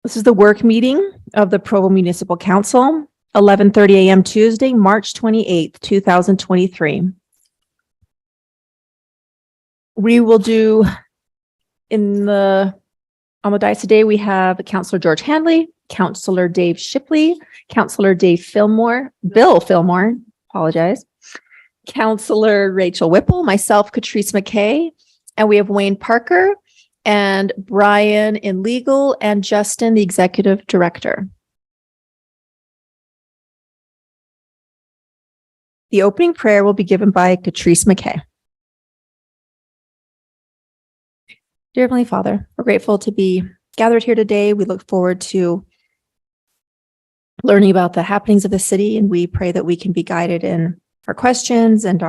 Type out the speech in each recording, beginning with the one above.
This is the work meeting of the Provo Municipal Council, 11:30 a.m. Tuesday, March 28th, 2023. We will do on the dais today, we have Councillor George Handley, Councillor Dave Shipley, Councillor Bill Fillmore, apologize, Councillor Rachel Whipple, myself, Catrice McKay, and we have Wayne Parker and Brian in legal and Justin, the executive director. The opening prayer will be given by Catrice McKay. Dear Heavenly Father, we're grateful to be gathered here today. We look forward to learning about the happenings of the city, and we pray that we can be guided in our questions and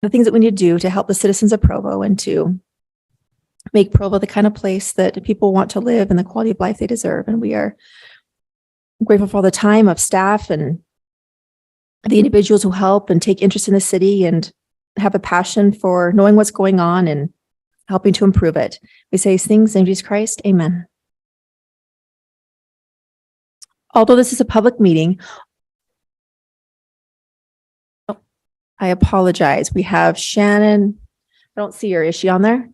the things that we need to do to help the citizens of Provo and to make Provo the kind of place that people want to live and the quality of life they deserve. And we are grateful for all the time of staff and the individuals who help and take interest in the city and have a passion for knowing what's going on and helping to improve it. We say these things in Jesus Christ. Amen. Although this is a public meeting, I apologize. We have Shannon. I don't see her. Is she on there?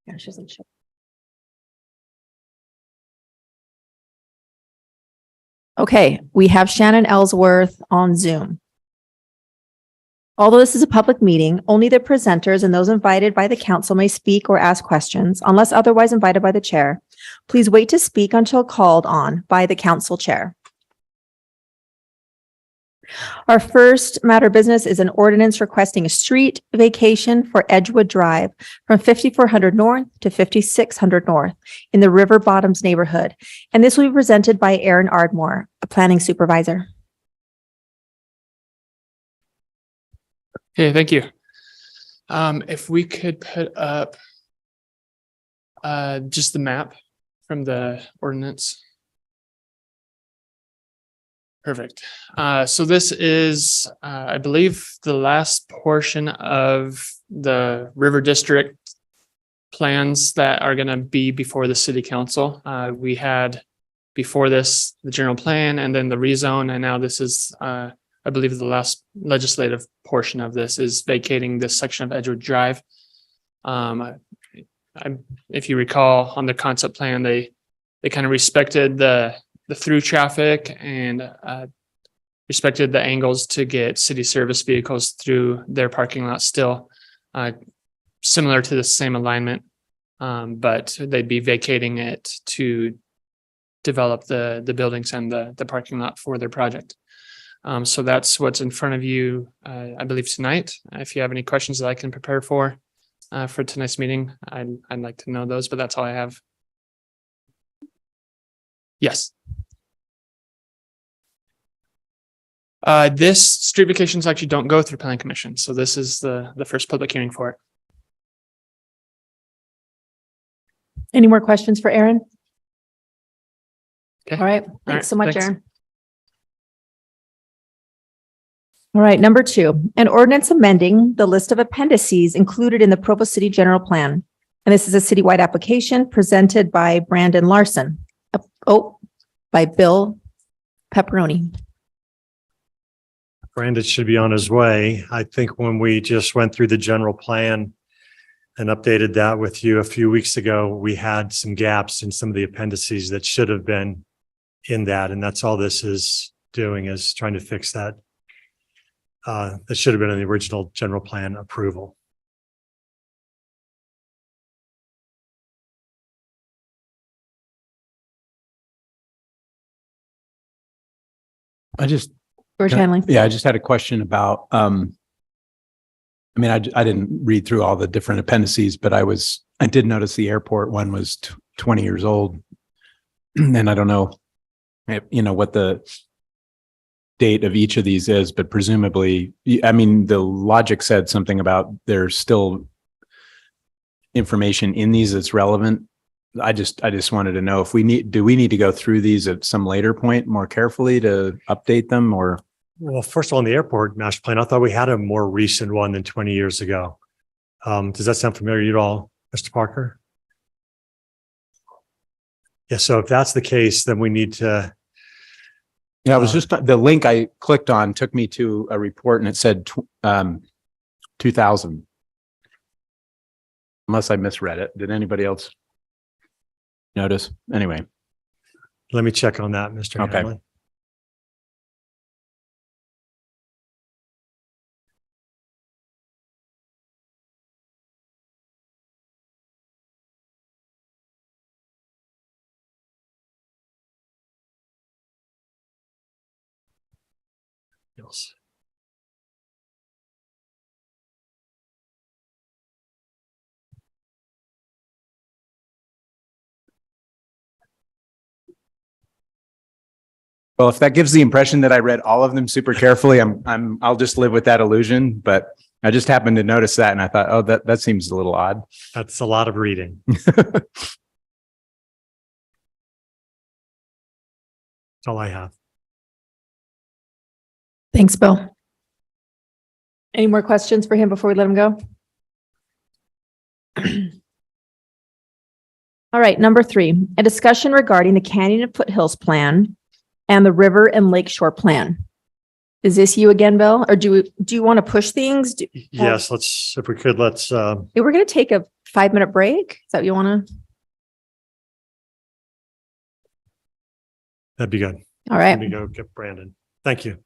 Yeah, she doesn't show. Okay, we have Shannon Ellsworth on Zoom. Although this is a public meeting, only the presenters and those invited by the council may speak or ask questions unless otherwise invited by the chair. Please wait to speak until called on by the council chair. Our first matter of business is an ordinance requesting a street vacation for Edgewood Drive from 5400 North to 5600 North in the Riverbottoms neighborhood. And this will be presented by Aaron Ardmore, a planning supervisor. Okay, thank you. If we could put up just the map from the ordinance. Perfect. So this is, I believe, the last portion of the River District plans that are going to be before the City Council. We had before this the general plan and then the rezone, and now this is, I believe, the last legislative portion of this is vacating this section of Edgewood Drive. If you recall, on the concept plan, they kind of respected the through traffic and respected the angles to get city service vehicles through their parking lot still, similar to the same alignment, but they'd be vacating it to develop the buildings and the parking lot for their project. So that's what's in front of you, I believe, tonight. If you have any questions that I can prepare for tonight's meeting, I'd like to know those, but that's all I have. Yes. This street vacations actually don't go through planning commission. So this is the first public hearing for it. Any more questions for Aaron? Okay. All right. Thanks so much, thanks. Aaron. All right. Number 2, an ordinance amending the list of appendices included in the Provo City General Plan. And this is a citywide application presented by Brandon Larson. By Bill Pepperoni. Brandon should be on his way. I think when we just went through the general plan and updated that with you a few weeks ago, we had some gaps in some of the appendices that should have been in that. And that's all this is doing, is trying to fix that. That should have been in the original general plan approval. George Hanley. Yeah, I just had a question about, I didn't read through all the different appendices, but I did notice the airport one was 20 years old. And I don't know, what the date of each of these is, but presumably, the logic said something about there's still information in these that's relevant. I just wanted to know if do we need to go through these at some later point more carefully to update them, or? Well, first of all, on the airport master plan, I thought we had a more recent one than 20 years ago. Does that sound familiar to you at all, Mr. Parker? Yeah, so if that's the case, then we need to, Yeah, it was just the link I clicked on took me to a report and it said 2000. Unless I misread it. Did anybody else notice? Anyway. let me check on that, Mr. Okay. Hamlin. Yes. Well, if that gives the impression that I read all of them super carefully, I'll just live with that illusion. But I just happened to notice that and I thought, oh, that seems a little odd. That's a lot of reading. That's all I have. Thanks, Bill. Any more questions for him before we let him go? All right, number 3, a discussion regarding the Canyon and Foothills Plan and the River and Lakeshore Plan. Is this you again, Bill? Or do you want to push things? Yes, if we could, let's, We're going to take a 5-minute break. Is that what you want to? that'd be good. All Let right. me go get Brandon. Thank you.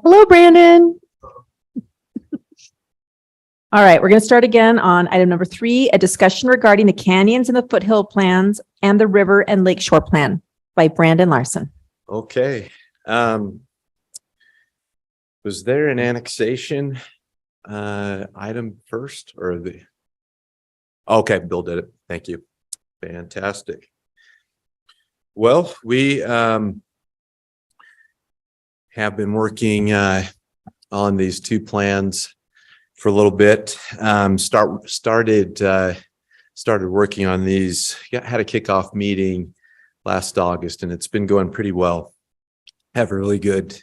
Hello, Brandon. All right, we're going to start again on item number 3, a discussion regarding the canyons and the foothill plans and the River and Lakeshore Plan by Brandon Larson. Okay. Was there an annexation item first or the? Okay, Bill did it. Thank you. Fantastic. Well, we have been working on these 2 plans for a little bit. Started working on these. Had a kickoff meeting last August, and it's been going pretty well. Have a really good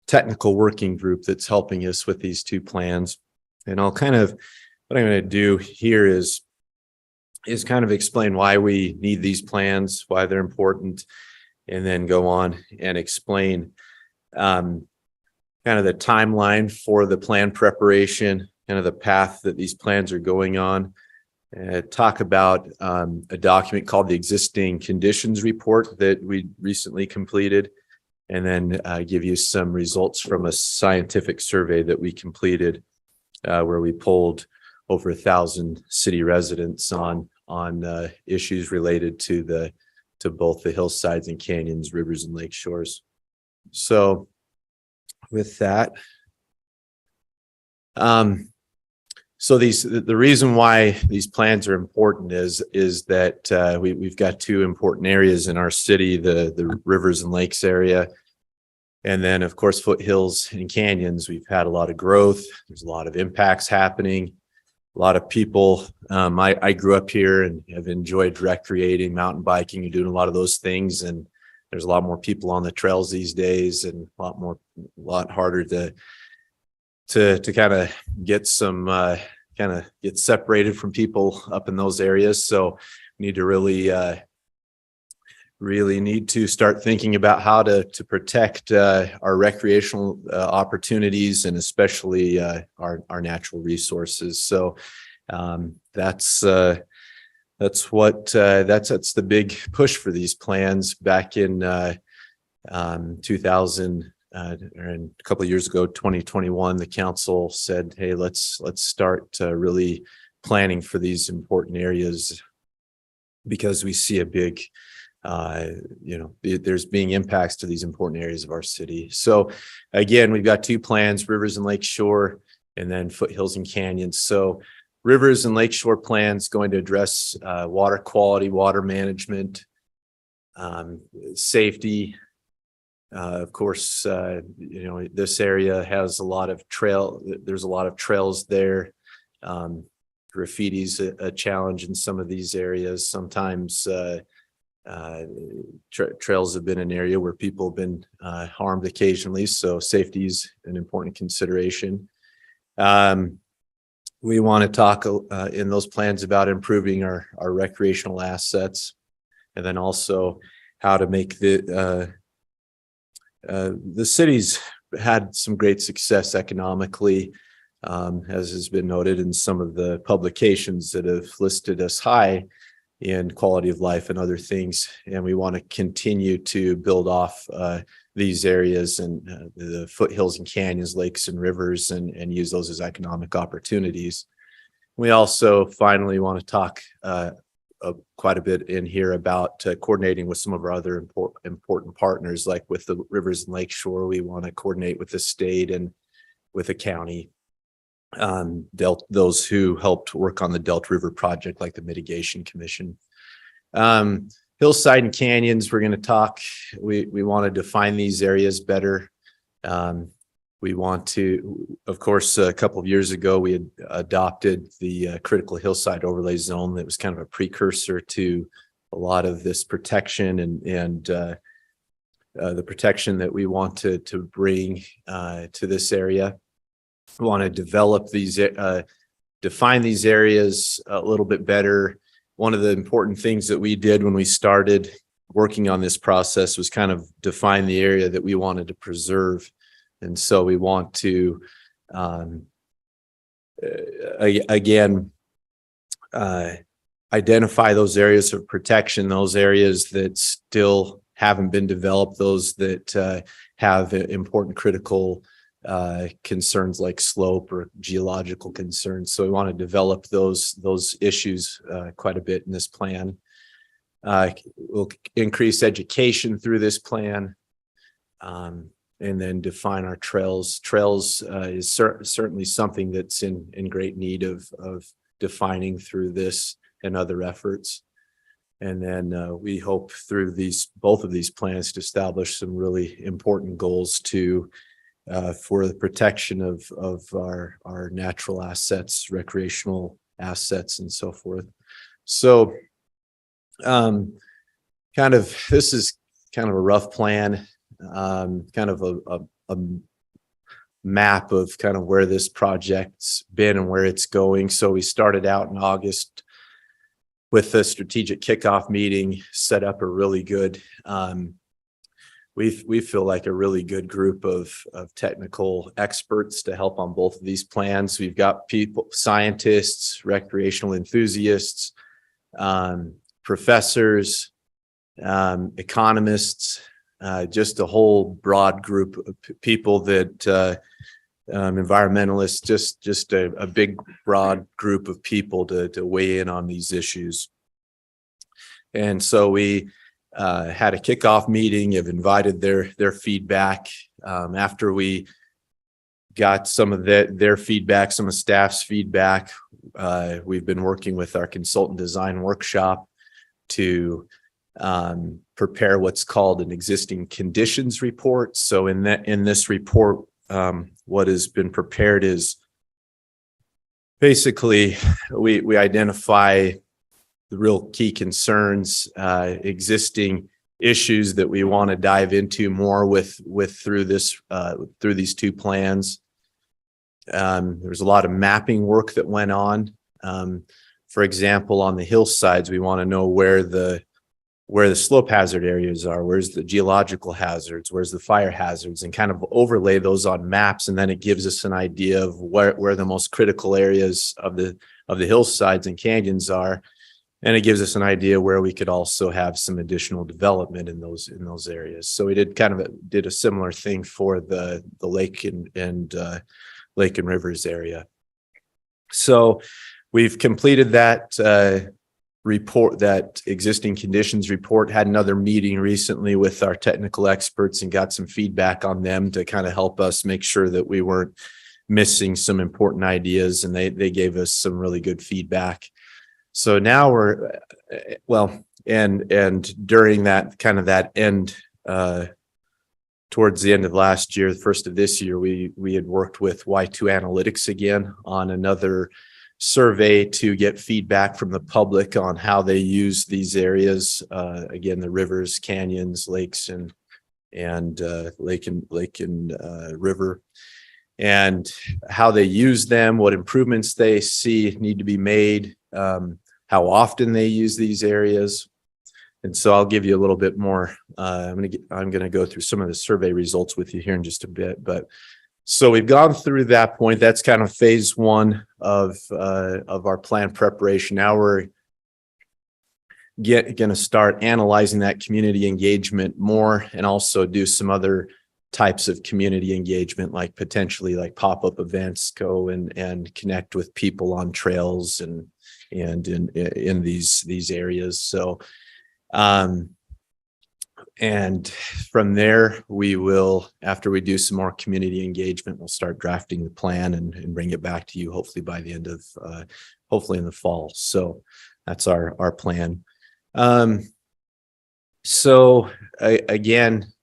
technical working group that's helping us with these 2 plans. And I'll kind of, what I'm going to do here is kind of explain why we need these plans, why they're important, and then go on and explain kind of the timeline for the plan preparation, kind of the path that these plans are going on. Talk about a document called the Existing Conditions Report that we recently completed, and then give you some results from a scientific survey that we completed where we polled over 1,000 city residents on issues related to both the hillsides and canyons, rivers and lake shores. So with that, so the reason why these plans are important is that we've got 2 important areas in our city, the rivers and lakes area, and then of course foothills and canyons. We've had a lot of growth. There's a lot of impacts happening. A lot of people. I grew up here and have enjoyed recreating, mountain biking, and doing a lot of those things. And there's a lot more people on the trails these days, and a lot harder to kind of get some get separated from people up in those areas. So we need to really need to start thinking about how to protect our recreational opportunities, and especially our natural resources. So that's the big push for these plans. Back in 2000 and a couple of years ago, 2021, the council said, hey, let's start really planning for these important areas, because we see a big there's being impacts to these important areas of our city. So again, we've got two plans, Rivers and Lakeshore, and then Foothills and Canyons. So Rivers and Lakeshore plans going to address water quality, water management, safety. Of course, this area has a lot of there's a lot of trails there. Graffiti's a challenge in some of these areas. Sometimes trails have been an area where people have been harmed occasionally. So safety is an important consideration. We want to talk in those plans about improving our recreational assets, and then also how to make the city's had some great success economically, as has been noted in some of the publications that have listed us high in quality of life and other things. And we want to continue to build off these areas and the foothills and canyons, lakes and rivers, and use those as economic opportunities. We also finally want to talk quite a bit in here about coordinating with some of our other important partners, like with the Rivers and Lakeshore. We want to coordinate with the state and with the county, those who helped work on the Delta River project, like the Mitigation Commission. Hillside and canyons, we're going to talk. We want to define these areas better. We want to, of course, a couple of years ago, we had adopted the critical hillside overlay zone that was kind of a precursor to a lot of this protection and the protection that we want to bring to this area. We want to develop these, define these areas a little bit better. One of the important things that we did when we started working on this process was kind of define the area that we wanted to preserve. And so we want to, again, identify those areas of protection, those areas that still haven't been developed, those that have important critical concerns like slope or geological concerns. So we want to develop those issues quite a bit in this plan. We'll increase education through this plan. And then define our trails. Trails is certainly something that's in great need of defining through this and other efforts. And then we hope through both of these plans to establish some really important goals for the protection of our natural assets, recreational assets, and so forth. So this is kind of a rough plan. Kind of a map of kind of where this project's been and where it's going. So we started out in August with a strategic kickoff meeting, set up a really good, we feel like a really good group of technical experts to help on both of these plans. We've got people, scientists, recreational enthusiasts, professors, economists, just a whole broad group of people that environmentalists, just a big broad group of people to weigh in on these issues. And so we had a kickoff meeting, have invited their feedback. After we got some of their feedback, some of staff's feedback, we've been working with our consultant design workshop to prepare what's called an existing conditions report. So in this report, what has been prepared is basically we identify the real key concerns, existing issues that we want to dive into more through these two plans. There's a lot of mapping work that went on. For example, on the hillsides, we want to know where the slope hazard areas are, where's the geological hazards, where's the fire hazards, and kind of overlay those on maps. And then it gives us an idea of where the most critical areas of the hillsides and canyons are. And it gives us an idea where we could also have some additional development in those areas. So we did a similar thing for the lake and lake and rivers area. So we've completed that report, that existing conditions report. Had another meeting recently with our technical experts and got some feedback on them to kind of help us make sure that we weren't missing some important ideas, and they gave us some really good feedback. So now we're and during that kind of that end, towards the end of last year, the first of this year, we had worked with Y2 Analytics again on another survey to get feedback from the public on how they use these areas. Again, the rivers, canyons, lakes, and lake and river, and how they use them, what improvements they see need to be made, how often they use these areas. And so I'll give you a little bit more. I'm going to go through some of the survey results with you here in just a bit. But so we've gone through that point. That's kind of phase one of our plan preparation. Now we're going to start analyzing that community engagement more, and also do some other types of community engagement, like potentially like pop-up events, go and connect with people on trails and in these areas. So and from there, we will, after we do some more community engagement, we'll start drafting the plan and bring it back to you, hopefully by the end of, hopefully in the fall. So that's our plan. Again,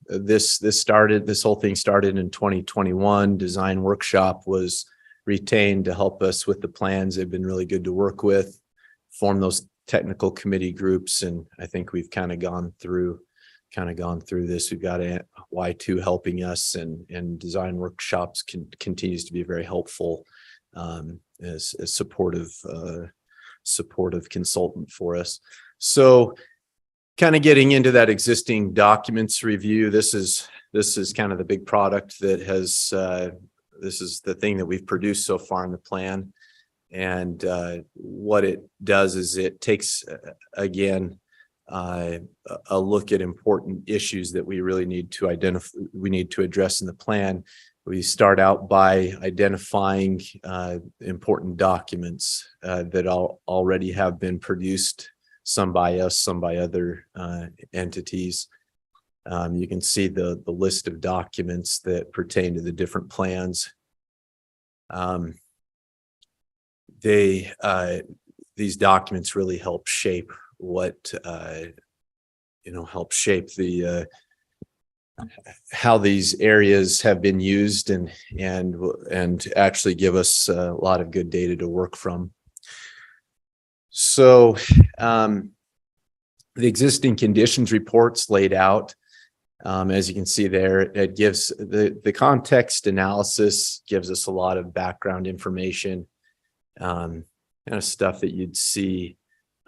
this whole thing started in 2021. Design workshop was retained to help us with the plans. They've been really good to work with, form those technical committee groups. And I think we've kind of gone through this. We've got Y2 helping us, and design workshops continues to be very helpful as a supportive consultant for us. So kind of getting into that existing documents review, this is kind of the big product that has, this is the thing that we've produced so far in the plan. And what it does is it takes, again, a look at important issues that we really need to identify, we need to address in the plan. We start out by identifying important documents that already have been produced, some by us, some by other entities. You can see the list of documents that pertain to the different plans. These documents really help shape what help shape the how these areas have been used, and actually give us a lot of good data to work from. So the existing conditions reports laid out, as you can see there, it gives the context analysis, gives us a lot of background information, kind of stuff that you'd see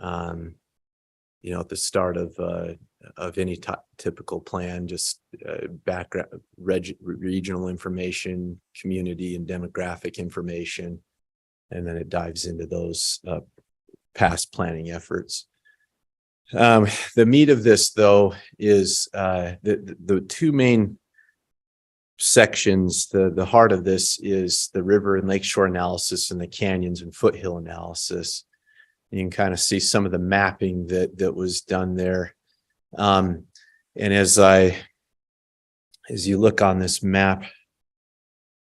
at the start of any typical plan, just background, regional information, community and demographic information, and then it dives into those past planning efforts. The meat of this, though, is the two main sections. The heart of this is the river and lakeshore analysis and the canyons and foothill analysis. You can kind of see some of the mapping that was done there. And as you look on this map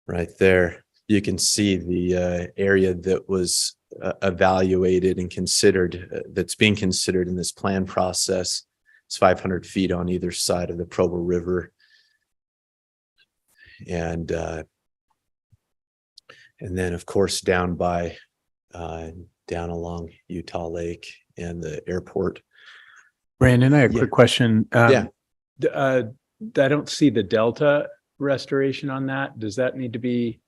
right there, you can see the area that was evaluated and considered, that's being considered in this plan process. It's 500 feet on either side of the Provo River. And then, of course, down along Utah Lake and the airport. Brandon, I have a quick question. Yeah. I don't see the delta restoration on that. Does that need to be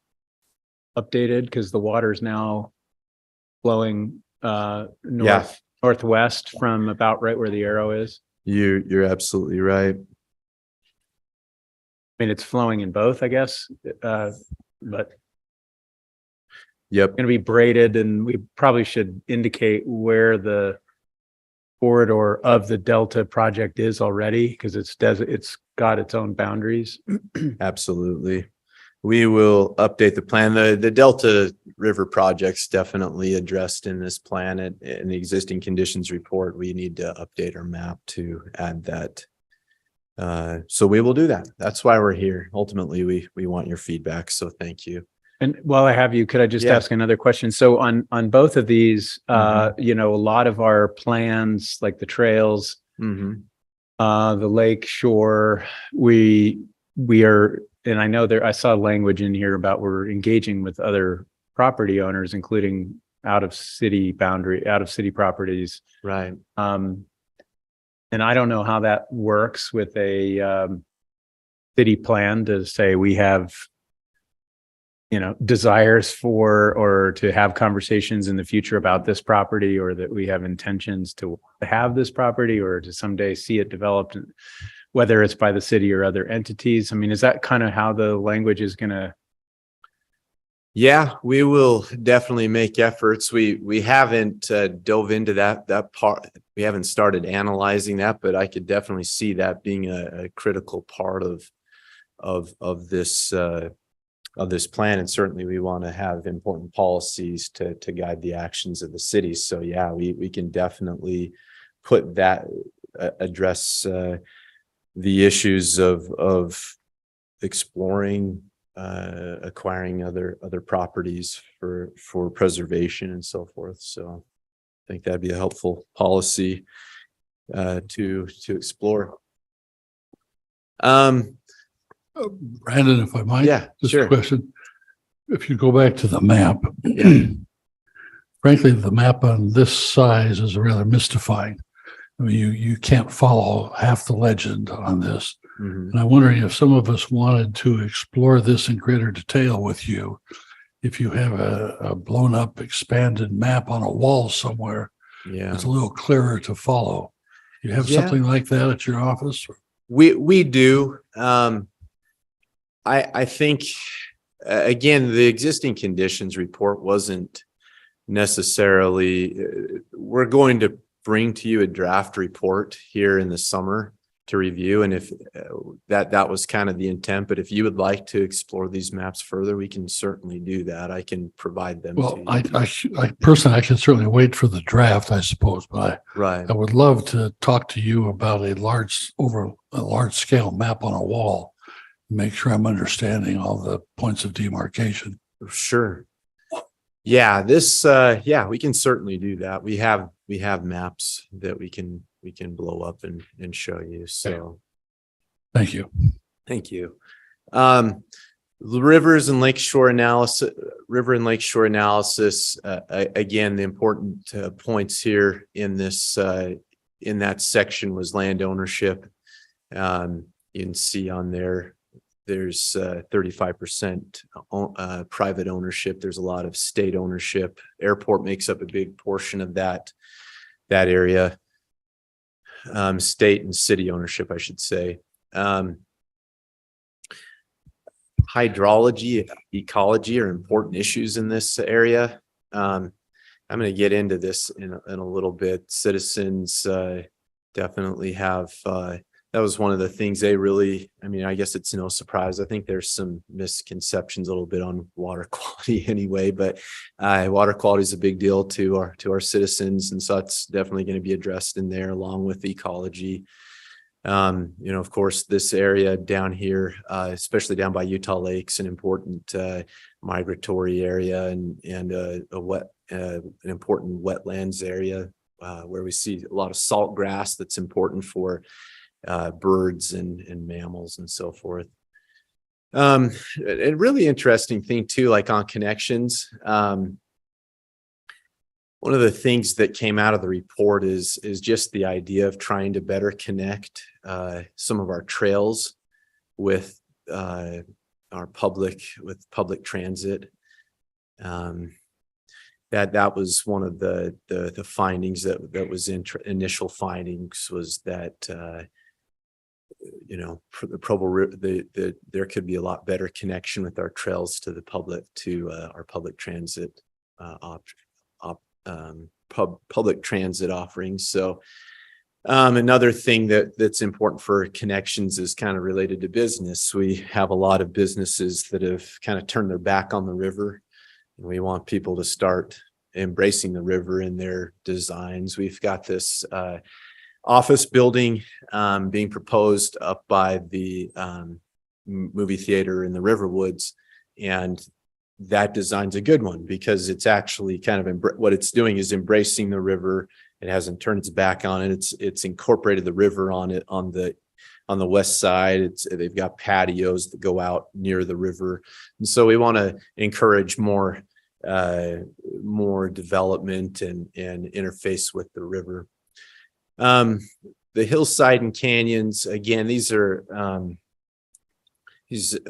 updated? Because the water is now flowing northwest from about right where the arrow is. You're absolutely right. I mean, it's flowing in both, I guess, but Yep. going to be braided, and we probably should indicate where the corridor of the Delta project is already, because it's got its own boundaries. Absolutely. we will update the plan. The Delta River project's definitely addressed in this plan and in the existing conditions report. We need to update our map to add that. So we will do that. That's why we're here. Ultimately, we want your feedback. So thank you. And while I have you, could I just Yeah. ask another question? So on both of these, Mhm. you know, a lot of our plans, like the trails, Mhm. the lake shore, we are, and I know I saw language in here about we're engaging with other property owners, including out of city properties. Right. And I don't know how that works with a city plan to say we have, you know, desires for or to have conversations in the future about this property, or that we have intentions to have this property or to someday see it developed, whether it's by the city or other entities. I mean, is that kind of how the language is going to? Yeah, we will definitely make efforts. We haven't dove into that part. We haven't started analyzing that, but I could definitely see that being a critical part of this plan. And certainly we want to have important policies to guide the actions of the city. So yeah, we can definitely put that address the issues of exploring acquiring other properties for preservation and so forth. So I think that'd be a helpful policy to explore. Brandon, if I might. Yeah, just sure. a question. If you go back to the map, Yeah. frankly, the map on this size is rather mystifying. I mean, you can't follow half the legend on this. Mhm. And I'm wondering if some of us wanted to explore this in greater detail with you. If you have a blown up, expanded map on a wall somewhere, Yeah. it's a little clearer to follow. You have Yeah. something like that at your office? We do. I think again, the existing conditions report wasn't necessarily. We're going to bring to you a draft report here in the summer to review, and if that was kind of the intent. But if you would like to explore these maps further, we can certainly do that. I can provide them. Well, to you. I personally, I can certainly wait for the draft, I suppose, but Right. I would love to talk to you about a large scale map on a wall. Make sure I'm understanding all the points of demarcation. Sure. Yeah, yeah, we can certainly do that. We have maps that we can blow up and show you. So Thank you. thank you. The River and Lakeshore analysis, again, the important points here in this in that section was land ownership. You can see on there's 35% private ownership. There's a lot of state ownership. Airport makes up a big portion of that area. State and city ownership, I should say. Hydrology, ecology are important issues in this area. I'm going to get into this in a little bit. Citizens definitely have. That was one of the things they really. I mean, I guess it's no surprise. I think there's some misconceptions a little bit on water quality anyway, but water quality is a big deal to our citizens, and so that's definitely going to be addressed in there along with ecology. Of course, this area down here, especially down by Utah Lakes, an important migratory area and an important wetlands area where we see a lot of salt grass that's important for birds and mammals and so forth. A really interesting thing too, like on connections. One of the things that came out of the report is just the idea of trying to better connect some of our trails with public transit. That was one of the findings that was initial findings was that for the Provo River, there could be a lot better connection with our trails to the public, to our public transit public transit offerings. So Another thing that's important for connections is kind of related to business. We have a lot of businesses that have kind of turned their back on the river. And we want people to start embracing the river in their designs. We've got this office building being proposed up by the movie theater in the Riverwoods. And that design's a good one because it's actually kind of what it's doing is embracing the river. It hasn't turned its back on it. It's incorporated the river on it on the west side. They've got patios that go out near the river. And so we want to encourage more development and interface with the river. The hillside and canyons, again, these are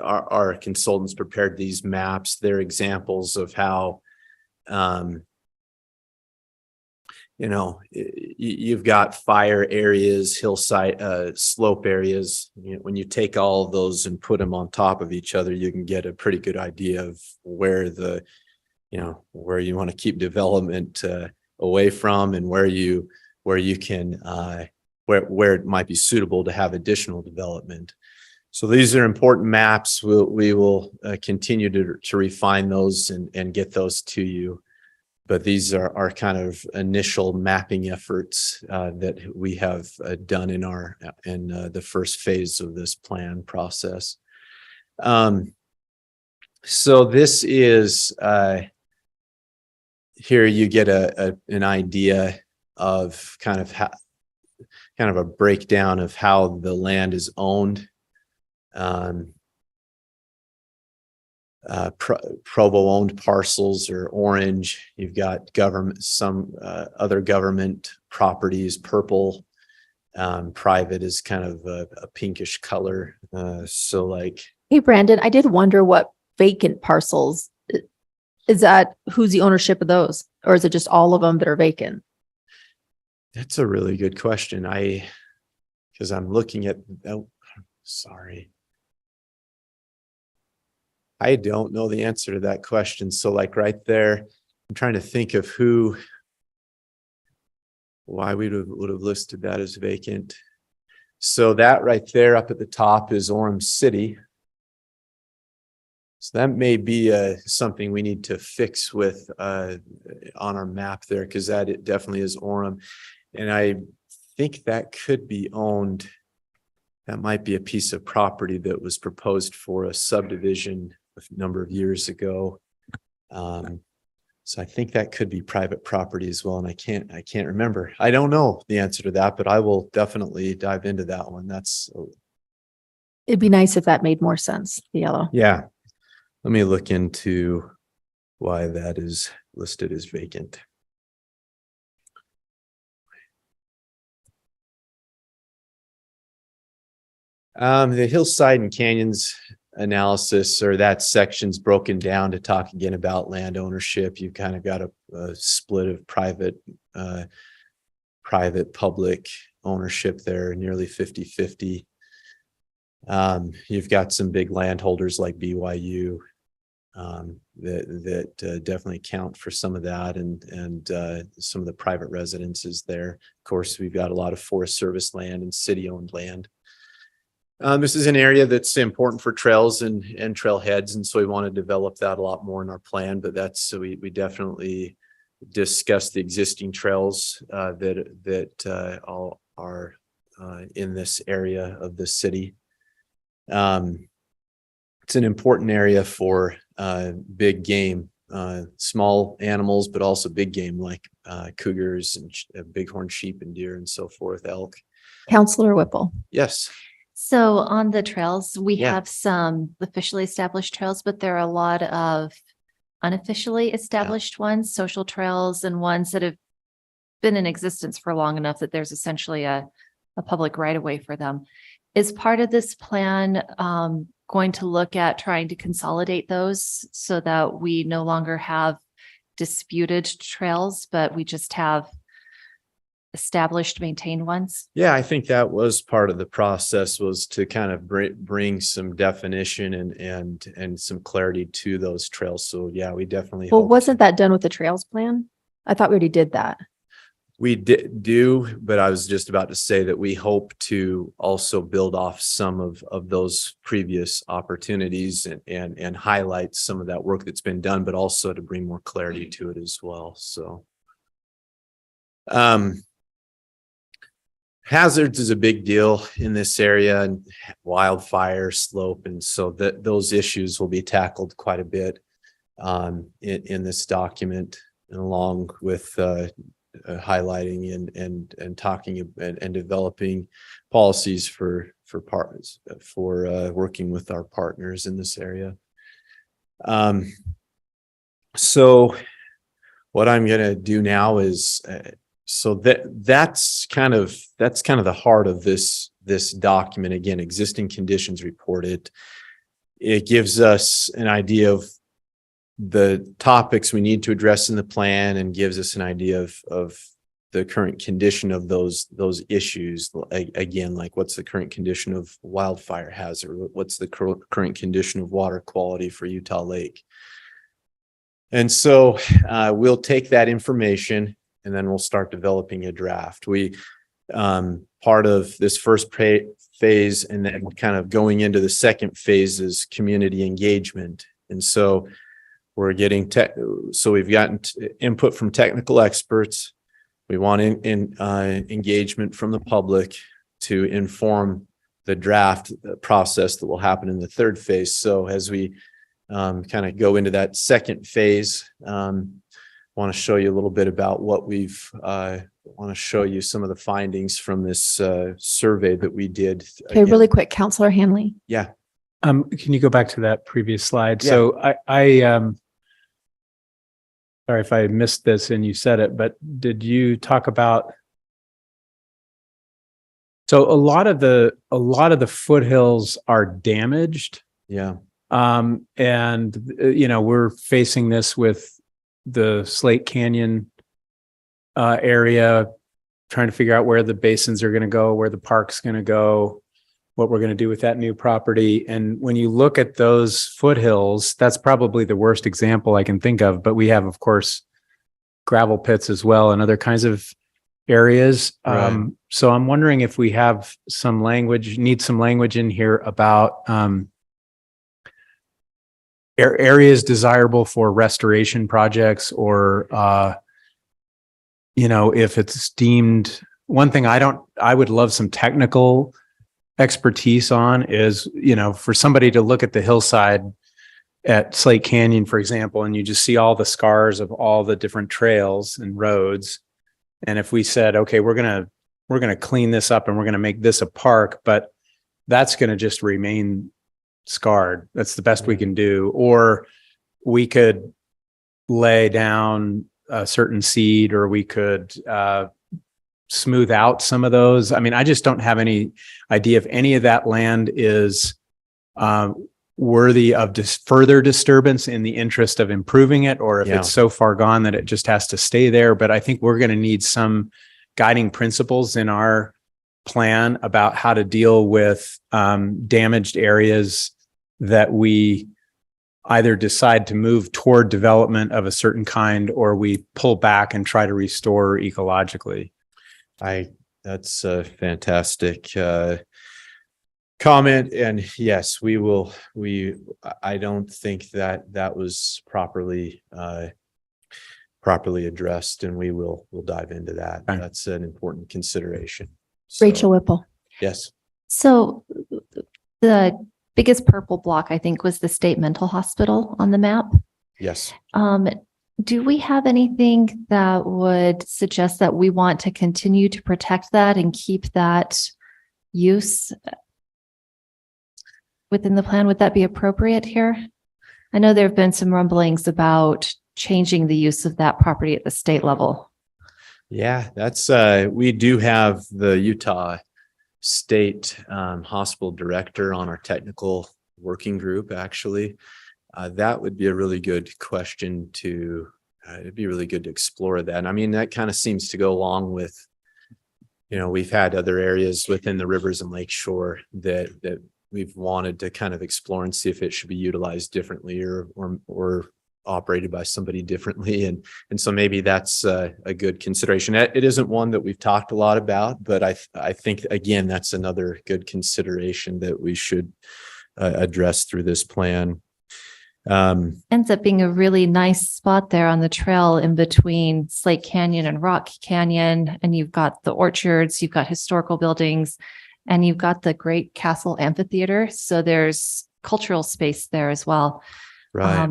our consultants prepared these maps. They're examples of how you've got fire areas, hillside, slope areas. When you take all of those and put them on top of each other, you can get a pretty good idea of where where you want to keep development away from and where you can where it might be suitable to have additional development. So these are important maps. We will continue to refine those and get those to you. But these are our kind of initial mapping efforts that we have done in the first phase of this plan process. So this is here you get an idea of kind of a breakdown of how the land is owned. Provo owned parcels are orange. You've got some other government properties, purple. Private is kind of a pinkish color. So like, Hey, Brandon, I did wonder what vacant parcels, is that, who's the ownership of those? Or is it just all of them that are vacant? that's a really good question. Because I'm looking at, sorry. I don't know the answer to that question. So like right there, I'm trying to think of why we would have listed that as vacant. So that right there up at the top is Orem City. So that may be something we need to fix with on our map there, because it definitely is Orem. And I think that could be owned. That might be a piece of property that was proposed for a subdivision a number of years ago. So I think that could be private property as well. And I can't remember. I don't know the answer to that, but I will definitely dive into that one. It'd be nice if that made more sense, the yellow. Yeah. Let me look into why that is listed as vacant. The hillside and canyons analysis, or that section's broken down to talk again about land ownership. You've kind of got a split of private public ownership there, nearly 50-50. You've got some big landholders like BYU that definitely count for some of that, and some of the private residences there. Of course, we've got a lot of Forest Service land and city-owned land. This is an area that's important for trails and trailheads, and so we want to develop that a lot more in our plan. But so we definitely discuss the existing trails that all are in this area of the city. It's an important area for big game, small animals, but also big game like cougars and bighorn sheep and deer and so forth, elk. Counselor Whipple. Yes. So on the trails, we Yeah. have some officially established trails, but there are a lot of unofficially established ones, social trails, and ones that have been in existence for long enough that there's essentially a public right of way for them. Is part of this plan going to look at trying to consolidate those so that we no longer have disputed trails, but we just have established, maintained ones? Yeah, I think that was part of the process, was to kind of bring some definition and some clarity to those trails. So yeah, we definitely. Well, wasn't that done with the trails plan? I thought we already did that. We do, but I was just about to say that we hope to also build off some of those previous opportunities and highlight some of that work that's been done, but also to bring more clarity to it as well. So, hazards is a big deal in this area, and wildfire, slope, and so that those issues will be tackled quite a bit in this document, and along with highlighting and talking and developing policies for working with our partners in this area. So what I'm going to do now is so that's kind of the heart of this document. Again, existing conditions report. It gives us an idea of the topics we need to address in the plan, and gives us an idea of the current condition of those issues. Again, like what's the current condition of wildfire hazard? What's the current condition of water quality for Utah Lake? And so we'll take that information and then we'll start developing a draft. We part of this first phase, and then kind of going into the second phase, is community engagement. And so we're getting so we've gotten input from technical experts. We want engagement from the public to inform the draft process that will happen in the third phase. So as we kind of go into that second phase, want to show you a little bit about what we've want to show you some of the findings from this survey that we did. Okay, really quick, Counselor Hanley. Yeah. Can you go back to that previous slide? Yeah. So I sorry if I missed this and you said it, but did you talk about, so a lot of the foothills are damaged. Yeah. And we're facing this with the Slate Canyon area, trying to figure out where the basins are going to go, where the park's going to go, what we're going to do with that new property. And when you look at those foothills, that's probably the worst example I can think of, but we have, of course, gravel pits as well and other kinds of areas. Right. So I'm wondering if we have need some language in here about areas desirable for restoration projects, or if it's deemed. One thing I would love some technical expertise on is, for somebody to look at the hillside at Slate Canyon, for example, and you just see all the scars of all the different trails and roads. And if we said, okay, we're going to clean this up and we're going to make this a park, but that's going to just remain scarred. That's the best we can do. Or we could lay down a certain seed, or we could smooth out some of those. I mean, I just don't have any idea if any of that land is worthy of further disturbance in the interest of improving it, or if it's so far gone that it just has to stay there. But I think we're going to need some guiding principles in our plan about how to deal with damaged areas that we either decide to move toward development of a certain kind, or we pull back and try to restore ecologically. That's a fantastic comment. And yes, I don't think that was properly addressed, and we'll dive into that. Okay. That's an important consideration. So, Rachel Whipple. Yes. So the biggest purple block, I think, was the state mental hospital on the map. Yes. Do we have anything that would suggest that we want to continue to protect that and keep that use within the plan? Would that be appropriate here? I know there have been some rumblings about changing the use of that property at the state level. Yeah, that's we do have the Utah State Hospital Director on our technical working group, actually. That would be a really good question it'd be really good to explore that. I mean, that kind of seems to go along with, we've had other areas within the Rivers and Lakeshore that we've wanted to kind of explore and see if it should be utilized differently or operated by somebody differently. And so maybe that's a good consideration. It isn't one that we've talked a lot about, but I think, again, that's another good consideration that we should address through this plan. Ends up being a really nice spot there on the trail in between Slate Canyon and Rock Canyon. And you've got the orchards, you've got historical buildings, and you've got the great castle amphitheater. So there's cultural space there as well. Right.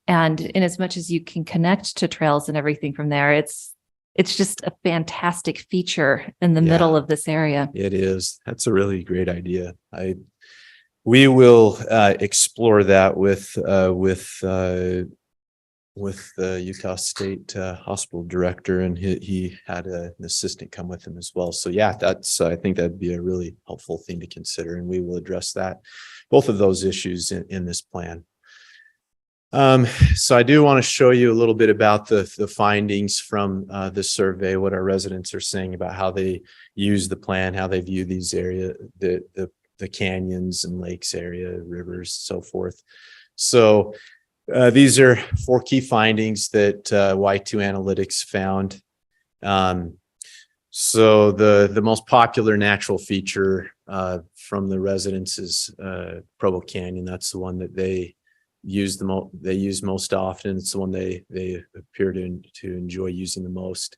And in as much as you can connect to trails and everything from there, it's just a fantastic feature in the middle of this area. It is. That's a really great idea. We will explore that with the Utah State Hospital Director, and he had an assistant come with him as well. So yeah, I think that'd be a really helpful thing to consider, and we will address both of those issues in this plan. So I do want to show you a little bit about the findings from the survey, what our residents are saying about how they use the plan, how they view these areas, the canyons and lakes area, rivers, so forth. So these are 4 key findings that Y2 Analytics found. So the most popular natural feature from the residents is Provo Canyon. That's the one that they use most often. It's the one they appear to enjoy using the most.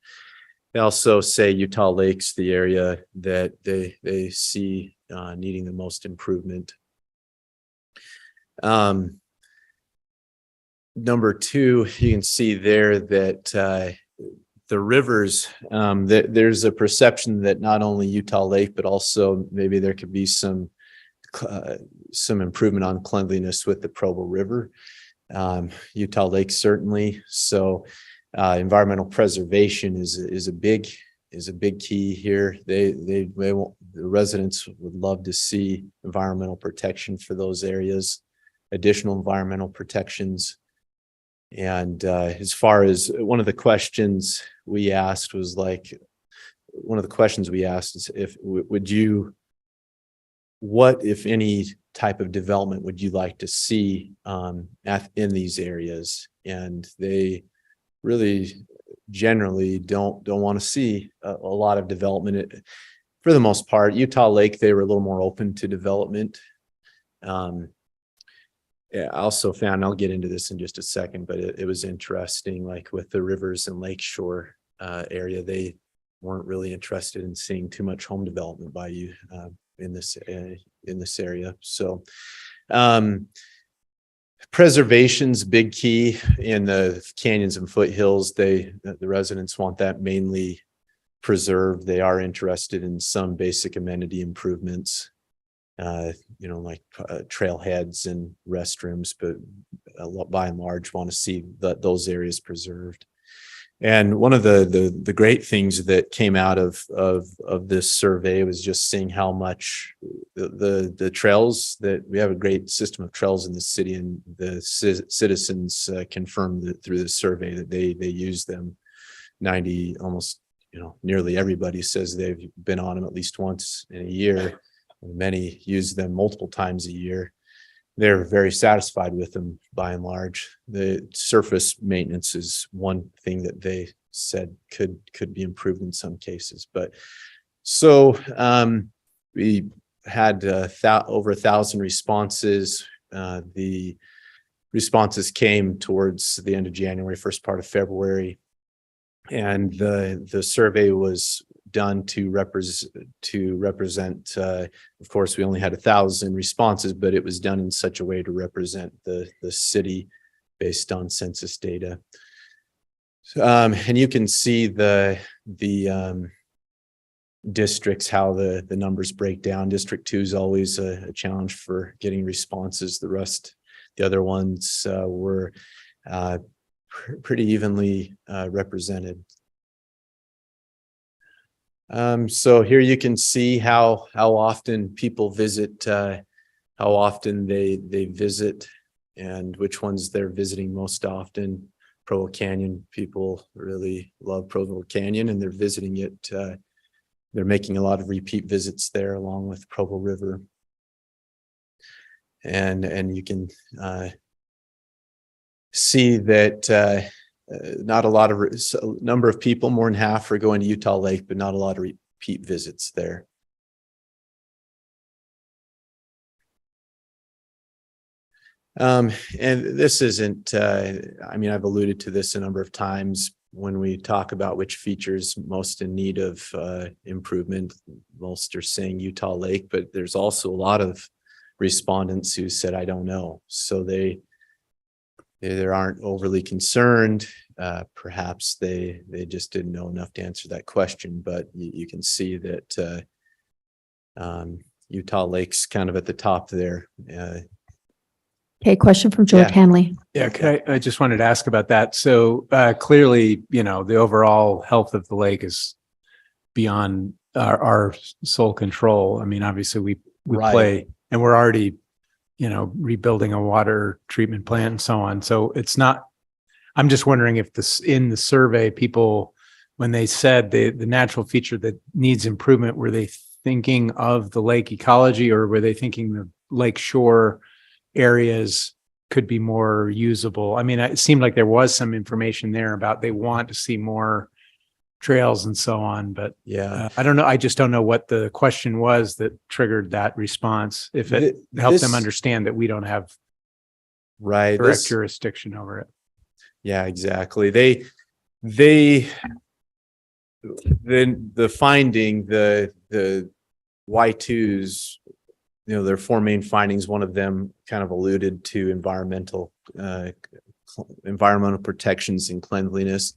They also say Utah Lakes, the area that they see needing the most improvement. Number 2, you can see there that the rivers, there's a perception that not only Utah Lake, but also maybe there could be some improvement on cleanliness with the Provo River. Utah Lake certainly. So environmental preservation is a big key here. The residents would love to see environmental protection for those areas, additional environmental protections. And as far as one of the questions we asked is what, if any, type of development would you like to see in these areas? And they really generally don't want to see a lot of development. For the most part, Utah Lake, they were a little more open to development. I also found, I'll get into this in just a second, but it was interesting, like with the Rivers and Lakeshore area, they weren't really interested in seeing too much home development by you in this area. So preservation's big key in the canyons and foothills. The residents want that mainly preserved. They are interested in some basic amenity improvements, like trailheads and restrooms, but by and large want to see those areas preserved. And one of the great things that came out of this survey was just seeing how much the trails, that we have a great system of trails in the city, and the citizens confirmed that through the survey that they use them. Nearly everybody says they've been on them at least once in a year. Many use them multiple times a year. They're very satisfied with them by and large. The surface maintenance is one thing that they said could be improved in some cases. But so we had over 1,000 responses. The responses came towards the end of January, first part of February. And the survey was done to represent, of course, we only had 1,000 responses, but it was done in such a way to represent the city based on census data. And you can see the districts, how the numbers break down. District 2 is always a challenge for getting responses. The other ones were pretty evenly represented. So here you can see how often people visit, how often they visit, and which ones they're visiting most often. Provo Canyon, people really love Provo Canyon, and they're visiting it. They're making a lot of repeat visits there, along with Provo River. And you can see that not a lot of number of people, more than half, are going to Utah Lake, but not a lot of repeat visits there. And this isn't, I mean, I've alluded to this a number of times when we talk about which features most in need of improvement. Most are saying Utah Lake, but there's also a lot of respondents who said, I don't know. So they aren't overly concerned. Perhaps they just didn't know enough to answer that question, but you can see that Utah Lake's kind of at the top there. Okay, question from George Yeah. Hanley. Yeah, I just wanted to ask about that. So clearly, you know, the overall health of the lake is beyond our sole control. I mean, obviously we Right. play, and we're already, you know, rebuilding a water treatment plant and so on. So it's not, I'm just wondering if this, in the survey, people, when they said the natural feature that needs improvement, were they thinking of the lake ecology, or were they thinking the lake shore areas could be more usable? I mean, it seemed like there was some information there about they want to see more trails and so on, but Yeah. I don't know. I just don't know what the question was that triggered that response. If it helped them understand that we don't have Right. direct jurisdiction over it. Yeah, exactly. Then the finding, the Y2s, you know, there are four main findings. One of them kind of alluded to environmental protections and cleanliness.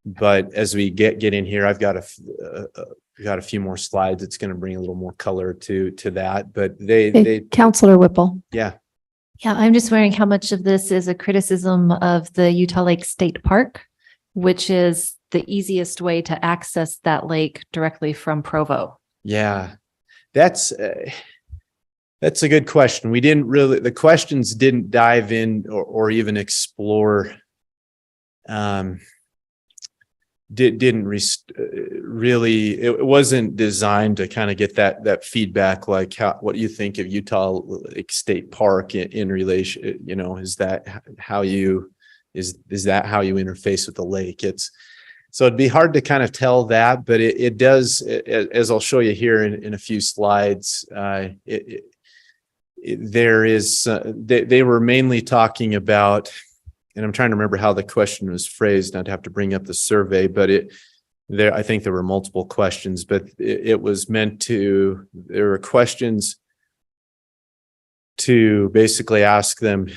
But as we get in here, I've got a few more slides. It's going to bring a little more color to that. But they Councilor Whipple. yeah. Yeah, I'm just wondering how much of this is a criticism of the Utah Lake State Park, which is the easiest way to access that lake directly from Provo. Yeah, that's a good question. We didn't really, the questions didn't dive in or even explore, really, it wasn't designed to kind of get that feedback, like what do you think of Utah Lake State Park in relation, you know, is that how you interface with the lake? So it'd be hard to kind of tell that, but it does, as I'll show you here in a few slides. There is, they were mainly talking about, and I'm trying to remember how the question was phrased. I'd have to bring up the survey, but I think there were multiple questions, but it was meant to, there were questions to basically ask them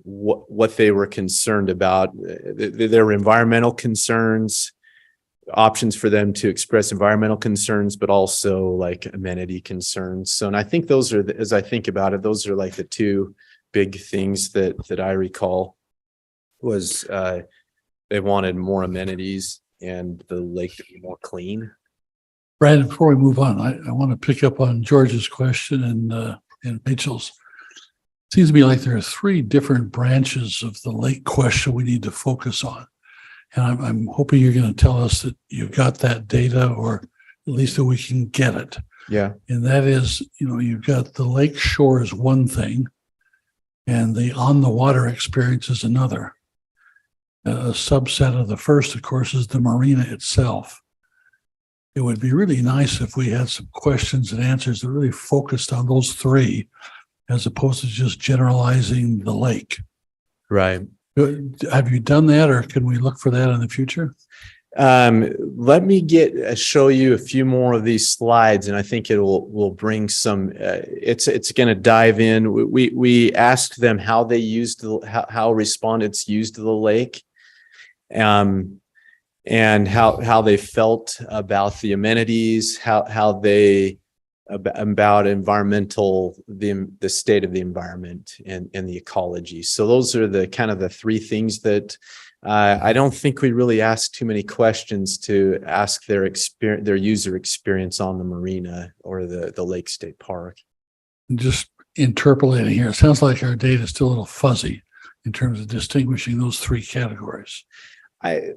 what they were concerned about. There were environmental concerns, options for them to express environmental concerns, but also like amenity concerns. So, and I think those are, as I think about it, those are like the two big things that I recall was they wanted more amenities and the lake to be more clean. Brad, before we move on, I want to pick up on George's question and Rachel's. It seems to me like there are three different branches of the lake question we need to focus on. And I'm hoping you're going to tell us that you got that data, or at least that we can get it. Yeah. And that is, you know, you've got the lake shore is one thing, and the on the water experience is another. A subset of the first, of course, is the marina itself. It would be really nice if we had some questions and answers that really focused on those three, as opposed to just generalizing the lake. Right. Have you done that, or can we look for that in the future? Let me show you a few more of these slides, and I think it will bring some. It's going to dive in. We asked them how they used how respondents used the lake, and how they felt about the amenities, how they about the state of the environment and the ecology. So those are the kind of the three things that I don't think we really asked too many questions to ask their user experience on the marina or the Lake State Park. Just interpolating here, it sounds like our data is still a little fuzzy in terms of distinguishing those three categories. As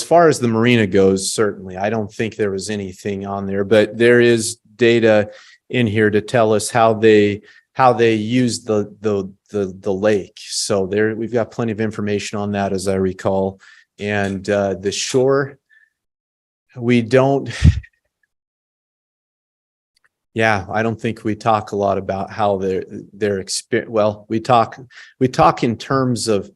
far as the marina goes, certainly, I don't think there was anything on there, but there is data in here to tell us how how they use the lake. So there, we've got plenty of information on that, as I recall. And the shore, we don't. Yeah, I don't think we talk a lot about how their experience. Well, we talk in terms of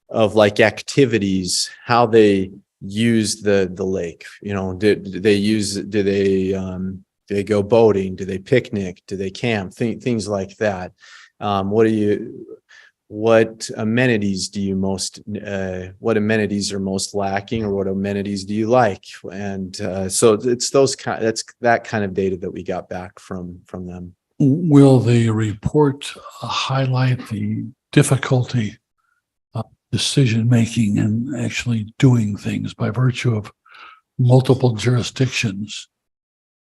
like activities, how they use the lake. You know, do they go boating? Do they picnic? Do they camp? Things like that. What amenities do you what amenities are most lacking, or what amenities do you like? And so it's that's that kind of data that we got back from them. Will the report highlight the difficulty of decision-making and actually doing things by virtue of multiple jurisdictions?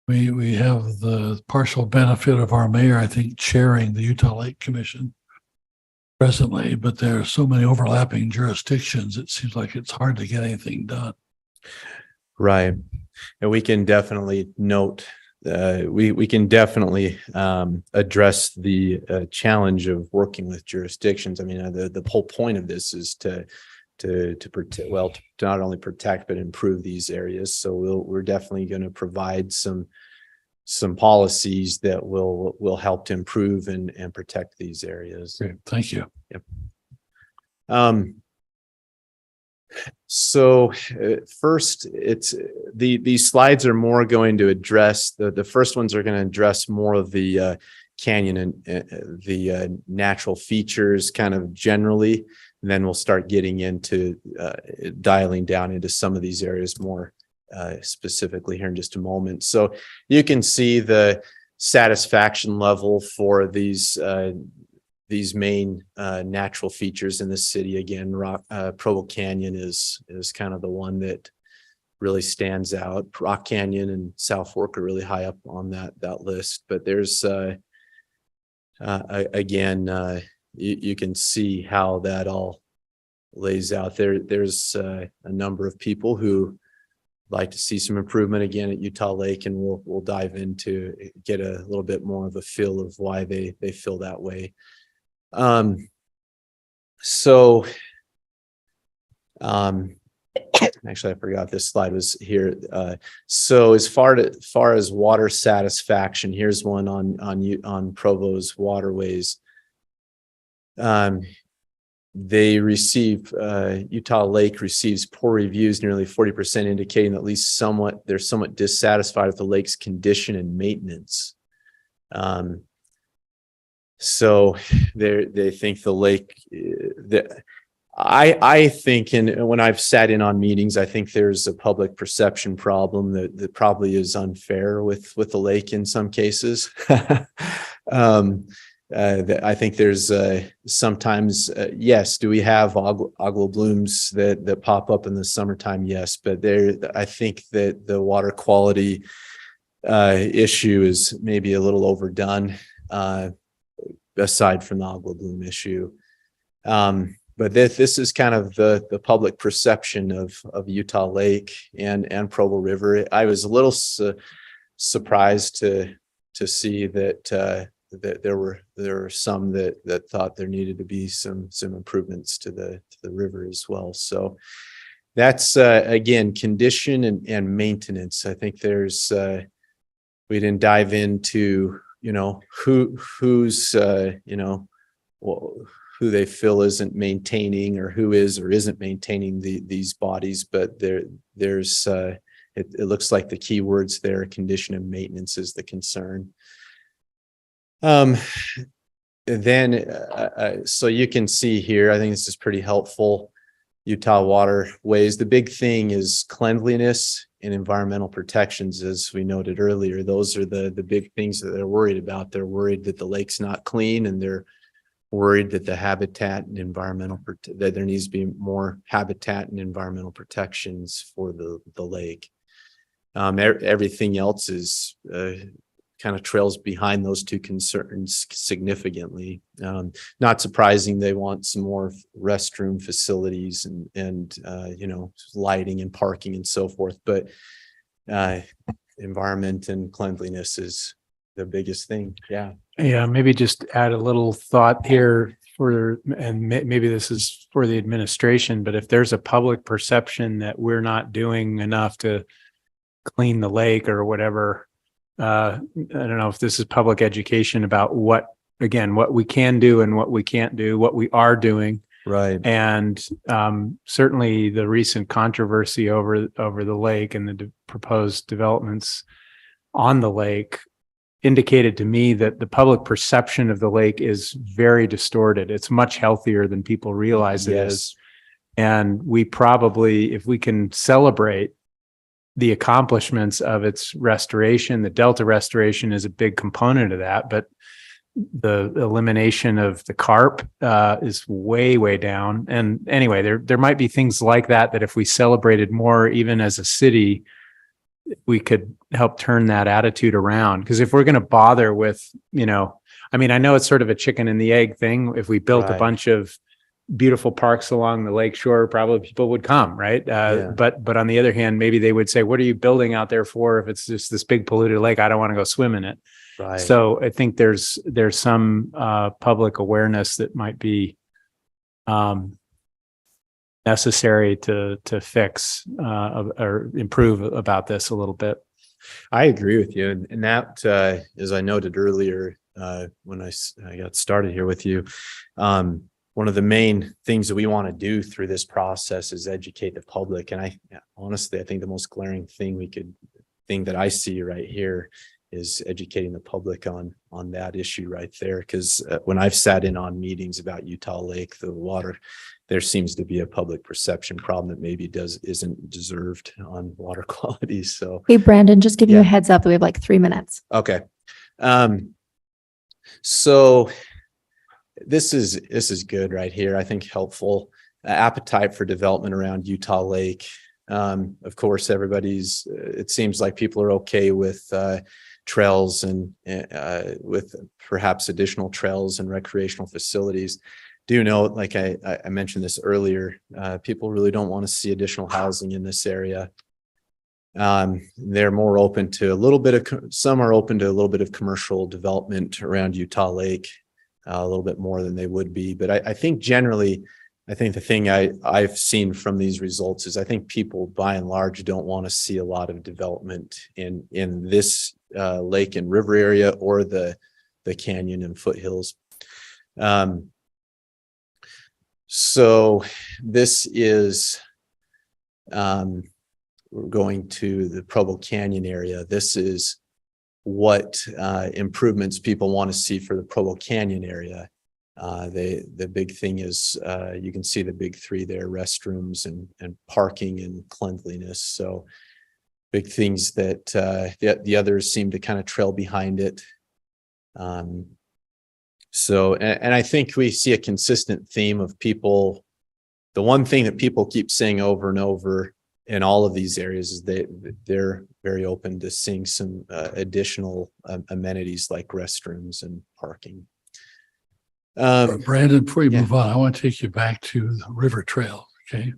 We have the partial benefit of our mayor, I think, chairing the Utah Lake Commission presently, but there are so many overlapping jurisdictions, it seems like it's hard to get anything done. Right. And we can definitely note, we can definitely address the challenge of working with jurisdictions. I mean, the whole point of this is to protect, well, to not only protect, but improve these areas. So we're definitely going to provide some policies that will help to improve and protect these areas. Great. Thank you. Yep. So first, it's these slides are more going to address the first ones are going to address more of the canyon and the natural features kind of generally, and then we'll start getting into dialing down into some of these areas more specifically here in just a moment. So you can see the satisfaction level for these main natural features in the city. Again, Provo Canyon is kind of the one that really stands out. Rock Canyon and South Fork are really high up on that list. But there's again, you can see how that all lays out there. There's a number of people who like to see some improvement again at Utah Lake, and we'll dive into get a little bit more of a feel of why they feel that way. Actually, I forgot this slide was here. So as far as water satisfaction, here's one on Provo's waterways. They receive Utah Lake receives poor reviews, nearly 40%, indicating that at least they're somewhat dissatisfied with the lake's condition and maintenance. So they think the lake. I think, and when I've sat in on meetings, I think there's a public perception problem that probably is unfair with the lake in some cases. I think there's sometimes, yes, do we have oglo blooms that pop up in the summertime? Yes, but I think that the water quality issue is maybe a little overdone, aside from the oglo bloom issue. But this is kind of the public perception of Utah Lake and Provo River. I was a little surprised to see that there were some that thought there needed to be some improvements to the river as well. So that's again, condition and maintenance. I think there's we didn't dive into who's who they feel isn't maintaining, or who is or isn't maintaining these bodies, but there's it looks like the key words there, condition and maintenance, is the concern. Then so you can see here, I think this is pretty helpful. Utah waterways, the big thing is cleanliness and environmental protections, as we noted earlier. Those are the big things that they're worried about. They're worried that the lake's not clean, and they're worried that the habitat and that there needs to be more habitat and environmental protections for the lake. Everything else is kind of trails behind those two concerns significantly. Not surprising, they want some more restroom facilities and lighting and parking and so forth, but environment and cleanliness is the biggest thing. Yeah. Yeah, maybe just add a little thought here maybe this is for the administration, but if there's a public perception that we're not doing enough to clean the lake or whatever, I don't know if this is public education about what we can do and what we can't do, what we are doing. Right. And certainly the recent controversy over the lake and the proposed developments on the lake indicated to me that the public perception of the lake is very distorted. It's much healthier than people realize it is. And we probably, if we can celebrate the accomplishments of its restoration, the delta restoration is a big component of that, but the elimination of the carp is way, way down. And anyway, there might be things like that if we celebrated more, even as a city, we could help turn that attitude around. Because if we're going to bother with, I know it's sort of a chicken and the egg thing. If we built a bunch of beautiful parks along the lake shore, probably people would come, right? But on the other hand, maybe they would say, what are you building out there for if it's just this big polluted lake? I don't want to go swim in it. Right. So I think there's some public awareness that might be necessary to fix or improve about this a little bit. I agree with you. And that, as I noted earlier, when I got started here with you, one of the main things that we want to do through this process is educate the public. And honestly, I think the most glaring thing that I see right here is educating the public on that issue right there. Because when I've sat in on meetings about Utah Lake, the water, there seems to be a public perception problem that maybe isn't deserved on water quality. So, Hey, Brandon, just give you a heads up that we have like 3 minutes. okay. So this is good right here. I think helpful. Appetite for development around Utah Lake. Of course, it seems like people are okay with trails and with perhaps additional trails and recreational facilities. Do note, like I mentioned this earlier, people really don't want to see additional housing in this area. They're more open to some are open to a little bit of commercial development around Utah Lake, a little bit more than they would be. But I think generally, the thing I've seen from these results is I think people by and large don't want to see a lot of development in this lake and river area or the Canyon and Foothills. So this is, we're going to the Provo Canyon area. This is what improvements people want to see for the Provo Canyon area. The big thing is, you can see the big three there: restrooms and parking and cleanliness. So big things that the others seem to kind of trail behind it. So I think we see a consistent theme of people. The one thing that people keep saying over and over in all of these areas is they're very open to seeing some additional amenities like restrooms and parking. Brandon, before you move on, I want to take you back to the river trail. Okay.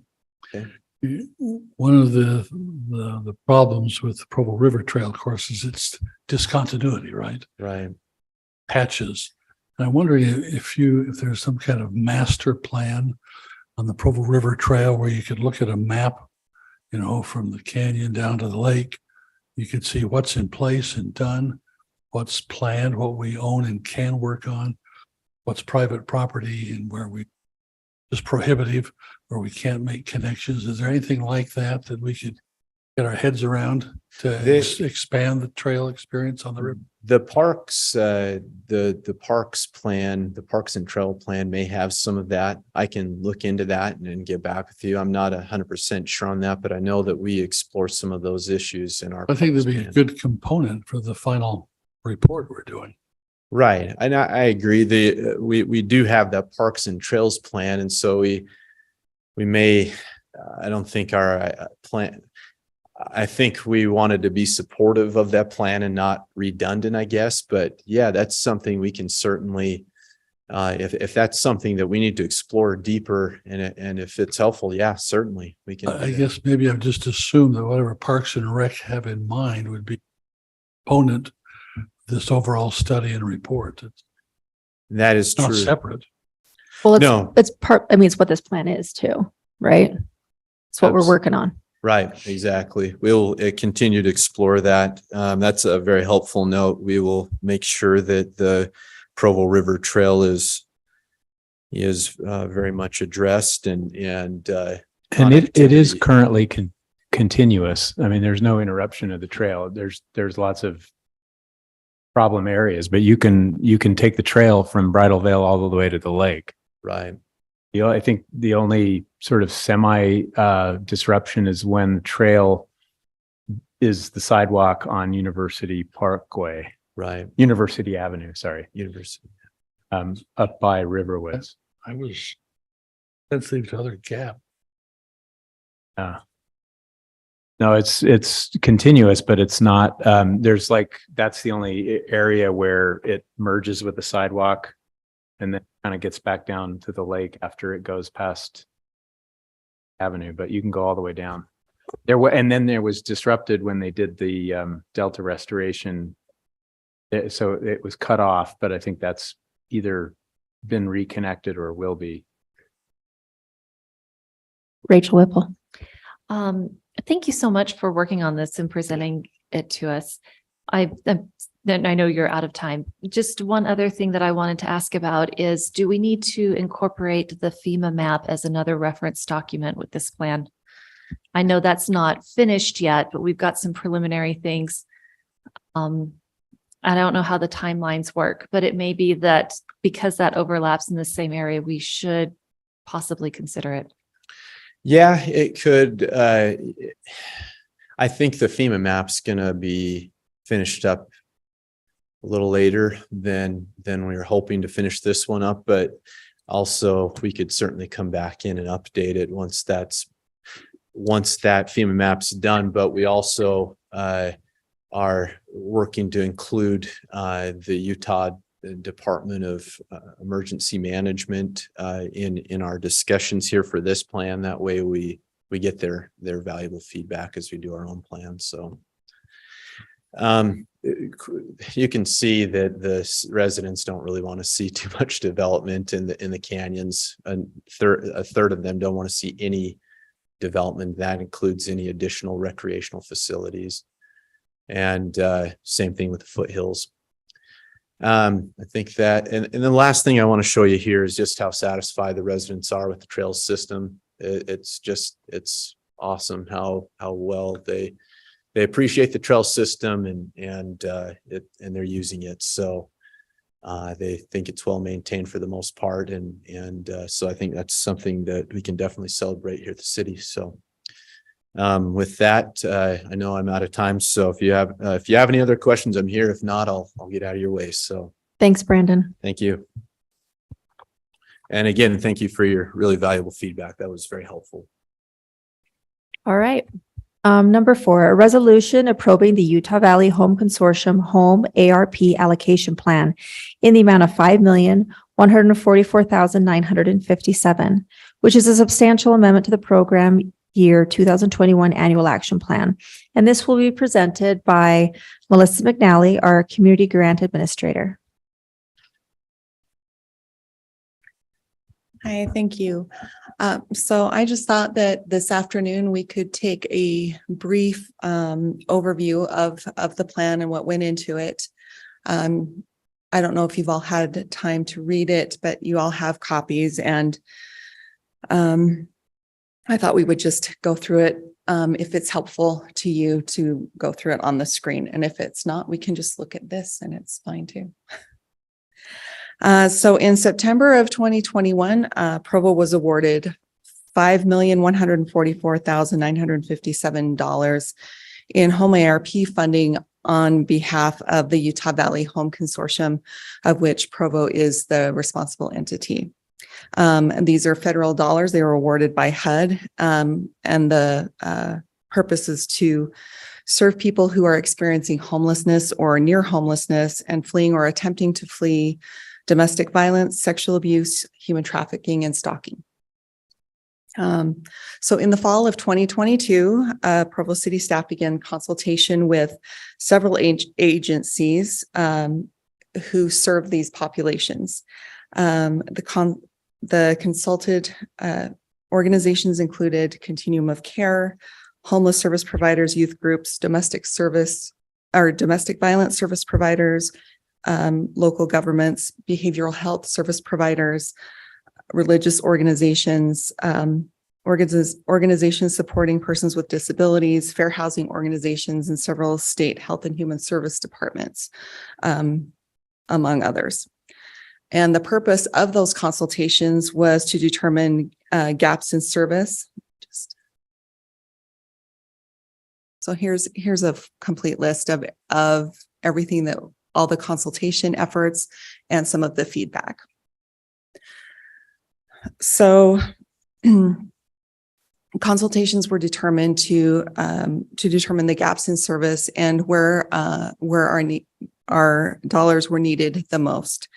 One of the problems with the Provo River Trail, of course, is its discontinuity, right? Right. Patches. And I'm wondering if there's some kind of master plan on the Provo River Trail where you could look at a map, from the canyon down to the lake. You could see what's in place and done, what's planned, what we own and can work on, what's private property and where we is prohibitive, where we can't make connections. Is there anything like that we could get our heads around to expand the trail experience on the river? The parks, the parks plan, the parks and trail plan may have some of that. I can look into that and then get back with you. I'm not 100% sure on that, but I know that we explore some of those issues in our. I think that'd be a good component for the final report we're doing. Right. And I agree. We do have that parks and trails plan. And so we may, I don't think our plan, I think we wanted to be supportive of that plan and not redundant, I guess. But yeah, that's something we can certainly, if that's something that we need to explore deeper and if it's helpful, yeah, certainly we can. I guess maybe I've just assumed that whatever Parks and Rec have in mind would be component this overall study and report. It's That is not true. separate. Well, No. it's part, I mean, it's what this plan is too, right? It's what we're Abs- working on. Right, exactly. We'll continue to explore that. That's a very helpful note. We will make sure that the Provo River Trail is very much addressed and And it is connectivity. currently continuous. I mean, there's no interruption of the trail. There's lots of problem areas, but you can take the trail from Bridal Veil all the way to the lake. Right. I think the only sort of semi disruption is when the trail is the sidewalk on University Parkway, Right. University Avenue, sorry, University. up by Riverwoods. I was sensitive to other gap. No, it's continuous, but it's not, that's the only area where it merges with the sidewalk and then kind of gets back down to the lake after it goes past Avenue, but you can go all the way down. And then there was disrupted when they did the Delta restoration. So it was cut off, but I think that's either been reconnected or will be. Rachel Whipple. Thank you so much for working on this and presenting it to us. I know you're out of time. Just one other thing that I wanted to ask about is, do we need to incorporate the FEMA map as another reference document with this plan? I know that's not finished yet, but we've got some preliminary things. I don't know how the timelines work, but it may be that because that overlaps in the same area, we should possibly consider it. Yeah, it could. I think the FEMA map's gonna be finished up a little later than we were hoping to finish this one up, but also we could certainly come back in and update it once that FEMA map's done. But we also are working to include the Utah Department of Emergency Management in our discussions here for this plan. That way we get their valuable feedback as we do our own plan. So you can see that the residents don't really want to see too much development in the canyons. A third of them don't want to see any development that includes any additional recreational facilities. And same thing with the foothills. I think that, and the last thing I want to show you here is just how satisfied the residents are with the trails system. It's awesome how well they appreciate the trail system and they're using it. So they think it's well maintained for the most part, and so I think that's something that we can definitely celebrate here at the city. So with that, I know I'm out of time. So if you have any other questions, I'm here. If not, I'll get out of your way. So Thanks, Brandon. thank you. And again, thank you for your really valuable feedback. That was very helpful. All right. Number 4, a resolution approving the Utah Valley Home Consortium HOME-ARP allocation plan in the amount of $5,144,957, which is a substantial amendment to the program year 2021 annual action plan. And this will be presented by Melissa McNally, our community grant administrator. Hi, thank you. So I just thought that this afternoon we could take a brief overview of the plan and what went into it. I don't know if you've all had time to read it, but you all have copies, and I thought we would just go through it if it's helpful to you to go through it on the screen. And if it's not, we can just look at this and it's fine too. So in September of 2021, Provo was awarded $5,144,957 in HOME-ARP funding on behalf of the Utah Valley Home Consortium, of which Provo is the responsible entity. And these are federal dollars. They were awarded by HUD, and the purpose is to serve people who are experiencing homelessness or near homelessness and fleeing or attempting to flee domestic violence, sexual abuse, human trafficking, and stalking. So in the fall of 2022, Provo City staff began consultation with several agencies who serve these populations. The consulted organizations included Continuum of Care, homeless service providers, youth groups, domestic violence service providers, local governments, behavioral health service providers, religious organizations, organizations supporting persons with disabilities, fair housing organizations, and several state health and human service departments, among others. And the purpose of those consultations was to determine gaps in service. So here's a complete list of everything that all the consultation efforts and some of the feedback. So consultations were determined to determine the gaps in service and where our dollars were needed the most.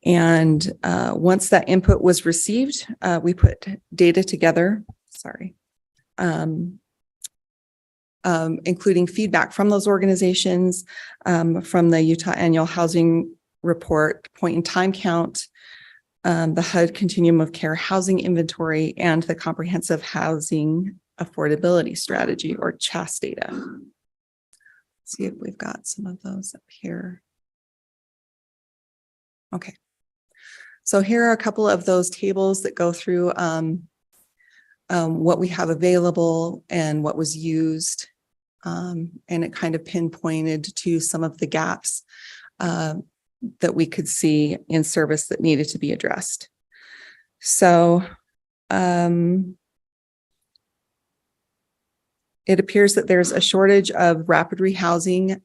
And once that input was received, we put data together, including feedback from those organizations, from the Utah Annual Housing Report, point in time count, the HUD Continuum of Care Housing Inventory, and the Comprehensive Housing Affordability Strategy, or CHAS data. Let's see if we've got some of those up here. Okay. So here are a couple of those tables that go through what we have available and what was used. And it kind of pinpointed to some of the gaps that we could see in service that needed to be addressed. So it appears that there's a shortage of rapid rehousing.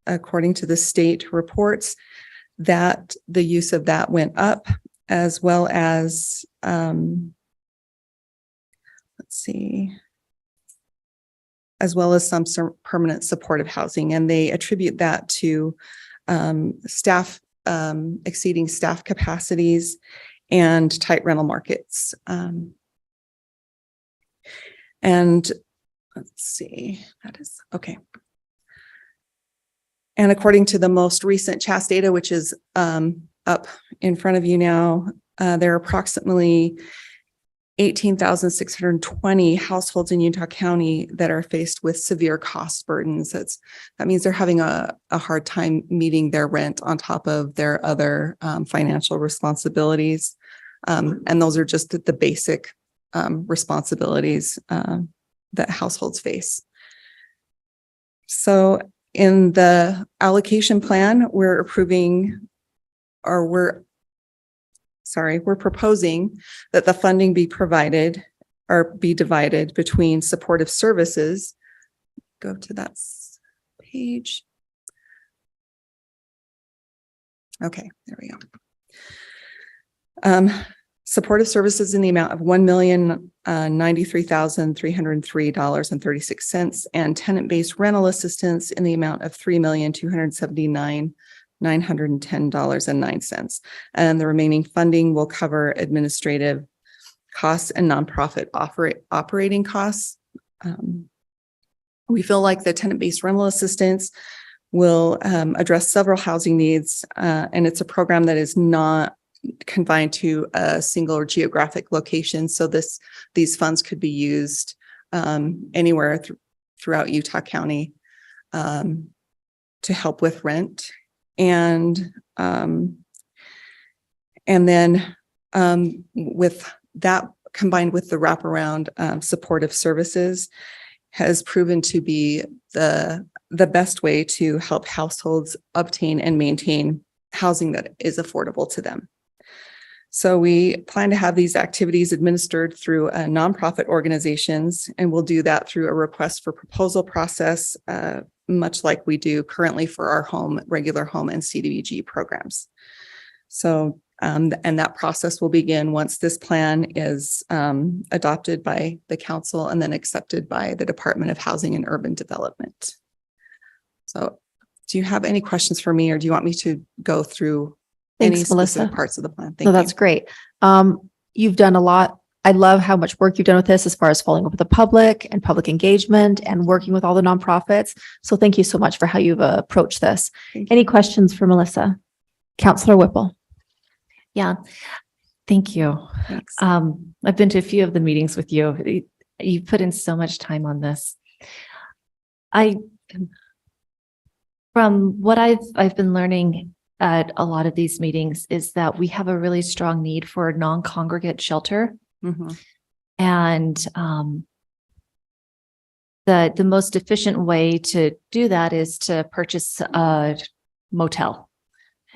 According to the state reports, that the use of that went up, as well as as well as some permanent supportive housing. And they attribute that to staff exceeding staff capacities and tight rental markets. And let's see, that is okay. And according to the most recent CHAS data, which is up in front of you now, there are approximately 18,620 households in Utah County that are faced with severe cost burdens. That means they're having a hard time meeting their rent on top of their other financial responsibilities. And those are just the basic responsibilities that households face. So in the allocation plan, we're proposing that the funding be provided or be divided between supportive services. Go to that page. Okay, there we go. Supportive services in the amount of $1,093,303.36 and tenant-based rental assistance in the amount of $3,279,910.09. And the remaining funding will cover administrative costs and nonprofit operating costs. We feel like the tenant-based rental assistance will address several housing needs, and it's a program that is not confined to a single geographic location. So these funds could be used anywhere throughout Utah County to help with rent. And then with that combined with the wraparound supportive services has proven to be the best way to help households obtain and maintain housing that is affordable to them. So we plan to have these activities administered through nonprofit organizations, and we'll do that through a request for proposal process, much like we do currently for our regular home and CDBG programs. So, and that process will begin once this plan is adopted by the council and then accepted by the Department of Housing and Urban Development. So do you have any questions for me, or do you want me to go through any Thanks, specific Melissa. parts of the plan? No, that's great. You've done a lot I love how much work you've done with this as far as following up with the public and public engagement and working with all the nonprofits. So thank you so much for how you've approached this. Thank Any questions for Melissa? Councillor Whipple. Yeah, thank you. Thanks. I've been to a few of the meetings with you. You put in so much time on this. From what I've been learning at a lot of these meetings is that we have a really strong need for non-congregate shelter. Mhm. And the most efficient way to do that is to purchase a motel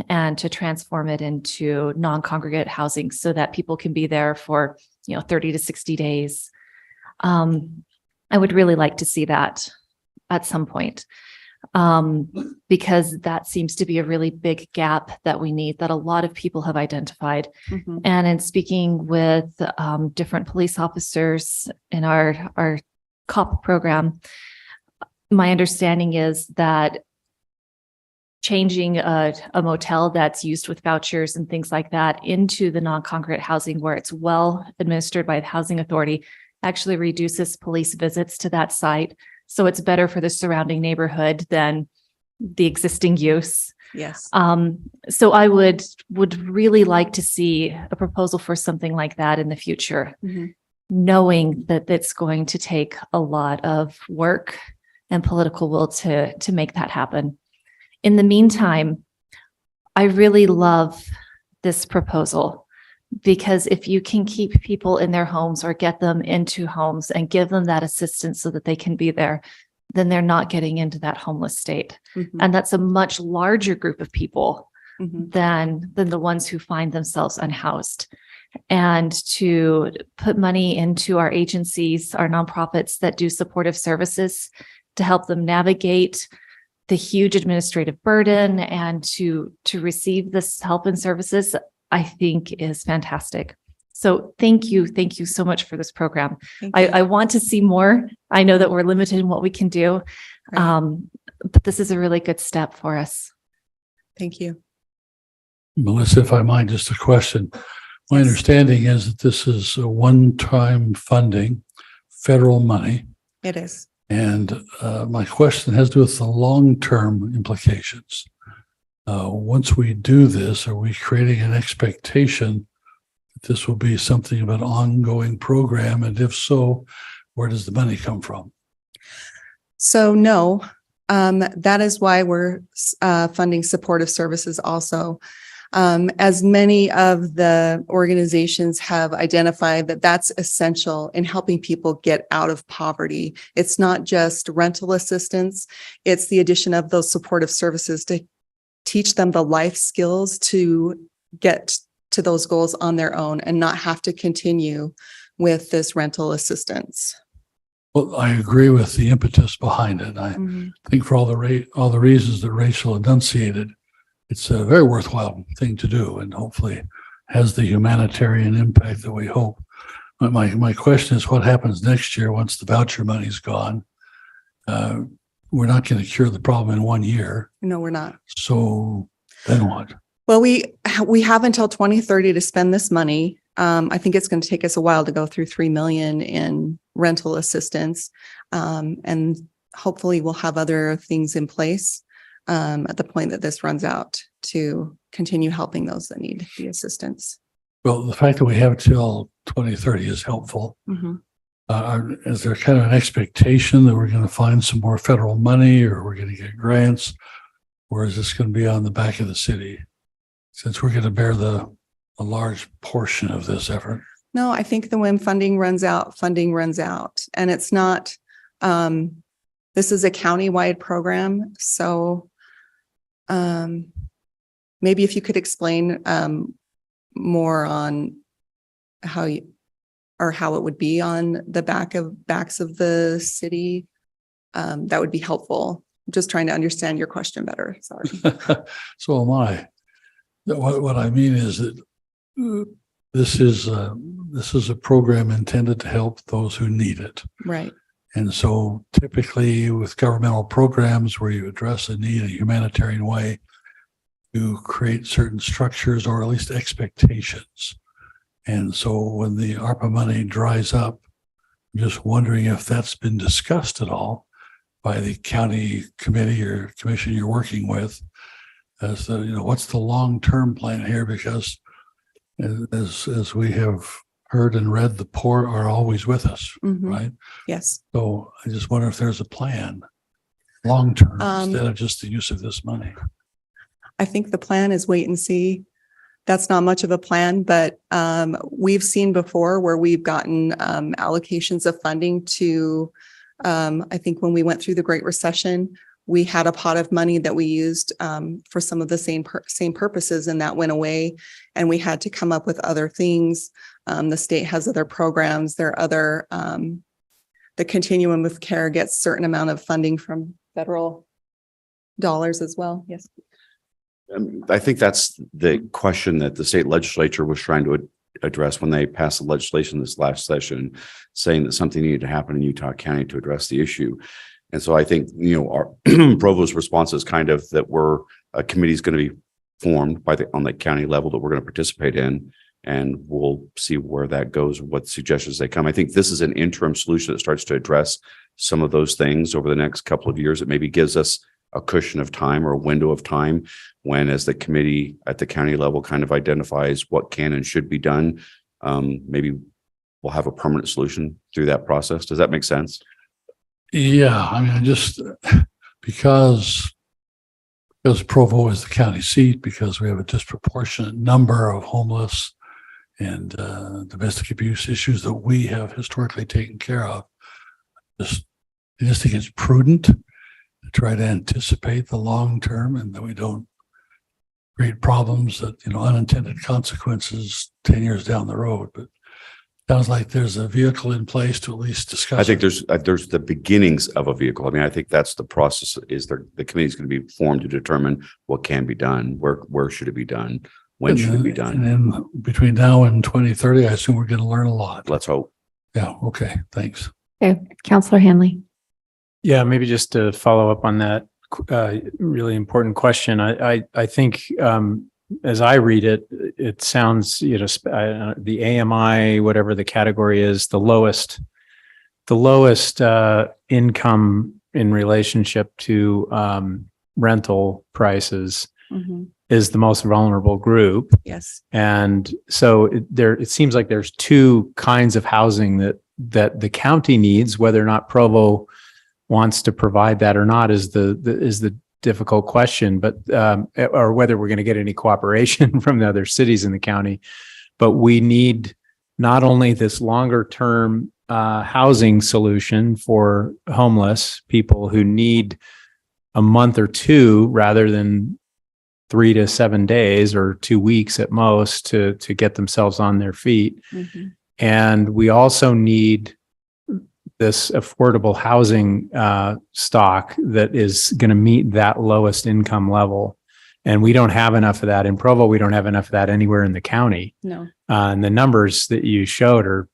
and to transform it into non-congregate housing so that people can be there for 30 to 60 days. I would really like to see that at some point, because that seems to be a really big gap that we need, that a lot of people have identified. Mhm. And in speaking with different police officers in our COP program, my understanding is that changing a motel that's used with vouchers and things like that into the non-congregate housing where it's well administered by the housing authority actually reduces police visits to that site. So it's better for the surrounding neighborhood than the existing use. Yes. So I would really like to see a proposal for something like that in the future, Mhm. knowing that it's going to take a lot of work and political will to make that happen. In the meantime, I really love this proposal, because if you can keep people in their homes or get them into homes and give them that assistance so that they can be there, then they're not getting into that homeless state. Mhm. And that's a much larger group of people Mhm. than the ones who find themselves unhoused. And to put money into our agencies, our nonprofits that do supportive services to help them navigate the huge administrative burden and to receive this help and services, I think is fantastic. So thank you so much for this program. Thank you. I want to see more. I know that we're limited in what we can do, Right. but this is a really good step for us. Thank you. Melissa, if I might, just a question. My Yes. understanding is that this is a one-time funding, federal money. It is. And my question has to do with the long-term implications. Once we do this, are we creating an expectation that this will be something of an ongoing program? And if so, where does the money come from? So no, that is why we're funding supportive services also. As many of the organizations have identified that that's essential in helping people get out of poverty. It's not just rental assistance, it's the addition of those supportive services to teach them the life skills to get to those goals on their own and not have to continue with this rental assistance. Well, I agree with the impetus behind it. I think for all the reasons that Rachel enunciated, it's a very worthwhile thing to do, and hopefully has the humanitarian impact that we hope. But my question is, what happens next year once the voucher money's gone? We're not going to cure the problem in 1 year. No, we're not. So then what? Well, we have until 2030 to spend this money. I think it's going to take us a while to go through 3 million in rental assistance. And hopefully we'll have other things in place at the point that this runs out to continue helping those that need the assistance. Well, the fact that we have till 2030 is helpful. Mhm. Is there kind of an expectation that we're going to find some more federal money, or we're going to get grants, or is this going to be on the back of the city, since we're going to bear a large portion of this effort? No, I think that when funding runs out. And it's not, this is a countywide program. So maybe if you could explain more on how it would be on the backs of the city, that would be helpful. I'm just trying to understand your question better. Sorry. So am I. What I mean is that this is a program intended to help those who need it. Right. And so typically with governmental programs where you address a need in a humanitarian way, you create certain structures or at least expectations. And so when the ARPA money dries up, I'm just wondering if that's been discussed at all by the county committee or commission you're working with. As the, what's the long-term plan here? Because as we have heard and read, the poor are always with us, Mhm. right? Yes. So I just wonder if there's a plan, long-term, Um, instead of just the use of this money. I think the plan is wait and see. That's not much of a plan, but we've seen before where we've gotten allocations of funding to, I think when we went through the Great Recession, we had a pot of money that we used for some of the same purposes, and that went away. And we had to come up with other things. The state has other programs. There are other, the continuum of care gets certain amount of funding from federal dollars as well. Yes. I think that's the question that the state legislature was trying to address when they passed the legislation this last session, saying that something needed to happen in Utah County to address the issue. And so I think, our Provo's response is kind of that a committee is going to be formed on the county level that we're going to participate in, and we'll see where that goes, what suggestions they come. I think this is an interim solution that starts to address some of those things over the next couple of years. It maybe gives us a cushion of time or a window of time when, as the committee at the county level kind of identifies what can and should be done, maybe we'll have a permanent solution through that process. Does that make sense? Yeah, I mean, because Provo is the county seat, because we have a disproportionate number of homeless and domestic abuse issues that we have historically taken care of. I just think it's prudent to try to anticipate the long term, and that we don't create problems that, unintended consequences 10 years down the road. But sounds like there's a vehicle in place to at least discuss. I think there's the beginnings of a vehicle. I mean, I think that's the process. Is the committee is going to be formed to determine what can be done, where should it be done, when should it be done. And then between now and 2030, I assume we're going to learn a lot. Let's hope. Yeah. Okay. Thanks. Okay, Counselor Hanley. Yeah, maybe just to follow up on that really important question. I think as I read it, it sounds, the AMI, whatever the category is, the lowest income in relationship to rental prices Mhm. is the most vulnerable group. Yes. And so it seems like there's two kinds of housing that the county needs. Whether or not Provo wants to provide that or not is the difficult question, but or whether we're going to get any cooperation from the other cities in the county. But we need not only this longer term housing solution for homeless people who need a month or two rather than 3 to 7 days or 2 weeks at most to get themselves on their feet. Mhm. And we also need this affordable housing stock that is going to meet that lowest income level. And we don't have enough of that in Provo. We don't have enough of that anywhere in the county. No. And the numbers that you showed are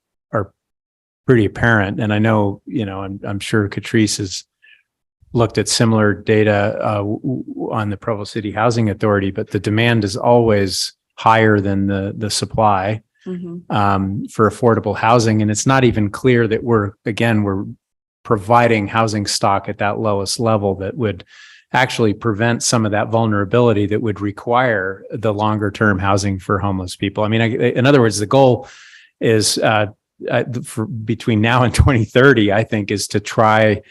pretty apparent. And I know, I'm sure Catrice has looked at similar data on the Provo City Housing Authority, but the demand is always higher than the supply. Mhm. For affordable housing. And it's not even clear that we're providing housing stock at that lowest level that would actually prevent some of that vulnerability that would require the longer term housing for homeless people. I mean, in other words, the goal is for between now and 2030, I think, is to try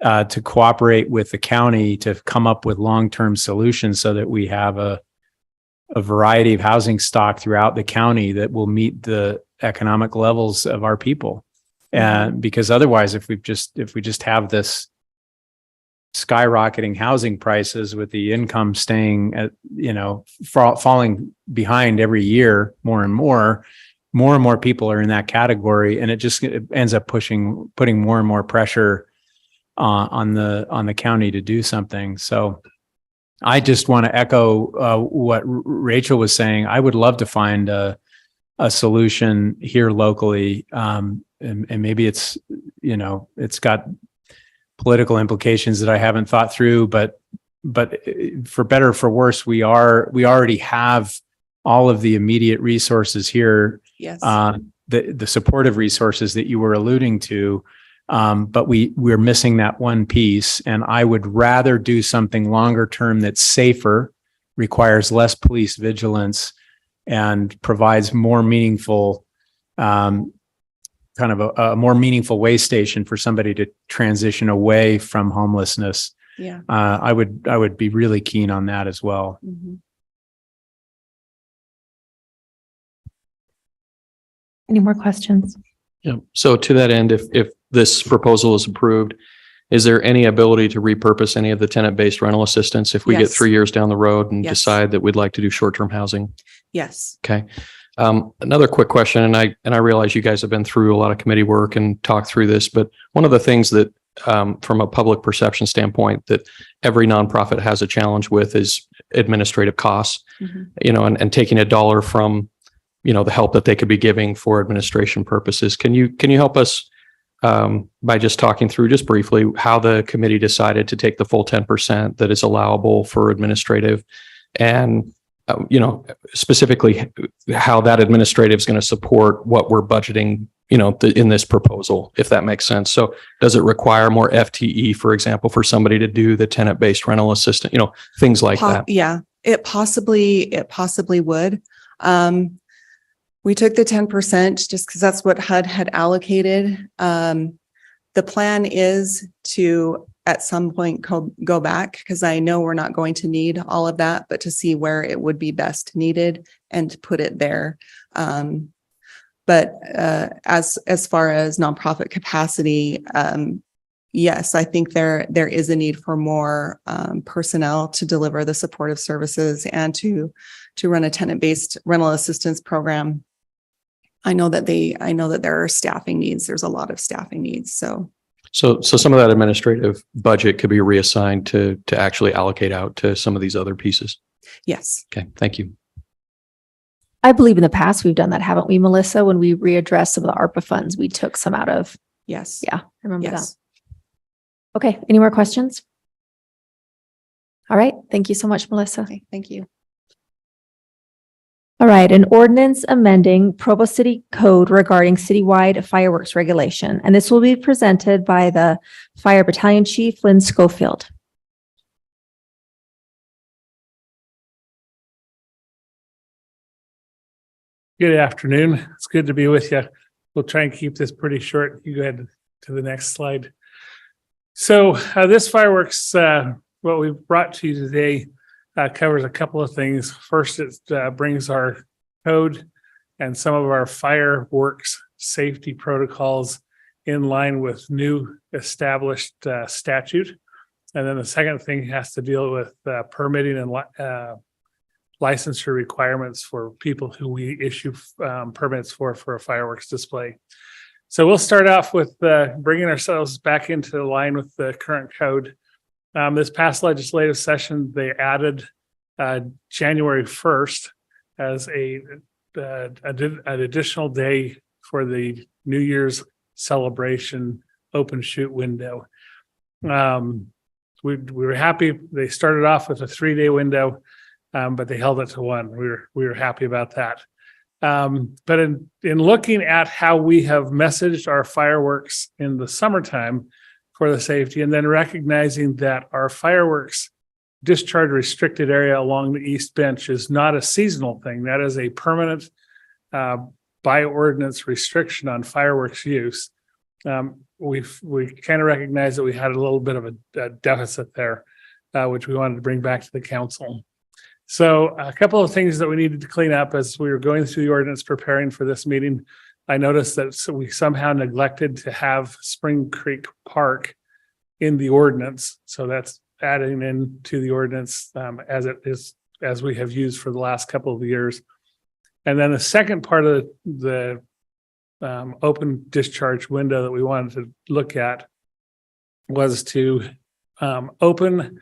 to cooperate with the county to come up with long-term solutions so that we have a variety of housing stock throughout the county that will meet the economic levels of our people. And because otherwise, if we just have this skyrocketing housing prices with the income staying at, falling behind every year, more and more people are in that category. And it ends up putting more and more pressure on the county to do something. So I just want to echo what Rachel was saying. I would love to find a solution here locally, and maybe it's got political implications that I haven't thought through. But for better or for worse, we already have all of the immediate resources here Yes. The supportive resources that you were alluding to. But we're missing that one piece. And I would rather do something longer term that's safer, requires less police vigilance, and provides more meaningful, kind of a more meaningful way station for somebody to transition away from homelessness. Yeah. I would be really keen on that as well. Mhm. Any more questions? Yeah. So to that end, if this proposal is approved, is there any ability to repurpose any of the tenant-based rental assistance if we get Yes. 3 years down the road and Yes. decide that we'd like to do short-term housing? Yes. Okay. Another quick question, and I realize you guys have been through a lot of committee work and talked through this, but one of the things that from a public perception standpoint that every nonprofit has a challenge with is administrative costs, Mhm. and taking a dollar from, the help that they could be giving for administration purposes. Can you help us by just talking through just briefly how the committee decided to take the full 10% that is allowable for administrative and, specifically how that administrative is going to support what we're budgeting, in this proposal, if that makes sense. So does it require more FTE, for example, for somebody to do the tenant-based rental assistant, things like that? Yeah, it possibly would. We took the 10% just because that's what HUD had allocated. The plan is to at some point go back, because I know we're not going to need all of that, but to see where it would be best needed and to put it there. But as far as nonprofit capacity, yes, I think there is a need for more personnel to deliver the supportive services and to run a tenant-based rental assistance program. I know that there are staffing needs. There's a lot of staffing needs. So some of that administrative budget could be reassigned to actually allocate out to some of these other pieces. yes. Okay, thank you. I believe in the past we've done that, haven't we, Melissa? When we readdressed some of the ARPA funds, we took some out of. Yes. Yeah, I remember that. Yes. Okay, any more questions? All right, thank you so much, Melissa. Okay, thank you. All right, an ordinance amending Provo City Code regarding citywide fireworks regulation. And this will be presented by the Fire Battalion Chief, Lynn Schofield. Good afternoon. It's good to be with you. We'll try and keep this pretty short. You go ahead to the next slide. So this fireworks, what we've brought to you today, covers a couple of things. First, it brings our code and some of our fireworks safety protocols in line with new established statute. And then the second thing has to deal with permitting and licensure requirements for people who we issue permits for a fireworks display. So we'll start off with bringing ourselves back into line with the current code. This past legislative session, they added January 1st as an additional day for the New Year's celebration open shoot window. We were happy. They started off with a 3-day window, but they held it to 1. We were happy about that. But in looking at how we have messaged our fireworks in the summertime for the safety, and then recognizing that our fireworks discharge restricted area along the East Bench is not a seasonal thing. That is a permanent by ordinance restriction on fireworks use. We kind of recognize that we had a little bit of a deficit there, which we wanted to bring back to the council. So a couple of things that we needed to clean up as we were going through the ordinance preparing for this meeting. I noticed that we somehow neglected to have Spring Creek Park in the ordinance. So that's adding into the ordinance as it is, as we have used for the last couple of years. And then the second part of the open discharge window that we wanted to look at was to open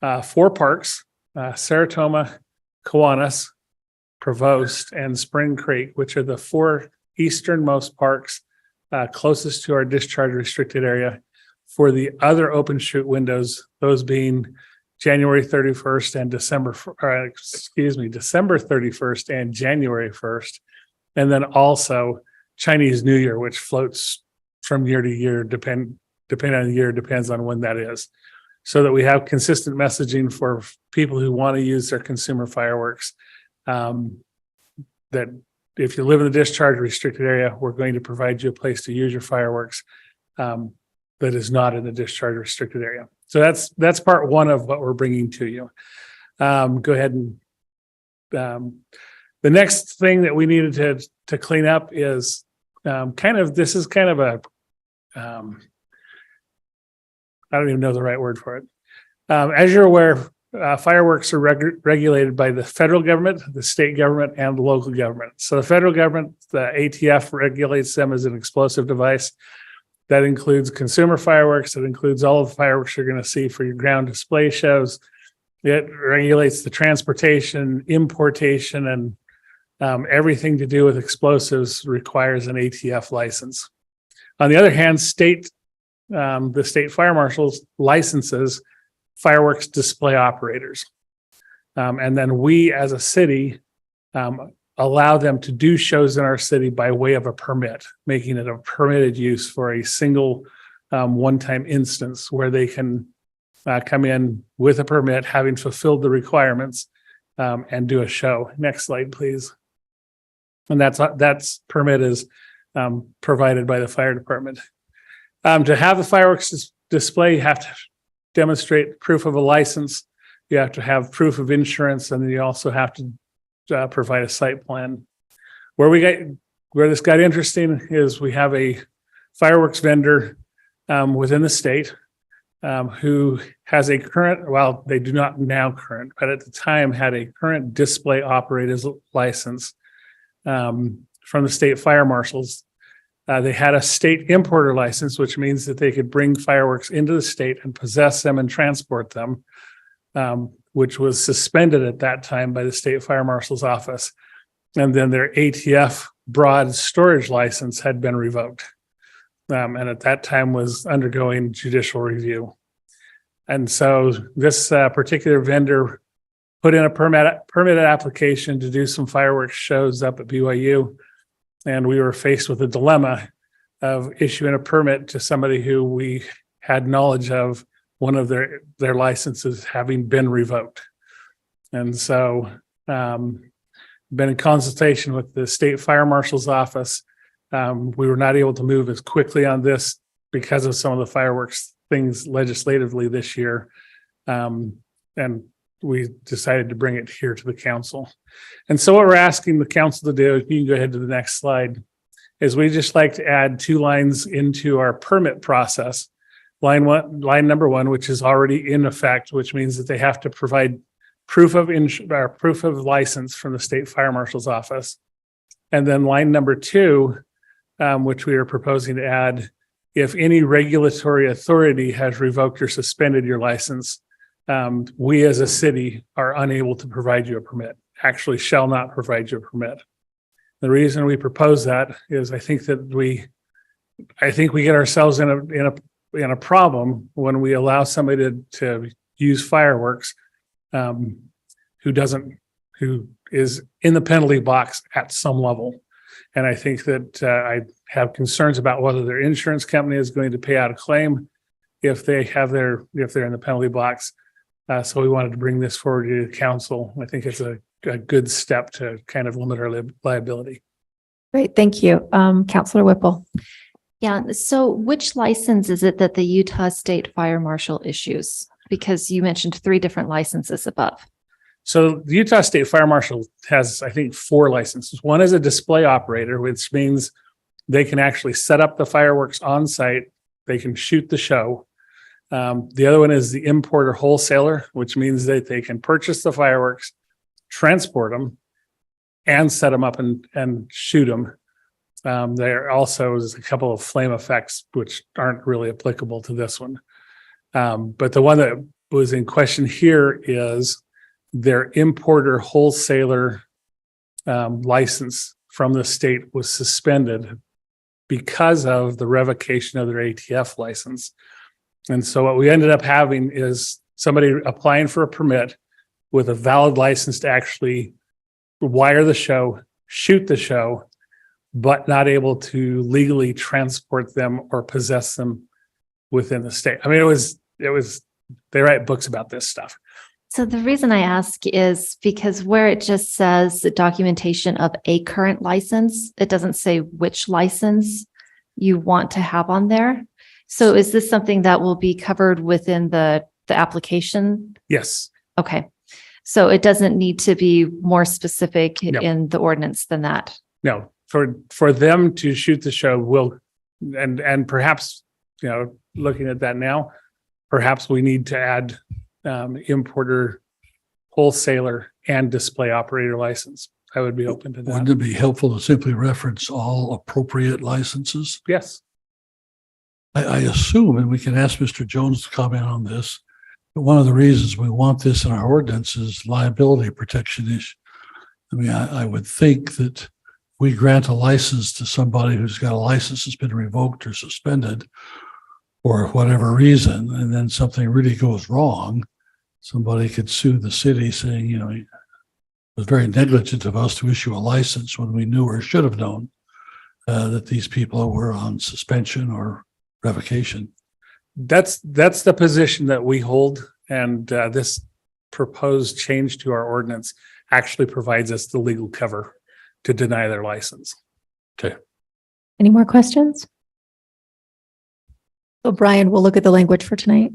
4 parks, Saratoga, Kiwanis, Provost, and Spring Creek, which are the 4 easternmost parks closest to our discharge restricted area, for the other open shoot windows, those being January 31st and December 31st and January 1st. And then also Chinese New Year, which floats from year to year, depending on the year, depends on when that is. So that we have consistent messaging for people who want to use their consumer fireworks. That if you live in the discharge restricted area, we're going to provide you a place to use your fireworks that is not in the discharge restricted area. So that's part one of what we're bringing to you. Go ahead and the next thing that we needed to clean up is this is kind of a I don't even know the right word for it. As you're aware, fireworks are regulated by the federal government, the state government, and the local government. So the federal government, the ATF, regulates them as an explosive device. That includes consumer fireworks. That includes all of the fireworks you're going to see for your ground display shows. It regulates the transportation, importation, and everything to do with explosives requires an ATF license. On the other hand, the state fire marshals licenses fireworks display operators. And then we as a city allow them to do shows in our city by way of a permit, making it a permitted use for a single one-time instance where they can come in with a permit, having fulfilled the requirements, and do a show. Next slide, please. And that's permit is provided by the fire department. To have the fireworks display, you have to demonstrate proof of a license. You have to have proof of insurance, and then you also have to provide a site plan. Where this got interesting is we have a fireworks vendor within the state who has a current, well, they do not now current, but at the time had a current display operator's license from the state fire marshals. They had a state importer license, which means that they could bring fireworks into the state and possess them and transport them, which was suspended at that time by the state fire marshal's office. And then their ATF broad storage license had been revoked. And at that time was undergoing judicial review. And so this particular vendor put in a permitted application to do some fireworks shows up at BYU. And we were faced with a dilemma of issuing a permit to somebody who we had knowledge of one of their licenses having been revoked. And so been in consultation with the state fire marshal's office. We were not able to move as quickly on this because of some of the fireworks things legislatively this year. And we decided to bring it here to the council. And so what we're asking the council to do, you can go ahead to the next slide, is we just like to add 2 lines into our permit process. Line number 1, which is already in effect, which means that they have to provide proof of license from the state fire marshal's office. And then line number 2, which we are proposing to add, if any regulatory authority has revoked or suspended your license, we as a city are unable to provide you a permit, actually shall not provide you a permit. The reason we propose that is I think we get ourselves in a problem when we allow somebody to use fireworks who is in the penalty box at some level. And I think that I have concerns about whether their insurance company is going to pay out a claim if they're in the penalty box. So we wanted to bring this forward to the council. I think it's a good step to kind of limit our liability. Great, thank you. Councilor Whipple. Yeah, so which license is it that the Utah State Fire Marshal issues? Because you mentioned 3 different licenses above. So the Utah State Fire Marshal has, I think, 4 licenses. One is a display operator, which means they can actually set up the fireworks on site. They can shoot the show. The other one is the importer wholesaler, which means that they can purchase the fireworks, transport them, and set them up and shoot them. There also is a couple of flame effects, which aren't really applicable to this one. But the one that was in question here is their importer wholesaler license from the state was suspended because of the revocation of their ATF license. And so what we ended up having is somebody applying for a permit with a valid license to actually wire the show, shoot the show, but not able to legally transport them or possess them within the state. I mean, it was, they write books about this stuff. So the reason I ask is because where it just says the documentation of a current license, it doesn't say which license you want to have on there. So is this something that will be covered within the application? Yes. Okay. So it doesn't need to be more specific No. in the ordinance than that. No, for them to shoot the show will, and perhaps, you know, looking at that now, perhaps we need to add importer, wholesaler, and display operator license. I would be open to Wouldn't that. it be helpful to simply reference all appropriate licenses? Yes. I assume, and we can ask Mr. Jones to comment on this, but one of the reasons we want this in our ordinance is liability protection issue. I mean, I would think that we grant a license to somebody who's got a license that's been revoked or suspended for whatever reason, and then something really goes wrong, somebody could sue the city saying, you know, it was very negligent of us to issue a license when we knew or should have known that these people were on suspension or revocation. That's the position that we hold. And this proposed change to our ordinance actually provides us the legal cover to deny their license. Any more questions? So Brian, we'll look at the language for tonight.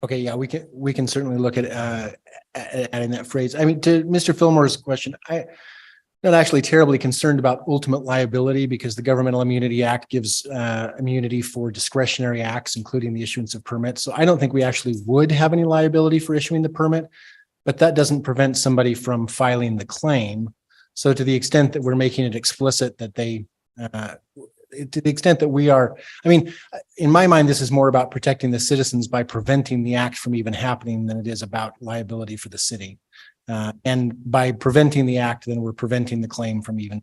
Okay, yeah, we can certainly look at adding that phrase. I mean, to Mr. Fillmore's question, I'm not actually terribly concerned about ultimate liability because the Governmental Immunity Act gives immunity for discretionary acts, including the issuance of permits. So I don't think we actually would have any liability for issuing the permit, but that doesn't prevent somebody from filing the claim. So to the extent that we're making it explicit that they, to the extent that we are, I mean, in my mind, this is more about protecting the citizens by preventing the act from even happening than it is about liability for the city. And by preventing the act, then we're preventing the claim from even.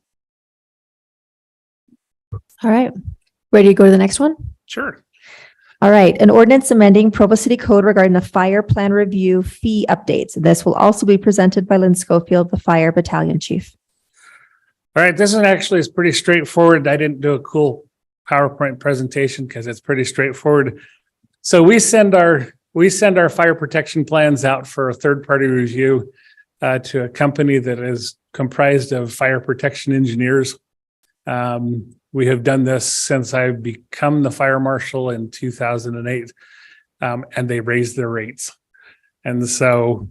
All right. Ready to go to the next one? Sure. All right. An ordinance amending Provo City Code regarding the fire plan review fee updates. This will also be presented by Lynn Schofield, the fire battalion chief. All right, this one actually is pretty straightforward. I didn't do a cool PowerPoint presentation because it's pretty straightforward. So we send our fire protection plans out for a third-party review to a company that is comprised of fire protection engineers. We have done this since I've become the fire marshal in 2008, and they raised their rates. And so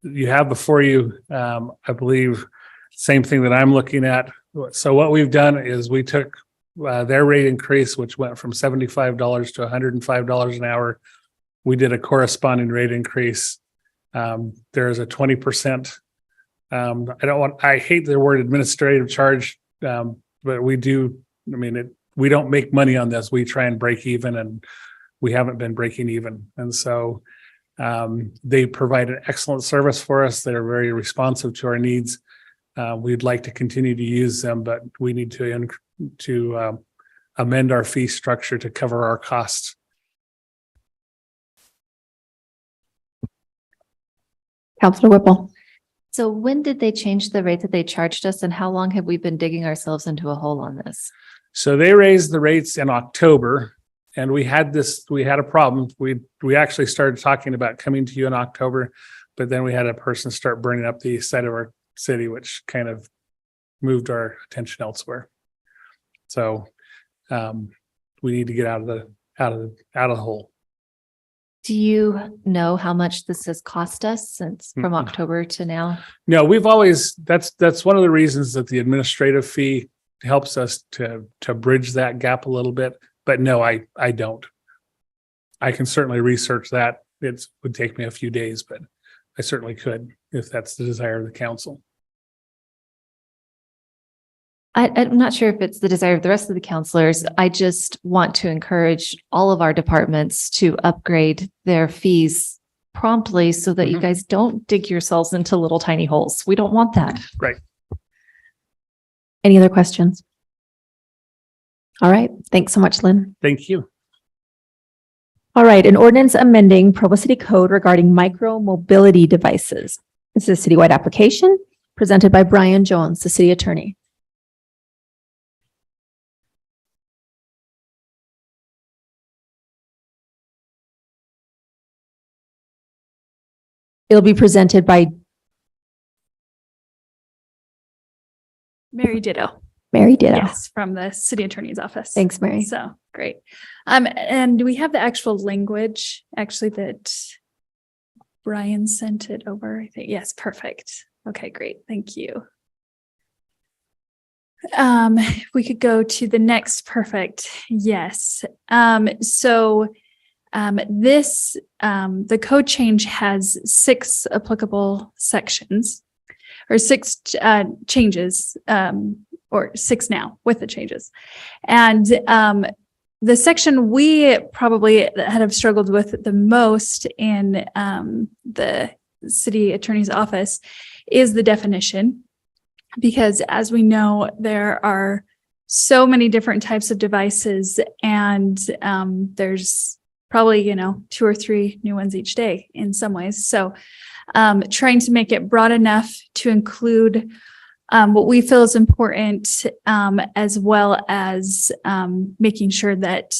you have before you, I believe, same thing that I'm looking at. So what we've done is we took their rate increase, which went from $75 to $105 an hour. We did a corresponding rate increase. There is a 20%. I hate the word administrative charge, but we do. I mean, we don't make money on this. We try and break even, and we haven't been breaking even. And so they provide an excellent service for us. They're very responsive to our needs. We'd like to continue to use them, but we need to amend our fee structure to cover our costs. Councilor Whipple. So when did they change the rate that they charged us and how long have we been digging ourselves into a hole on this? So they raised the rates in October, and we had a problem. We actually started talking about coming to you in October, but then we had a person start burning up the east side of our city, which kind of moved our attention elsewhere. So we need to get out of the hole. Do you know how much this has cost us since from October to now? No, we've always, that's one of the reasons that the administrative fee helps us to bridge that gap a little bit. But no, I don't. I can certainly research that. It would take me a few days, but I certainly could if that's the desire of the council. I'm not sure if it's the desire of the rest of the counselors. I just want to encourage all of our departments to upgrade their fees promptly so that you guys don't dig yourselves into little tiny holes. We don't want that. Right. Any other questions? All right. Thanks so much, Lynn. Thank you. All right. An ordinance amending Provo City Code regarding micro mobility devices. This is a citywide application presented by Brian Jones, the city attorney. It'll be presented by Mary Ditto. Mary Ditto. Yes, from the city attorney's office. Thanks, Mary. So great. And we have the actual language actually that Brian sent it over, I think. Yes, perfect. Okay, great. Thank you. If we could go to the next, perfect. Yes. The code change has 6 applicable sections or 6 changes, or 6 now with the changes. And the section we probably have struggled with the most in the city attorney's office is the definition. Because as we know, there are so many different types of devices, and there's probably, 2 or 3 new ones each day in some ways. So trying to make it broad enough to include what we feel is important, as well as making sure that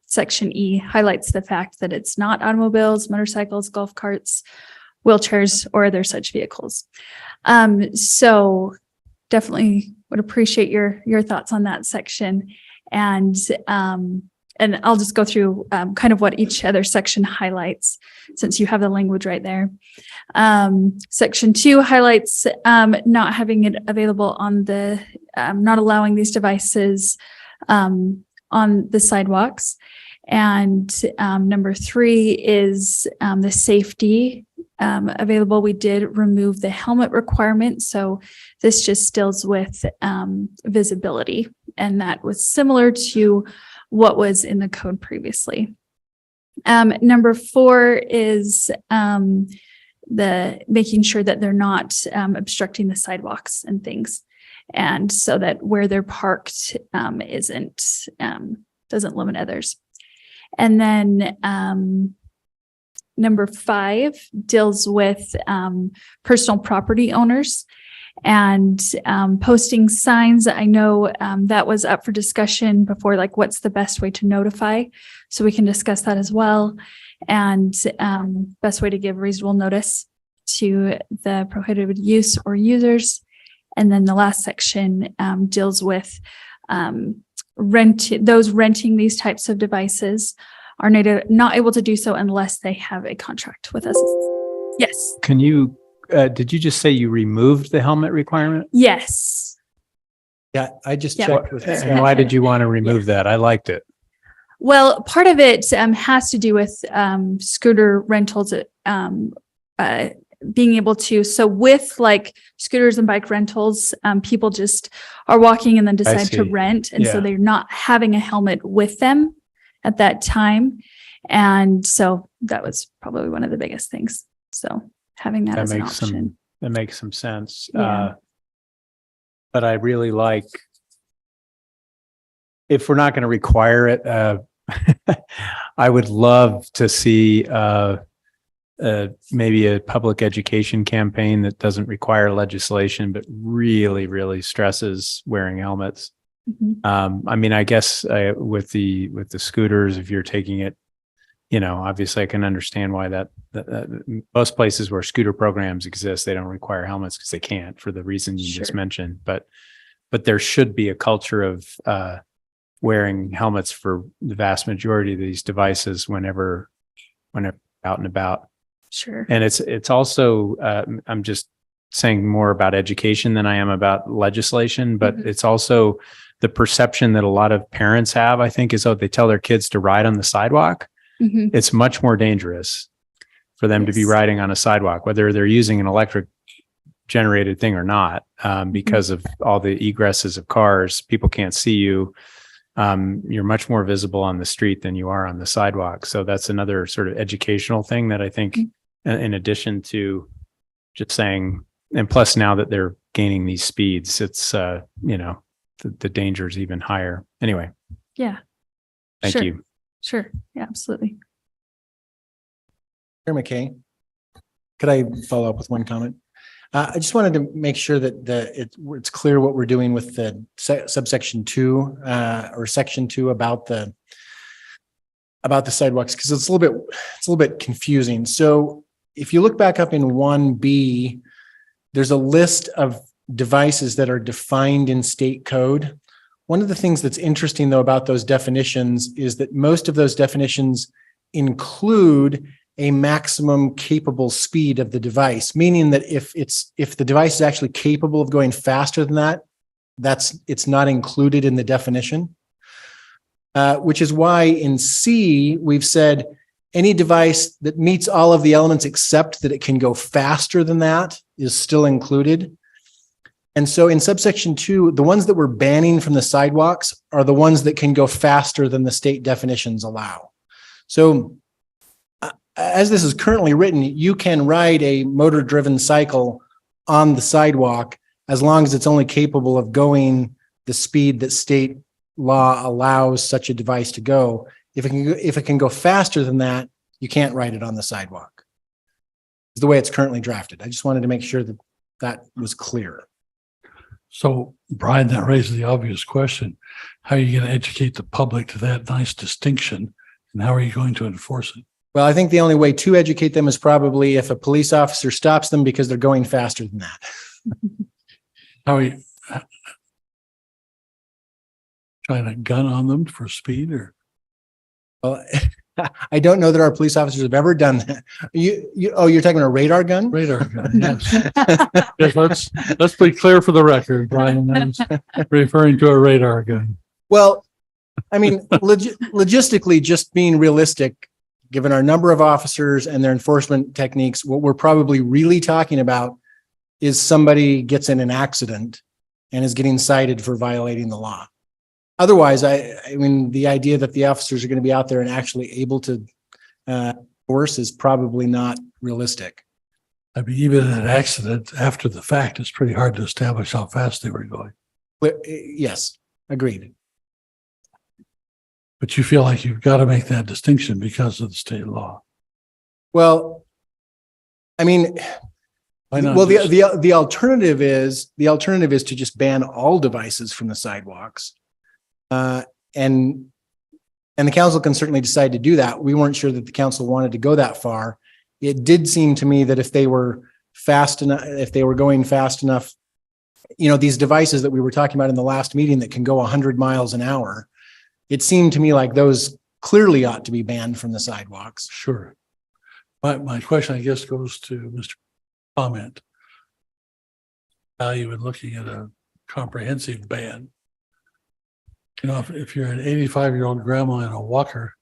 Section E highlights the fact that it's not automobiles, motorcycles, golf carts, wheelchairs, or other such vehicles. So definitely would appreciate your thoughts on that section. And I'll just go through kind of what each other section highlights, since you have the language right there. Section 2 highlights not having it available on the, not allowing these devices on the sidewalks. And number 3 is the safety available. We did remove the helmet requirement. So this just deals with visibility. And that was similar to what was in the code previously. Number 4 is the making sure that they're not obstructing the sidewalks and things. And so that where they're parked doesn't limit others. And then number 5 deals with personal property owners and posting signs. I know that was up for discussion before, like what's the best way to notify? So we can discuss that as well. And best way to give reasonable notice to the prohibited use or users. And then the last section deals with those renting these types of devices are not able to do so unless they have a contract with us. Yes. Can you, did you just say you removed the helmet requirement? Yes. Yeah, I just Yeah. checked with. And why did you want to remove that? I liked it. Well, part of it has to do with scooter rentals, being able to, so with like scooters and bike rentals, people just are walking and then decide to see. rent. And so Yeah. they're not having a helmet with them at that time. And so that was probably one of the biggest things. So having that as an option. That makes some sense. Yeah. But I really like, if we're not going to require it, I would love to see maybe a public education campaign that doesn't require legislation, but really, really stresses wearing helmets. Mhm. I mean, I guess with the scooters, if you're taking it, obviously I can understand why that most places where scooter programs exist, they don't require helmets because they can't, for the reason you just Sure. mentioned. But there should be a culture of wearing helmets for the vast majority of these devices whenever out and about. Sure. And it's also I'm just saying more about education than I am about legislation, but Mhm. it's also the perception that a lot of parents have, I think, is they tell their kids to ride on the sidewalk. Mhm. It's much more dangerous for them to be Yes. riding on a sidewalk, whether they're using an electric generated thing or not, because of all the egresses of cars. People can't see you. You're much more visible on the street than you are on the sidewalk. So that's another sort of educational thing that I think, in addition to just saying, and plus now that they're gaining these speeds, it's, the danger is even higher. Anyway, Yeah. thank Sure. you. Sure. Yeah, absolutely. Chair McKay, could I follow up with one comment? I just wanted to make sure that it's clear what we're doing with the subsection 2 or section 2 about the sidewalks, because it's a little bit confusing. So if you look back up in 1B, there's a list of devices that are defined in state code. One of the things that's interesting though about those definitions is that most of those definitions include a maximum capable speed of the device, meaning that if the device is actually capable of going faster than that, it's not included in the definition. Which is why in C, we've said any device that meets all of the elements except that it can go faster than that is still included. And so in subsection 2, the ones that we're banning from the sidewalks are the ones that can go faster than the state definitions allow. So as this is currently written, you can ride a motor-driven cycle on the sidewalk as long as it's only capable of going the speed that state law allows such a device to go. If it can go faster than that, you can't ride it on the sidewalk. It's the way it's currently drafted. I just wanted to make sure that that was clear. So Brian, that raises the obvious question. How are you going to educate the public to that nice distinction? And how are you going to enforce it? Well, I think the only way to educate them is probably if a police officer stops them because they're going faster than that. How are you trying to gun on them for speed or? Well, I don't know that our police officers have ever done that. You're talking about a radar gun? Radar gun, yes. Yes, let's be clear for the record, Brian. I was referring to a radar gun. Well, I mean, logistically, just being realistic, given our number of officers and their enforcement techniques, what we're probably really talking about is somebody gets in an accident and is getting cited for violating the law. Otherwise, I mean, the idea that the officers are going to be out there and actually able to enforce is probably not realistic. I mean, even in an accident after the fact, it's pretty hard to establish how fast they were going. Yes, agreed. But you feel like you've got to make that distinction because of the state law. Well, I mean, Why not well, just- the alternative is to just ban all devices from the sidewalks. And the council can certainly decide to do that. We weren't sure that the council wanted to go that far. It did seem to me that if they were fast enough, if they were going fast enough, these devices that we were talking about in the last meeting that can go 100 miles an hour, it seemed to me like those clearly ought to be banned from the sidewalks. Sure. My question, I guess, goes to Mr. Comment. Value in looking at a comprehensive ban. If you're an 85-year-old grandma in a walker,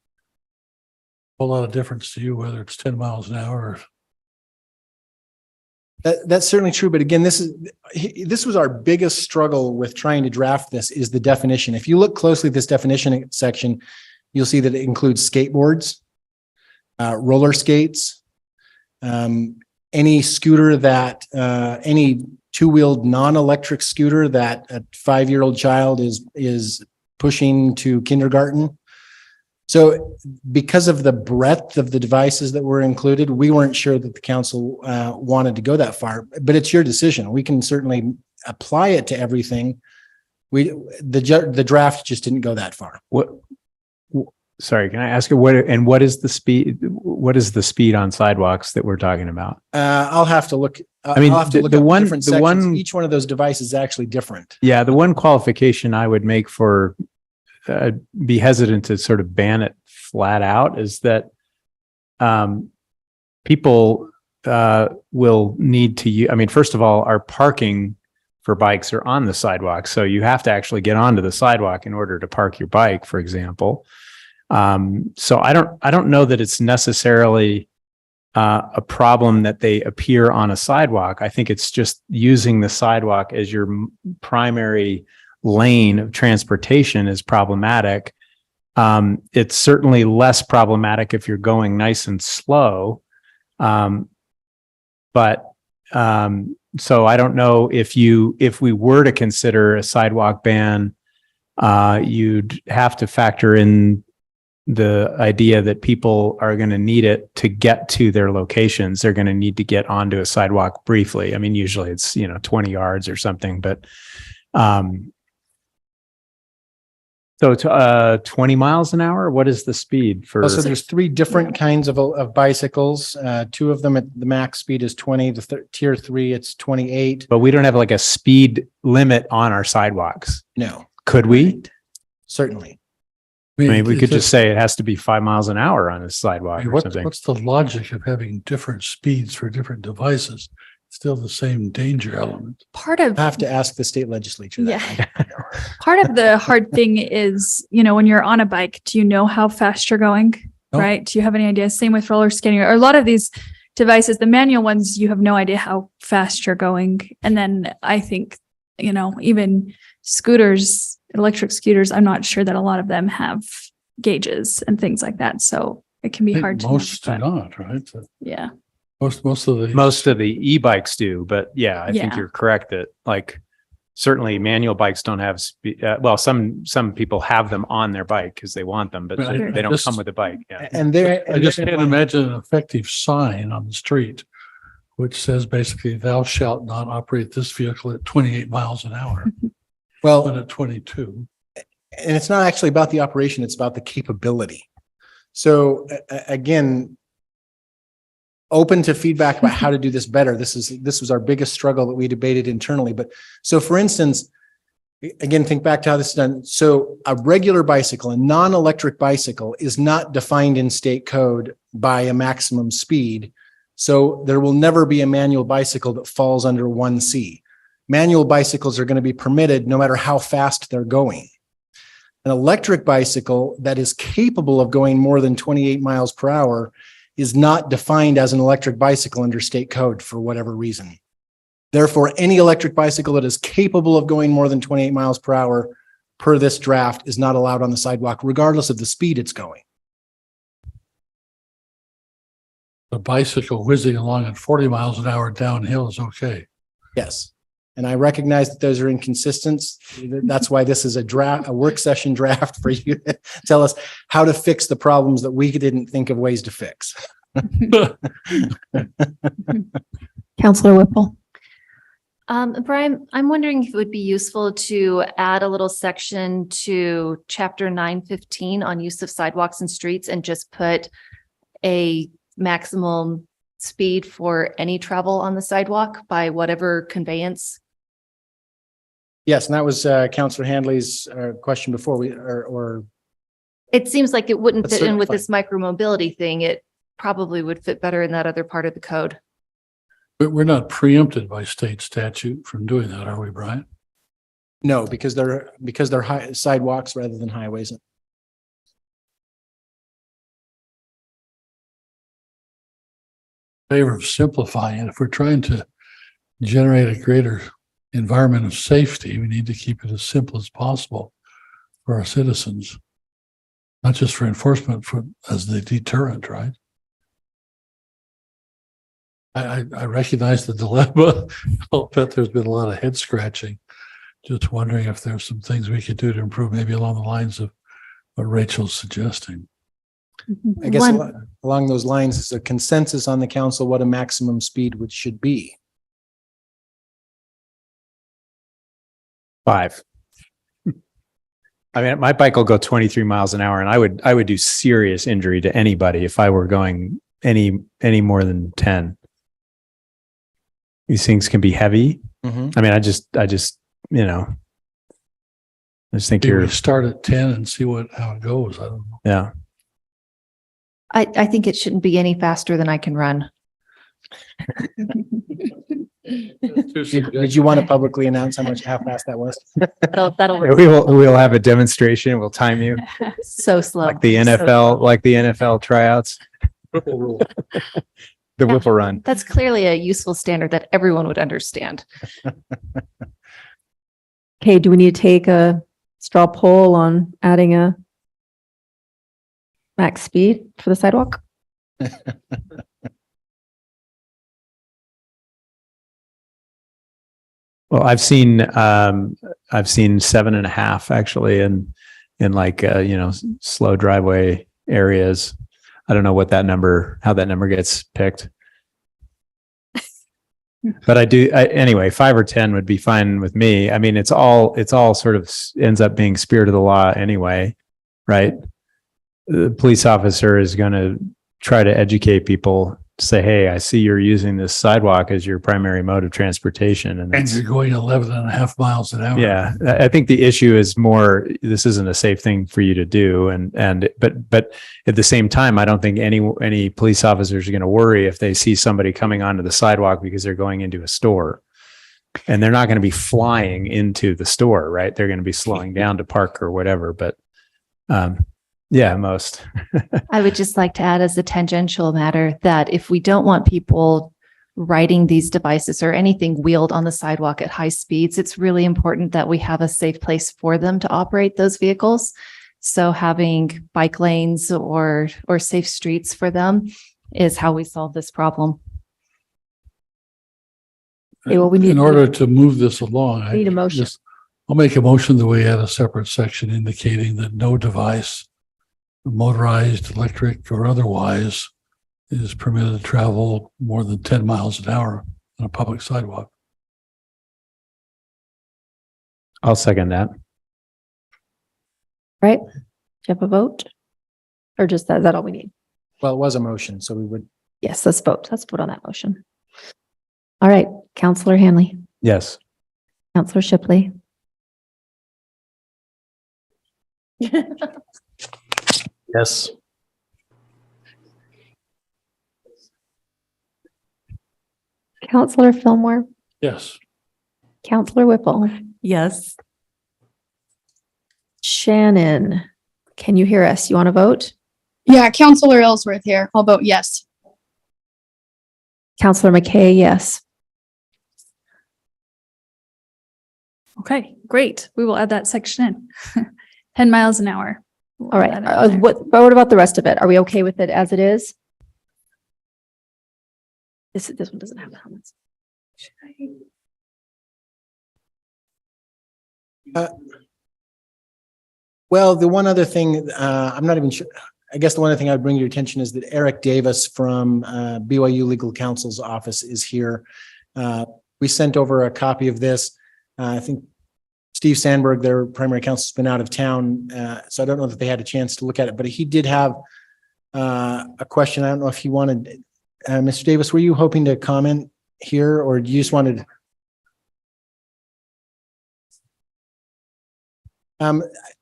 a whole lot of difference to you whether it's 10 miles an hour. That's certainly true. But again, this was our biggest struggle with trying to draft this is the definition. If you look closely at this definition section, you'll see that it includes skateboards, roller skates, any scooter that, any two-wheeled non-electric scooter that a 5-year-old child is pushing to kindergarten. So because of the breadth of the devices that were included, we weren't sure that the council wanted to go that far, but it's your decision. We can certainly apply it to everything. The draft just didn't go that far. Sorry, can I ask you what is the speed? What is the speed on sidewalks that we're talking about? I'll have to look. I mean, I'll have to look the up one- different the sections. one- Each one of those devices is actually different. Yeah, the one qualification I would make for be hesitant to sort of ban it flat out is that people will need to use, I mean, first of all, our parking for bikes are on the sidewalk. So you have to actually get onto the sidewalk in order to park your bike, for example. So I don't know that it's necessarily a problem that they appear on a sidewalk. I think it's just using the sidewalk as your primary lane of transportation is problematic. It's certainly less problematic if you're going nice and slow. So I don't know if we were to consider a sidewalk ban, you'd have to factor in the idea that people are going to need it to get to their locations. They're going to need to get onto a sidewalk briefly. I mean, usually it's, 20 yards or something, but So it's 20 miles an hour? What is the speed for? So there's three different kinds of bicycles. Two of them at the max speed is 20, tier 3, it's 28. But we don't have like a speed limit on our sidewalks. No, Could we? certainly. I mean, we could just say it has to be 5 miles an hour on a sidewalk or something. What's the logic of having different speeds for different devices? Still the same danger element. Part of I have to ask the state legislature that. Yeah. Part of the hard thing is, when you're on a bike, do you know how fast you're going? No. Right? Do you have any idea? Same with roller skating or a lot of these devices, the manual ones, you have no idea how fast you're going. And then I think, even scooters, electric scooters, I'm not sure that a lot of them have gauges and things like that. So it can be I think hard to know, most do but not, right? yeah. Most of the e-bikes do, but yeah, I think Yeah. you're correct that like certainly manual bikes don't have speed. Well, some people have them on their bike because they want them, but Right. they don't Just- come with a bike. Yeah. And there, I just can't imagine an effective sign on the street which says basically thou shalt not operate this vehicle at 28 miles an hour, but well, at 22. and it's not actually about the operation, it's about the capability. So again, open to feedback about how to do this better. This was our biggest struggle that we debated internally. But so for instance, again, think back to how this is done. So a regular bicycle, a non-electric bicycle is not defined in state code by a maximum speed. So there will never be a manual bicycle that falls under 1C. Manual bicycles are going to be permitted no matter how fast they're going. An electric bicycle that is capable of going more than 28 miles per hour is not defined as an electric bicycle under state code for whatever reason. Therefore, any electric bicycle that is capable of going more than 28 miles per hour per this draft is not allowed on the sidewalk, regardless of the speed it's going. A bicycle whizzing along at 40 miles an hour downhill is okay. Yes. And I recognize that those are inconsistent. That's why this is a work session draft for you to tell us how to fix the problems that we didn't think of ways to fix. Counselor Whipple. Brian, I'm wondering if it would be useful to add a little section to chapter 915 on use of sidewalks and streets and just put a maximum speed for any travel on the sidewalk by whatever conveyance. Yes, and that was Councillor Handley's question before or It seems like it wouldn't That's fit in with certainly this micromobility thing. It probably would fit better in that other part of the code. But we're not preempted by state statute from doing that, are we, Brian? no, because they're sidewalks rather than highways. Favor of simplifying it. If we're trying to generate a greater environment of safety, we need to keep it as simple as possible for our citizens, not just for enforcement, as the deterrent, right? I recognize the dilemma. I'll bet there's been a lot of head scratching. Just wondering if there's some things we could do to improve, maybe along the lines of what Rachel's suggesting. I guess One- along those lines is a consensus on the council what a maximum speed should be. 5. I mean, my bike will go 23 miles an hour and I would do serious injury to anybody if I were going any more than 10. These things can be heavy. Mm-hmm. I mean, I just think Maybe you're, we start at 10 and see how it goes. I don't know. yeah. I think it shouldn't be any faster than I can run. Did you want to publicly announce how fast that was? That'll We will have a demonstration. We'll time you so slow. like the NFL tryouts. The Whipple Run. That's clearly a useful standard that everyone would understand. Okay, do we need to take a straw poll on adding a max speed for the sidewalk? Well, I've seen 7.5 actually in like, slow driveway areas. I don't know how that number gets picked. But anyway, 5 or 10 would be fine with me. I mean, it's all sort of ends up being spirit of the law anyway, right? The police officer is going to try to educate people, say, hey, I see you're using this sidewalk as your primary mode of transportation. And you're going 11.5 miles an hour. Yeah, I think the issue is more, this isn't a safe thing for you to do. But at the same time, I don't think any police officers are going to worry if they see somebody coming onto the sidewalk because they're going into a store. And they're not going to be flying into the store, right? They're going to be slowing down to park or whatever. But yeah, most. I would just like to add as a tangential matter that if we don't want people riding these devices or anything wheeled on the sidewalk at high speeds, it's really important that we have a safe place for them to operate those vehicles. So having bike lanes or safe streets for them is how we solve this problem. Okay, well, we need- In order to move this along, We need a motion. I'll make a motion that we add a separate section indicating that no device, motorized, electric, or otherwise, is permitted to travel more than 10 miles an hour on a public sidewalk. I'll second that. Right? Do you have a vote? Or just that, is that all we need? Well, it was a motion, so we would. Yes, let's vote. Let's vote on that motion. All right, Counselor Hanley, Yes. Counselor Shipley. Yes. Counselor Fillmore, Yes. Counselor Whipple, Yes. Shannon. Can you hear us? You want to vote? Yeah, Counselor Ellsworth here. I'll vote yes. Counselor McKay, yes. Okay, great. We will add that section in. 10 miles an hour. We'll All right. add that in there. What about the rest of it? Are we okay with it as it is? This one doesn't have comments. Well, the one other thing, I'm not even sure, I guess the one other thing I'd bring to your attention is that Eric Davis from BYU Legal Counsel's office is here. We sent over a copy of this. I think Steve Sandberg, their primary counsel, has been out of town, so I don't know that they had a chance to look at it, but he did have a question. I don't know if he wanted, Mr. Davis, were you hoping to comment here, or do you just wanted?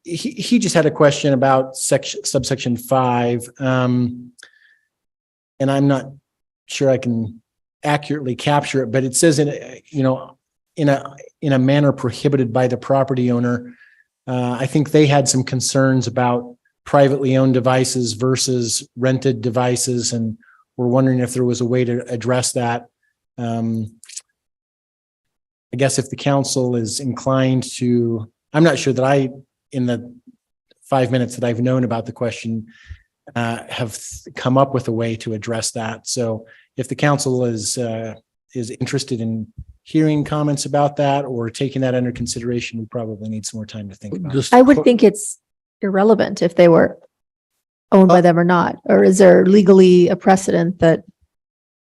He just had a question about subsection 5. And I'm not sure I can accurately capture it, but it says in a manner prohibited by the property owner. I think they had some concerns about privately owned devices versus rented devices, and we're wondering if there was a way to address that. I guess if the council is inclined to, I'm not sure that in the 5 minutes that I've known about the question, have come up with a way to address that. So if the council is interested in hearing comments about that or taking that under consideration, we probably need some more time to think about it. I would think it's irrelevant if they were owned by them or not, or is there legally a precedent that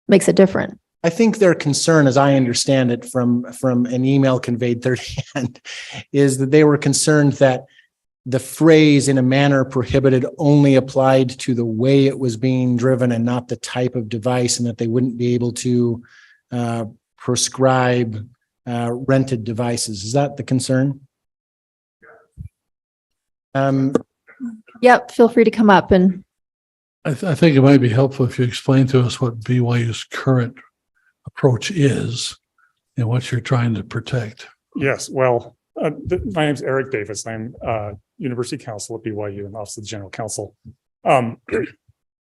makes it different? I think their concern, as I understand it from an email conveyed third hand, is that they were concerned that the phrase "in a manner prohibited" only applied to the way it was being driven and not the type of device, and that they wouldn't be able to prescribe rented devices. Is that the concern? Yep, feel free to come up and. I think it might be helpful if you explain to us what BYU's current approach is and what you're trying to protect. Yes, well, my name's Eric Davis. I'm University Counsel at BYU and Office of the General Counsel.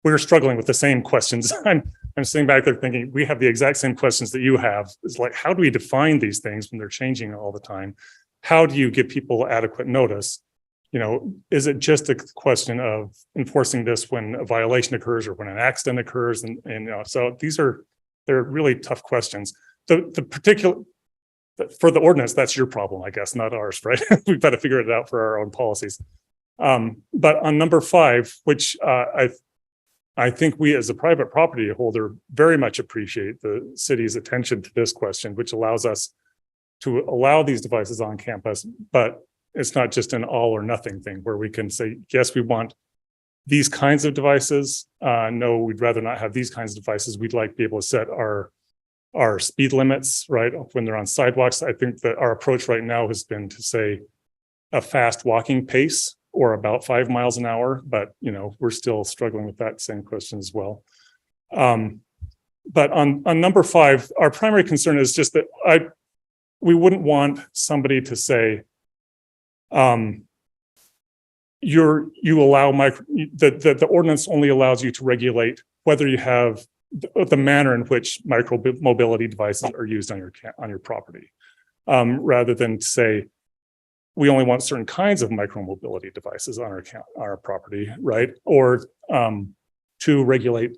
We're struggling with the same questions. I'm sitting back there thinking we have the exact same questions that you have. It's like, how do we define these things when they're changing all the time? How do you give people adequate notice? Is it just a question of enforcing this when a violation occurs or when an accident occurs? So they're really tough questions. The particular, for the ordinance, that's your problem, I guess, not ours, right? We've got to figure it out for our own policies. But on number 5, which I I think we as a private property holder very much appreciate the city's attention to this question, which allows us to allow these devices on campus, but it's not just an all or nothing thing where we can say, yes, we want these kinds of devices. No, we'd rather not have these kinds of devices. We'd like to be able to set our speed limits, right? When they're on sidewalks. I think that our approach right now has been to say a fast walking pace or about 5 miles an hour, but we're still struggling with that same question as well. But on number 5, our primary concern is just that we wouldn't want somebody to say, you allow the ordinance only allows you to regulate whether you have the manner in which micro mobility devices are used on your property, rather than say we only want certain kinds of micro mobility devices on our property, right? Or to regulate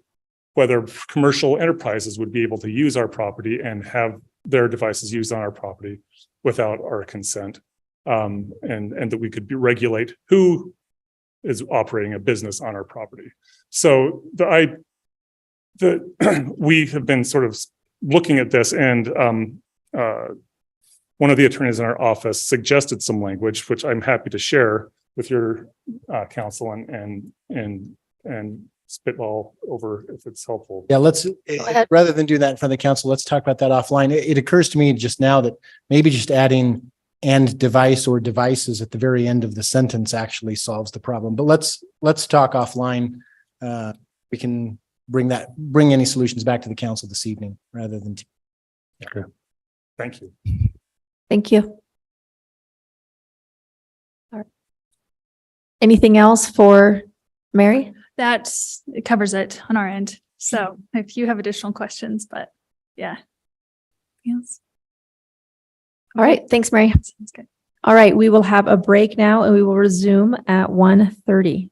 whether commercial enterprises would be able to use our property and have their devices used on our property without our consent, and that we could regulate who is operating a business on our property. So we have been sort of looking at this, and one of the attorneys in our office suggested some language, which I'm happy to share with your counsel and spitball over if it's helpful. Yeah, rather than do that in front of the council, let's talk about that offline. It occurs to me just now that maybe just adding "and device" or "devices" at the very end of the sentence actually solves the problem. But let's talk offline. We can bring any solutions back to the council this evening rather than. Okay. Thank you. Thank you. All right. Anything else for Mary? It covers it on our end. So if you have additional questions, but yeah. Yes. All right. Thanks, Mary. Sounds good. All right. We will have a break now and we will resume at 1:30.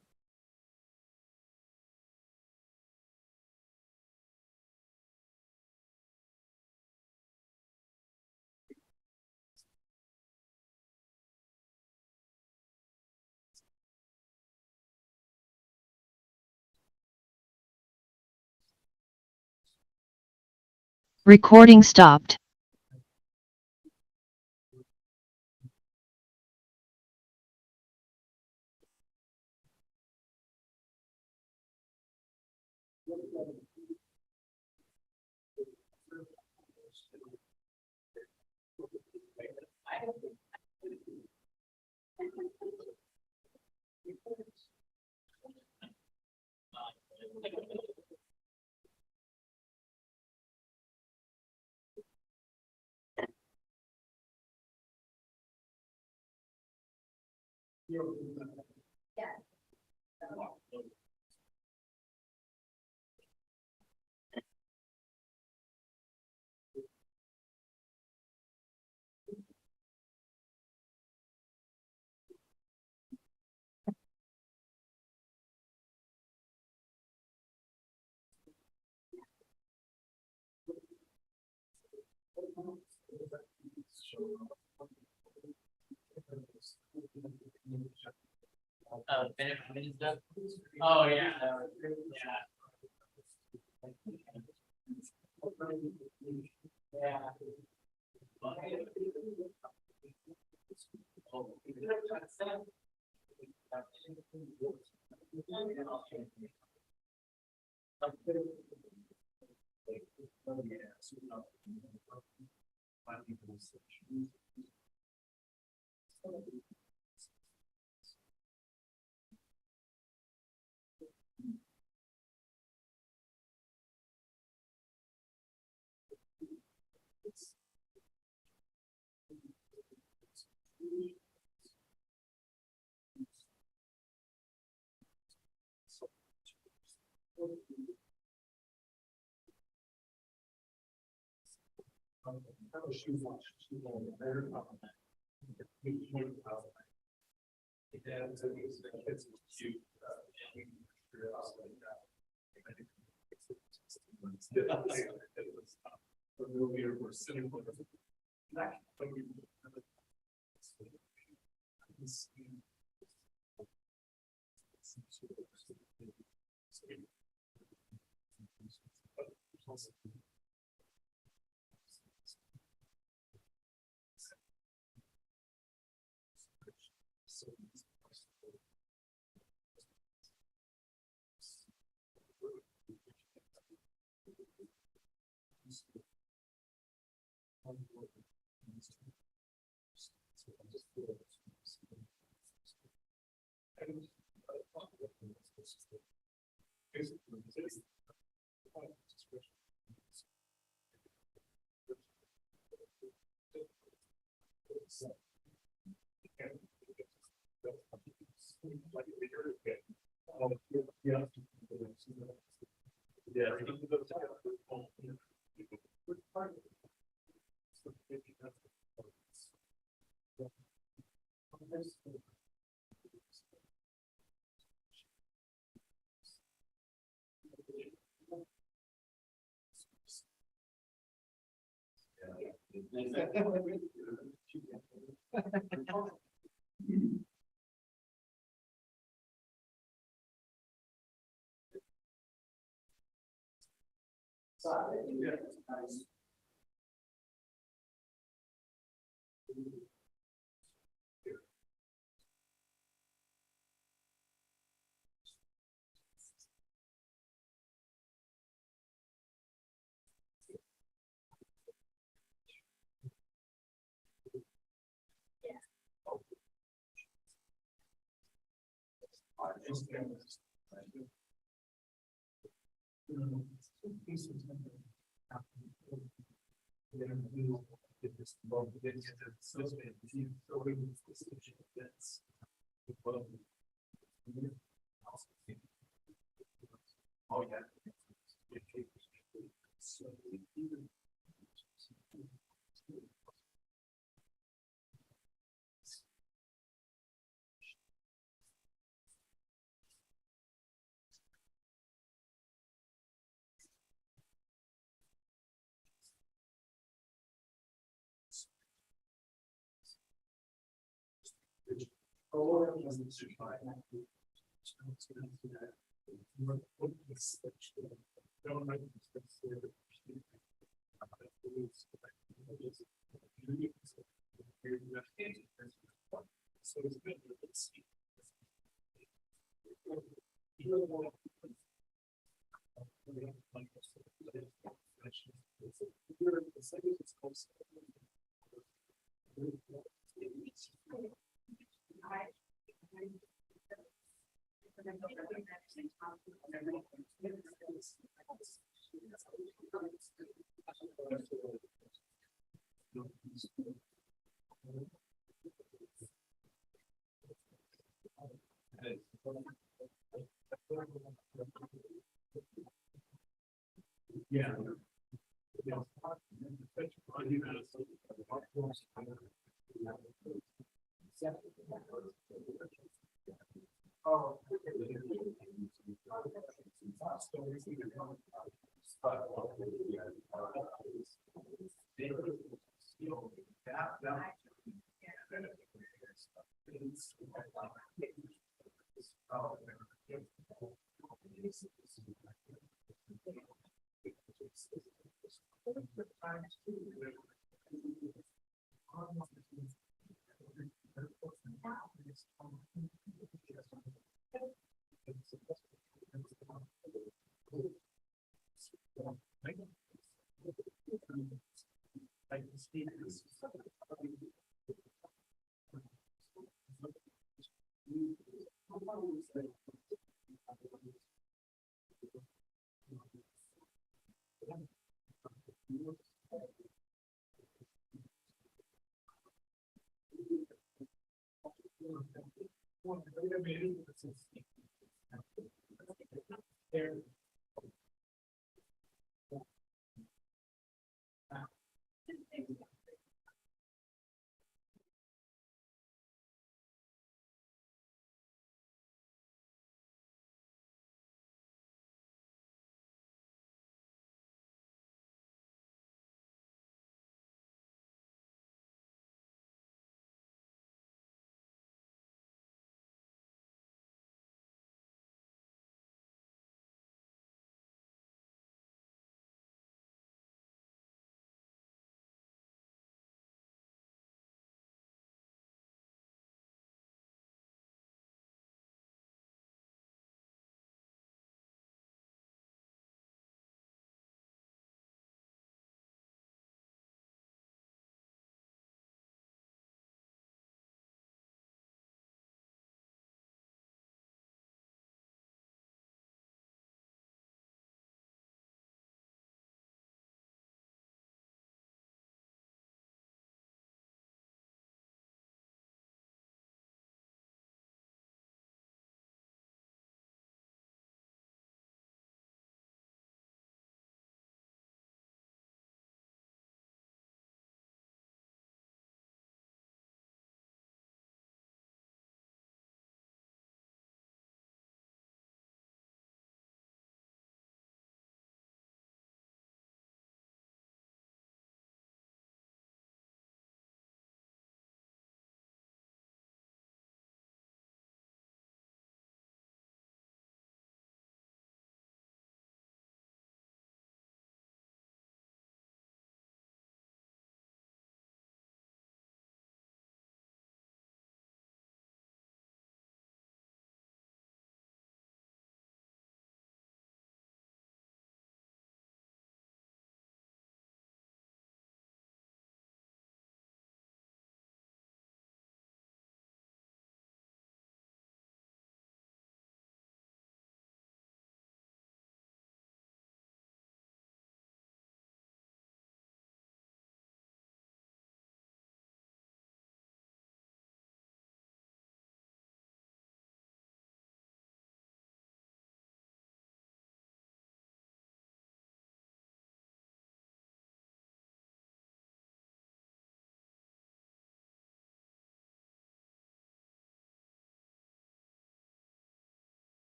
Recording stopped. Oh yeah.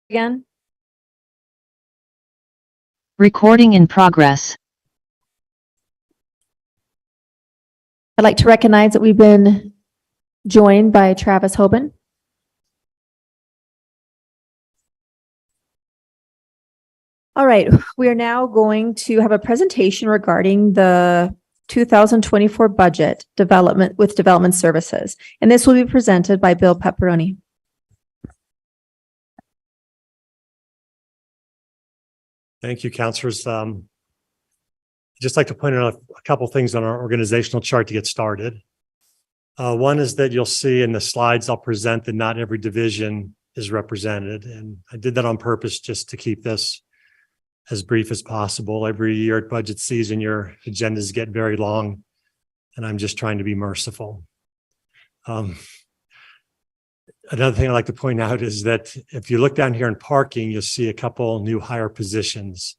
Again, Recording in progress. I'd like to recognize that we've been joined by Travis Hoban. All right, we are now going to have a presentation regarding the 2024 budget development with development services. And this will be presented by Bill Pepperoni. Thank you, councilors. I'd just like to point out a couple things on our organizational chart to get started. One is that you'll see in the slides I'll present that not every division is represented. And I did that on purpose just to keep this as brief as possible. Every year at budget season, your agendas get very long, and I'm just trying to be merciful. Another thing I'd like to point out is that if you look down here in parking, you'll see a couple new hire positions.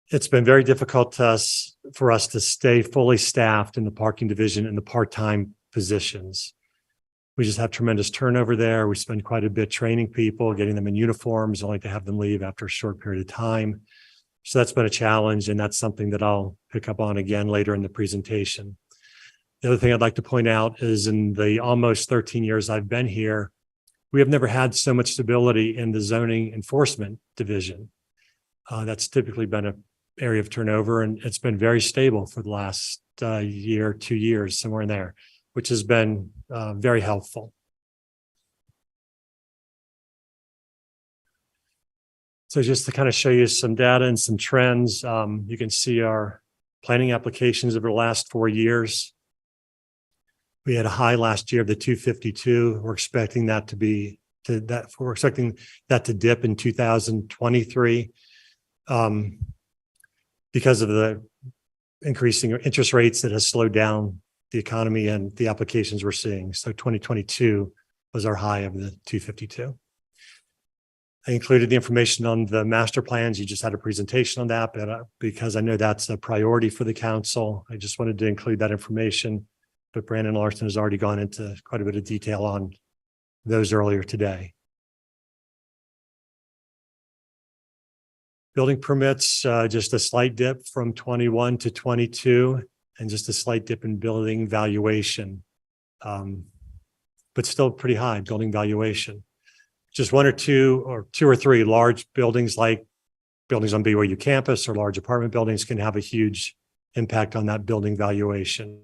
It's been very difficult for us to stay fully staffed in the parking division in the part-time positions. We just have tremendous turnover there. We spend quite a bit training people, getting them in uniforms, only to have them leave after a short period of time. So that's been a challenge, and that's something that I'll pick up on again later in the presentation. The other thing I'd like to point out is in the almost 13 years I've been here, we have never had so much stability in the zoning enforcement division. That's typically been an area of turnover, and it's been very stable for the last year, 2 years, somewhere in there, which has been very helpful. So just to kind of show you some data and some trends, you can see our planning applications over the last 4 years. We had a high last year of the 252. We're expecting that to dip in 2023 because of the increasing interest rates that has slowed down the economy and the applications we're seeing. So 2022 was our high of the 252. I included the information on the master plans. You just had a presentation on that, but because I know that's a priority for the council, I just wanted to include that information. But Brandon Larson has already gone into quite a bit of detail on those earlier today. Building permits, just a slight dip from 21 to 22, and just a slight dip in building valuation, but still pretty high building valuation. Just one or two or three large buildings like buildings on BYU campus or large apartment buildings can have a huge impact on that building valuation.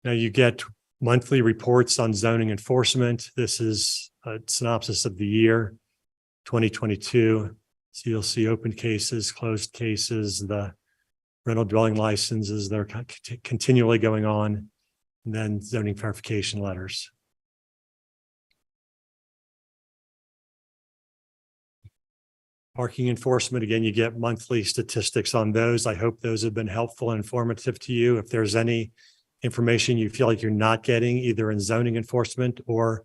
Now you get monthly reports on zoning enforcement. This is a synopsis of the year 2022. So you'll see open cases, closed cases, the rental dwelling licenses that are continually going on, and then zoning verification letters. Parking enforcement, again, you get monthly statistics on those. I hope those have been helpful and informative to you. If there's any information you feel like you're not getting either in zoning enforcement or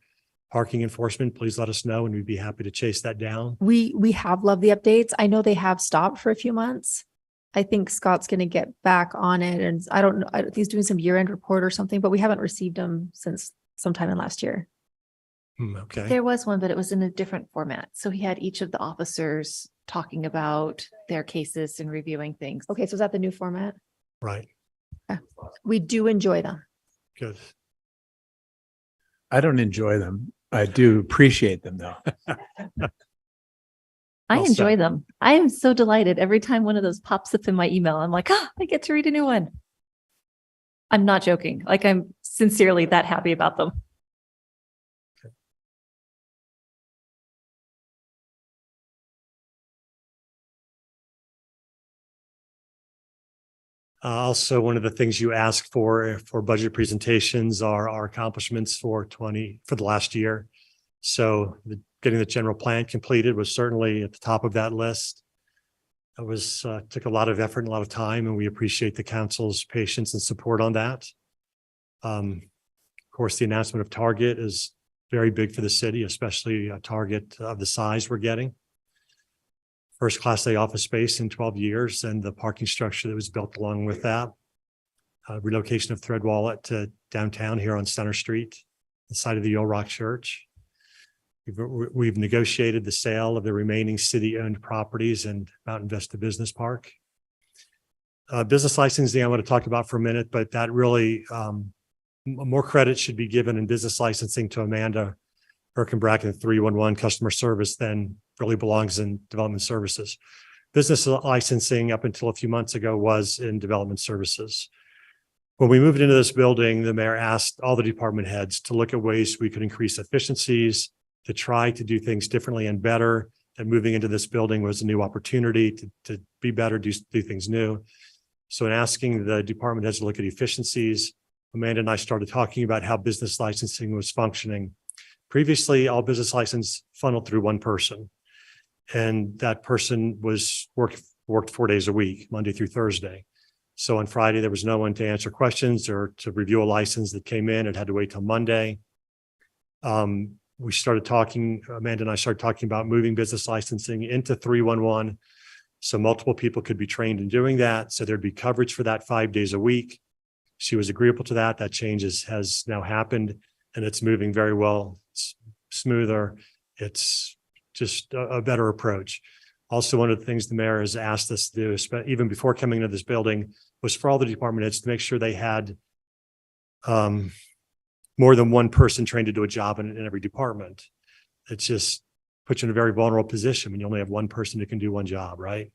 parking enforcement, please let us know and we'd be happy to chase that down. We have loved the updates. I know they have stopped for a few months. I think Scott's going to get back on it, and I don't know, he's doing some year-end report or something, but we haven't received them since sometime in last year. Okay. There was one, but it was in a different format. So he had each of the officers talking about their cases and reviewing things. Okay, so is that the new format? Right. We do enjoy them. Good. I don't enjoy them. I do appreciate them though. I Well enjoy said. them. I am so delighted every time one of those pops up in my email. I'm like, I get to read a new one. I'm not joking. Like, I'm sincerely that happy about them. Also, one of the things you ask for budget presentations are our accomplishments for the last year. So getting the general plan completed was certainly at the top of that list. It was took a lot of effort and a lot of time, and we appreciate the council's patience and support on that. Of course, the announcement of Target is very big for the city, especially a Target of the size we're getting. first Class A office space in 12 years and the parking structure that was built along with that. Relocation of Thread Wallet to downtown here on Center Street, the side of the Old Rock Church. We've negotiated the sale of the remaining city-owned properties in Mountain Vista Business Park. Business licensing I want to talk about for a minute, but that really more credit should be given in business licensing to Amanda Birkenbracken 311 customer service than really belongs in development services. Business licensing up until a few months ago was in development services. When we moved into this building, the mayor asked all the department heads to look at ways we could increase efficiencies, to try to do things differently and better. And moving into this building was a new opportunity to be better, do things new. So in asking the department heads to look at efficiencies, Amanda and I started talking about how business licensing was functioning. Previously, all business license funneled through one person. And that person was worked 4 days a week, Monday through Thursday. So on Friday, there was no one to answer questions or to review a license that came in. It had to wait till Monday. We started talking, Amanda and I started talking about moving business licensing into 311. So multiple people could be trained in doing that. So there'd be coverage for that 5 days a week. She was agreeable to that. That change has now happened and it's moving very well. It's smoother. It's just a better approach. Also, one of the things the mayor has asked us to do, even before coming into this building, was for all the department heads to make sure they had more than one person trained to do a job in every department. It just puts you in a very vulnerable position when you only have one person who can do one job, right?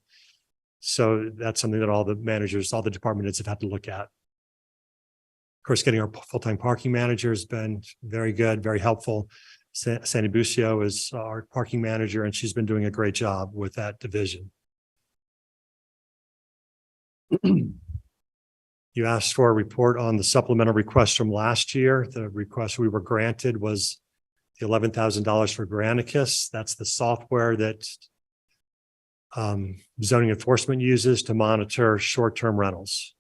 So that's something that all the managers, all the department heads have had to look at. Of course, getting our full-time parking manager has been very good, very helpful. Sandy Bucio is our parking manager, and she's been doing a great job with that division. You asked for a report on the supplemental request from last year. The request we were granted was the $11,000 for Granicus. That's the software that zoning enforcement uses to monitor short-term rentals.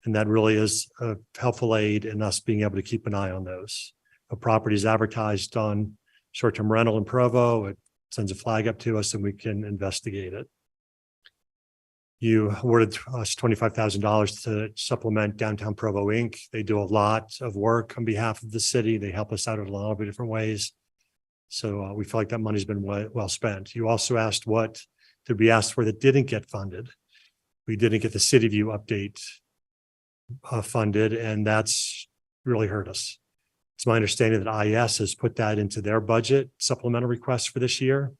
And that really is a helpful aid in us being able to keep an eye on those. A property is advertised on short-term rental in Provo, it sends a flag up to us and we can investigate it. You awarded us $25,000 to supplement Downtown Provo Inc. They do a lot of work on behalf of the city. They help us out in a lot of different ways. So we feel like that money's been well spent. You also asked what did we ask for that didn't get funded. We didn't get the City View update funded, and that's really hurt us. It's my understanding that IS has put that into their budget supplemental request for this year.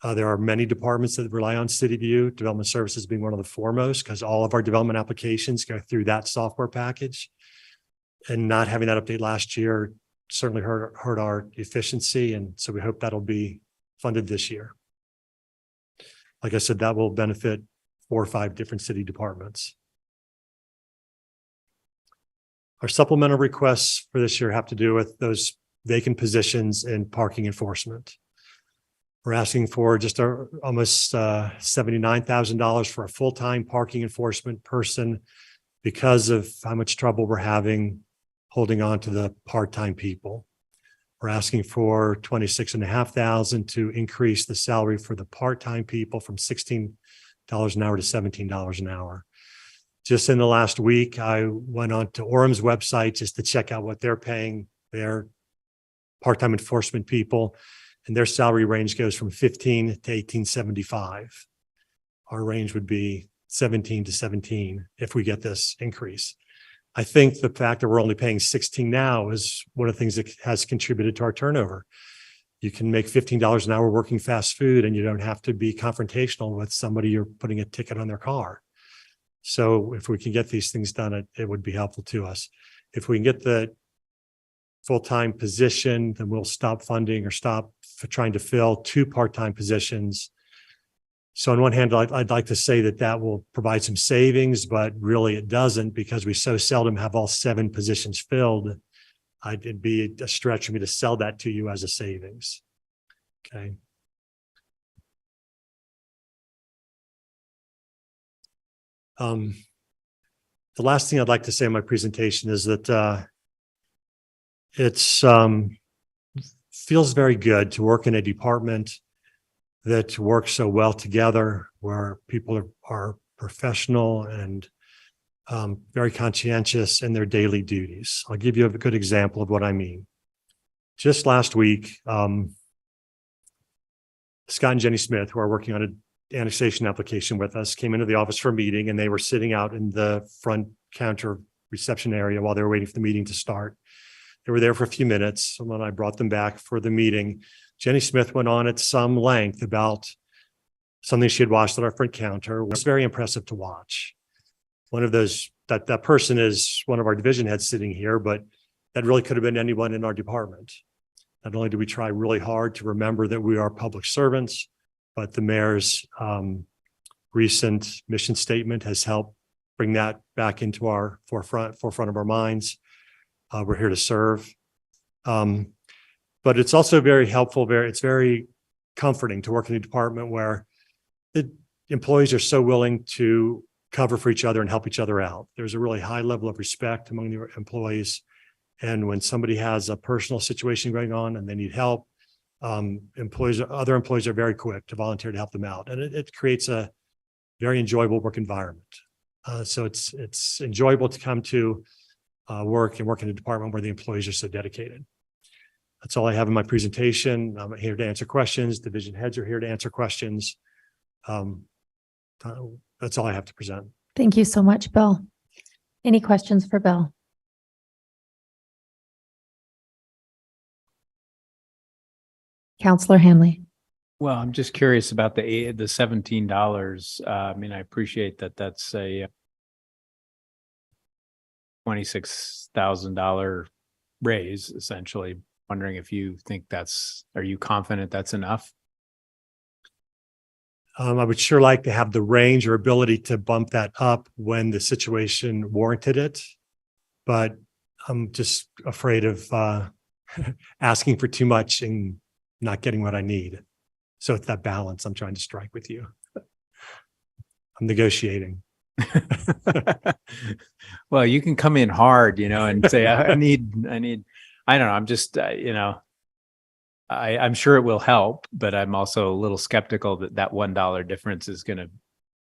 There are many departments that rely on City View, development services being one of the foremost, because all of our development applications go through that software package. And not having that update last year certainly hurt our efficiency. And so we hope that'll be funded this year. Like I said, that will benefit 4 or 5 different city departments. Our supplemental requests for this year have to do with those vacant positions in parking enforcement. We're asking for just almost $79,000 for a full-time parking enforcement person because of how much trouble we're having holding on to the part-time people. We're asking for $26,500 to increase the salary for the part-time people from $16 an hour to $17 an hour. Just in the last week, I went on to Orem's website just to check out what they're paying their part-time enforcement people. And their salary range goes from $15 to $18.75. Our range would be $17 to $17 if we get this increase. I think the fact that we're only paying $16 now is one of the things that has contributed to our turnover. You can make $15 an hour working fast food and you don't have to be confrontational with somebody you're putting a ticket on their car. So if we can get these things done, it would be helpful to us. If we can get the full-time position, then we'll stop funding or stop for trying to fill 2 part-time positions. So on one hand, I'd like to say that will provide some savings, but really it doesn't because we so seldom have all 7 positions filled. It'd be a stretch for me to sell that to you as a savings. Okay. The last thing I'd like to say in my presentation is that it's feels very good to work in a department that work so well together, where people are professional and very conscientious in their daily duties. I'll give you a good example of what I mean. Just last week, Scott and Jenny Smith, who are working on an annexation application with us, came into the office for a meeting, and they were sitting out in the front counter reception area while they were waiting for the meeting to start. They were there for a few minutes. And when I brought them back for the meeting, Jenny Smith went on at some length about something she had watched at our front counter. It was very impressive to watch. One of those, that person is one of our division heads sitting here, but that really could have been anyone in our department. Not only do we try really hard to remember that we are public servants, but the mayor's recent mission statement has helped bring that back into our forefront of our minds. We're here to serve. But it's also very helpful. It's very comforting to work in a department where the employees are so willing to cover for each other and help each other out. There's a really high level of respect among the employees. And when somebody has a personal situation going on and they need help, other employees are very quick to volunteer to help them out. And it creates a very enjoyable work environment. So it's enjoyable to come to work in a department where the employees are so dedicated. That's all I have in my presentation. I'm here to answer questions. Division heads are here to answer questions. That's all I have to present. Thank you so much, Bill. Any questions for Bill? Counselor Hanley. Well, I'm just curious about the $17. I mean, I appreciate that that's a $26,000 raise, essentially. Wondering if you think are you confident that's enough? I would sure like to have the range or ability to bump that up when the situation warranted it, but I'm just afraid of asking for too much and not getting what I need. So it's that balance I'm trying to strike with you. I'm negotiating. Well, you can come in hard, and say, I need, I don't know. I'm just, I'm sure it will help, but I'm also a little skeptical that $1 difference is going to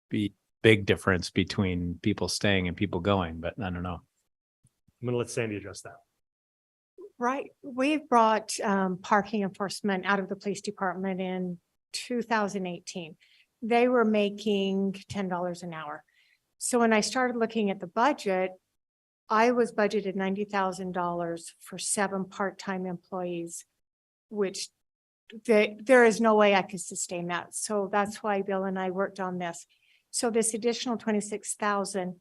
be big difference between people staying and people going, but I don't know. I'm going to let Sandy address that. Right. We've brought parking enforcement out of the police department in 2018. They were making $10 an hour. So when I started looking at the budget, I was budgeted $90,000 for 7 part-time employees, which there is no way I could sustain that. So that's why Bill and I worked on this. So this additional 26,000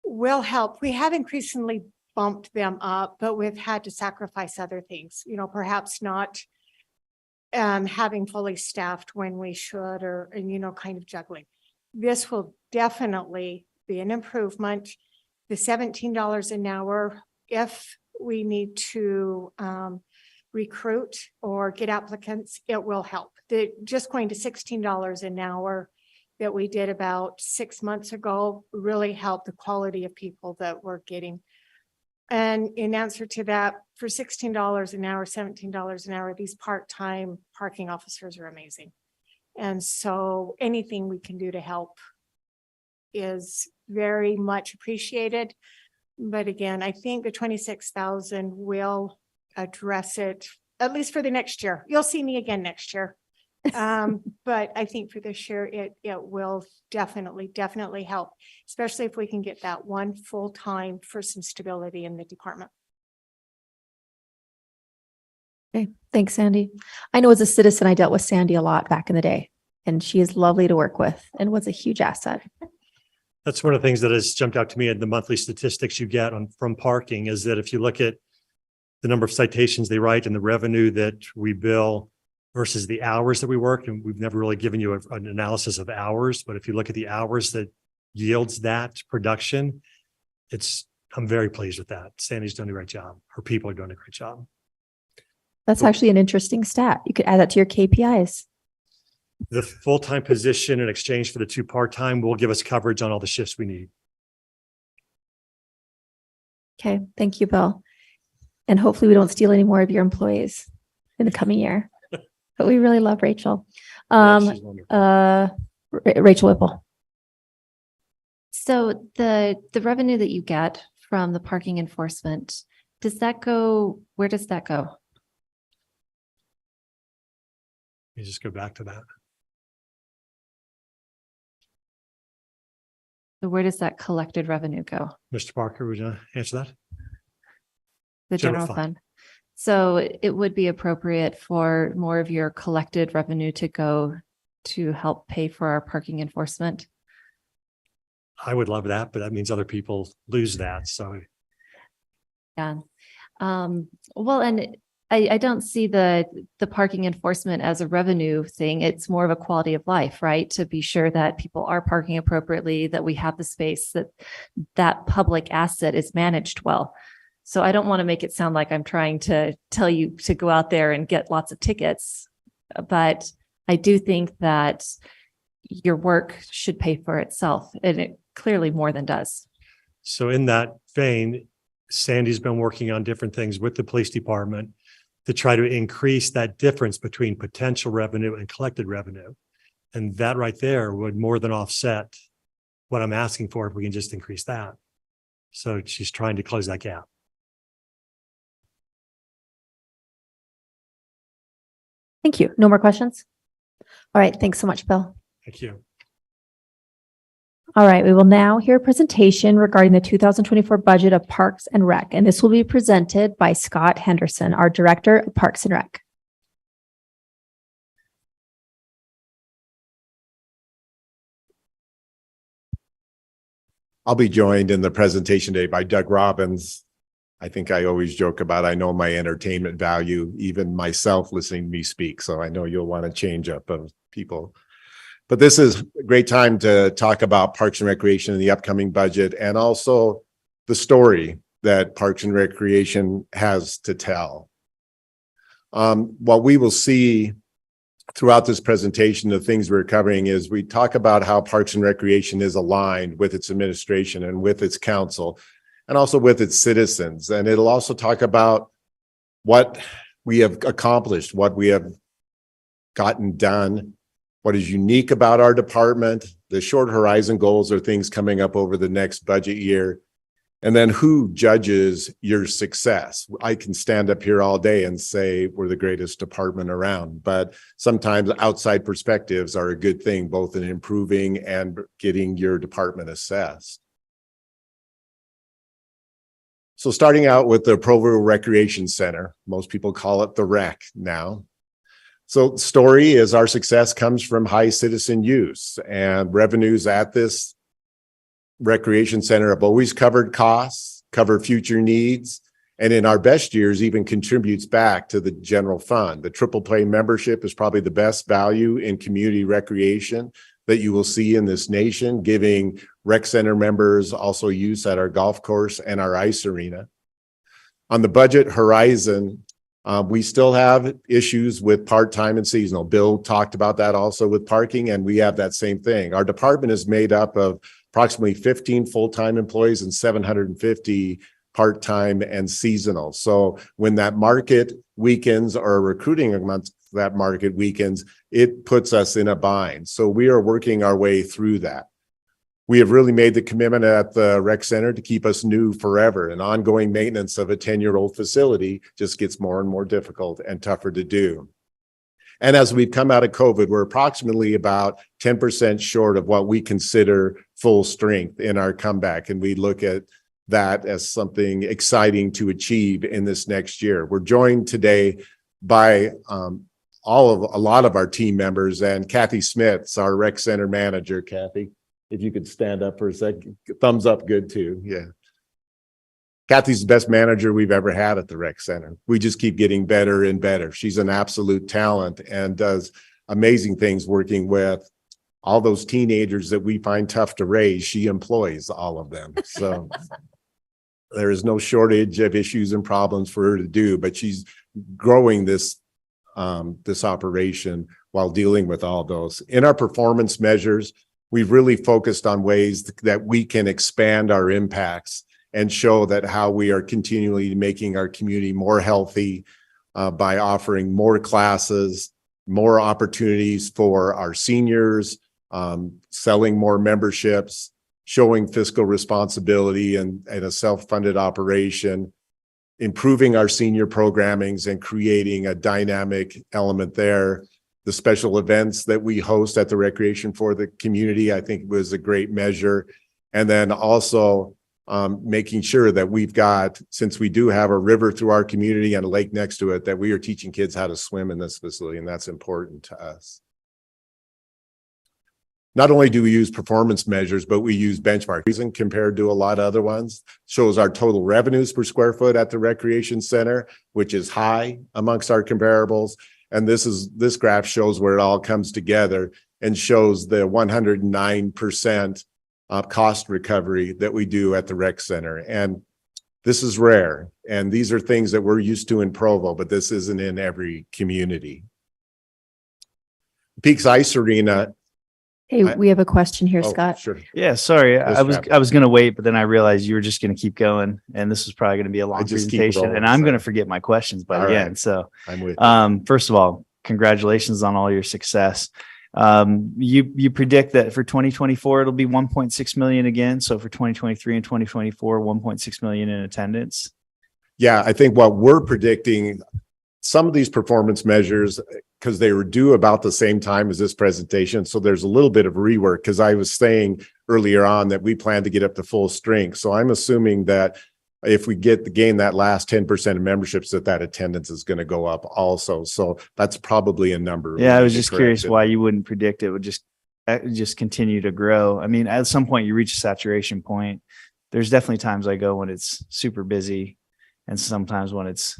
will help. We have increasingly bumped them up, but we've had to sacrifice other things, perhaps not having fully staffed when we should, or, kind of juggling. This will definitely be an improvement. The $17 an hour, if we need to recruit or get applicants, it will help. Just going to $16 an hour that we did about 6 months ago really helped the quality of people that we're getting. And in answer to that, for $16 an hour, $17 an hour, these part-time parking officers are amazing. And so anything we can do to help is very much appreciated. But again, I think the 26,000 will address it, at least for the next year. You'll see me again next year. But I think for this year, it will definitely help, especially if we can get that one full time for some stability in the department. Okay, thanks, Sandy. I know as a citizen, I dealt with Sandy a lot back in the day, and she is lovely to work with and was a huge asset. That's one of the things that has jumped out to me in the monthly statistics you get from parking, is that if you look at the number of citations they write and the revenue that we bill versus the hours that we work, and we've never really given you an analysis of hours, but if you look at the hours that yields that production, I'm very pleased with that. Sandy's doing a great job. Her people are doing a great job. That's actually an interesting stat. You could add that to your KPIs. The full-time position in exchange for the 2 part-time will give us coverage on all the shifts we need. Okay, thank you, Bill. And hopefully we don't steal any more of your employees in the coming year. But we really love Rachel. she's wonderful. Rachel Whipple. So the revenue that you get from the parking enforcement, does that go, where does that go? You just go back to that. So where does that collected revenue go? Mr. Parker, would you answer that? The General general fund. fund. So it would be appropriate for more of your collected revenue to go to help pay for our parking enforcement. I would love that, but that means other people lose that. So Yeah. Well, and I don't see the parking enforcement as a revenue thing. It's more of a quality of life, right? To be sure that people are parking appropriately, that we have the space, that public asset is managed well. So I don't want to make it sound like I'm trying to tell you to go out there and get lots of tickets, but I do think that your work should pay for itself, and it clearly more than does. So in that vein, Sandy's been working on different things with the police department to try to increase that difference between potential revenue and collected revenue. And that right there would more than offset what I'm asking for if we can just increase that. So she's trying to close that gap. Thank you. No more questions? All right. Thanks so much, Bill. Thank you. All right. We will now hear a presentation regarding the 2024 budget of Parks and Rec, and this will be presented by Scott Henderson, our Director of Parks and Rec. I'll be joined in the presentation today by Doug Robbins. I think I always joke about, I know my entertainment value, even myself listening to me speak. So I know you'll want to change up of people. But this is a great time to talk about Parks and Recreation in the upcoming budget, and also the story that Parks and Recreation has to tell. What we will see throughout this presentation, the things we're covering is we talk about how Parks and Recreation is aligned with its administration and with its council, and also with its citizens. And it'll also talk about what we have accomplished, what we have gotten done, what is unique about our department. The short horizon goals are things coming up over the next budget year. And then who judges your success? I can stand up here all day and say we're the greatest department around, but sometimes outside perspectives are a good thing, both in improving and getting your department assessed. So starting out with the Provo Recreation Center, most people call it the Rec now. So the story is our success comes from high citizen use, and revenues at this recreation center have always covered costs, covered future needs, and in our best years even contributes back to the general fund. The triple play membership is probably the best value in community recreation that you will see in this nation, giving rec center members also use at our golf course and our ice arena. On the budget horizon, we still have issues with part-time and seasonal. Bill talked about that also with parking, and we have that same thing. Our department is made up of approximately 15 full-time employees and 750 part-time and seasonal. So when that market weakens or recruiting amongst that market weakens, it puts us in a bind. So we are working our way through that. We have really made the commitment at the rec center to keep us new forever, and ongoing maintenance of a 10-year-old facility just gets more and more difficult and tougher to do. And as we've come out of COVID, we're approximately about 10% short of what we consider full strength in our comeback. And we look at that as something exciting to achieve in this next year. We're joined today by a lot of our team members, and Kathy Smith's our rec center manager. Kathy, if you could stand up for a second, thumbs up, good too. Yeah. Kathy's the best manager we've ever had at the rec center. We just keep getting better and better. She's an absolute talent and does amazing things working with all those teenagers that we find tough to raise. She employs all of them. So there is no shortage of issues and problems for her to do, but she's growing this operation while dealing with all those. In our performance measures, we've really focused on ways that we can expand our impacts and show that how we are continually making our community more healthy by offering more classes, more opportunities for our seniors, selling more memberships, showing fiscal responsibility and a self-funded operation, improving our senior programmings and creating a dynamic element there. The special events that we host at the Recreation for the Community, I think was a great measure. And then also making sure that we've got, since we do have a river through our community and a lake next to it, that we are teaching kids how to swim in this facility, and that's important to us. Not only do we use performance measures, but we use benchmarking compared to a lot of other ones. Shows our total revenues per square foot at the Recreation Center, which is high amongst our comparables. And this graph shows where it all comes together and shows the 109% cost recovery that we do at the rec center. And this is rare. And these are things that we're used to in Provo, but this isn't in every community. Peaks Ice Arena. Hey, we have a question here, Oh, Scott. sure. Yeah, sorry. Yes, I was going to wait, but then I realized you were just going to keep going, and this was probably going to be a long just keep presentation, rolling, and I'm so. going to forget my questions by All the right. end. So, I'm with you. first of all, congratulations on all your success. You predict that for 2024 it'll be 1.6 million again. So for 2023 and 2024, 1.6 million in attendance. Yeah, I think what we're predicting, some of these performance measures, because they were due about the same time as this presentation. So there's a little bit of rework, because I was saying earlier on that we plan to get up to full strength. So I'm assuming that if we gain that last 10% of memberships, that attendance is going to go up also. So that's probably a number. Yeah, I was we need just to curious correct it. why you wouldn't predict it would just continue to grow. I mean, at some point you reach a saturation point. There's definitely times I go when it's super busy, and sometimes when it's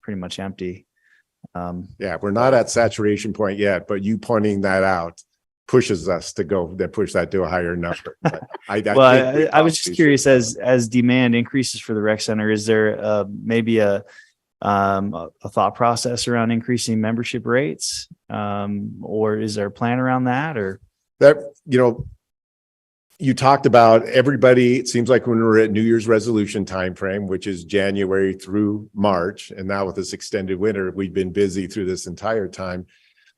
pretty much empty. Yeah, we're not at saturation point yet, but you pointing that out pushes us to push that to a higher number. But I was just curious, as demand increases for the rec center, is there maybe a thought process around increasing membership rates, or is there a plan around that? Or that, you talked about everybody, it seems like when we're at New Year's resolution timeframe, which is January through March, and now with this extended winter, we've been busy through this entire time,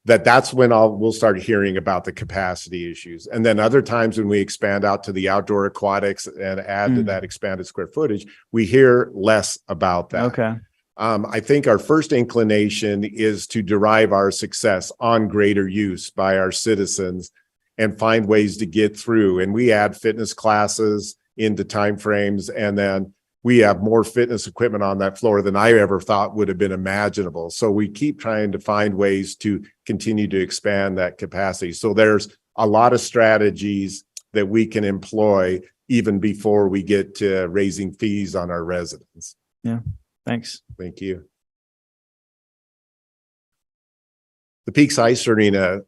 that's when we'll start hearing about the capacity issues. And then other times when we expand out to the outdoor aquatics and add to that expanded square footage, we hear less about that. Okay. I think our first inclination is to derive our success on greater use by our citizens and find ways to get through. And we add fitness classes into timeframes, and then we have more fitness equipment on that floor than I ever thought would have been imaginable. So we keep trying to find ways to continue to expand that capacity. So there's a lot of strategies that we can employ even before we get to raising fees on our residents. Yeah, thanks. Thank you. The Peaks Ice Arena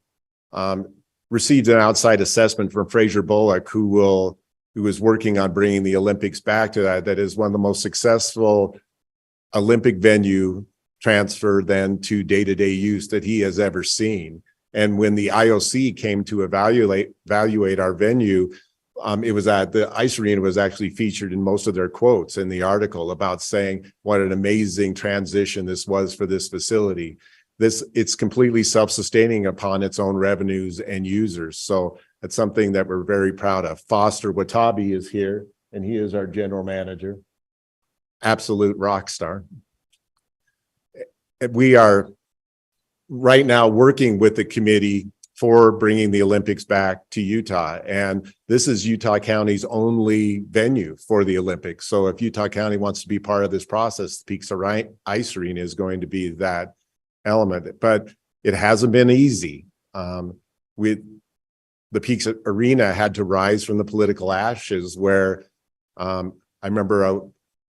received an outside assessment from Fraser Bullock, who is working on bringing the Olympics back to that. That is one of the most successful Olympic venue transfer then to day-to-day use that he has ever seen. And when the IOC came to evaluate our venue, it was the ice arena was actually featured in most of their quotes in the article about saying what an amazing transition this was for this facility. It's completely self-sustaining upon its own revenues and users. So it's something that we're very proud of. Foster Watabe is here, and he is our general manager. Absolute rock star. We are right now working with the committee for bringing the Olympics back to Utah. And this is Utah County's only venue for the Olympics. So if Utah County wants to be part of this process, the Peaks Ice Arena is going to be that element. But it hasn't been easy. The Peaks Arena had to rise from the political ashes, where I remember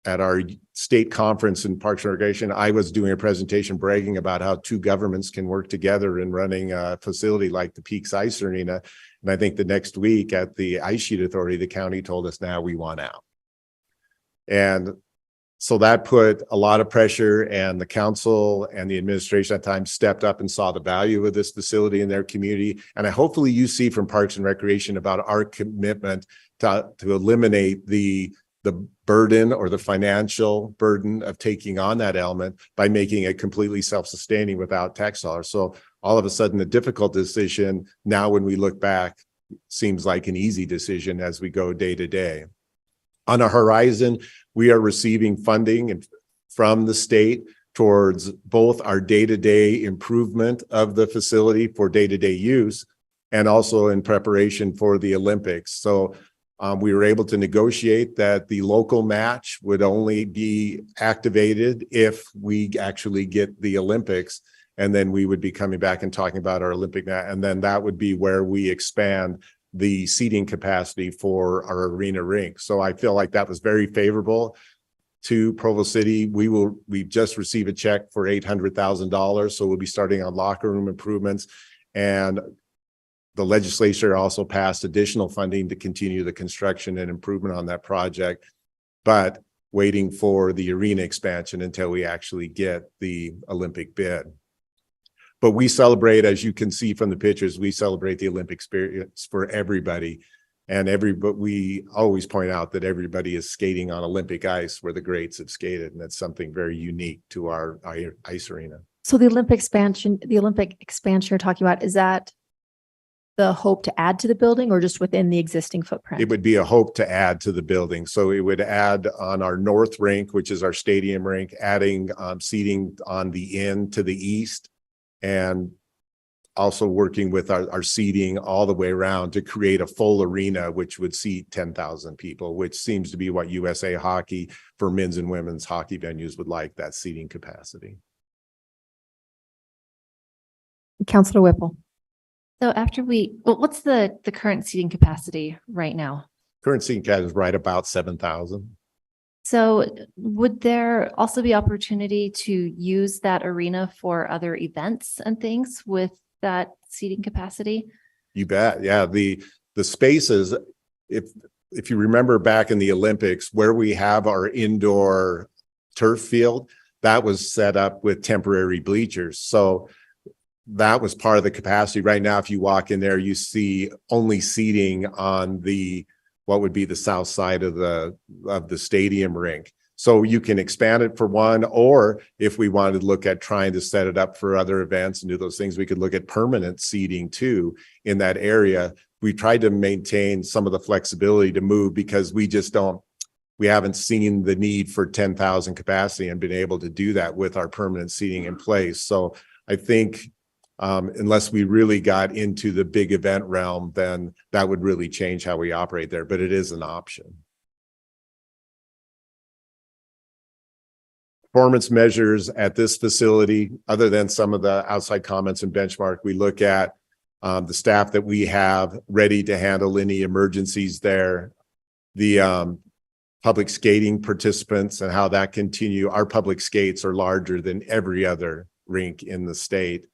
at our state conference in Parks and Recreation, I was doing a presentation bragging about how two governments can work together in running a facility like the Peaks Ice Arena. And I think the next week at the Ice Sheet Authority, the county told us, now we want out. And so that put a lot of pressure, and the council and the administration at times stepped up and saw the value of this facility in their community. And hopefully you see from Parks and Recreation about our commitment to eliminate the burden or the financial burden of taking on that element by making it completely self-sustaining without tax dollars. So all of a sudden a difficult decision. Now, when we look back, seems like an easy decision as we go day to day. On a horizon, we are receiving funding from the state towards both our day-to-day improvement of the facility for day-to-day use and also in preparation for the Olympics. So we were able to negotiate that the local match would only be activated if we actually get the Olympics. And then we would be coming back and talking about our Olympic match. And then that would be where we expand the seating capacity for our arena rink. So I feel like that was very favorable to Provo City. We've just received a check for $800,000. So we'll be starting on locker room improvements, and the legislature also passed additional funding to continue the construction and improvement on that project, but waiting for the arena expansion until we actually get the Olympic bid. But we celebrate, as you can see from the pictures, we celebrate the Olympic experience for everybody. And but we always point out that everybody is skating on Olympic ice where the greats have skated. And that's something very unique to our ice arena. So the Olympic expansion you're talking about, is that the hope to add to the building or just within the existing footprint? It would be a hope to add to the building. So it would add on our north rink, which is our stadium rink, adding seating on the end to the east, and also working with our seating all the way around to create a full arena, which would seat 10,000 people, which seems to be what USA Hockey for men's and women's hockey venues would like, that seating capacity. Councilor Whipple. So after what's the current seating capacity right now? Current seating capacity is right about 7,000. So would there also be opportunity to use that arena for other events and things with that seating capacity? You bet. Yeah. The spaces, if you remember back in the Olympics where we have our indoor turf field, that was set up with temporary bleachers. So that was part of the capacity. Right now, if you walk in there, you see only seating on what would be the south side of the stadium rink. So you can expand it for one, or if we wanted to look at trying to set it up for other events and do those things, we could look at permanent seating too in that area. We tried to maintain some of the flexibility to move because we haven't seen the need for 10,000 capacity and been able to do that with our permanent seating in place. So I think unless we really got into the big event realm, then that would really change how we operate there, but it is an option. Performance measures at this facility, other than some of the outside comments and benchmark, we look at the staff that we have ready to handle any emergencies there, the public skating participants and how that continue. Our public skates are larger than every other rink in the state.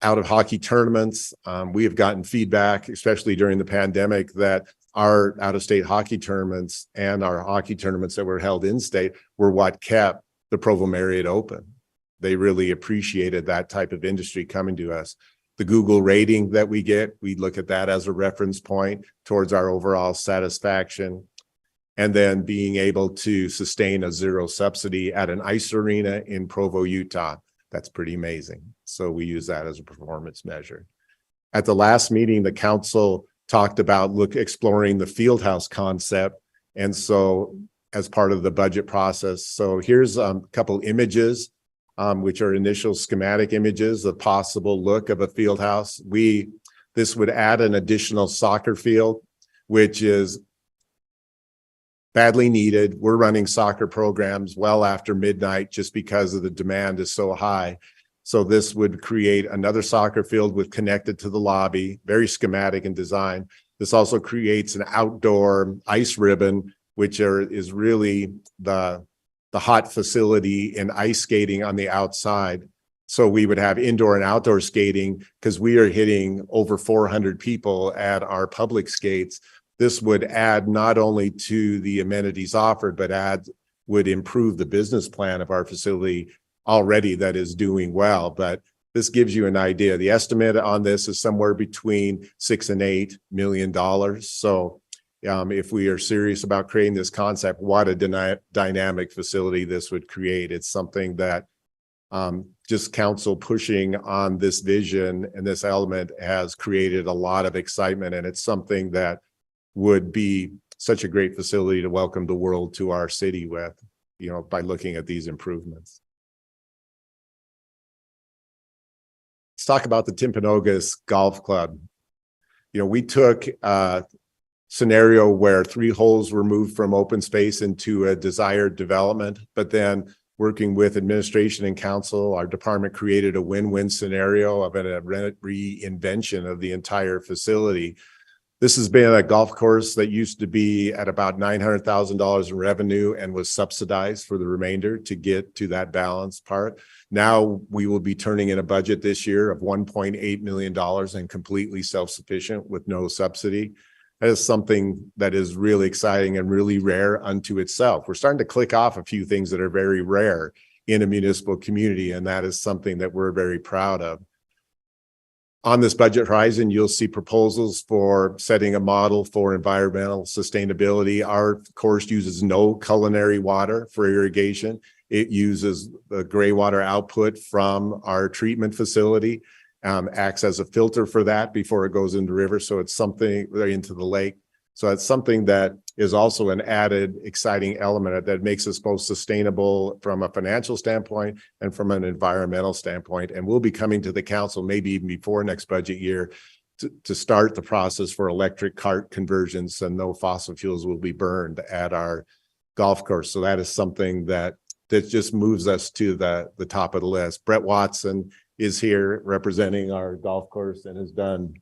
Out of hockey tournaments, we have gotten feedback, especially during the pandemic, that our out-of-state hockey tournaments and our hockey tournaments that were held in-state were what kept the Provo Marriott open. They really appreciated that type of industry coming to us. The Google rating that we get, we look at that as a reference point towards our overall satisfaction. And then being able to sustain a zero subsidy at an ice arena in Provo, Utah. That's pretty amazing. So we use that as a performance measure. At the last meeting, the council talked about exploring the field house concept. And so as part of the budget process. So here's a couple images, which are initial schematic images, the possible look of a field house. This would add an additional soccer field, which is badly needed. We're running soccer programs well after midnight just because of the demand is so high. So this would create another soccer field connected to the lobby, very schematic in design. This also creates an outdoor ice ribbon, which is really the hot facility in ice skating on the outside. So we would have indoor and outdoor skating because we are hitting over 400 people at our public skates. This would add not only to the amenities offered, but would improve the business plan of our facility already that is doing well. But this gives you an idea. The estimate on this is somewhere between $6 and $8 million. So if we are serious about creating this concept, what a dynamic facility this would create. It's something that just council pushing on this vision and this element has created a lot of excitement, and it's something that would be such a great facility to welcome the world to our city with, you know, by looking at these improvements. Let's talk about the Timpanogos Golf Club. You know, we took a scenario where 3 holes were moved from open space into a desired development, but then working with administration and council, our department created a win-win scenario of a reinvention of the entire facility. This has been a golf course that used to be at about $900,000 in revenue and was subsidized for the remainder to get to that balance part. Now we will be turning in a budget this year of $1.8 million and completely self-sufficient with no subsidy. That is something that is really exciting and really rare unto itself. We're starting to click off a few things that are very rare in a municipal community, and that is something that we're very proud of. On this budget horizon, you'll see proposals for setting a model for environmental sustainability. Our course uses no culinary water for irrigation. It uses the gray water output from our treatment facility, acts as a filter for that before it goes into the river. So it's something into the lake. So it's something that is also an added exciting element that makes us both sustainable from a financial standpoint and from an environmental standpoint. And we'll be coming to the council maybe even before next budget year to start the process for electric cart conversions, and no fossil fuels will be burned at our golf course. So that is something that just moves us to the top of the list. Brett Watson is here representing our golf course and has done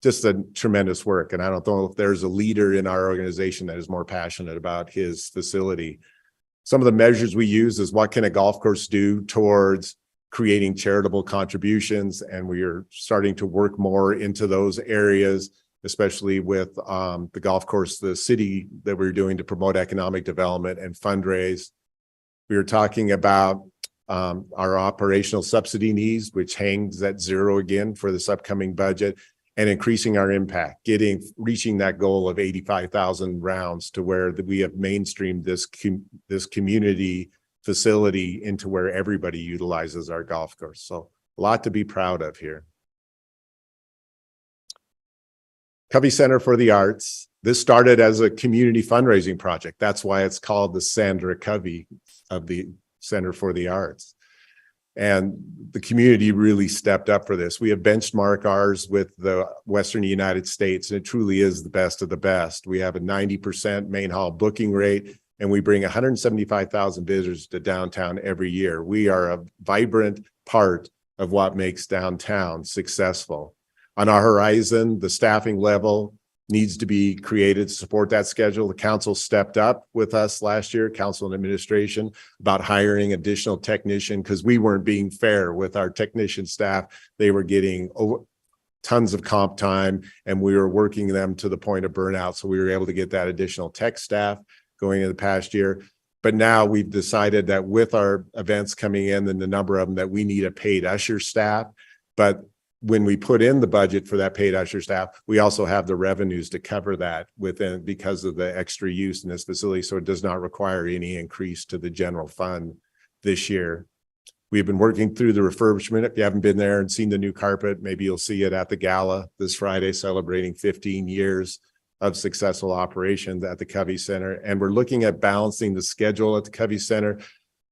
just a tremendous work. And I don't know if there's a leader in our organization that is more passionate about his facility. Some of the measures we use is what can a golf course do towards creating charitable contributions. And we are starting to work more into those areas, especially with the golf course, the city that we're doing to promote economic development and fundraise. We were talking about our operational subsidy needs, which hangs at 0 again for this upcoming budget, and increasing our impact, reaching that goal of 85,000 rounds to where we have mainstreamed this community facility into where everybody utilizes our golf course. So a lot to be proud of here. Covey Center for the Arts. This started as a community fundraising project. That's why it's called the Sandra Covey of the Center for the Arts. And the community really stepped up for this. We have benchmarked ours with the Western United States, and it truly is the best of the best. We have a 90% main hall booking rate, and we bring 175,000 visitors to downtown every year. We are a vibrant part of what makes downtown successful. On our horizon, the staffing level needs to be created to support that schedule. The council stepped up with us last year, council and administration, about hiring additional technician because we weren't being fair with our technician staff. They were getting tons of comp time and we were working them to the point of burnout. So we were able to get that additional tech staff going into the past year. But now we've decided that with our events coming in and the number of them, that we need a paid usher staff. But when we put in the budget for that paid usher staff, we also have the revenues to cover that within because of the extra use in this facility. So it does not require any increase to the general fund this year. We've been working through the refurbishment. If you haven't been there and seen the new carpet, maybe you'll see it at the gala this Friday, celebrating 15 years of successful operations at the Covey Center. And we're looking at balancing the schedule at the Covey Center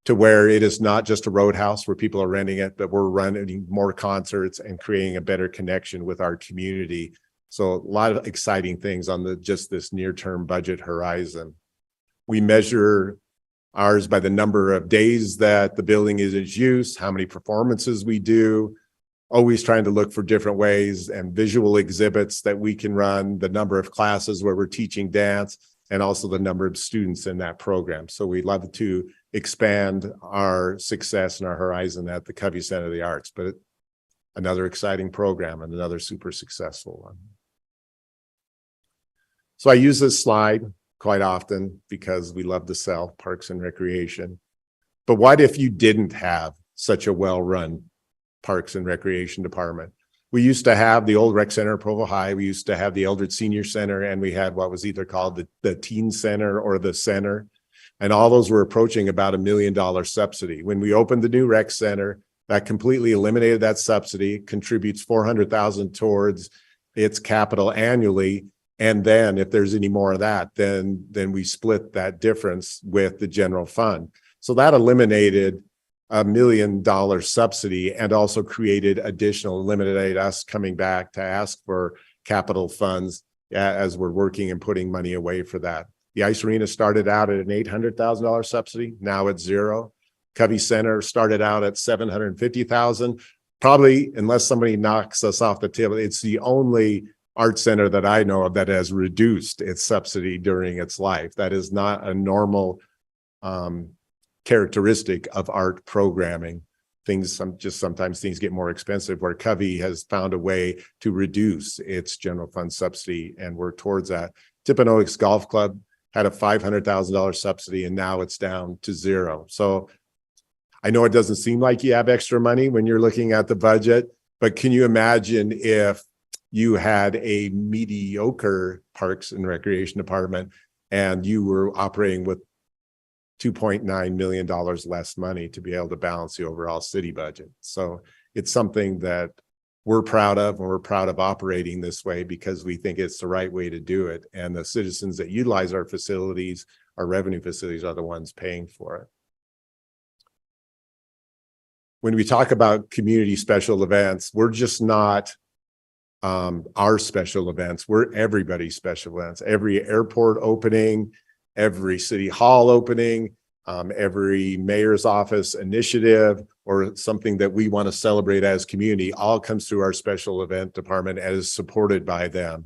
to where it is not just a roadhouse where people are renting it, but we're running more concerts and creating a better connection with our community. So a lot of exciting things on just this near-term budget horizon. We measure ours by the number of days that the building is in use, how many performances we do, always trying to look for different ways and visual exhibits that we can run, the number of classes where we're teaching dance, and also the number of students in that program. So we'd love to expand our success and our horizon at the Covey Center of the Arts, but another exciting program and another super successful one. So I use this slide quite often because we love to sell parks and recreation. But what if you didn't have such a well-run parks and recreation department? We used to have the old rec center at Provo High. We used to have the Eldred Senior Center, and we had what was either called the teen center or the center. And all those were approaching about $1 million subsidy. When we opened the new rec center, that completely eliminated that subsidy, contributes 400,000 towards its capital annually. And then if there's any more of that, then we split that difference with the general fund. So that eliminated $1 million subsidy and also created eliminated us coming back to ask for capital funds as we're working and putting money away for that. The ice arena started out at an $800,000 subsidy. Now it's zero. Covey Center started out at $750,000. Probably, unless somebody knocks us off the table, it's the only art center that I know of that has reduced its subsidy during its life. That is not a normal characteristic of art programming. Sometimes things get more expensive, where Covey has found a way to reduce its general fund subsidy and work towards that. Tippinoaks Golf Club had a $500,000 subsidy, and now it's down to zero. So I know it doesn't seem like you have extra money when you're looking at the budget, but can you imagine if you had a mediocre Parks and Recreation Department and you were operating with $2.9 million less money to be able to balance the overall city budget? So it's something that we're proud of, and we're proud of operating this way because we think it's the right way to do it. And the citizens that utilize our facilities, our revenue facilities, are the ones paying for it. When we talk about community special events, we're just not our special events. We're everybody's special events. Every airport opening, every city hall opening, every mayor's office initiative, or something that we want to celebrate as community, all comes through our special event department and is supported by them.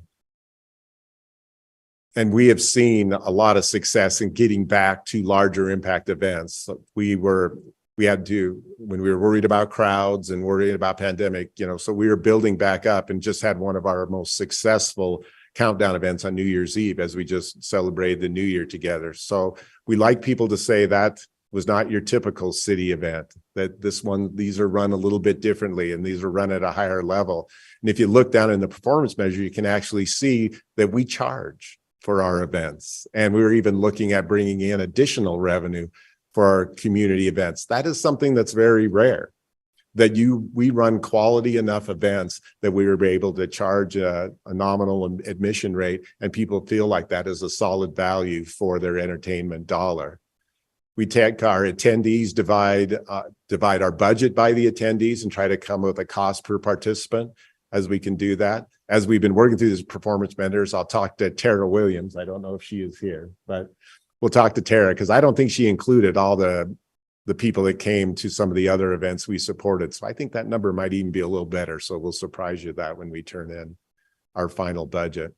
And we have seen a lot of success in getting back to larger impact events. We had to, when we were worried about crowds and worried about pandemic, so we were building back up, and just had one of our most successful countdown events on New Year's Eve as we just celebrated the New Year together. So we like people to say that was not your typical city event, that these are run a little bit differently, and these are run at a higher level. And if you look down in the performance measure, you can actually see that we charge for our events. And we were even looking at bringing in additional revenue for our community events. That is something that's very rare, that we run quality enough events that we were able to charge a nominal admission rate, and people feel like that is a solid value for their entertainment dollar. We take our attendees, divide our budget by the attendees, and try to come up with a cost per participant as we can do that. As we've been working through these performance measures, I'll talk to Tara Williams. I don't know if she is here, but we'll talk to Tara, because I don't think she included all the people that came to some of the other events we supported. So I think that number might even be a little better. So we'll surprise you that when we turn in our final budget.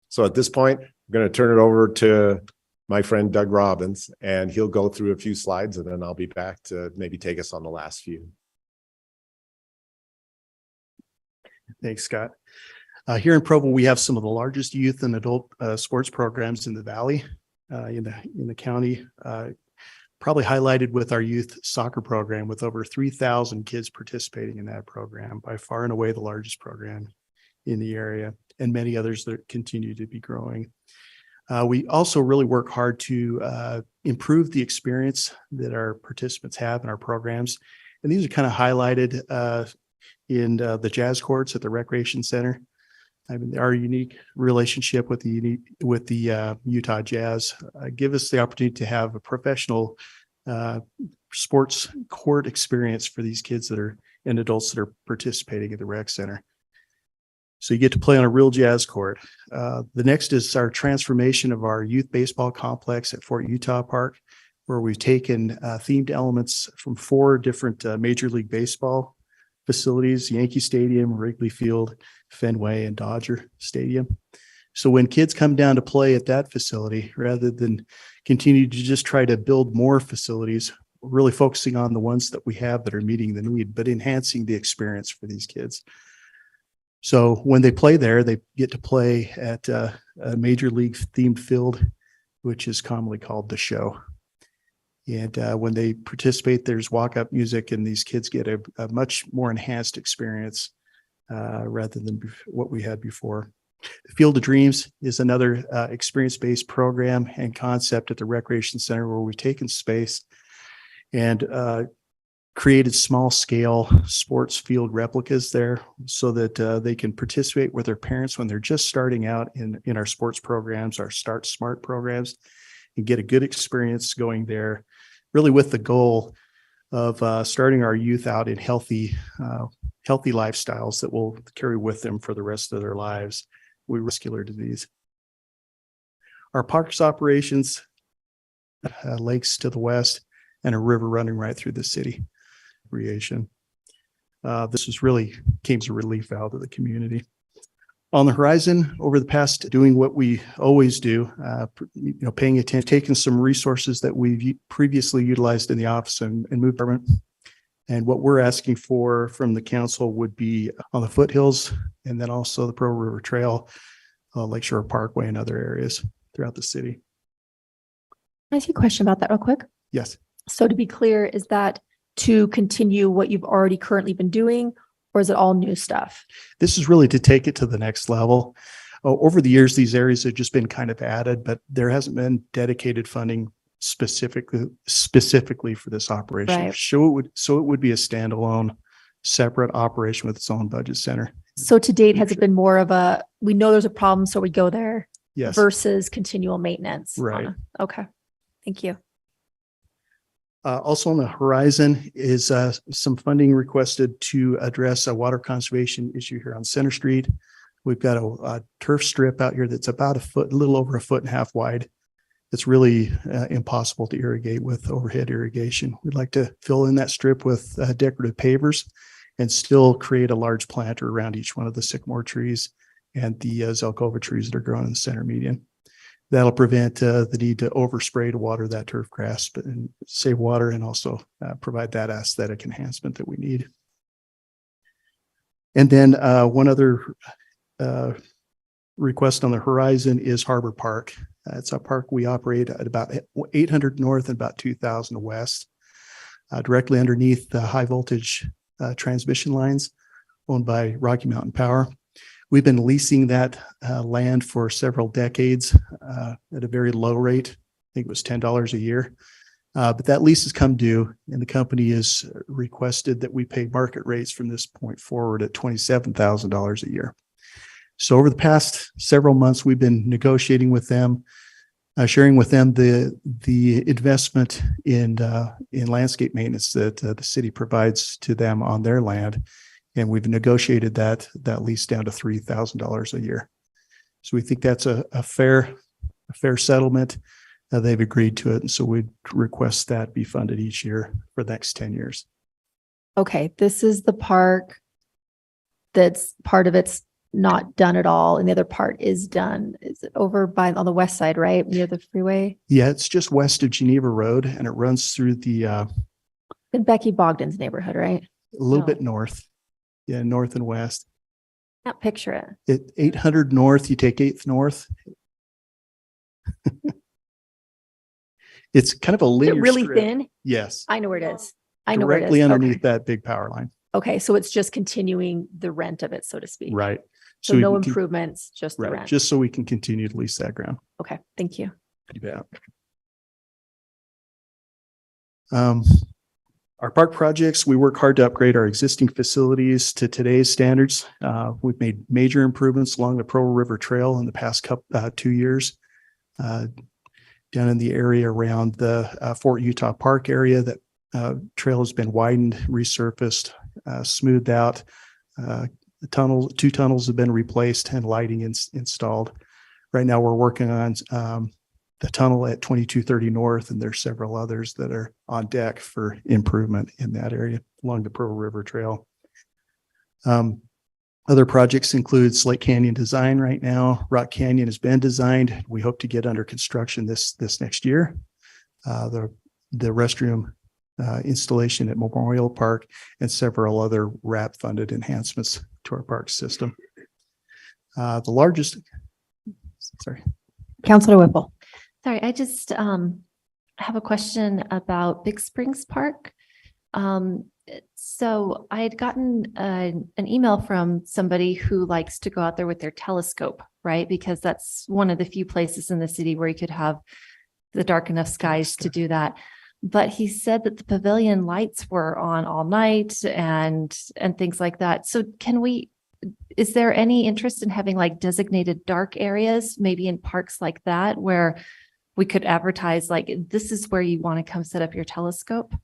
So at this point, I'm going to turn it over to my friend Doug Robbins, and he'll go through a few slides, and then I'll be back to maybe take us on the last few. Thanks, Scott. Here in Provo, we have some of the largest youth and adult sports programs in the valley, in the county. Probably highlighted with our youth soccer program, with over 3,000 kids participating in that program, by far and away the largest program in the area, and many others that continue to be growing. We also really work hard to improve the experience that our participants have in our programs. And these are kind of highlighted in the jazz courts at the Recreation Center. I mean, our unique relationship with the Utah Jazz give us the opportunity to have a professional sports court experience for these kids and adults that are participating at the rec center. So you get to play on a real jazz court. The next is our transformation of our youth baseball complex at Fort Utah Park, where we've taken themed elements from 4 different Major League Baseball facilities: Yankee Stadium, Wrigley Field, Fenway, and Dodger Stadium. So when kids come down to play at that facility, rather than continue to just try to build more facilities, we're really focusing on the ones that we have that are meeting the need, but enhancing the experience for these kids. So when they play there, they get to play at a Major League themed field, which is commonly called the Show. And when they participate, there's walk-up music, and these kids get a much more enhanced experience rather than what we had before. Field of Dreams is another experience-based program and concept at the Recreation Center where we've taken space and created small-scale sports field replicas there so that they can participate with their parents when they're just starting out in our sports programs, our Start Smart programs, and get a good experience going there, really with the goal of starting our youth out in healthy lifestyles that will carry with them for the rest of their lives with vascular disease. Our parks operations, lakes to the west, and a river running right through the city. Creation. This was really came as a relief valve to the community. On the horizon, over the past, doing what we always do, paying attention, taking some resources that we've previously utilized in the office and moved department. And what we're asking for from the council would be on the foothills and then also the Provo River Trail, Lakeshore Parkway and other areas throughout the city. Can I ask you a question about that real quick? Yes. So to be clear, is that to continue what you've already currently been doing, or is it all new stuff? This is really to take it to the next level. Over the years, these areas have just been kind of added, but there hasn't been dedicated funding specifically for this operation. Right. So it would be a standalone, separate operation with its own budget center. So to date, has it been more of a, we know there's a problem, so we go there? Yes. Versus continual maintenance? Right. Okay. Thank you. Also on the horizon is some funding requested to address a water conservation issue here on Center Street. We've got a turf strip out here that's about a little over 1.5 feet wide. It's really impossible to irrigate with overhead irrigation. We'd like to fill in that strip with decorative pavers and still create a large planter around each one of the sycamore trees and the Zelkova trees that are growing in the center median. That'll prevent the need to overspray to water that turf grass, but and save water and also provide that aesthetic enhancement that we need. And then one other request on the horizon is Harbor Park. It's a park we operate at about 800 north and about 2,000 west, directly underneath the high voltage transmission lines owned by Rocky Mountain Power. We've been leasing that land for several decades at a very low rate. I think it was $10 a year. But that lease has come due and the company has requested that we pay market rates from this point forward at $27,000 a year. So over the past several months, we've been negotiating with them, sharing with them the investment in landscape maintenance that the city provides to them on their land. And we've negotiated that lease down to $3,000 a year. So we think that's a fair settlement. They've agreed to it. And so we'd request that be funded each year for the next 10 years. Okay. This is the park that's part of it's not done at all. And the other part is done. Is it over on the west side, right? Near the freeway? Yeah, it's just west of Geneva Road and it runs through the in Becky Bogdan's neighborhood, right? a little bit north. Yeah, north and west. Can't picture it. At 800 north, you take 8th north. It's kind of a Is linear it really strip. thin? Yes. I know where it is. I know where it is. Directly underneath Okay. that big power line. Okay. So it's just continuing the rent of it, so to speak. Right. So we no can improvements, just the right. rent. Just so we can continue to lease that ground. Okay. Thank you. You bet. Our park projects, we work hard to upgrade our existing facilities to today's standards. We've made major improvements along the Provo River Trail in the past 2 years. Down in the area around the Fort Utah Park area, that trail has been widened, resurfaced, smoothed out. Two tunnels have been replaced and lighting installed. Right now we're working on the tunnel at 2230 North, and there's several others that are on deck for improvement in that area along the Provo River Trail. Other projects include Slate Canyon design right now. Rock Canyon has been designed. We hope to get under construction this next year. The restroom installation at Memorial Park and several other RAP funded enhancements to our park system. The largest, sorry. Councilor Whipple. Sorry, I just have a question about Big Springs Park. So I had gotten an email from somebody who likes to go out there with their telescope right? Because that's one of the few places in the city where you could have the dark enough skies to do that. But he said that the pavilion lights were on all night and things like that. So is there any interest in having like designated dark areas, maybe in parks like that, where we could advertise like, this is where you want to come set up your telescope?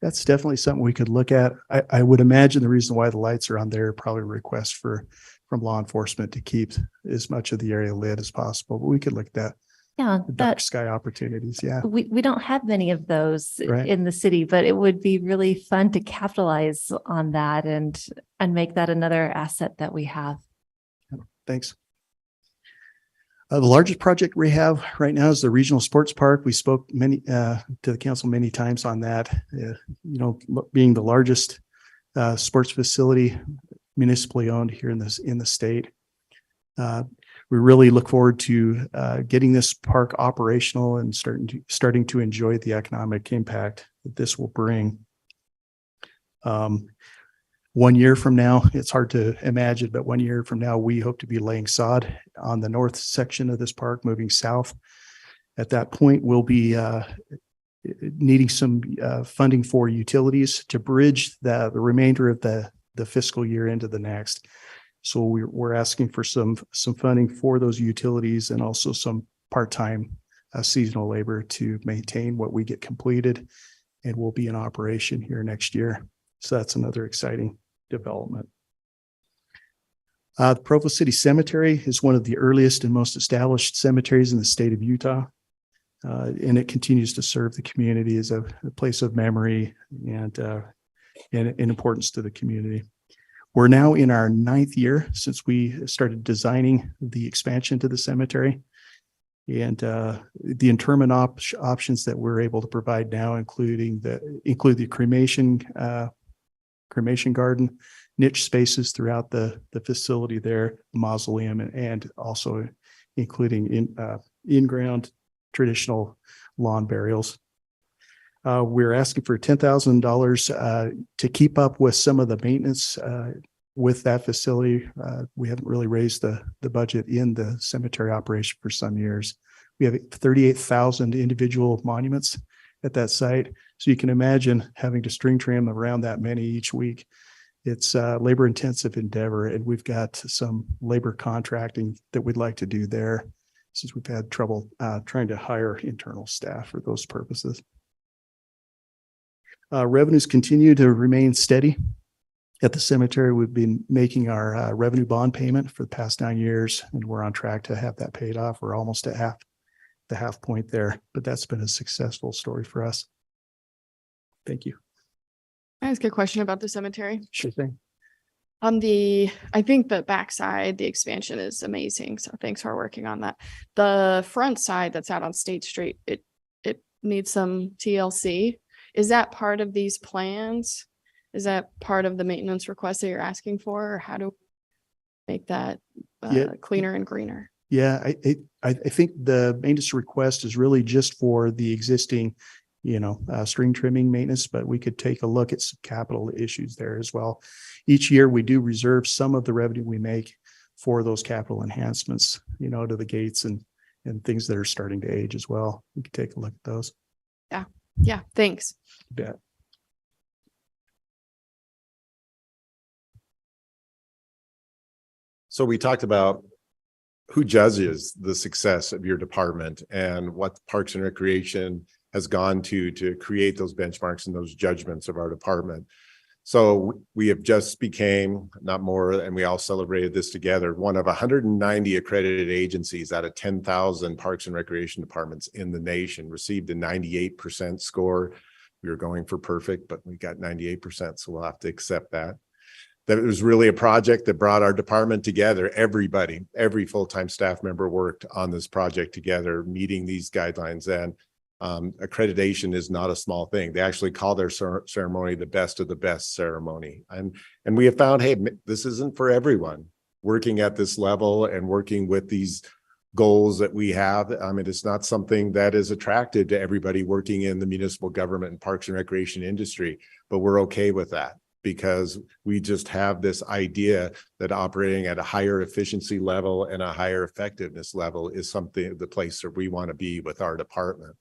That's definitely something we could look at. I would imagine the reason why the lights are on there, probably a request from law enforcement to keep as much of the area lit as possible, but we could look at that. Yeah, Dark sky opportunities. Yeah. We don't have many of those Right. in the city, but it would be really fun to capitalize on that and make that another asset that we have. Thanks. The largest project we have right now is the regional sports park. We spoke to the council many times on that. Being the largest sports facility municipally owned here in the state. We really look forward to getting this park operational and starting to enjoy the economic impact that this will bring. 1 year from now, it's hard to imagine, but 1 year from now, we hope to be laying sod on the north section of this park, moving south. At that point, we'll be needing some funding for utilities to bridge the remainder of the fiscal year into the next. So we're asking for some funding for those utilities and also some part-time seasonal labor to maintain what we get completed, and we'll be in operation here next year. So that's another exciting development. The Provo City Cemetery is one of the earliest and most established cemeteries in the state of Utah. And it continues to serve the community as a place of memory and importance to the community. We're now in our 9th year since we started designing the expansion to the cemetery. And the interment options that we're able to provide now include the cremation garden, niche spaces throughout the facility there, mausoleum, and also including in-ground traditional lawn burials. We're asking for $10,000 to keep up with some of the maintenance with that facility. We haven't really raised the budget in the cemetery operation for some years. We have 38,000 individual monuments at that site. So you can imagine having to string trim around that many each week. It's a labor intensive endeavor, and we've got some labor contracting that we'd like to do there since we've had trouble trying to hire internal staff for those purposes. Revenues continue to remain steady. At the cemetery, we've been making our revenue bond payment for the past 9 years, and we're on track to have that paid off. We're almost at the half point there, but that's been a successful story for us. Thank you. I ask a question about the cemetery. Sure thing. I think the backside, the expansion is amazing. So thanks for working on that. The front side that's out on State Street, it needs some TLC. Is that part of these plans? Is that part of the maintenance request that you're asking for, or how do we make that cleaner and greener? Yeah, I think the maintenance request is really just for the existing, string trimming maintenance, but we could take a look at some capital issues there as well. Each year we do reserve some of the revenue we make for those capital enhancements, to the gates and things that are starting to age as well. We could take a look at those. Yeah. Thanks. You bet. So we talked about who judges the success of your department and what Parks and Recreation has gone to create those benchmarks and those judgments of our department. So we have just became, not more, and we all celebrated this together, one of 190 accredited agencies out of 10,000 Parks and Recreation departments in the nation, received a 98% score. We were going for perfect, but we got 98%, so we'll have to accept that. That it was really a project that brought our department together. Everybody, every full-time staff member worked on this project together, meeting these guidelines. And accreditation is not a small thing. They actually call their ceremony the best of the best ceremony. And we have found, hey, this isn't for everyone. Working at this level and working with these goals that we have, it's not something that is attractive to everybody working in the municipal government and Parks and Recreation industry, but we're okay with that. because we just have this idea that operating at a higher efficiency level and a higher effectiveness level is something, the place that we want to be with our department.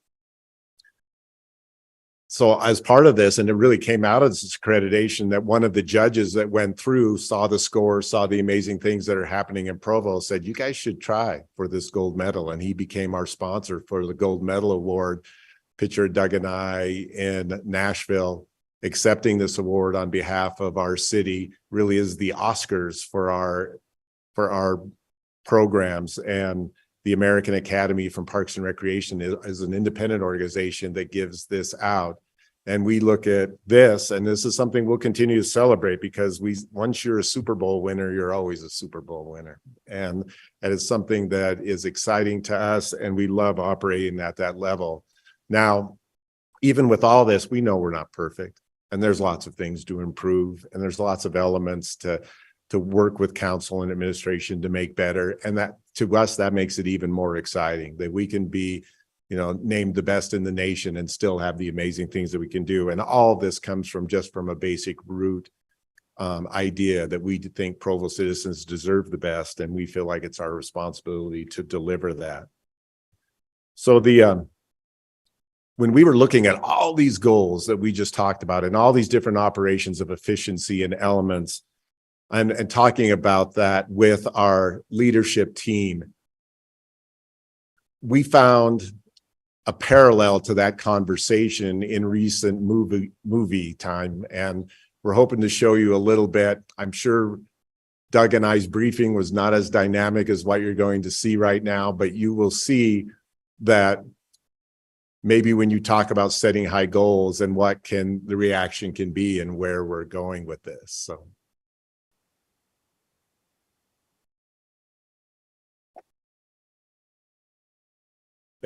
So as part of this, and it really came out of this accreditation, that one of the judges that went through saw the score, saw the amazing things that are happening in Provo, said, you guys should try for this gold medal. And he became our sponsor for the gold medal award. Pitcher Doug and I in Nashville accepting this award on behalf of our city really is the Oscars for our programs. And the American Academy from Parks and Recreation is an independent organization that gives this out. And we look at this, and this is something we'll continue to celebrate, because once you're a Super Bowl winner, you're always a Super Bowl winner. And that is something that is exciting to us, and we love operating at that level. Now, even with all this, we know we're not perfect, and there's lots of things to improve, and there's lots of elements to work with council and administration to make better. And that, to us, that makes it even more exciting that we can be, named the best in the nation and still have the amazing things that we can do. And all of this comes from a basic root idea that we think Provo citizens deserve the best, and we feel like it's our responsibility to deliver that. So when we were looking at all these goals that we just talked about and all these different operations of efficiency and elements, and talking about that with our leadership team, we found a parallel to that conversation in recent movie time. And we're hoping to show you a little bit. I'm sure Doug and I's briefing was not as dynamic as what you're going to see right now, but you will see that maybe when you talk about setting high goals and what the reaction can be and where we're going with this. So.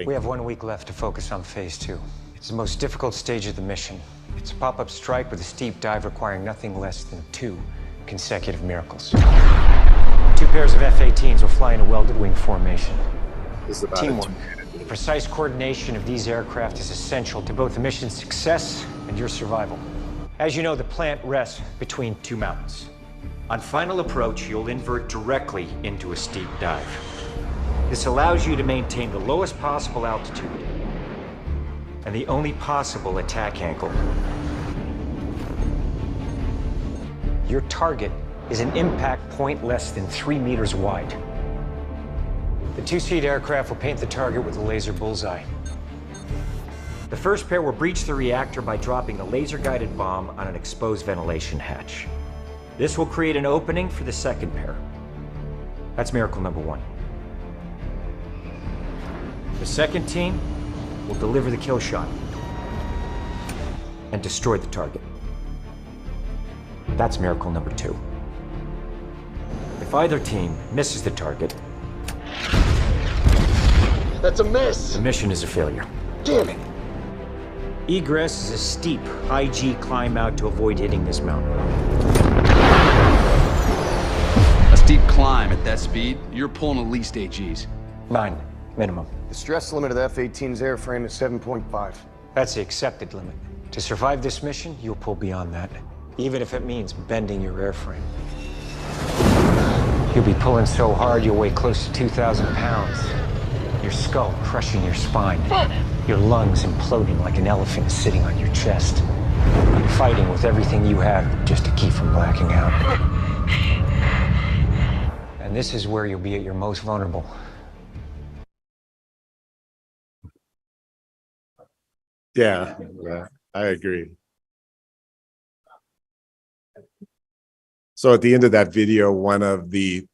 We have 1 week left to focus on phase 2. It's the most difficult stage of the mission. It's a pop-up strike with a steep dive requiring nothing less than 2 consecutive miracles. 2 pairs of F-18s will fly in a welded wing formation. Teamwork. The precise coordination of these aircraft is essential to both the mission's success and your survival. As you know, the plant rests between 2 mountains. On final approach, you'll invert directly into a steep dive. This allows you to maintain the lowest possible altitude and the only possible attack angle. Your target is an impact point less than 3 meters wide. The 2-seat aircraft will paint the target with a laser bullseye. The first pair will breach the reactor by dropping a laser-guided bomb on an exposed ventilation hatch. This will create an opening for the second pair. That's miracle number 1. The second team will deliver the kill shot and destroy the target. That's miracle number 2. If either team misses the target, that's a miss. The mission is a failure. Damn it. Egress is a steep, high G climb out to avoid hitting this mountain. A steep climb at that speed, you're pulling at least 8 Gs. 9, minimum. The stress limit of the F-18's airframe is 7.5. That's the accepted limit. To survive this mission, you'll pull beyond that, even if it means bending your airframe. You'll be pulling so hard you'll weigh close to 2,000 pounds. Your skull crushing your spine. Your lungs imploding like an elephant sitting on your chest. Fighting with everything you have just to keep from blacking out. And this is where you'll be at your most vulnerable. Yeah, I agree. So at the end of that video, one of the,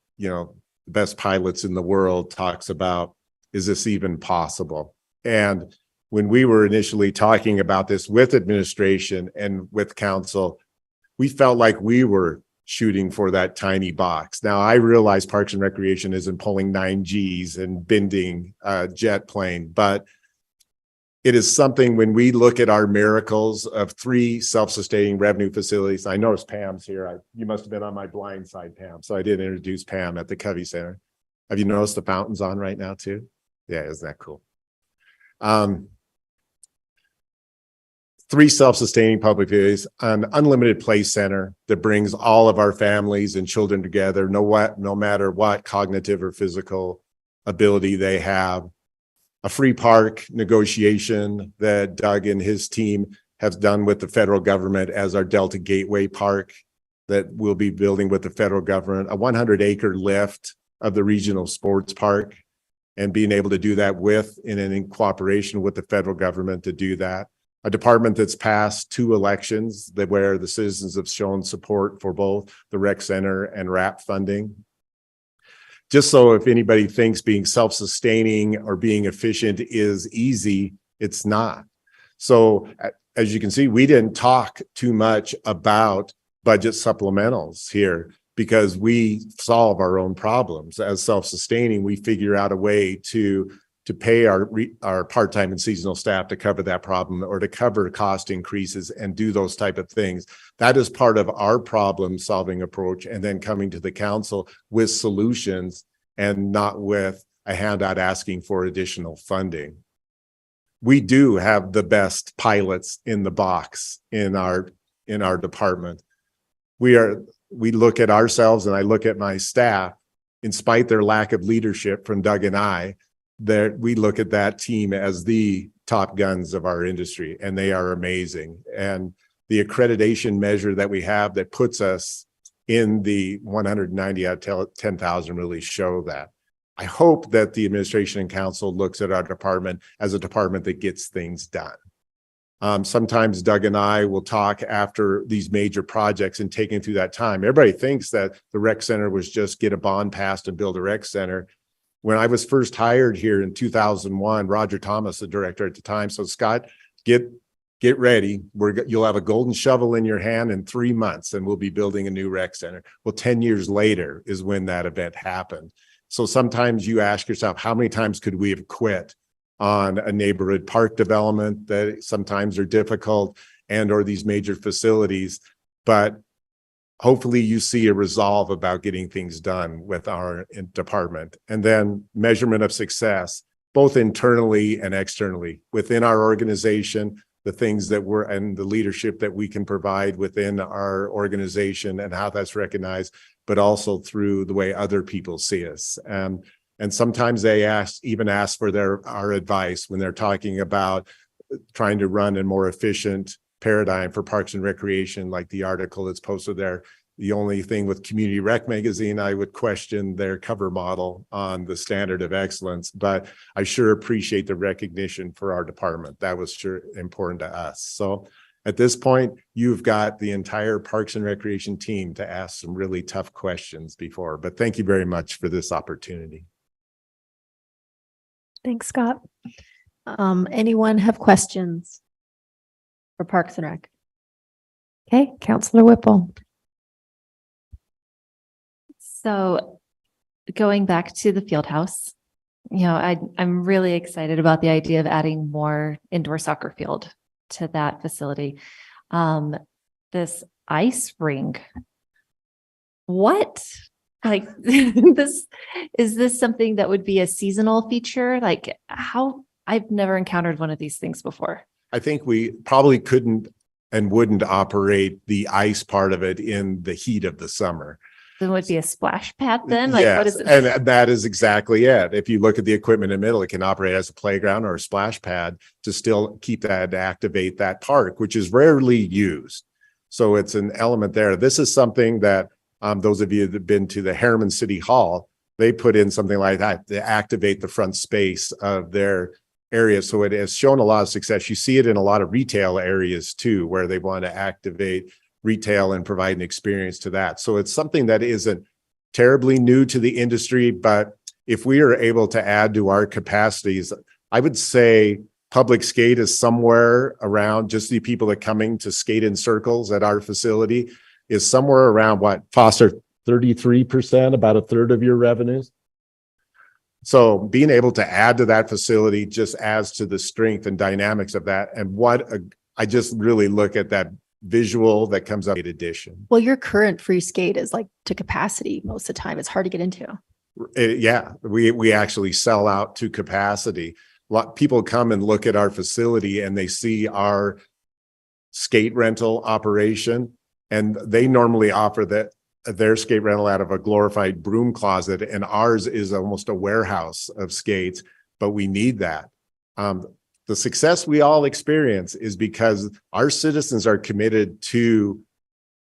best pilots in the world talks about, is this even possible? And when we were initially talking about this with administration and with council, we felt like we were shooting for that tiny box. Now, I realize Parks and Recreation isn't pulling 9 Gs and bending a jet plane, but it is something when we look at our miracles of 3 self-sustaining revenue facilities. I noticed Pam's here. You must have been on my blind side, Pam. So I did introduce Pam at the Covey Center. Have you noticed the fountain's on right now too? Yeah, isn't that cool? 3 self-sustaining public facilities, an unlimited play center that brings all of our families and children together, no matter what cognitive or physical ability they have. A free park negotiation that Doug and his team have done with the federal government as our Delta Gateway Park that we'll be building with the federal government, a 100-acre lift of the regional sports park, and being able to do that in cooperation with the federal government to do that. A department that's passed 2 elections where the citizens have shown support for both the rec center and RAP funding. Just so if anybody thinks being self-sustaining or being efficient is easy, it's not. So as you can see, we didn't talk too much about budget supplementals here because we solve our own problems. As self-sustaining, we figure out a way to pay our part-time and seasonal staff to cover that problem or to cover cost increases and do those type of things. That is part of our problem-solving approach, and then coming to the council with solutions and not with a handout asking for additional funding. We do have the best pilots in the box in our department. We look at ourselves, and I look at my staff, in spite their lack of leadership from Doug and I, that we look at that team as the top guns of our industry, and they are amazing. And the accreditation measure that we have that puts us in the 190 out of 10,000 really show that. I hope that the administration and council looks at our department as a department that gets things done. Sometimes Doug and I will talk after these major projects and taking through that time. Everybody thinks that the rec center was just get a bond passed and build a rec center. When I was first hired here in 2001, Roger Thomas, the director at the time, so Scott, get ready. You'll have a golden shovel in your hand in 3 months and we'll be building a new rec center. Well, 10 years later is when that event happened. So sometimes you ask yourself, how many times could we have quit on a neighborhood park development that sometimes are difficult and or these major facilities? But hopefully you see a resolve about getting things done with our department. And then measurement of success, both internally and externally within our organization, the things that and the leadership that we can provide within our organization and how that's recognized, but also through the way other people see us. And sometimes they even ask for our advice when they're talking about trying to run a more efficient paradigm for parks and recreation, like the article that's posted there. The only thing with Community Rec Magazine, I would question their cover model on the standard of excellence, but I sure appreciate the recognition for our department. That was sure important to us. So at this point, you've got the entire Parks and Recreation team to ask some really tough questions before, but thank you very much for this opportunity. Thanks, Scott. Anyone have questions for Parks and Rec? Okay, Councilor Whipple. So going back to the field house, I'm really excited about the idea of adding more indoor soccer field to that facility. This ice rink, what? Like is this something that would be a seasonal feature? Like I've never encountered one of these things before. I think we probably couldn't and wouldn't operate the ice part of it in the heat of the summer. Then would be a splash pad then? Like yes, what is it? And that is exactly it. If you look at the equipment in the middle, it can operate as a playground or a splash pad to still keep that, to activate that park, which is rarely used. So it's an element there. This is something that those of you that have been to the Harriman City Hall, they put in something like that to activate the front space of their area. So it has shown a lot of success. You see it in a lot of retail areas too, where they want to activate retail and provide an experience to that. So it's something that isn't terribly new to the industry, but if we are able to add to our capacities, I would say public skate is somewhere around, just the people that coming to skate in circles at our facility is somewhere around what, Foster, 33%, about a third of your revenues. So being able to add to that facility just adds to the strength and dynamics of that. And I just really look at that visual that comes up in addition. Well, your current free skate is like to capacity most of the time. It's hard to get into. Yeah, we actually sell out to capacity. People come and look at our facility and they see our skate rental operation. And they normally offer their skate rental out of a glorified broom closet, and ours is almost a warehouse of skates, but we need that. The success we all experience is because our citizens are committed to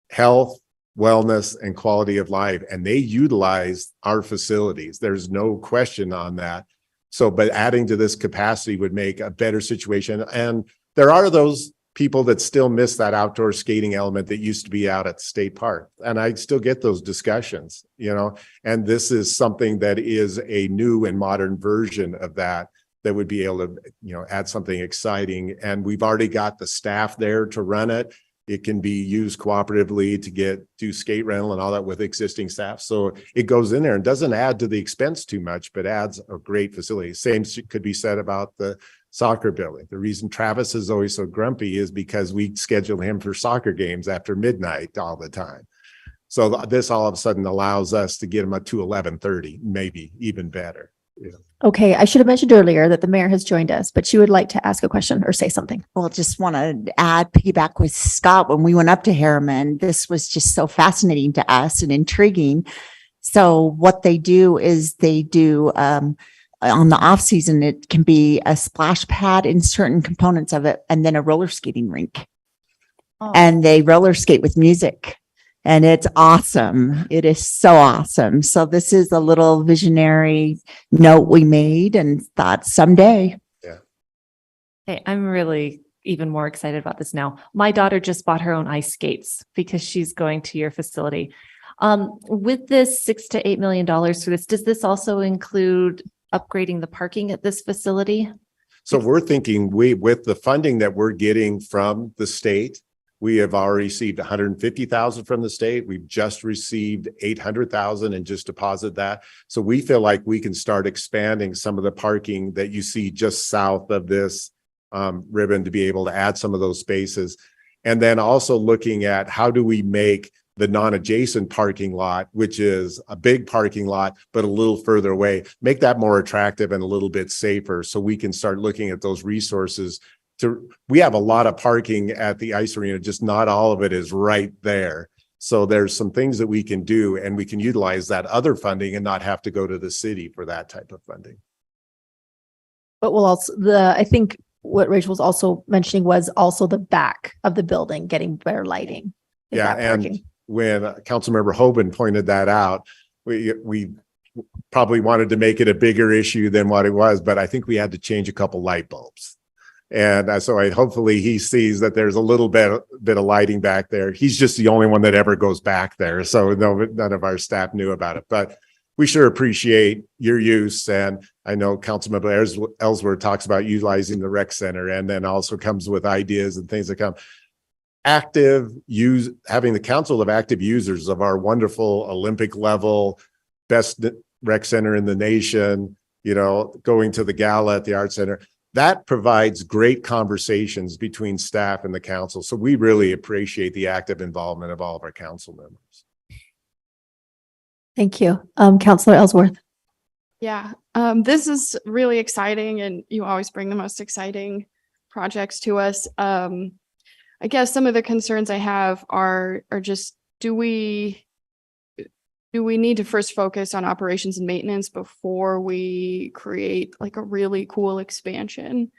health, wellness, and quality of life, and they utilize our facilities. There's no question on that. So, but adding to this capacity would make a better situation. And there are those people that still miss that outdoor skating element that used to be out at the state park. And I still get those discussions, and this is something that is a new and modern version of that would be able to, add something exciting. And we've already got the staff there to run it. It can be used cooperatively to do skate rental and all that with existing staff. So it goes in there and doesn't add to the expense too much, but adds a great facility. Same could be said about the soccer building. The reason Travis is always so grumpy is because we schedule him for soccer games after midnight all the time. So this all of a sudden allows us to get him up to 11:30, maybe even better. Okay, I should have mentioned earlier that the mayor has joined us, but she would like to ask a question or say something. Well, just want to piggyback with Scott. When we went up to Harriman, this was just so fascinating to us and intriguing. So what they do is on the off season, it can be a splash pad in certain components of it, and then a roller skating rink. And they roller skate with music. And it's awesome. It is so awesome. So this is a little visionary note we made and thought someday. Yeah. Hey, I'm really even more excited about this now. My daughter just bought her own ice skates because she's going to your facility. With this $6 to $8 million for this, does this also include upgrading the parking at this facility? So we're thinking with the funding that we're getting from the state, we have already received $150,000 from the state. We've just received $800,000 and just deposited that. So we feel like we can start expanding some of the parking that you see just south of this ribbon to be able to add some of those spaces. And then also looking at how do we make the non-adjacent parking lot, which is a big parking lot, but a little further away, make that more attractive and a little bit safer so we can start looking at those resources. We have a lot of parking at the ice arena, just not all of it is right there. So there's some things that we can do, and we can utilize that other funding and not have to go to the city for that type of funding. But we'll also, I think what Rachel was also mentioning was also the back of the building getting better lighting. Yeah, and when Councilmember Hoban pointed that out, we probably wanted to make it a bigger issue than what it was, but I think we had to change a couple light bulbs. And so hopefully he sees that there's a little bit of lighting back there. He's just the only one that ever goes back there. So none of our staff knew about it, but we sure appreciate your use. And I know Councilmember Ellsworth talks about utilizing the rec center and then also comes with ideas and things that come. Having the council of active users of our wonderful Olympic level, best rec center in the nation, going to the gala at the Art Center, that provides great conversations between staff and the council. So we really appreciate the active involvement of all of our council members. Thank you. Councilor Ellsworth. Yeah, this is really exciting, and you always bring the most exciting projects to us. I guess some of the concerns I have are just, do we need to first focus on operations and maintenance before we create like a really cool expansion?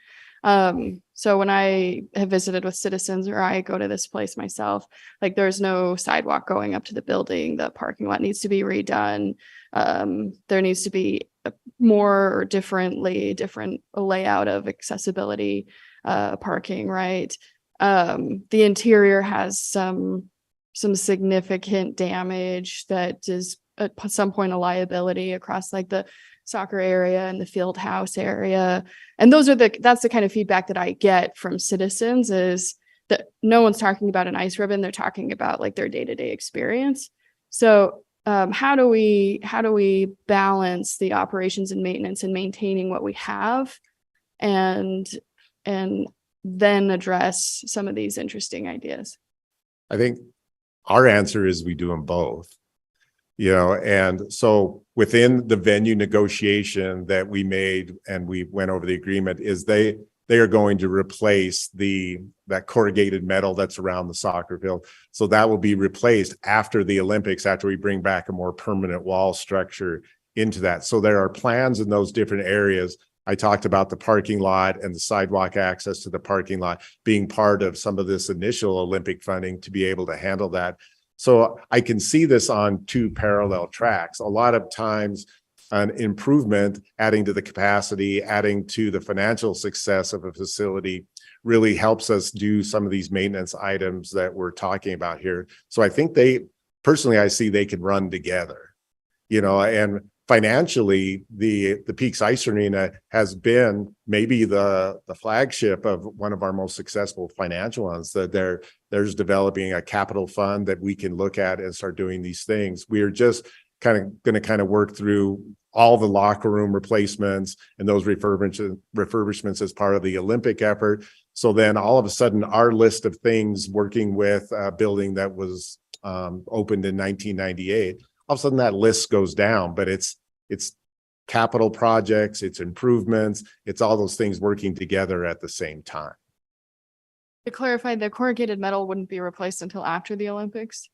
So when I have visited with citizens, or I go to this place myself, like there's no sidewalk going up to the building. The parking lot needs to be redone. There needs to be a different layout of accessibility, parking, right? The interior has some significant damage that is at some point a liability across like the soccer area and the field house area. And that's the kind of feedback that I get from citizens, is that no one's talking about an ice ribbon. They're talking about like their day-to-day experience. So how do we balance the operations and maintenance and maintaining what we have and then address some of these interesting ideas? I think our answer is we do them both, and so within the venue negotiation that we made and we went over the agreement is they are going to replace that corrugated metal that's around the soccer field. So that will be replaced after the Olympics, after we bring back a more permanent wall structure into that. So there are plans in those different areas. I talked about the parking lot and the sidewalk access to the parking lot being part of some of this initial Olympic funding to be able to handle that. So I can see this on two parallel tracks. A lot of times an improvement, adding to the capacity, adding to the financial success of a facility really helps us do some of these maintenance items that we're talking about here. So I think I see they can run together, and financially, the Peaks Ice Arena has been maybe the flagship of one of our most successful financial ones, that there's developing a capital fund that we can look at and start doing these things. We are just going to work through all the locker room replacements and those refurbishments as part of the Olympic effort. So then all of a sudden, our list of things, working with a building that was opened in 1998, all of a sudden that list goes down, but it's capital projects, it's improvements, it's all those things working together at the same time. To clarify, the corrugated metal wouldn't be replaced until after the Olympics?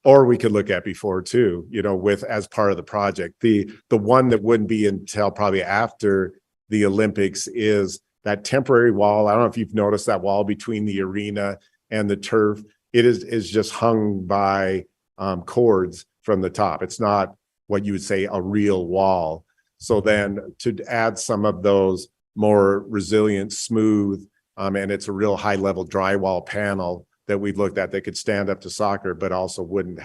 Or we could look at before too, with as part of the project. The one that wouldn't be until probably after the Olympics is that temporary wall. I don't know if you've noticed that wall between the arena and the turf. It is just hung by cords from the top. It's not what you would say a real wall. So then to add some of those more resilient, smooth, and it's a real high level drywall panel that we've looked at that could stand up to soccer, but also wouldn't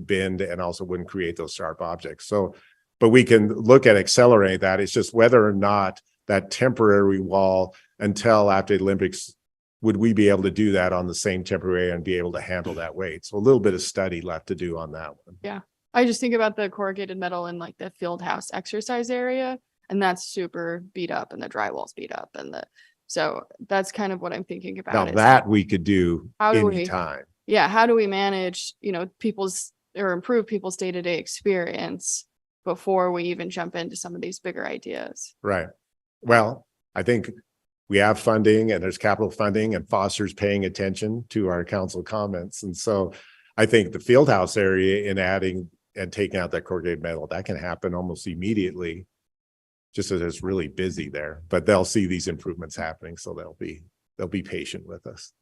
bend and also wouldn't create those sharp objects. So, but we can look at accelerate that. It's just whether or not that temporary wall until after the Olympics, would we be able to do that on the same temporary and be able to handle that weight? So a little bit of study left to do on that one. Yeah. I just think about the corrugated metal in like the field house exercise area, and that's super beat up and the drywall's beat up so that's kind of what I'm thinking about. Now that we could do anytime. Yeah. How do we manage, improve people's day-to-day experience before we even jump into some of these bigger ideas? Right. Well, I think we have funding and there's capital funding, and Foster's paying attention to our council comments. And so I think the field house area in adding and taking out that corrugated metal, that can happen almost immediately, just as it's really busy there, but they'll see these improvements happening. So they'll be patient with us.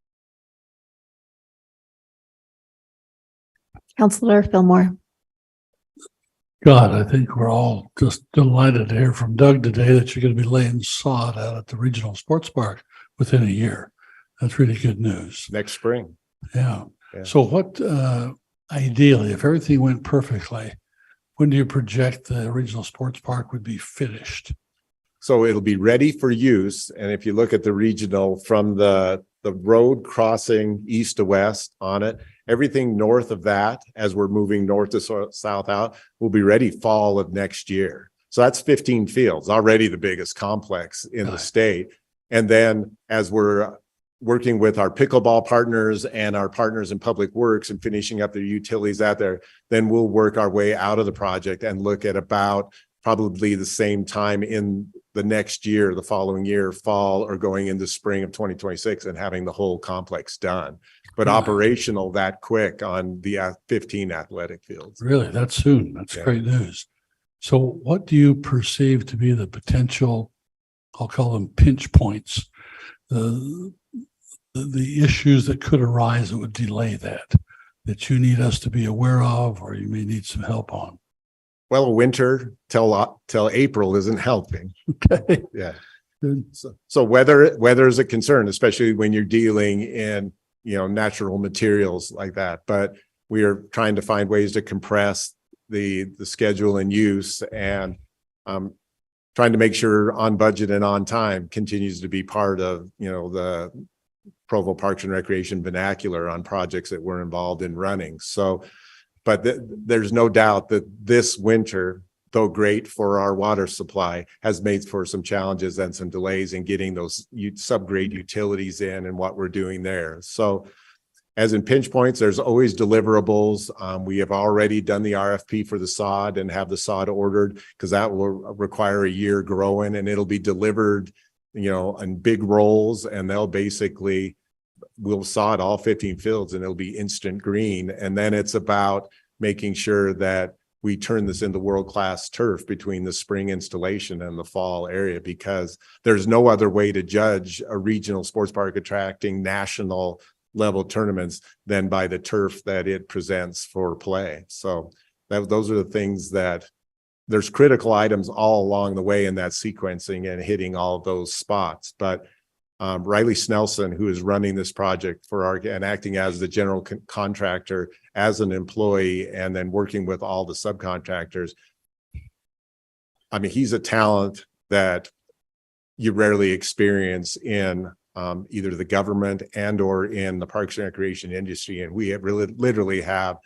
Councilor Fillmore. God, I think we're all just delighted to hear from Doug today that you're going to be laying sod out at the regional sports park within a year. That's really good news. Next spring. Yeah. So what, ideally, if everything went perfectly, when do you project the regional sports park would be finished? So it'll be ready for use. And if you look at the regional, from the road crossing east to west on it, everything north of that, as we're moving north to south out, will be ready fall of next year. So that's 15 fields, already the biggest complex in the state. And then as we're working with our pickleball partners and our partners in public works and finishing up their utilities out there, then we'll work our way out of the project and look at about probably the same time in the next year, the following year, fall or going into spring of 2026, and having the whole complex done. But operational that quick on the 15 athletic fields. Really, that soon? That's great news. So what do you perceive to be the potential, I'll call them pinch points, the issues that could arise that would delay that you need us to be aware of, or you may need some help on? Well, winter till April isn't helping. Okay. Yeah. So weather is a concern, especially when you're dealing in, natural materials like that. But we are trying to find ways to compress the schedule and use, and trying to make sure on budget and on time continues to be part of, the Provo Parks and Recreation vernacular on projects that we're involved in running. So, but there's no doubt that this winter, though great for our water supply, has made for some challenges and some delays in getting those subgrade utilities in and what we're doing there. So as in pinch points, there's always deliverables. We have already done the RFP for the sod and have the sod ordered, because that will require a year growing, and it'll be delivered in big rolls, and we'll sod all 15 fields and it'll be instant green. And then it's about making sure that we turn this into world-class turf between the spring installation and the fall area, because there's no other way to judge a regional sports park attracting national level tournaments than by the turf that it presents for play. So those are the things that there's critical items all along the way in that sequencing and hitting all those spots. But Riley Snelson, who is running this project and acting as the general contractor, as an employee, and then working with all the subcontractors. I mean, he's a talent that you rarely experience in either the government and or in the parks and recreation industry. And we literally have,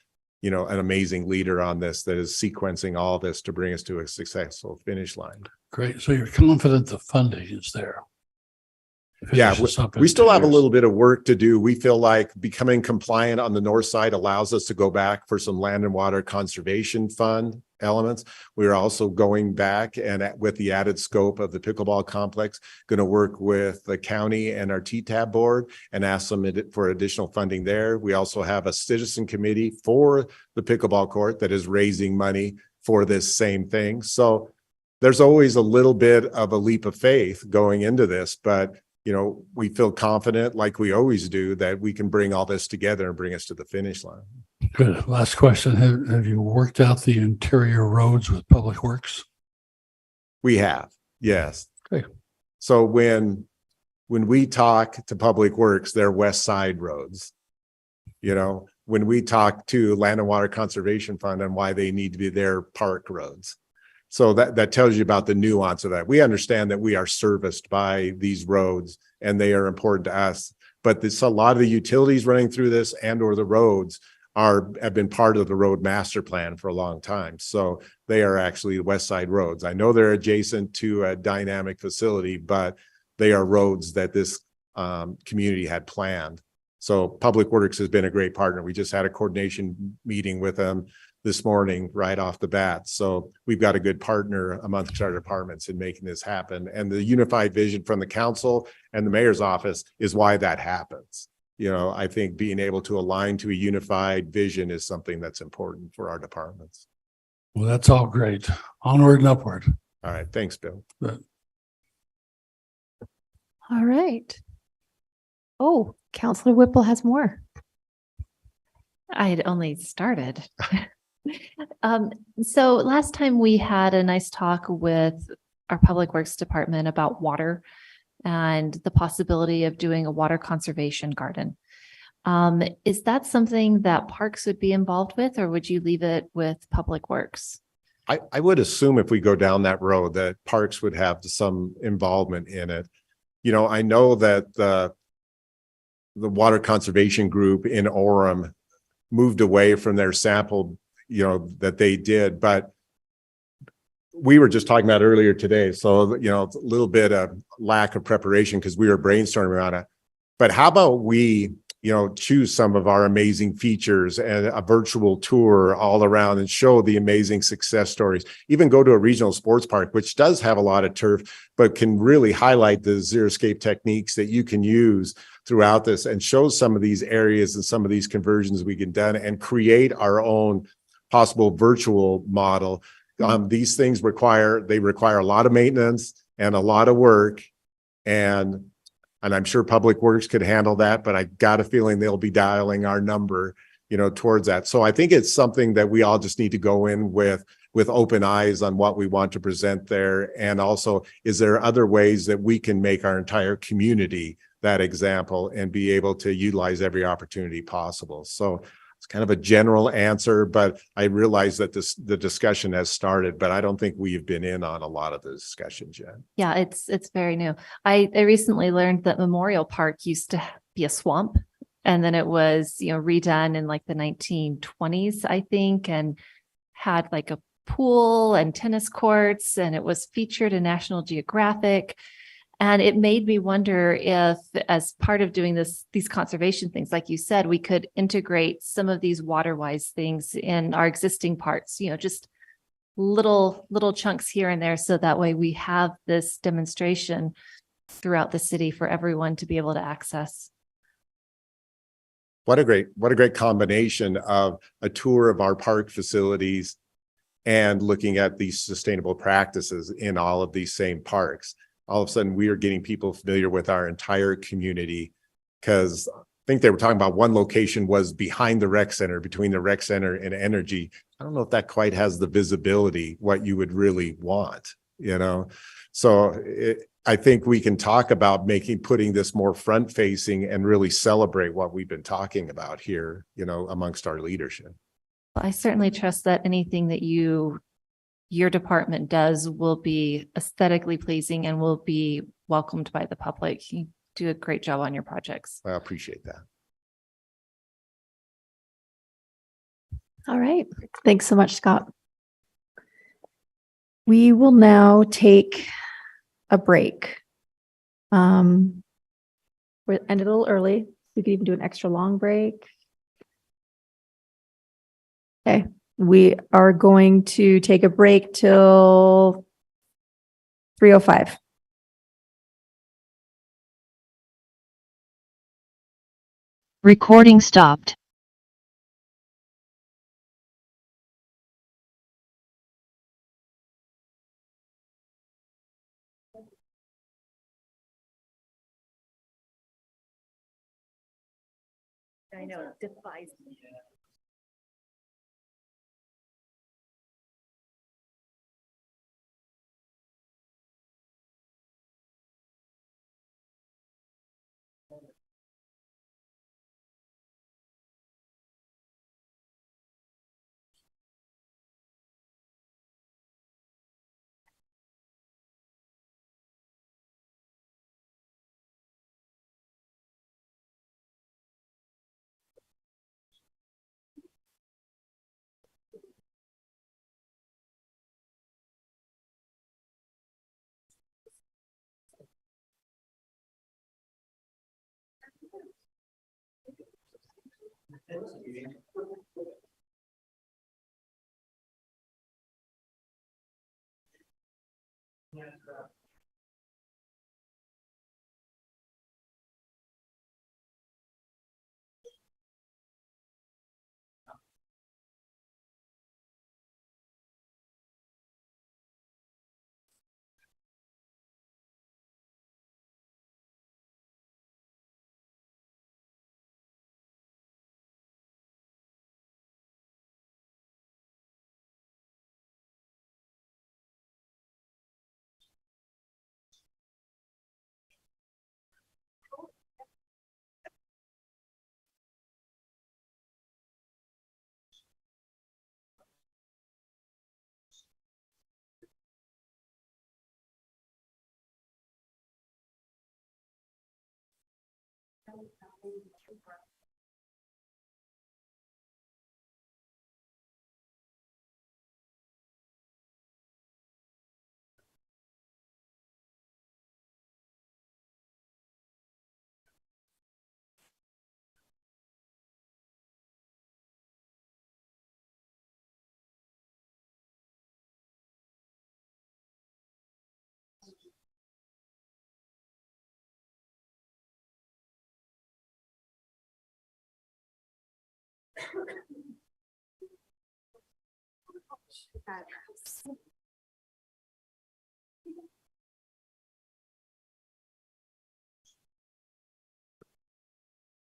an amazing leader on this that is sequencing all this to bring us to a successful finish line. Great. So you're confident the funding is there? Yeah, we still have a little bit of work to do. We feel like becoming compliant on the north side allows us to go back for some land and water conservation fund elements. We're also going back and with the added scope of the pickleball complex, going to work with the county and our TTAB board and ask them for additional funding there. We also have a citizen committee for the pickleball court that is raising money for this same thing. So there's always a little bit of a leap of faith going into this, but we feel confident, like we always do, that we can bring all this together and bring us to the finish line. Good. Last question. Have you worked out the interior roads with Public Works? We have, yes. Okay. So when we talk to Public Works, they're west side roads. When we talk to Land and Water Conservation Fund and why they need to be their park roads. So that tells you about the nuance of that. We understand that we are serviced by these roads and they are important to us, but a lot of the utilities running through this and or the roads have been part of the road master plan for a long time. So they are actually west side roads. I know they're adjacent to a dynamic facility, but they are roads that this community had planned. So Public Works has been a great partner. We just had a coordination meeting with them this morning right off the bat. So we've got a good partner amongst our departments in making this happen. And the unified vision from the council and the mayor's office is why that happens. I think being able to align to a unified vision is something that's important for our departments. Well, that's all great. Onward and upward. All right. Thanks, Bill. Good. All right. Oh, Councilor Whipple has more. I had only started. So last time we had a nice talk with our Public Works Department about water and the possibility of doing a water conservation garden. Is that something that Parks would be involved with, or would you leave it with Public Works? I would assume if we go down that road that Parks would have some involvement in it. I know that the water conservation group in Orem moved away from their sample that they did, but we were just talking about earlier today. So, it's a little bit of lack of preparation because we were brainstorming on it, but how about we, choose some of our amazing features and a virtual tour all around and show the amazing success stories, even go to a regional sports park, which does have a lot of turf, but can really highlight the xeriscape techniques that you can use throughout this and show some of these areas and some of these conversions we can done and create our own possible virtual model. These things require a lot of maintenance and a lot of work, and I'm sure Public Works could handle that, but I got a feeling they'll be dialing our number, towards that. So I think it's something that we all just need to go in with open eyes on what we want to present there. And also, is there other ways that we can make our entire community that example and be able to utilize every opportunity possible? So it's kind of a general answer, but I realize that the discussion has started, but I don't think we've been in on a lot of the discussions yet. Yeah, it's very new. I recently learned that Memorial Park used to be a swamp, and then it was, redone in like the 1920s, I think, and had like a pool and tennis courts, and it was featured in National Geographic. And it made me wonder if, as part of doing these conservation things, like you said, we could integrate some of these water-wise things in our existing parks, just little chunks here and there. So that way we have this demonstration throughout the city for everyone to be able to access. What a great combination of a tour of our park facilities and looking at these sustainable practices in all of these same parks. All of a sudden, we are getting people familiar with our entire community, because I think they were talking about one location was behind the rec center, between the rec center and energy. I don't know if that quite has the visibility, what you would really want, you know? So I think we can talk about putting this more front facing and really celebrate what we've been talking about here, you know, amongst our leadership. I certainly trust that anything that your department does will be aesthetically pleasing and will be welcomed by the public. You do a great job on your projects. I appreciate that. All right. Thanks so much, Scott. We will now take a break. We're ended a little early. We could even do an extra long break. Okay. We are going to take a break till 3:05. Recording stopped. I know, it defies me.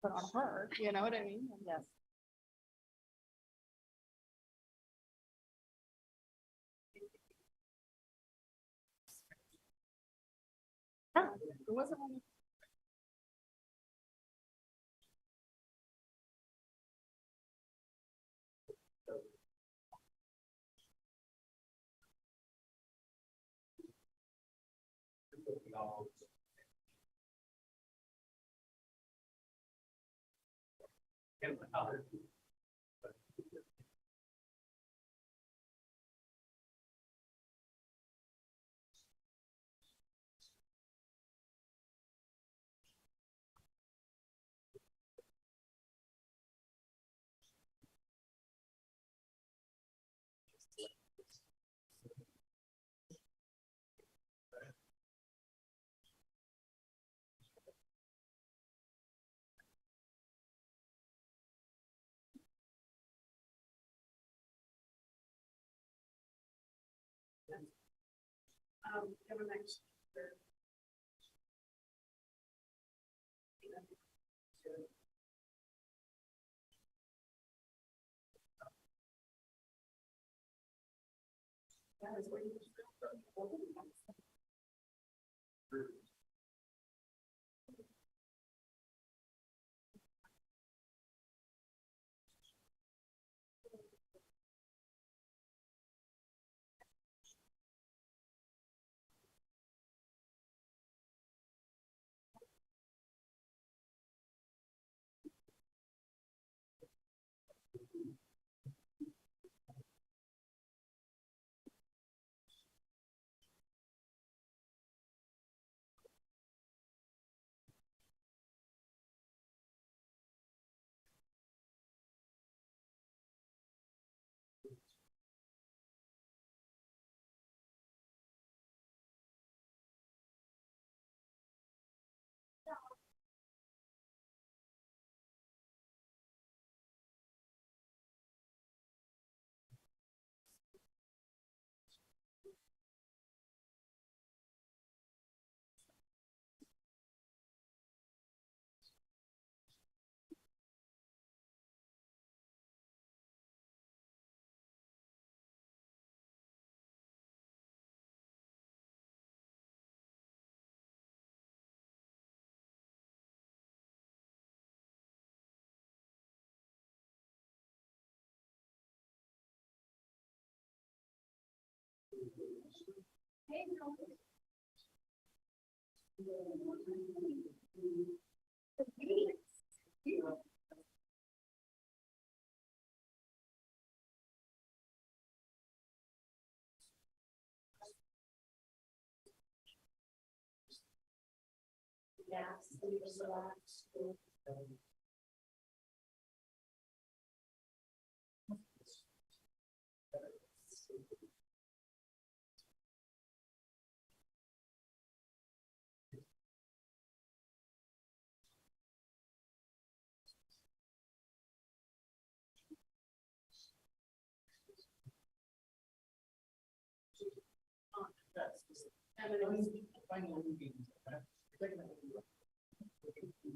But on her, you know what I mean? Yes. It wasn't on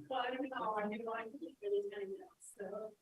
Well, I don't know. I'm going to keep really 10 minutes. So.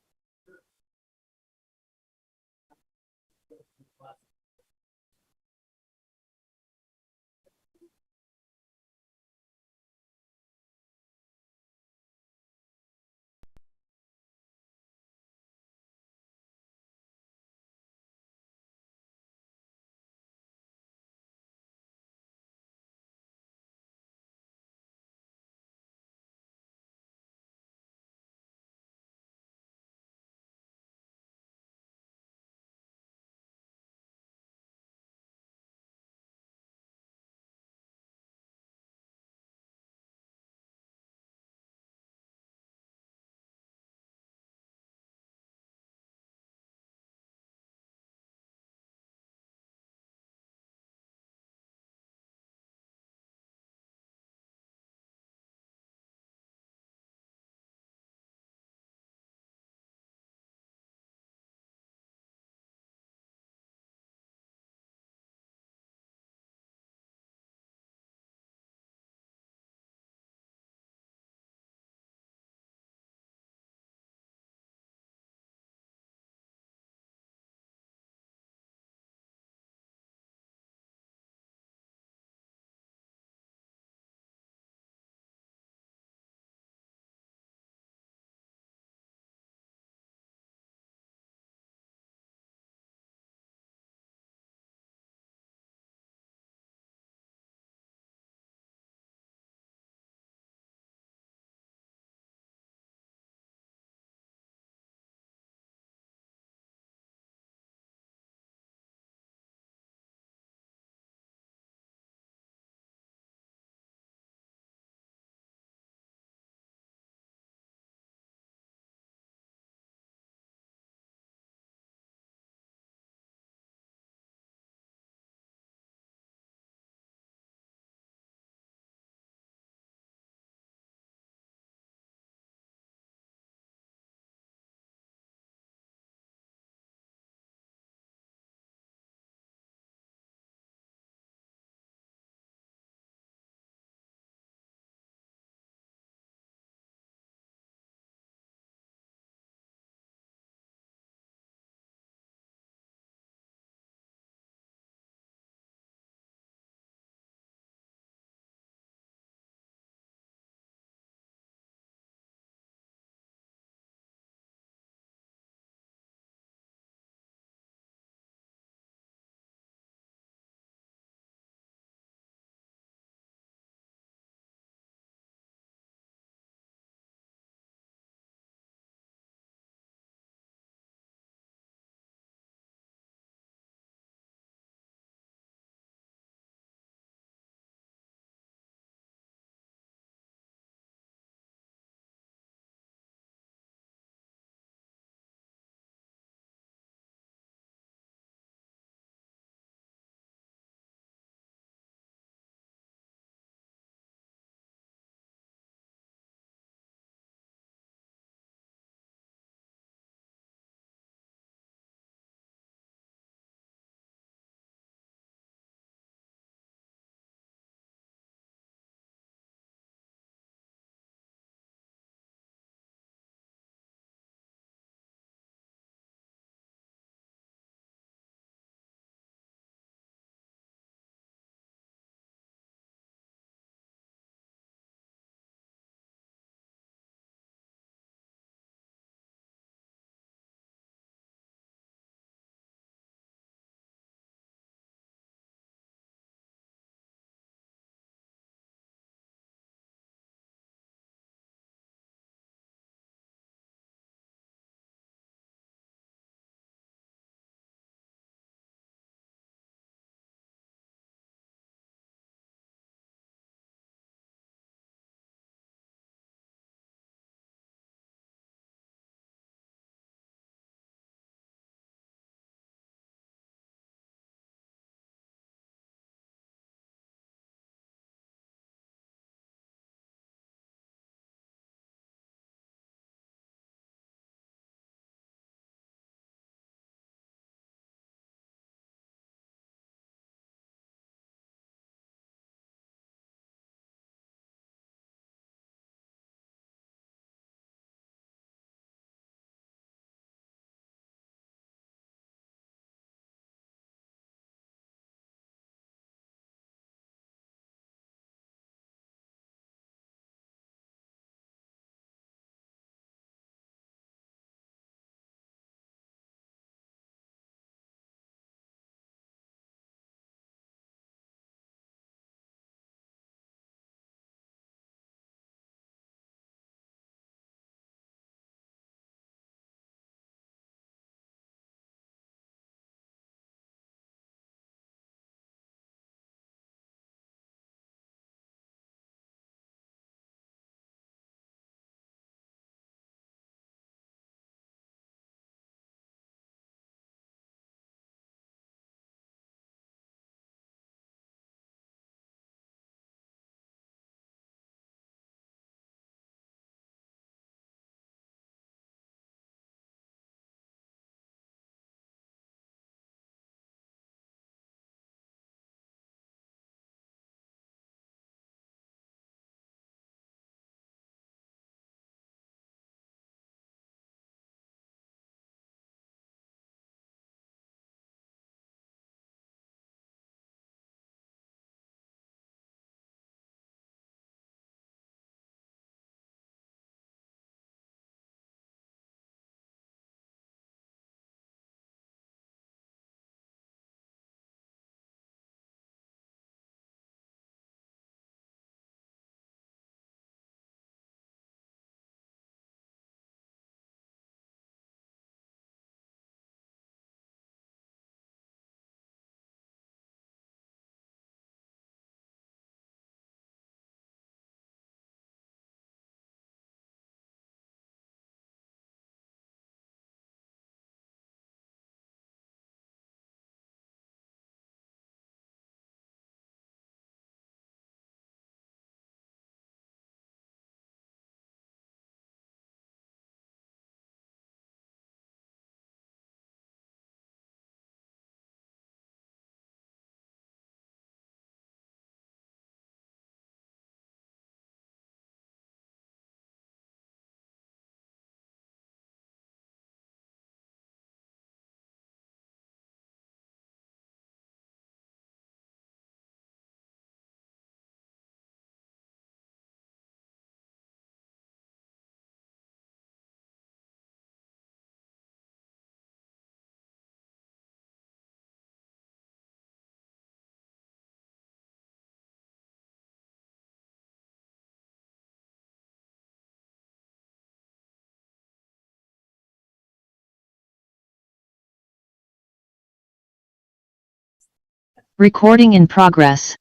Recording in progress.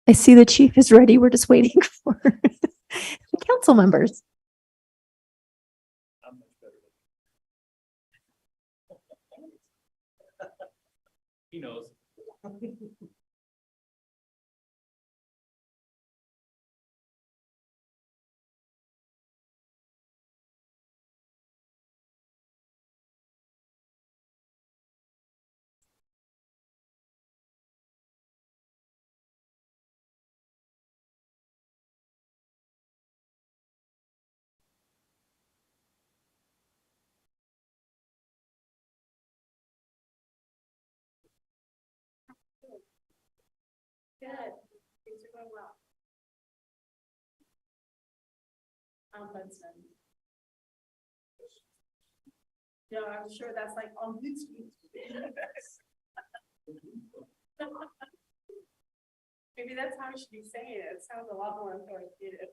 I see the chief is ready. We're just waiting for the council members. He knows. Good. Things are going well. Hudson. No, I'm sure that's like on YouTube. Maybe that's how I should be saying it. It sounds a lot more authoritative.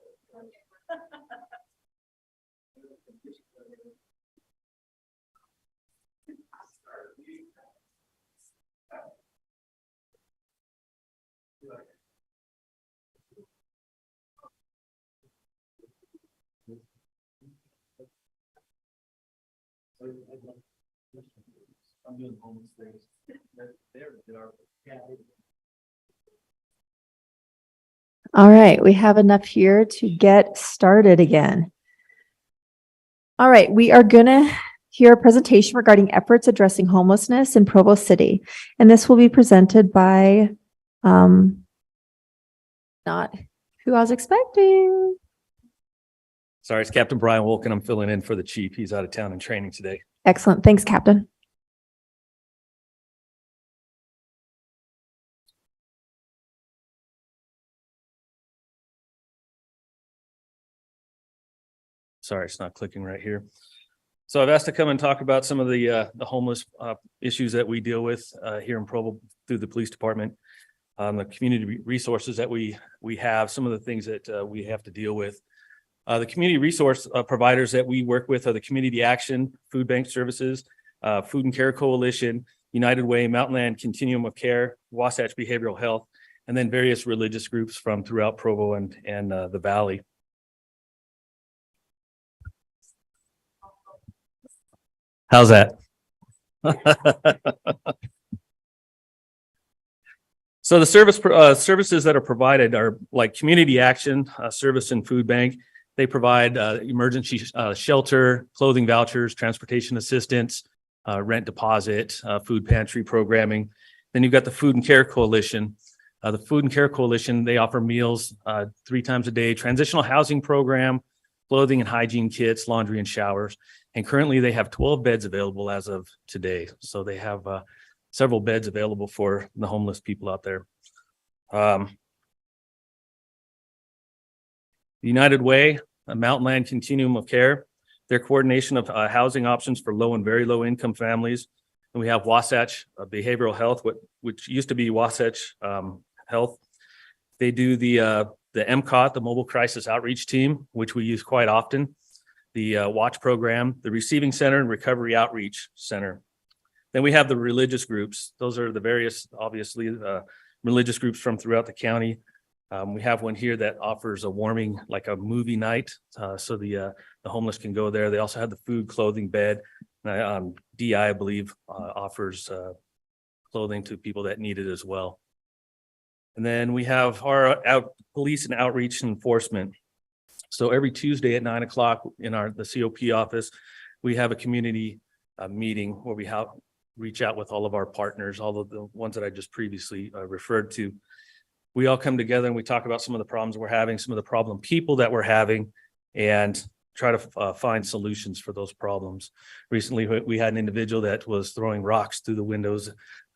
I'm doing homeless things. All right, we have enough here to get started again. All right, we are gonna hear a presentation regarding efforts addressing homelessness in Provo City. And this will be presented by not who I was expecting. Sorry, it's Captain Brian Wolken. I'm filling in for the chief. He's out of town in training today. Excellent. Thanks, Captain. Sorry, it's not clicking right here. So I've asked to come and talk about some of the homeless issues that we deal with here in Provo through the police department. The community resources that we have, some of the things that we have to deal with. The community resource providers that we work with are the Community Action, Food Bank Services, Food and Care Coalition, United Way, Mountainland Continuum of Care, Wasatch Behavioral Health, and then various religious groups from throughout Provo and the Valley. How's that? So the services that are provided are like Community Action, Service and Food Bank. They provide emergency shelter, clothing vouchers, transportation assistance, rent deposit, food pantry programming. Then you've got the Food and Care Coalition. The Food and Care Coalition, they offer meals 3 times a day, transitional housing program, clothing and hygiene kits, laundry and showers. And currently they have 12 beds available as of today. So they have several beds available for the homeless people out there. United Way, a Mountainland Continuum of Care, their coordination of housing options for low and very low income families. And we have Wasatch Behavioral Health, which used to be Wasatch Health. They do the MCOT, the Mobile Crisis Outreach Team, which we use quite often. The Watch Program, the Receiving Center and Recovery Outreach Center. Then we have the religious groups. Those are the various, obviously, religious groups from throughout the county. We have one here that offers a warming, like a movie night, so the homeless can go there. They also have the food, clothing, bed. DI, I believe, offers clothing to people that need it as well. And then we have our police and outreach and enforcement. So every Tuesday at 9 o'clock in the COP office, we have a community meeting where we reach out with all of our partners, all of the ones that I just previously referred to. We all come together and we talk about some of the problems we're having, some of the problem people that we're having, and try to find solutions for those problems. Recently, we had an individual that was throwing rocks through the windows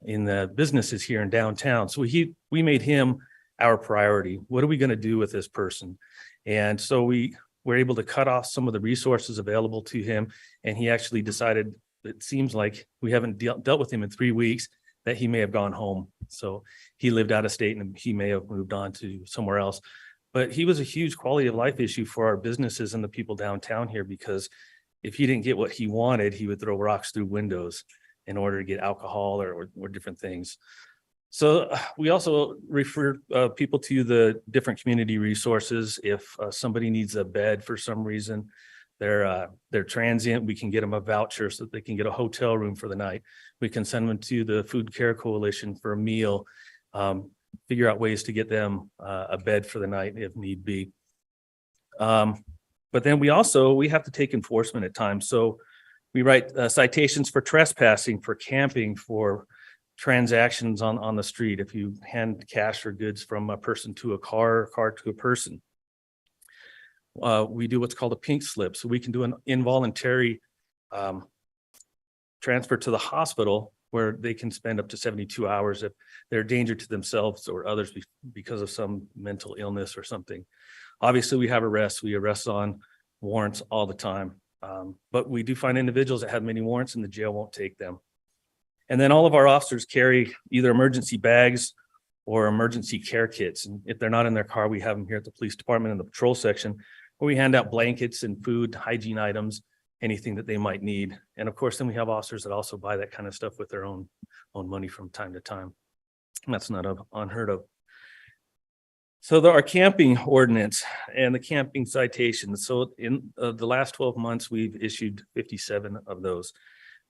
in the businesses here in downtown. So we made him our priority. What are we going to do with this person? And so we were able to cut off some of the resources available to him. And he actually decided, it seems like we haven't dealt with him in 3 weeks, that he may have gone home. So he lived out of state and he may have moved on to somewhere else. But he was a huge quality of life issue for our businesses and the people downtown here, because if he didn't get what he wanted, he would throw rocks through windows in order to get alcohol or different things. So we also refer people to the different community resources. If somebody needs a bed for some reason, they're transient, we can get them a voucher so that they can get a hotel room for the night. We can send them to the Food Care Coalition for a meal, figure out ways to get them a bed for the night if need be. But then we have to take enforcement at times. So we write citations for trespassing, for camping, for transactions on the street. If you hand cash or goods from a person to a car to a person. We do what's called a pink slip. So we can do an involuntary transfer to the hospital where they can spend up to 72 hours if they're a danger to themselves or others because of some mental illness or something. Obviously, we have arrests. We arrest on warrants all the time. But we do find individuals that have many warrants and the jail won't take them. And then all of our officers carry either emergency bags or emergency care kits. And if they're not in their car, we have them here at the police department in the patrol section, where we hand out blankets and food, hygiene items, anything that they might need. And of course, then we have officers that also buy that kind of stuff with their own money from time to time. And that's not unheard of. So our camping ordinance and the camping citations. So in the last 12 months, we've issued 57 of those.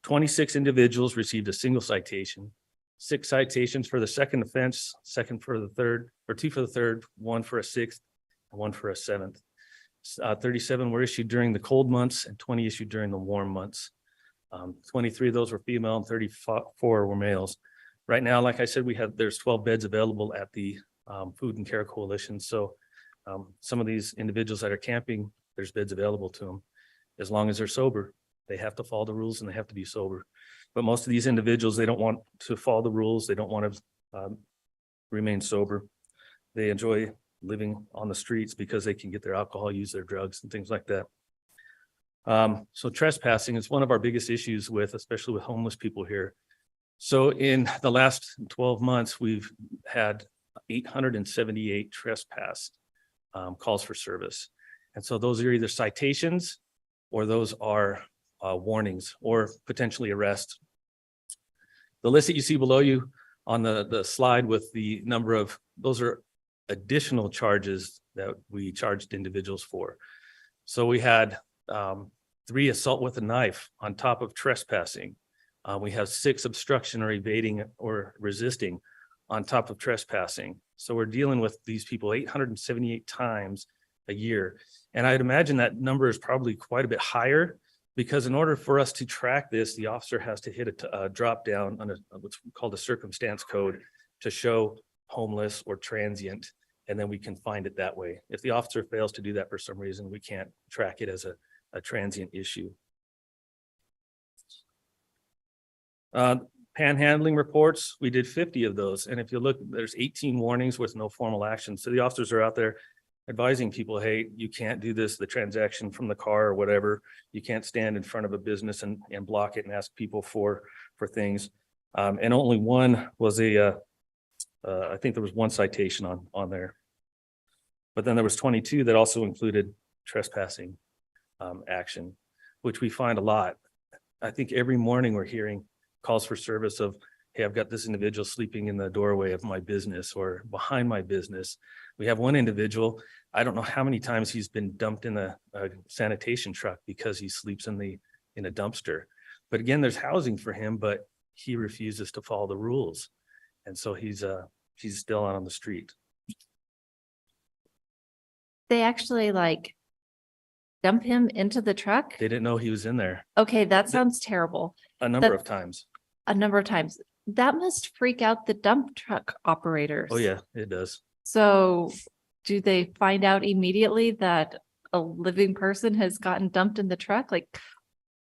26 individuals received a single citation, 6 citations for the second offense, 2 for the third, or 2 for the third, 1 for a 6th, and 1 for a 7th. 37 were issued during the cold months and 20 issued during the warm months. 23 of those were female and 34 were males. Right now, like I said, there's 12 beds available at the Food and Care Coalition. So some of these individuals that are camping, there's beds available to them as long as they're sober. They have to follow the rules and they have to be sober. But most of these individuals, they don't want to follow the rules. They don't want to remain sober. They enjoy living on the streets because they can get their alcohol, use their drugs and things like that. So trespassing is one of our biggest issues especially with homeless people here. So in the last 12 months, we've had 878 trespass calls for service. And so those are either citations or those are warnings or potentially arrest. The list that you see below you on the slide with the number of, those are additional charges that we charged individuals for. So we had 3 assault with a knife on top of trespassing. We have 6 obstruction or evading or resisting on top of trespassing. So we're dealing with these people 878 times a year. And I'd imagine that number is probably quite a bit higher, because in order for us to track this, the officer has to hit a drop down on what's called a circumstance code to show homeless or transient, and then we can find it that way. If the officer fails to do that for some reason, we can't track it as a transient issue. Panhandling reports, we did 50 of those. And if you look, there's 18 warnings with no formal action. So the officers are out there advising people, hey, you can't do this, the transaction from the car or whatever. You can't stand in front of a business and block it and ask people for things. And only one was I think there was 1 citation on there. But then there was 22 that also included trespassing action, which we find a lot. I think every morning we're hearing calls for service of, hey, I've got this individual sleeping in the doorway of my business or behind my business. We have one individual, I don't know how many times he's been dumped in a sanitation truck because he sleeps in a dumpster. But again, there's housing for him, but he refuses to follow the rules. And so he's still out on the street. They actually dump him into the truck? They didn't know he was in there. Okay, that sounds terrible. A number of times. That must freak out the dump truck operators. Oh yeah, it does. So do they find out immediately that a living person has gotten dumped in the truck?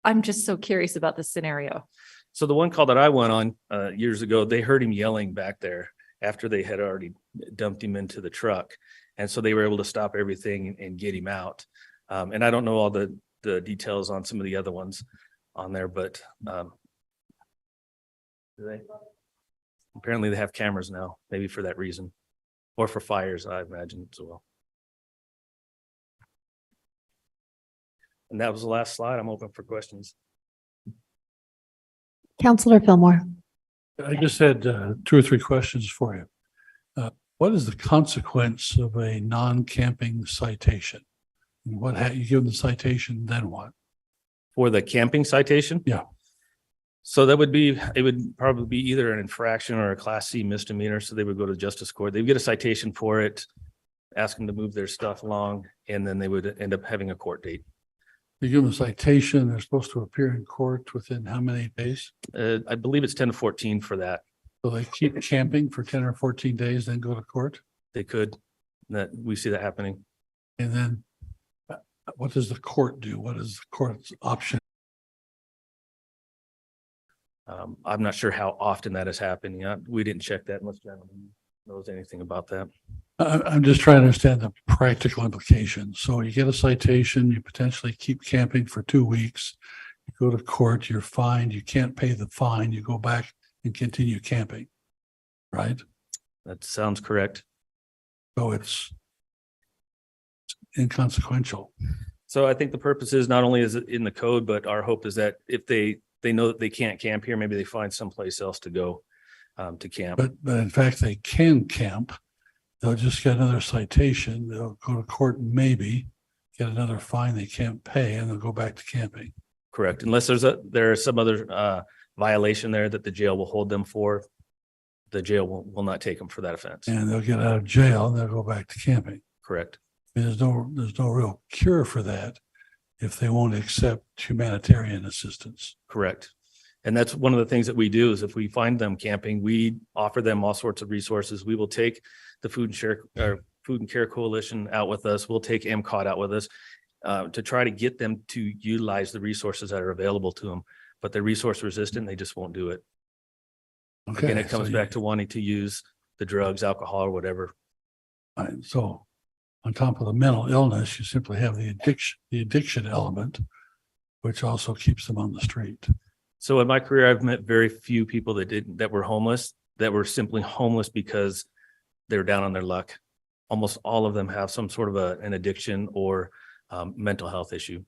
I'm just so curious about this scenario. So the one call that I went on years ago, they heard him yelling back there after they had already dumped him into the truck. And so they were able to stop everything and get him out. And I don't know all the details on some of the other ones on there, but do they? Apparently they have cameras now, maybe for that reason, or for fires, I imagine as well. And that was the last slide. I'm open for questions. Counselor Fillmore. I just had 2 or 3 questions for you. What is the consequence of a non-camping citation? And you give them the citation, then what? For the camping citation? Yeah. So that would be, it would probably be either an infraction or a Class C misdemeanor. So they would go to justice court. They'd get a citation for it, ask them to move their stuff along, and then they would end up having a court date. You give them a citation, they're supposed to appear in court within how many days? I believe it's 10 to 14 for that. So they keep camping for 10 or 14 days, then go to court? They could, that we see that happening. And then what does the court do? What is the court's option? I'm not sure how often that is happening. We didn't check that unless gentleman knows anything about that. I'm just trying to understand the practical implications. So you get a citation, you potentially keep camping for 2 weeks, you go to court, you're fined, you can't pay the fine, you go back and continue camping, right? That sounds correct. So it's inconsequential. So I think the purpose is not only is it in the code, but our hope is that if they know that they can't camp here, maybe they find someplace else to go to camp. But in fact, they can camp. They'll just get another citation. They'll go to court, maybe get another fine they can't pay, and they'll go back to camping. Correct. Unless there's some other violation there that the jail will hold them for, the jail will not take them for that offense. And they'll get out of jail and they'll go back to camping. Correct. And there's no real cure for that if they won't accept humanitarian assistance. Correct. And that's one of the things that we do is if we find them camping, we offer them all sorts of resources. We will take the Food and Care Coalition out with us. We'll take MCOT out with us to try to get them to utilize the resources that are available to them. But they're resource resistant. They just won't do it. Okay. Again, it comes back to wanting to use the drugs, alcohol, or whatever. So on top of the mental illness, you simply have the addiction element, which also keeps them on the street. So in my career, I've met very few people that were homeless, that were simply homeless because they were down on their luck. Almost all of them have some sort of an addiction or mental health issue.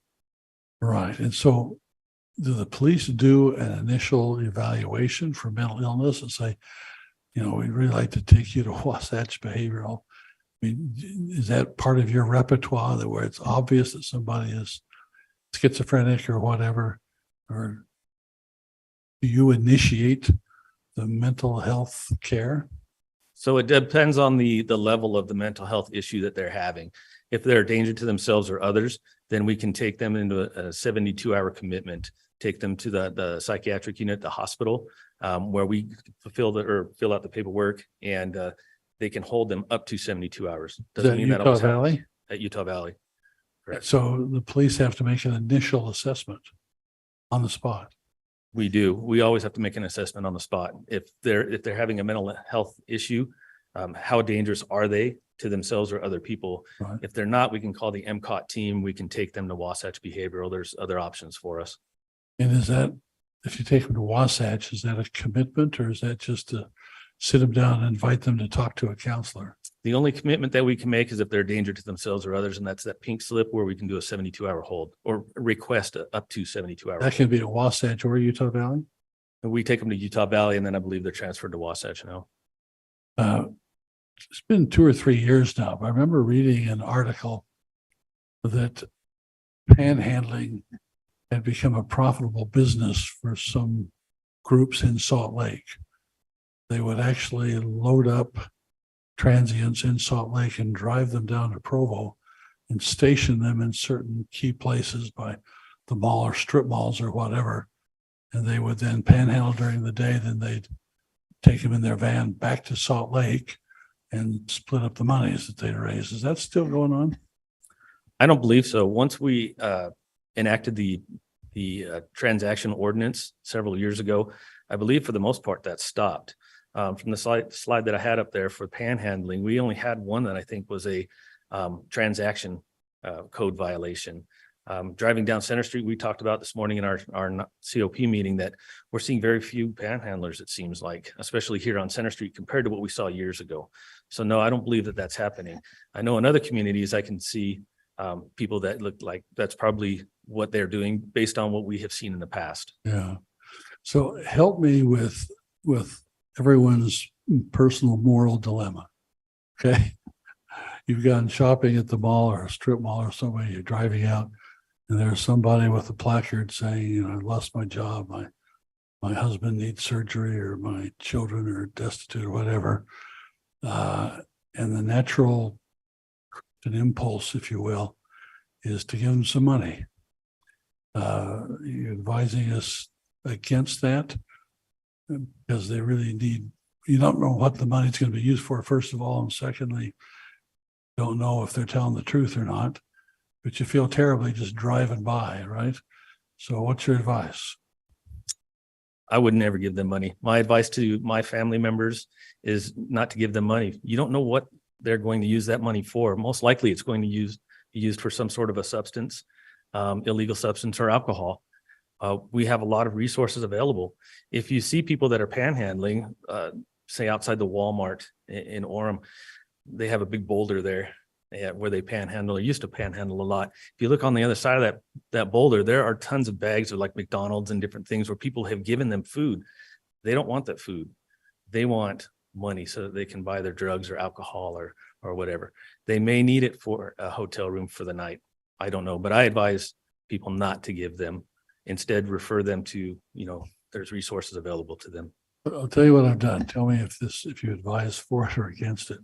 Right. And so do the police do an initial evaluation for mental illness and say, we'd really like to take you to Wasatch Behavioral? I mean, is that part of your repertoire that where it's obvious that somebody is schizophrenic or whatever? Or do you initiate the mental health care? So it depends on the level of the mental health issue that they're having. If they're a danger to themselves or others, then we can take them into a 72-hour commitment, take them to the psychiatric unit, the hospital, where we fill out the paperwork, and they can hold them up to 72 hours. Doesn't mean that always happens. At Utah Valley. Correct. So the police have to make an initial assessment on the spot. We do. We always have to make an assessment on the spot. If they're having a mental health issue, how dangerous are they to themselves or other people? Right. If they're not, we can call the MCOT team. We can take them to Wasatch Behavioral. There's other options for us. And is that, if you take them to Wasatch, is that a commitment or is that just to sit them down and invite them to talk to a counselor? The only commitment that we can make is if they're a danger to themselves or others, and that's that pink slip where we can do a 72-hour hold or request up to 72 hours. That can be at Wasatch or Utah Valley? And we take them to Utah Valley, and then I believe they're transferred to Wasatch now. It's been 2 or 3 years now, but I remember reading an article that panhandling had become a profitable business for some groups in Salt Lake. They would actually load up transients in Salt Lake and drive them down to Provo and station them in certain key places by the mall or strip malls or whatever. And they would then panhandle during the day. Then they'd take them in their van back to Salt Lake and split up the monies that they'd raised. Is that still going on? I don't believe so. Once we enacted the transaction ordinance several years ago, I believe for the most part that stopped. From the slide that I had up there for panhandling, we only had one that I think was a transaction code violation. Driving down Center Street, we talked about this morning in our COP meeting that we're seeing very few panhandlers, it seems like, especially here on Center Street compared to what we saw years ago. So no, I don't believe that that's happening. I know in other communities, I can see people that look like that's probably what they're doing based on what we have seen in the past. Yeah. So help me with everyone's personal moral dilemma. Okay. You've gone shopping at the mall or a strip mall or somewhere, you're driving out and there's somebody with a placard saying, you know, I lost my job. My husband needs surgery, or my children are destitute, or whatever. And the natural an impulse, if you will, is to give them some money. You're advising us against that because they really need, you don't know what the money's going to be used for, first of all, and secondly, don't know if they're telling the truth or not, but you feel terribly just driving by, right? So what's your advice? I would never give them money. My advice to my family members is not to give them money. You don't know what they're going to use that money for. Most likely it's going to be used for some sort of a substance, illegal substance or alcohol. We have a lot of resources available. If you see people that are panhandling, say outside the Walmart in Orem, they have a big boulder there where they panhandle or used to panhandle a lot. If you look on the other side of that boulder, there are tons of bags of like McDonald's and different things where people have given them food. They don't want that food. They want money so that they can buy their drugs or alcohol or whatever. They may need it for a hotel room for the night. I don't know, but I advise people not to give them. Instead, refer them to, there's resources available to them. I'll tell you what I've done. Tell me if you advise for it or against it.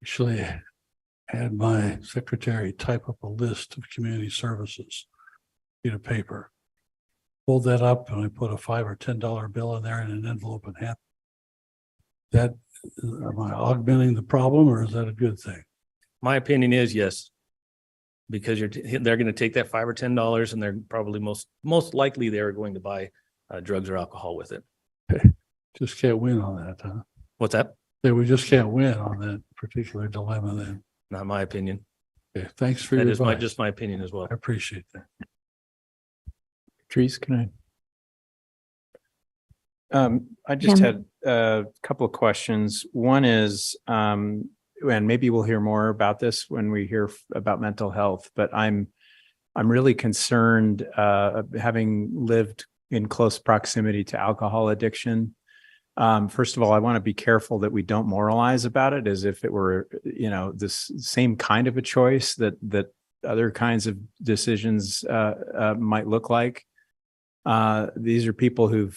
Actually, had my secretary type up a list of community services, sheet of paper. Pulled that up and I put a $5 or $10 bill in there in an envelope and hand. Am I augmenting the problem, or is that a good thing? My opinion is yes, because they're going to take that $5 or $10 and they're probably most likely they're going to buy drugs or alcohol with it. Okay. Just can't win on that, huh? What's that? Yeah, we just can't win on that particular dilemma then. Not my opinion. Okay, thanks for your advice. Just my opinion as well. I appreciate that. Patrice, can I just had a couple of questions. One is, and maybe we'll hear more about this when we hear about mental health, but I'm really concerned, having lived in close proximity to alcohol addiction. First of all, I want to be careful that we don't moralize about it as if it were, this same kind of a choice that other kinds of decisions might look like. These are people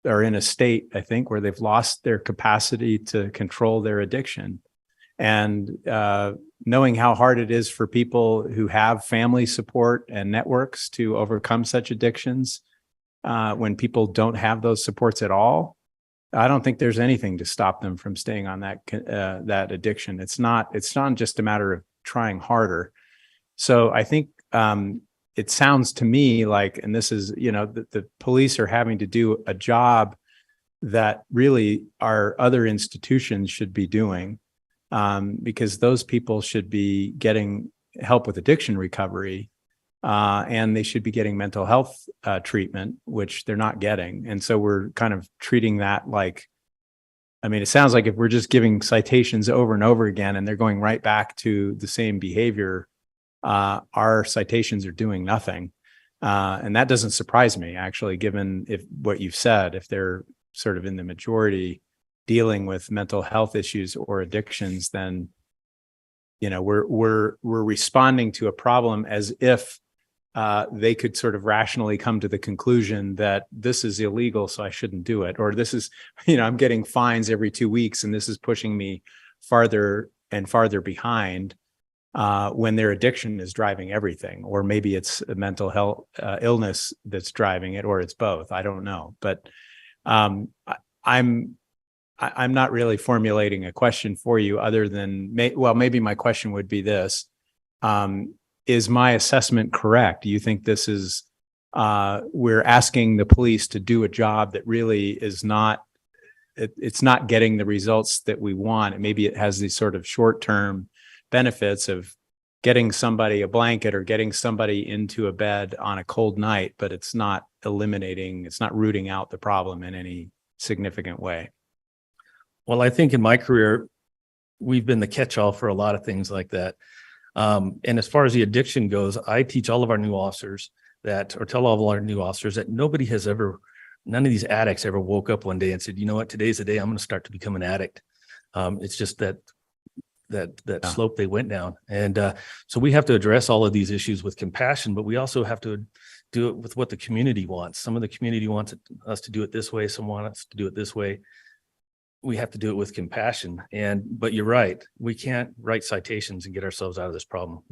are in a state, I think, where they've lost their capacity to control their addiction. And knowing how hard it is for people who have family support and networks to overcome such addictions, when people don't have those supports at all, I don't think there's anything to stop them from staying on that addiction. It's not just a matter of trying harder. So I think it sounds to me like, and this is, the police are having to do a job that really our other institutions should be doing, because those people should be getting help with addiction recovery, and they should be getting mental health treatment, which they're not getting. And so we're kind of treating that like, it sounds like if we're just giving citations over and over again, and they're going right back to the same behavior, our citations are doing nothing. And that doesn't surprise me, actually, given what you've said, if they're sort of in the majority dealing with mental health issues or addictions, then, we're responding to a problem as if they could sort of rationally come to the conclusion that this is illegal, so I shouldn't do it. Or this is, I'm getting fines every 2 weeks and this is pushing me farther and farther behind, when their addiction is driving everything. Or maybe it's a mental health illness that's driving it, or it's both. I don't know. But I'm not really formulating a question for you other than, maybe my question would be this. Is my assessment correct? Do you think this is, we're asking the police to do a job that really is not it's not getting the results that we want. And maybe it has these sort of short-term benefits of getting somebody a blanket or getting somebody into a bed on a cold night, but it's not rooting out the problem in any significant way. Well, I think in my career, we've been the catch-all for a lot of things like that. And as far as the addiction goes, I teach all of our new officers tell all of our new officers that none of these addicts ever woke up one day and said, you know what, today's the day I'm going to start to become an addict. It's just that slope they went down. And so we have to address all of these issues with compassion, but we also have to do it with what the community wants. Some of the community wants us to do it this way. Some want us to do it this way. We have to do it with compassion. But you're right. We can't write citations and get ourselves out of this problem.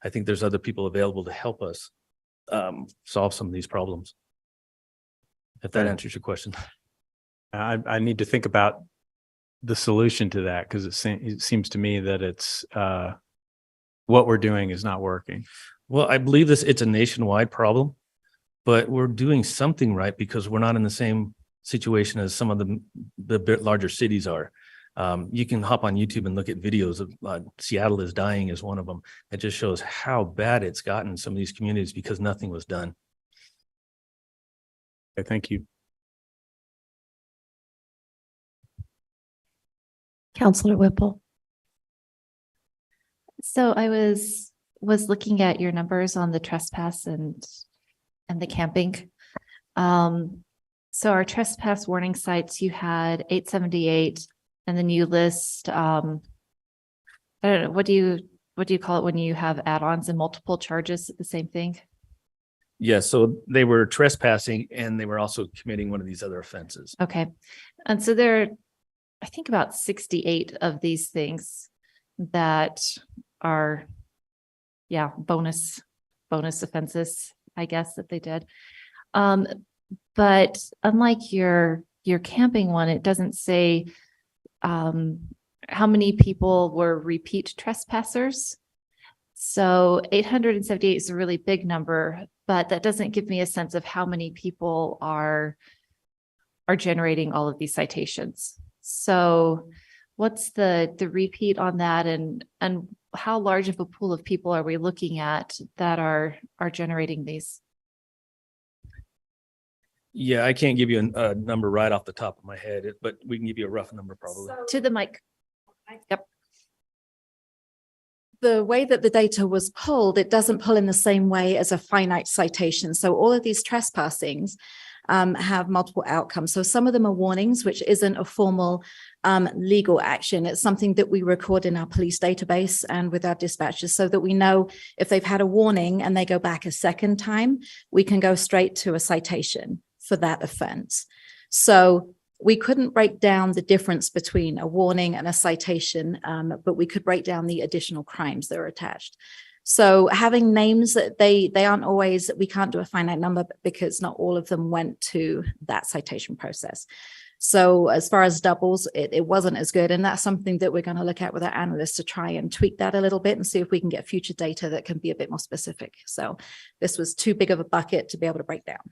I think there's other people available to help us solve some of these problems. If that answers your question. I need to think about the solution to that, because it seems to me that it's what we're doing is not working. Well, I believe it's a nationwide problem, but we're doing something right because we're not in the same situation as some of the bit larger cities are. You can hop on YouTube and look at videos of Seattle is dying is one of them. It just shows how bad it's gotten in some of these communities because nothing was done. Okay, thank you. Counselor Whipple. So I was looking at your numbers on the trespass and the camping. So our trespass warning sites, you had 878, and then you list, I don't know, what do you call it when you have add-ons and multiple charges at the same thing? Yeah, so they were trespassing and they were also committing one of these other offenses. Okay. And so there are, I think, about 68 of these things that are, bonus offenses, I guess, that they did. But unlike your camping one, it doesn't say how many people were repeat trespassers. So 878 is a really big number, but that doesn't give me a sense of how many people are generating all of these citations. So what's the repeat on that, and how large of a pool of people are we looking at that are generating these? Yeah, I can't give you a number right off the top of my head, but we can give you a rough number probably. To the mic. Yep. The way that the data was pulled, it doesn't pull in the same way as a finite citation. So all of these trespassings have multiple outcomes. So some of them are warnings, which isn't a formal legal action. It's something that we record in our police database and with our dispatchers so that we know if they've had a warning and they go back a second time, we can go straight to a citation for that offense. So we couldn't break down the difference between a warning and a citation, but we could break down the additional crimes that are attached. So having names that they aren't always, we can't do a finite number because not all of them went to that citation process. So as far as doubles, it wasn't as good. And that's something that we're going to look at with our analysts to try and tweak that a little bit and see if we can get future data that can be a bit more specific. So this was too big of a bucket to be able to break down.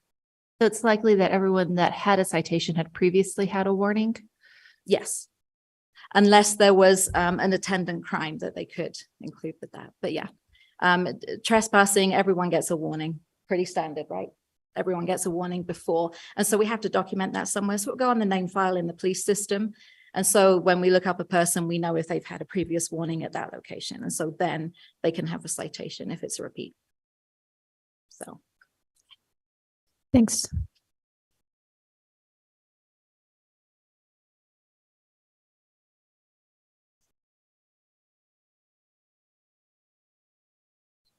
So it's likely that everyone that had a citation had previously had a warning? Yes. Unless there was an attendant crime that they could include with that. But yeah, trespassing, everyone gets a warning. Pretty standard, right? Everyone gets a warning before. And so we have to document that somewhere. So it'll go on the name file in the police system. And so when we look up a person, we know if they've had a previous warning at that location. And so then they can have a citation if it's a repeat. So. Thanks.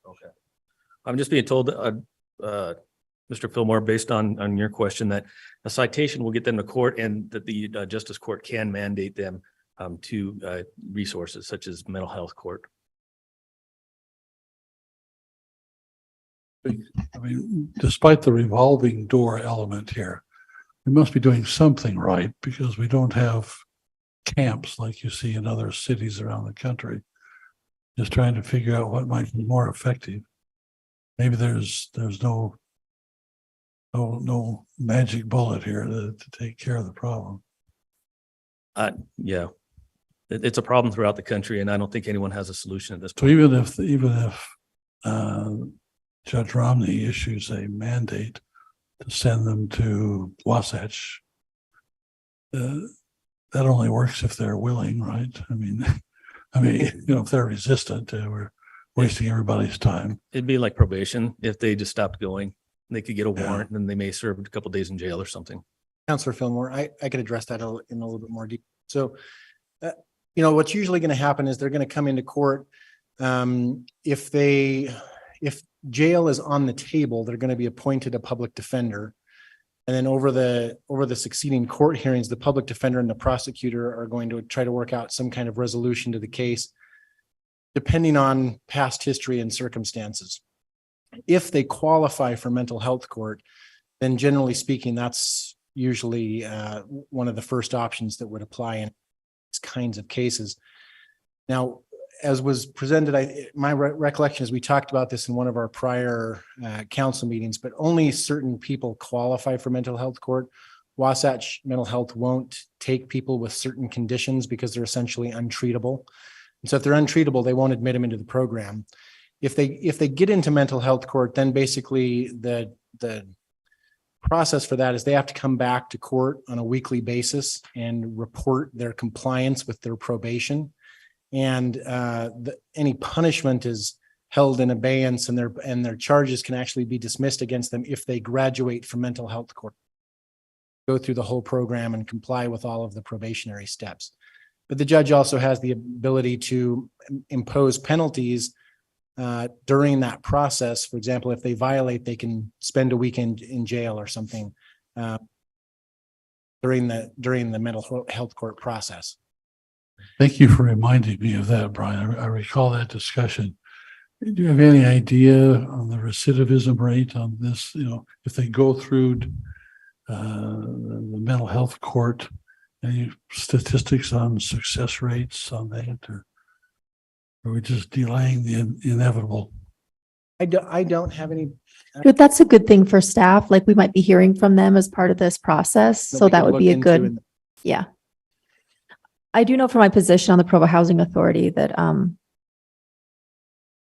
Okay. I'm just being told, Mr. Fillmore, based on your question, that a citation will get them to court and that the justice court can mandate them to resources such as mental health court. I mean, despite the revolving door element here, we must be doing something right because we don't have camps like you see in other cities around the country. Just trying to figure out what might be more effective. Maybe there's no magic bullet here to take care of the problem. Yeah, it's a problem throughout the country, and I don't think anyone has a solution at this So point. even if Judge Romney issues a mandate to send them to Wasatch, that only works if they're willing, right? I mean, if they're resistant, we're wasting everybody's time. It'd be like probation. If they just stopped going, they could get a warrant, and then they may serve a couple days in jail or something. Councilor Fillmore, I could address that in a little bit more deep. So, what's usually going to happen is they're going to come into court. If jail is on the table, they're going to be appointed a public defender. And then over the succeeding court hearings, the public defender and the prosecutor are going to try to work out some kind of resolution to the case, depending on past history and circumstances. If they qualify for mental health court, then generally speaking, that's usually one of the first options that would apply in these kinds of cases. Now, as was presented, my recollection is we talked about this in one of our prior council meetings, but only certain people qualify for mental health court. Wasatch Mental Health won't take people with certain conditions because they're essentially untreatable. And so if they're untreatable, they won't admit them into the program. If they get into mental health court, then basically the process for that is they have to come back to court on a weekly basis and report their compliance with their probation. And any punishment is held in abeyance, and their charges can actually be dismissed against them if they graduate from mental health court, go through the whole program and comply with all of the probationary steps. But the judge also has the ability to impose penalties during that process. For example, if they violate, they can spend a weekend in jail or something during the mental health court process. Thank you for reminding me of that, Brian. I recall that discussion. Do you have any idea on the recidivism rate on this? If they go through the mental health court, any statistics on success rates on that, or are we just delaying the inevitable? I don't have any. But that's a good thing for staff. Like, we might be hearing from them as part of this process. So that would be a good, yeah. I do know from my position on the Provo Housing Authority that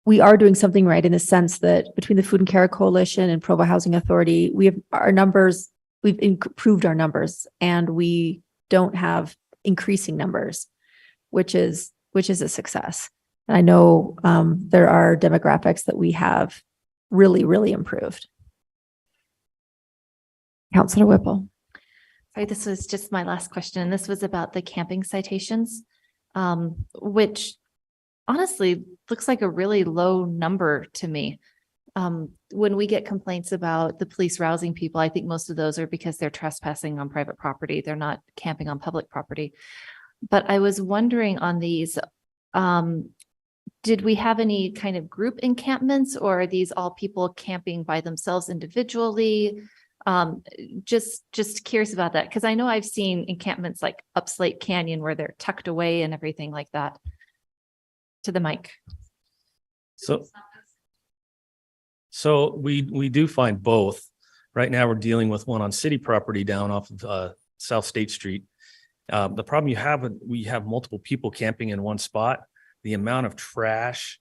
we are doing something right in the sense that between the Food and Care Coalition and Provo Housing Authority, we've improved our numbers, and we don't have increasing numbers, which is a success. And I know there are demographics that we have really, really improved. Councilor Whipple. Sorry, this was just my last question, and this was about the camping citations, which honestly looks like a really low number to me. When we get complaints about the police rousing people, I think most of those are because they're trespassing on private property. They're not camping on public property. But I was wondering on these, did we have any kind of group encampments, or are these all people camping by themselves individually? Just curious about that, because I know I've seen encampments like up Slate Canyon where they're tucked away and everything like that. To the mic. So we do find both. Right now, we're dealing with one on city property down off of South State Street. The problem we have multiple people camping in one spot. The amount of trash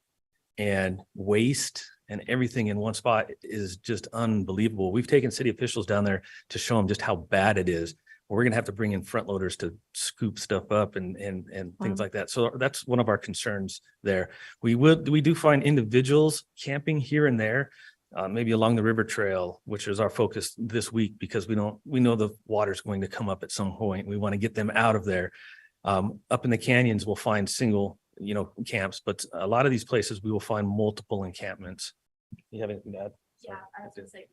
and waste and everything in one spot is just unbelievable. We've taken city officials down there to show them just how bad it is. We're going to have to bring in front loaders to scoop stuff up and things like that. So that's one of our concerns there. We do find individuals camping here and there, maybe along the river trail, which is our focus this week, because we know the water's going to come up at some point. We want to get them out of there. Up in the canyons, we'll find single camps, but a lot of these places we will find multiple encampments. You have anything to add? Yeah, I was going to say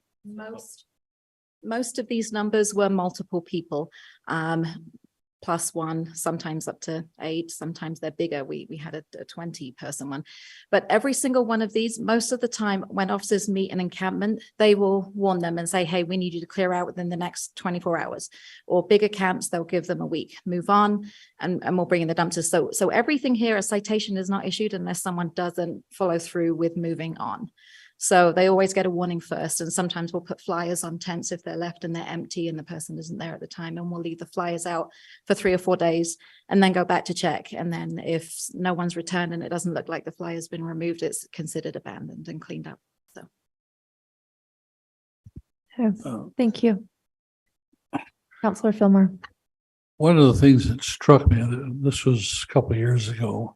most of these numbers were multiple people, plus one, sometimes up to 8, sometimes they're bigger. We had a 20-person one, but every single one of these, most of the time when officers meet an encampment, they will warn them and say, hey, we need you to clear out within the next 24 hours. Or bigger camps, they'll give them a week, move on, and we'll bring in the dumpsters. So everything here, a citation is not issued unless someone doesn't follow through with moving on. So they always get a warning first, and sometimes we'll put flyers on tents if they're left and they're empty and the person isn't there at the time, and we'll leave the flyers out for 3 or 4 days and then go back to check. And then if no one's returned and it doesn't look like the flyer has been removed, it's considered abandoned and cleaned up. So. Thank you. Councillor Fillmore. One of the things that struck me, this was a couple of years ago,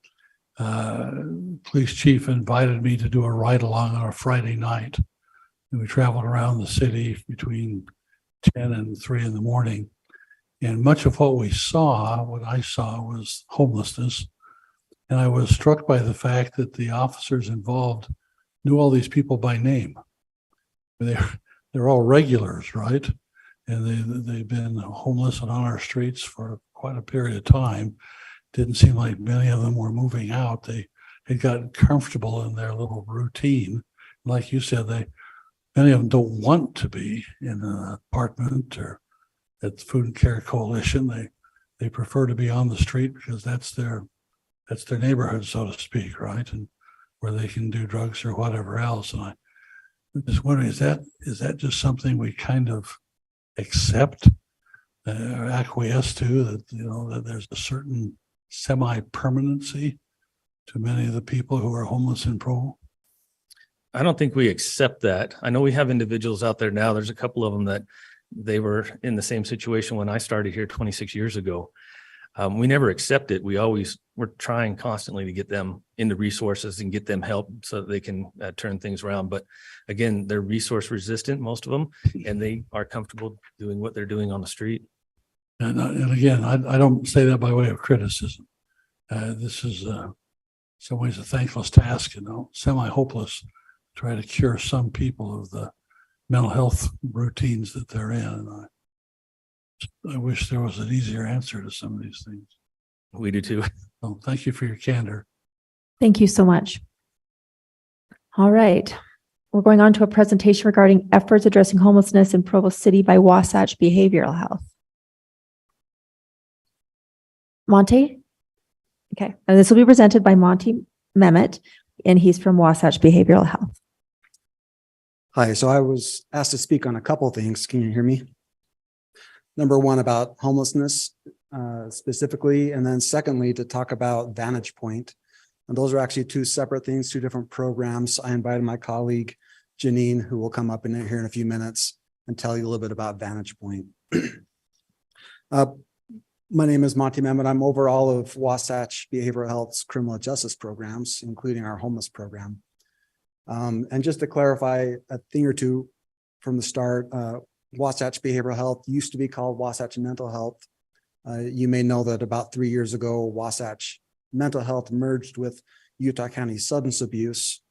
police chief invited me to do a ride along on a Friday night. And we traveled around the city between 10 and 3 in the morning. And much of what I saw was homelessness. And I was struck by the fact that the officers involved knew all these people by name. They're all regulars, right? And they've been homeless and on our streets for quite a period of time. Didn't seem like many of them were moving out. They had gotten comfortable in their little routine. Like you said, many of them don't want to be in an apartment or at the Food and Care Coalition. They prefer to be on the street because that's their neighborhood, so to speak, right? And where they can do drugs or whatever else. And I'm just wondering, is that just something we kind of accept or acquiesce to, that that there's a certain semi-permanency to many of the people who are homeless in Provo? I don't think we accept that. I know we have individuals out there now. There's a couple of them that they were in the same situation when I started here 26 years ago. We never accept it. We're trying constantly to get them into resources and get them help so that they can turn things around. But again, they're resource resistant, most of them, and they are comfortable doing what they're doing on the street. And again, I don't say that by way of criticism. This is some ways a thankless task, semi-hopeless, try to cure some people of the mental health routines that they're in. And I wish there was an easier answer to some of these things. We do too. So thank you for your candor. Thank you so much. All right. We're going on to a presentation regarding efforts addressing homelessness in Provo City by Wasatch Behavioral Health. Monty? Okay. And this will be presented by Monty Mehmet, and he's from Wasatch Behavioral Health. Hi, so I was asked to speak on a couple of things. Can you hear me? Number one, about homelessness specifically, and then secondly, to talk about Vantage Point. And those are actually two separate things, two different programs. I invited my colleague, Janine, who will come up here in a few minutes and tell you a little bit about Vantage Point. My name is Monty Mehmet. I'm over all of Wasatch Behavioral Health's criminal justice programs, including our homeless program. And just to clarify a thing or two from the start, Wasatch Behavioral Health used to be called Wasatch Mental Health. You may know that about 3 years ago, Wasatch Mental Health merged with Utah County Substance Abuse.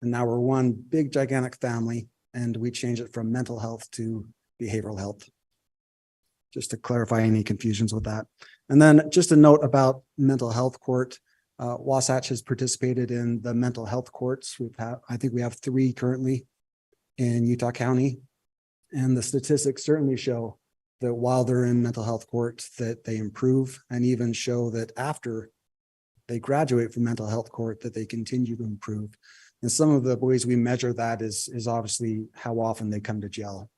And now we're one big, gigantic family, and we changed it from mental health to behavioral health. Just to clarify any confusions with that. And then just a note about mental health court. Wasatch has participated in the mental health courts. I think we have 3 currently in Utah County. And the statistics certainly show that while they're in mental health court, that they improve, and even show that after they graduate from mental health court, that they continue to improve. And some of the ways we measure that is obviously how often they come to jail.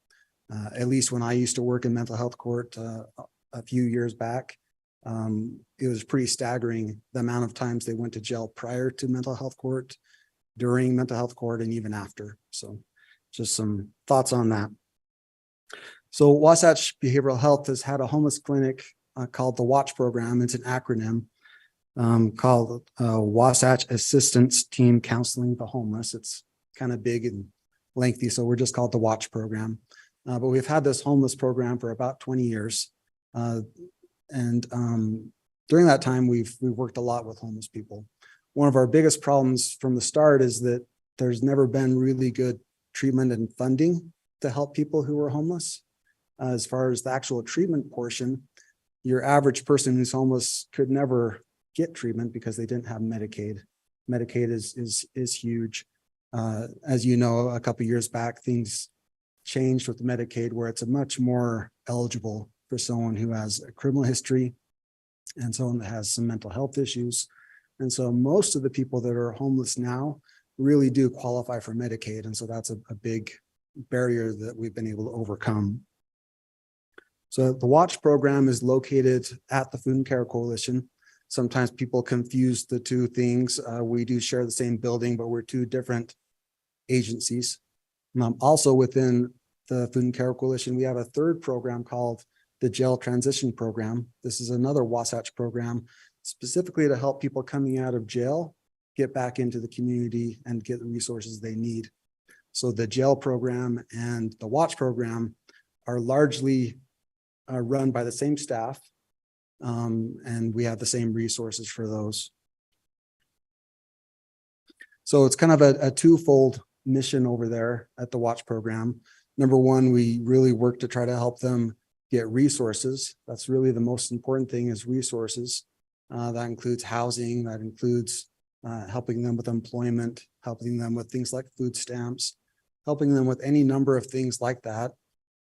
At least when I used to work in mental health court a few years back, it was pretty staggering the amount of times they went to jail prior to mental health court, during mental health court, and even after. So just some thoughts on that. So Wasatch Behavioral Health has had a homeless clinic called the WATCH program. It's an acronym called Wasatch Assistance Team Counseling the Homeless. It's kind of big and lengthy, so we're just called the WATCH program. But we've had this homeless program for about 20 years. And during that time, we've worked a lot with homeless people. One of our biggest problems from the start is that there's never been really good treatment and funding to help people who are homeless. As far as the actual treatment portion, your average person who's homeless could never get treatment because they didn't have Medicaid. Medicaid is huge. As you know, a couple of years back, things changed with Medicaid, where it's a much more eligible for someone who has a criminal history and someone that has some mental health issues. And so most of the people that are homeless now really do qualify for Medicaid. And so that's a big barrier that we've been able to overcome. So the WATCH program is located at the Food and Care Coalition. Sometimes people confuse the two things. We do share the same building, but we're two different agencies. Also within the Food and Care Coalition, we have a third program called the Jail Transition Program. This is another Wasatch program specifically to help people coming out of jail get back into the community and get the resources they need. So the jail program and the WATCH program are largely run by the same staff, and we have the same resources for those. So it's kind of a twofold mission over there at the WATCH program. Number one, we really work to try to help them get resources. That's really the most important thing, is resources. That includes housing, that includes helping them with employment, helping them with things like food stamps, helping them with any number of things like that.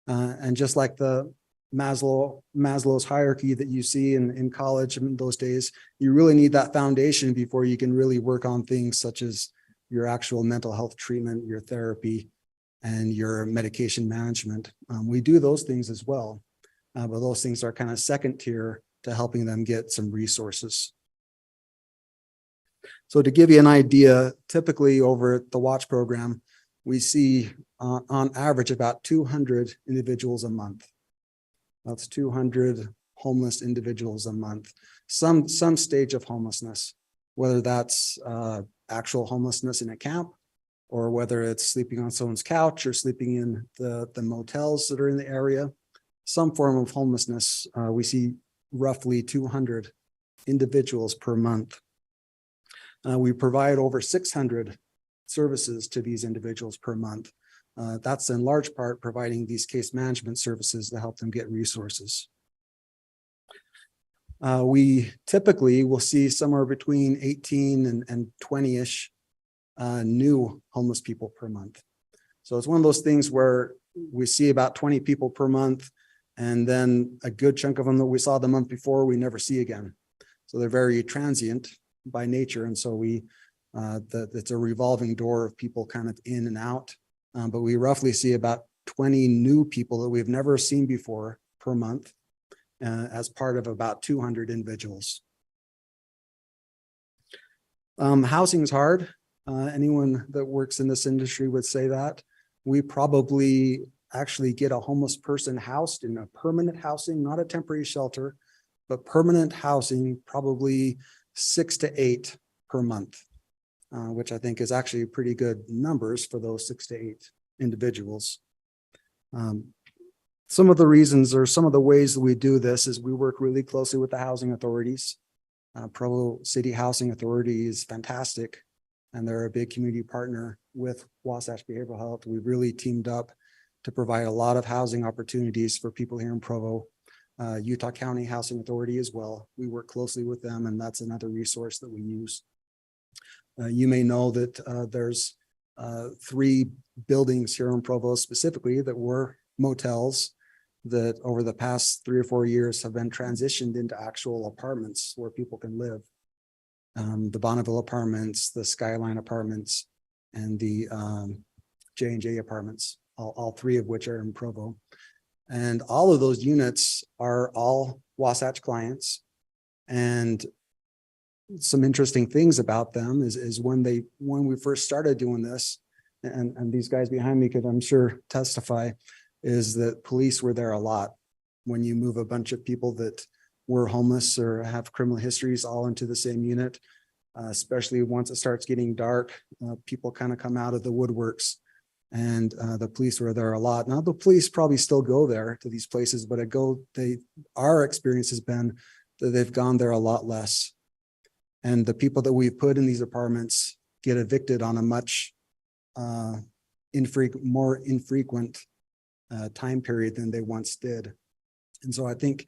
And just like the Maslow's hierarchy that you see in college in those days, you really need that foundation before you can really work on things such as your actual mental health treatment, your therapy, and your medication management. We do those things as well, but those things are kind of second tier to helping them get some resources. So to give you an idea, typically over at the WATCH program, we see on average about 200 individuals a month. That's 200 homeless individuals a month, some stage of homelessness, whether that's actual homelessness in a camp, or whether it's sleeping on someone's couch or sleeping in the motels that are in the area, some form of homelessness. We see roughly 200 individuals per month. We provide over 600 services to these individuals per month. That's in large part providing these case management services to help them get resources. We typically will see somewhere between 18 and 20-ish new homeless people per month. So it's one of those things where we see about 20 people per month, and then a good chunk of them that we saw the month before, we never see again. So they're very transient by nature. And so it's a revolving door of people kind of in and out. But we roughly see about 20 new people that we've never seen before per month as part of about 200 individuals. Housing is hard. Anyone that works in this industry would say that. We probably actually get a homeless person housed in a permanent housing, not a temporary shelter, but permanent housing, probably 6 to 8 per month, which I think is actually pretty good numbers for those 6 to 8 individuals. Some of the reasons or some of the ways that we do this is we work really closely with the housing authorities. Provo City Housing Authority is fantastic, and they're a big community partner with Wasatch Behavioral Health. We've really teamed up to provide a lot of housing opportunities for people here in Provo. Utah County Housing Authority as well. We work closely with them, and that's another resource that we use. You may know that there's 3 buildings here in Provo specifically that were motels that over the past 3 or 4 years have been transitioned into actual apartments where people can live. The Bonneville apartments, the Skyline apartments, and the J&J apartments, all 3 of which are in Provo. And all of those units are all Wasatch clients. And some interesting things about them is when we first started doing this, and these guys behind me could, I'm sure, testify, is that police were there a lot. When you move a bunch of people that were homeless or have criminal histories all into the same unit, especially once it starts getting dark, people kind of come out of the woodworks, and the police were there a lot. Now the police probably still go there to these places, but our experience has been that they've gone there a lot less. And the people that we've put in these apartments get evicted on a much more infrequent time period than they once did. And so I think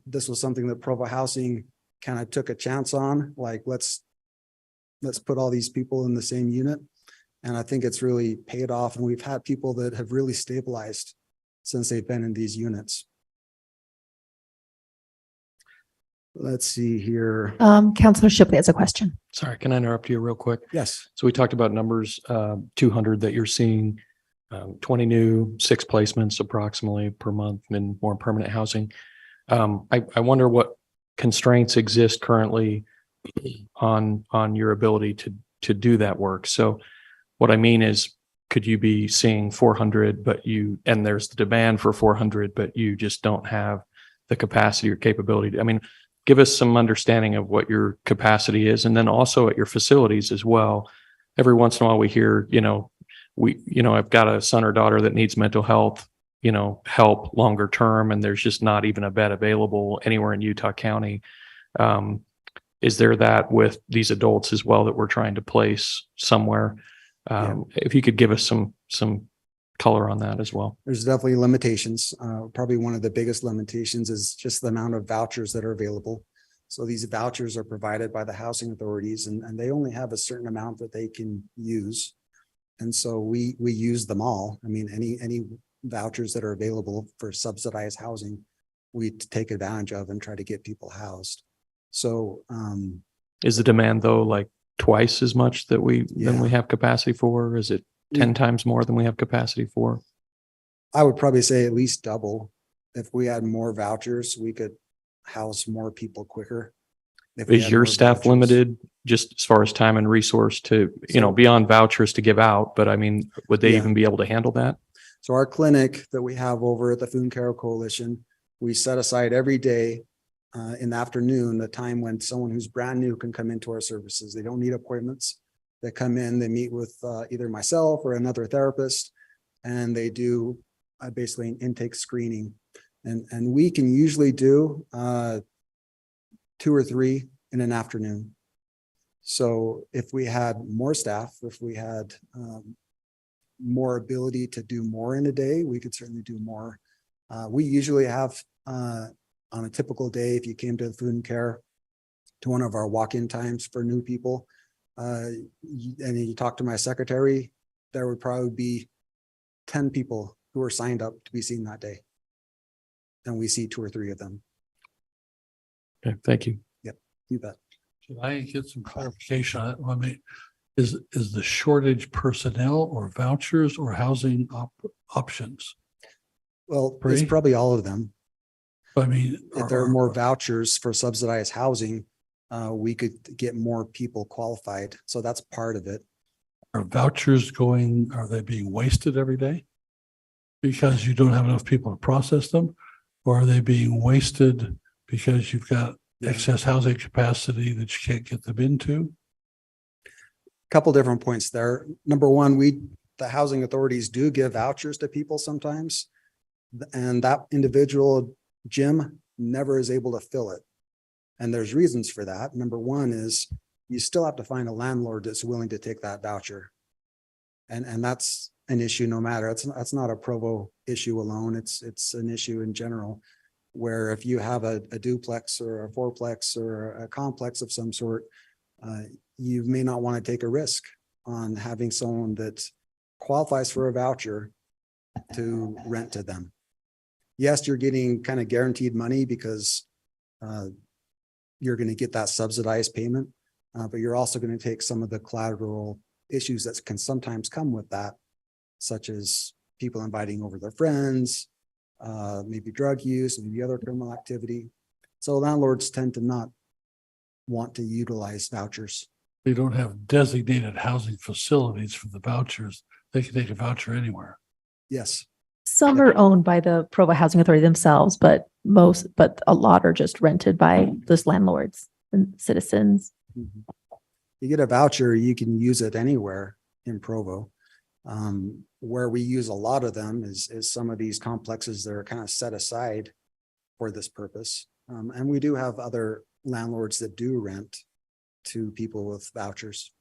this was something that Provo Housing kind of took a chance on, like let's put all these people in the same unit. And I think it's really paid off. And we've had people that have really stabilized since they've been in these units. Let's see here. Councilor Shipley has a question. Sorry, can I interrupt you real quick? Yes. So we talked about numbers, 200 that you're seeing. 20 new, 6 placements approximately per month in more permanent housing. I wonder what constraints exist currently on your ability to do that work. So what I mean is, could you be seeing 400, and there's the demand for 400, but you just don't have the capacity or capability? I mean, give us some understanding of what your capacity is, and then also at your facilities as well. Every once in a while we hear, I've got a son or daughter that needs mental health, help longer term, and there's just not even a bed available anywhere in Utah County. Is there that with these adults as well that we're trying to place somewhere? If you could give us some color on that as well. There's definitely limitations. Probably one of the biggest limitations is just the amount of vouchers that are available. So these vouchers are provided by the housing authorities, and they only have a certain amount that they can use. And so we use them all. I mean, any vouchers that are available for subsidized housing, we take advantage of and try to get people housed. So is the demand though like twice as much than we have capacity for? Is it 10 times more than we have capacity for? I would probably say at least double. If we had more vouchers, we could house more people quicker. Is your staff limited just as far as time and resource to, beyond vouchers to give out? But I mean, would they even be able to handle that? So our clinic that we have over at the Food and Care Coalition, we set aside every day in the afternoon, the time when someone who's brand new can come into our services. They don't need appointments. They come in, they meet with either myself or another therapist, and they do basically an intake screening. And we can usually do 2 or 3 in an afternoon. So if we had more staff, if we had more ability to do more in a day, we could certainly do more. We usually have on a typical day, if you came to the Food and Care, to one of our walk-in times for new people, and you talk to my secretary, there would probably be 10 people who are signed up to be seen that day. And we see 2 or 3 of them. Okay, thank you. Yep, you bet. Should I get some clarification on it? I mean, is the shortage personnel or vouchers or housing options? Well, it's probably all of them. I mean, if there are more vouchers for subsidized housing, we could get more people qualified. So that's part of it. Are vouchers are they being wasted every day because you don't have enough people to process them? Or are they being wasted because you've got excess housing capacity that you can't get them into? Couple different points there. Number one, the housing authorities do give vouchers to people sometimes, and that individual gym never is able to fill it. And there's reasons for that. Number one is you still have to find a landlord that's willing to take that voucher. And that's an issue no matter. That's not a Provo issue alone. It's an issue in general, where if you have a duplex or a fourplex or a complex of some sort, you may not want to take a risk on having someone that qualifies for a voucher to rent to them. Yes, you're getting kind of guaranteed money because you're going to get that subsidized payment, but you're also going to take some of the collateral issues that can sometimes come with that, such as people inviting over their friends, maybe drug use, maybe other criminal activity. So landlords tend to not want to utilize vouchers. They don't have designated housing facilities for the vouchers. They can take a voucher anywhere. Yes. Some are owned by the Provo Housing Authority themselves, but a lot are just rented by those landlords and citizens. Mm-hmm. You get a voucher, you can use it anywhere in Provo. Where we use a lot of them is some of these complexes that are kind of set aside for this purpose. And we do have other landlords that do rent to people with vouchers.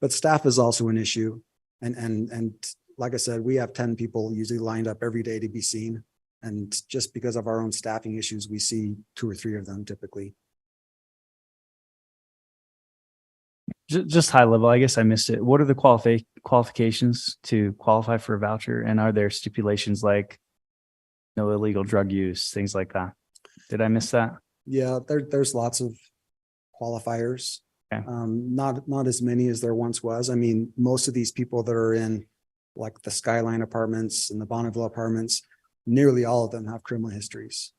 But staff is also an issue. And like I said, we have 10 people usually lined up every day to be seen. And just because of our own staffing issues, we see 2 or 3 of them typically. Just high level, I guess I missed it. What are the qualifications to qualify for a voucher? And are there stipulations like no illegal drug use, things like that? Did I miss that? Yeah, there's lots of qualifiers. Okay. Not as many as there once was. I mean, most of these people that are in like the Skyline apartments and the Bonneville apartments, nearly all of them have criminal histories.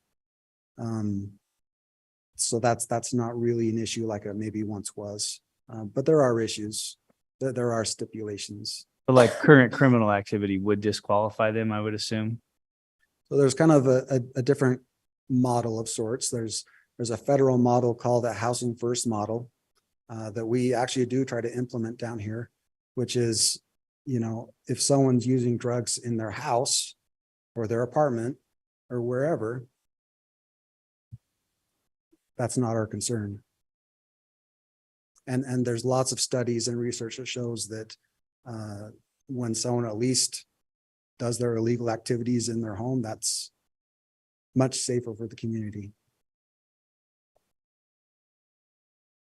So that's not really an issue like it maybe once was. But there are issues. There are stipulations. But like current criminal activity would disqualify them, I would assume. So there's kind of a different model of sorts. There's a federal model called a housing first model that we actually do try to implement down here, which is, you know, if someone's using drugs in their house or their apartment or wherever, that's not our concern. And there's lots of studies and research that shows that when someone at least does their illegal activities in their home, that's much safer for the community.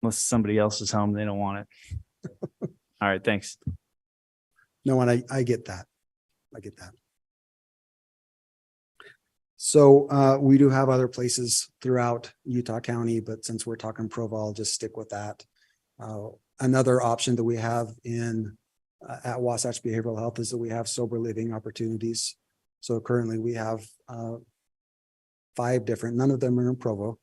Unless somebody else's home, they don't want it. All right, thanks. No, and I get that. I get that. So we do have other places throughout Utah County, but since we're talking Provo, I'll just stick with that. Another option that we have at Wasatch Behavioral Health is that we have sober living opportunities. So currently we have 5 different, none of them are in Provo,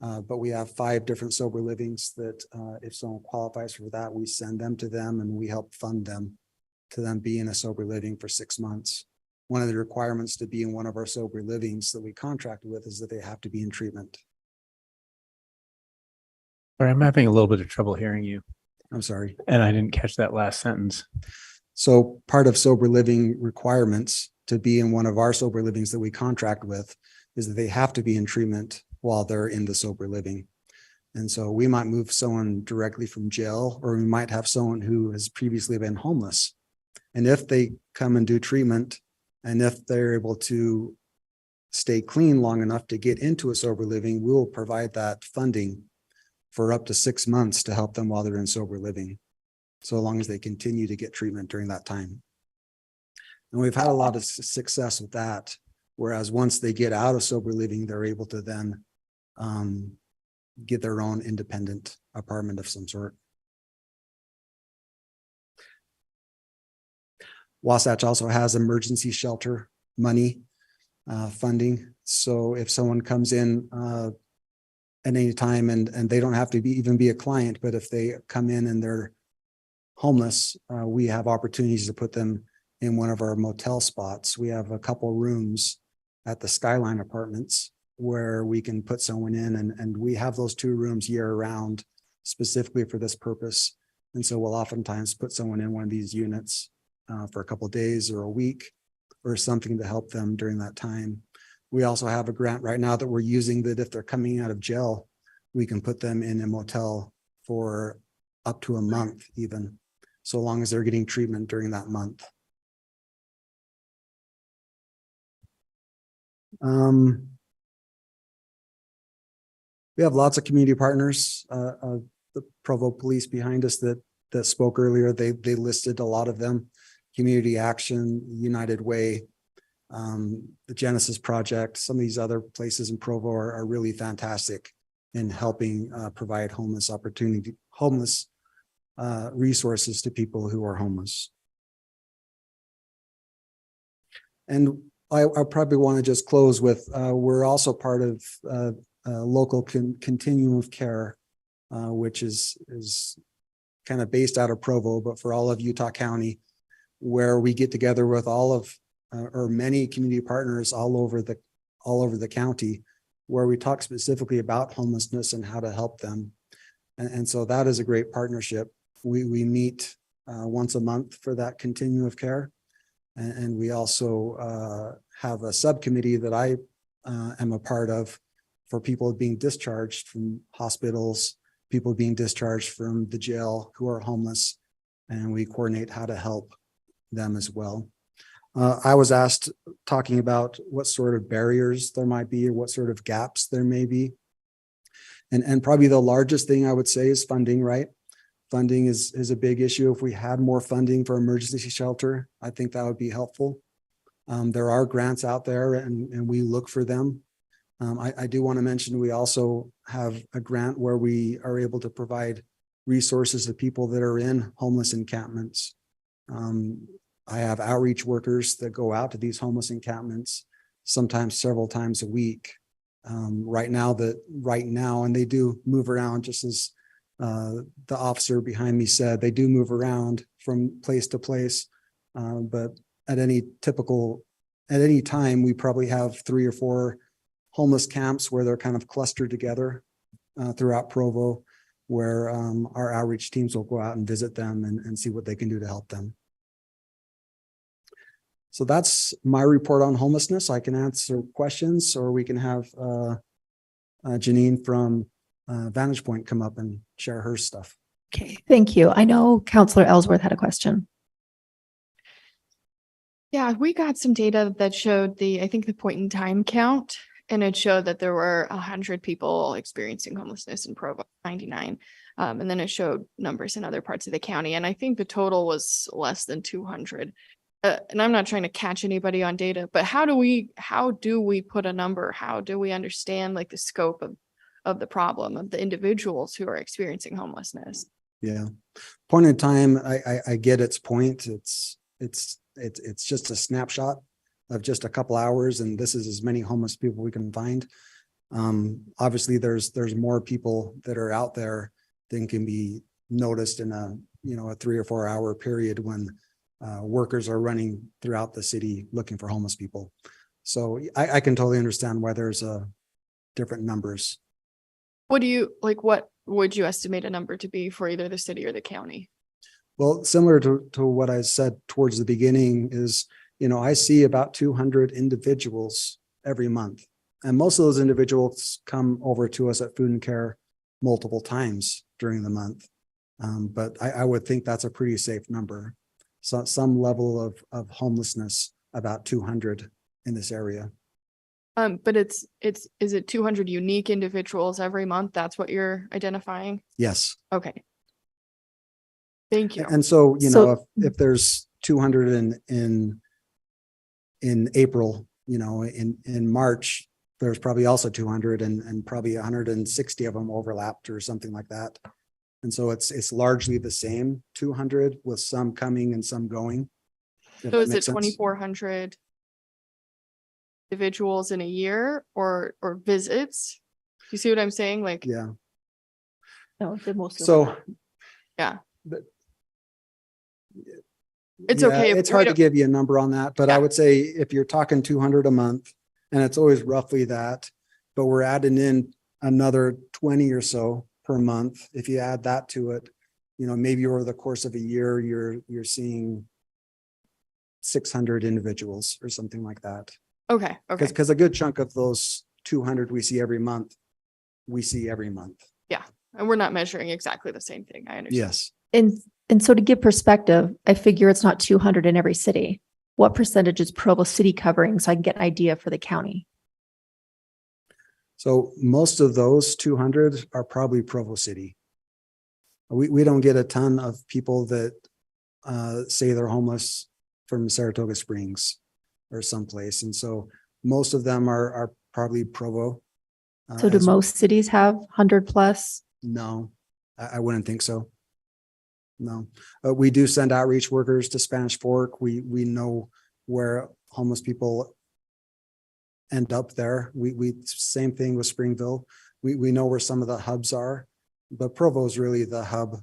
but we have 5 different sober livings that if someone qualifies for that, we send them to them and we help fund them to them be in a sober living for 6 months. One of the requirements to be in one of our sober livings that we contract with is that they have to be in treatment. I'm having a little bit of trouble hearing you. I'm sorry. And I didn't catch that last sentence. So part of sober living requirements to be in one of our sober livings that we contract with is that they have to be in treatment while they're in the sober living. And so we might move someone directly from jail, or we might have someone who has previously been homeless. And if they come and do treatment, and if they're able to stay clean long enough to get into a sober living, we will provide that funding for up to 6 months to help them while they're in sober living, so long as they continue to get treatment during that time. And we've had a lot of success with that, whereas once they get out of sober living, they're able to then get their own independent apartment of some sort. Wasatch also has emergency shelter money funding. So if someone comes in at any time and they don't have to even be a client, but if they come in and they're homeless, we have opportunities to put them in one of our motel spots. We have a couple rooms at the Skyline apartments where we can put someone in, and we have those 2 rooms year round specifically for this purpose. And so we'll oftentimes put someone in one of these units for a couple of days or a week or something to help them during that time. We also have a grant right now that we're using that if they're coming out of jail, we can put them in a motel for up to a month even, so long as they're getting treatment during that month. We have lots of community partners. The Provo Police behind us that spoke earlier, they listed a lot of them. Community Action, United Way, the Genesis Project, some of these other places in Provo are really fantastic in helping provide homeless resources to people who are homeless. And I probably want to just close with, we're also part of local continuum of care, which is kind of based out of Provo, but for all of Utah County, where we get together with all of or many community partners all over the county, where we talk specifically about homelessness and how to help them. And so that is a great partnership. We meet once a month for that continuum of care. And we also have a subcommittee that I am a part of for people being discharged from hospitals, people being discharged from the jail who are homeless, and we coordinate how to help them as well. I was asked talking about what sort of barriers there might be or what sort of gaps there may be. And probably the largest thing I would say is funding, right? Funding is a big issue. If we had more funding for emergency shelter, I think that would be helpful. There are grants out there and we look for them. I do want to mention we also have a grant where we are able to provide resources to people that are in homeless encampments. I have outreach workers that go out to these homeless encampments, sometimes several times a week. Right now, and they do move around, just as the officer behind me said, they do move around from place to place. But at any time, we probably have 3 or 4 homeless camps where they're kind of clustered together throughout Provo, where our outreach teams will go out and visit them and see what they can do to help them. So that's my report on homelessness. I can answer questions, or we can have Janine from Vantage Point come up and share her stuff. Okay, thank you. I know Councillor Ellsworth had a question. Yeah, we got some data that showed I think the point in time count, and it showed that there were 100 people experiencing homelessness in Provo, 99. And then it showed numbers in other parts of the county. And I think the total was less than 200. And I'm not trying to catch anybody on data, but how do we put a number? How do we understand like the scope of the problem of the individuals who are experiencing homelessness? Yeah. Point in time, I get its point. It's just a snapshot of just a couple hours, and this is as many homeless people we can find. Obviously there's more people that are out there than can be noticed in a 3 or 4 hour period when workers are running throughout the city looking for homeless people. So I can totally understand why there's different numbers. What would you estimate a number to be for either the city or the county? Well, similar to what I said towards the beginning is, I see about 200 individuals every month. And most of those individuals come over to us at Food and Care multiple times during the month. But I would think that's a pretty safe number. So some level of homelessness, about 200 in this area. But is it 200 unique individuals every month? That's what you're identifying? Yes. Okay. Thank you. And so, if there's 200 in April, in March, there's probably also 200 and probably 160 of them overlapped or something like that. And so it's largely the same 200 with some coming and some going. So is it 2,400 individuals in a year or visits? You see what I'm saying? Like, yeah. No, the most. So, yeah. It's okay. It's hard to give you a number on that, but I would say if you're talking 200 a month, and it's always roughly that, but we're adding in another 20 or so per month. If you add that to it, maybe over the course of a year, you're seeing 600 individuals or something like that. Okay. Because a good chunk of those 200 we see every month. Yeah. And we're not measuring exactly the same thing. I understand. Yes. And so to give perspective, I figure it's not 200 in every city. What percentage is Provo City covering so I can get an idea for the county? So most of those 200 are probably Provo City. We don't get a ton of people that say they're homeless from Saratoga Springs or someplace. And so most of them are probably Provo. So do most cities have 100 plus? No, I wouldn't think so. No, we do send outreach workers to Spanish Fork. We know where homeless people end up there. We same thing with Springville. We know where some of the hubs are, but Provo is really the hub,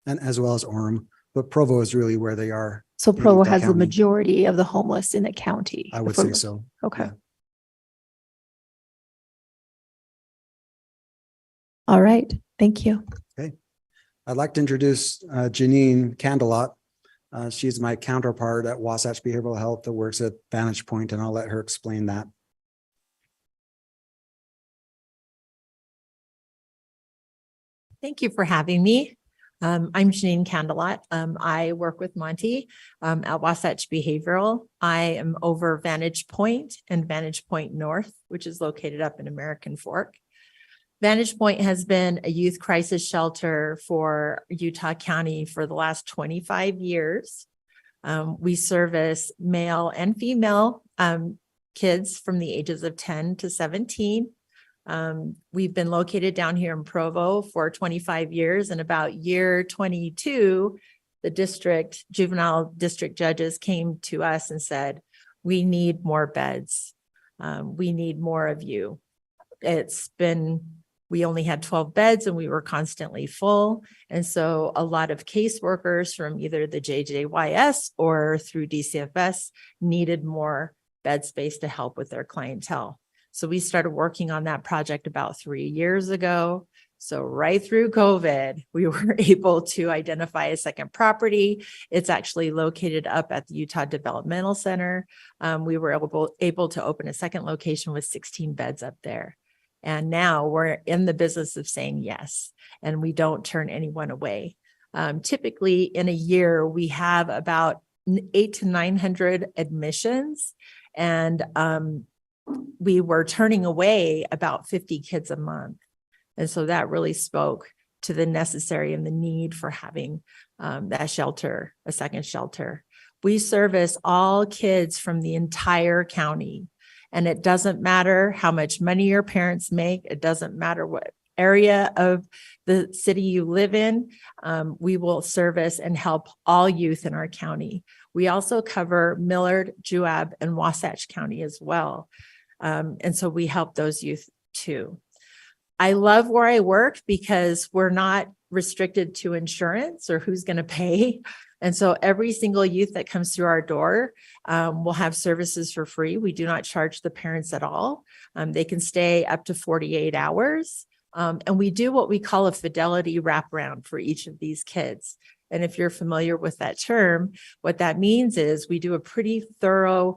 and as well as Orem. But Provo is really where they are. So Provo has the majority of the homeless in the county. I would say so. Okay. Yeah. All right. Thank you. Okay. I'd like to introduce Janine Candelot. She's my counterpart at Wasatch Behavioral Health that works at Vantage Point, and I'll let her explain that. Thank you for having me. I'm Janine Candelot. I work with Monty at Wasatch Behavioral. I am over Vantage Point and Vantage Point North, which is located up in American Fork. Vantage Point has been a youth crisis shelter for Utah County for the last 25 years. We service male and female kids from the ages of 10 to 17. We've been located down here in Provo for 25 years, and about year 22, the juvenile district judges came to us and said, we need more beds. We need more of you. We only had 12 beds and we were constantly full. And so a lot of caseworkers from either the JJYS or through DCFS needed more bed space to help with their clientele. So we started working on that project about 3 years ago. So right through COVID, we were able to identify a second property. It's actually located up at the Utah Developmental Center. We were able to open a second location with 16 beds up there. And now we're in the business of saying yes, and we don't turn anyone away. Typically in a year, we have about 800 to 900 admissions, and we were turning away about 50 kids a month. And so that really spoke to the necessary and the need for having that shelter, a second shelter. We service all kids from the entire county. And it doesn't matter how much money your parents make. It doesn't matter what area of the city you live in. We will service and help all youth in our county. We also cover Millard, Juab, and Wasatch County as well. And so we help those youth too. I love where I work because we're not restricted to insurance or who's going to pay. And so every single youth that comes through our door will have services for free. We do not charge the parents at all. They can stay up to 48 hours. And we do what we call a fidelity wraparound for each of these kids. And if you're familiar with that term, what that means is we do a pretty thorough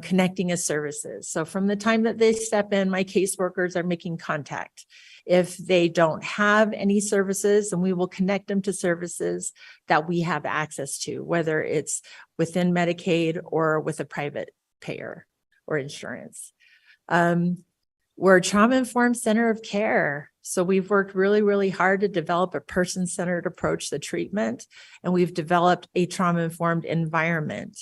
connecting of services. So from the time that they step in, my caseworkers are making contact. If they don't have any services, and we will connect them to services that we have access to, whether it's within Medicaid or with a private payer or insurance. We're a trauma-informed center of care. So we've worked really, really hard to develop a person-centered approach to treatment, and we've developed a trauma-informed environment.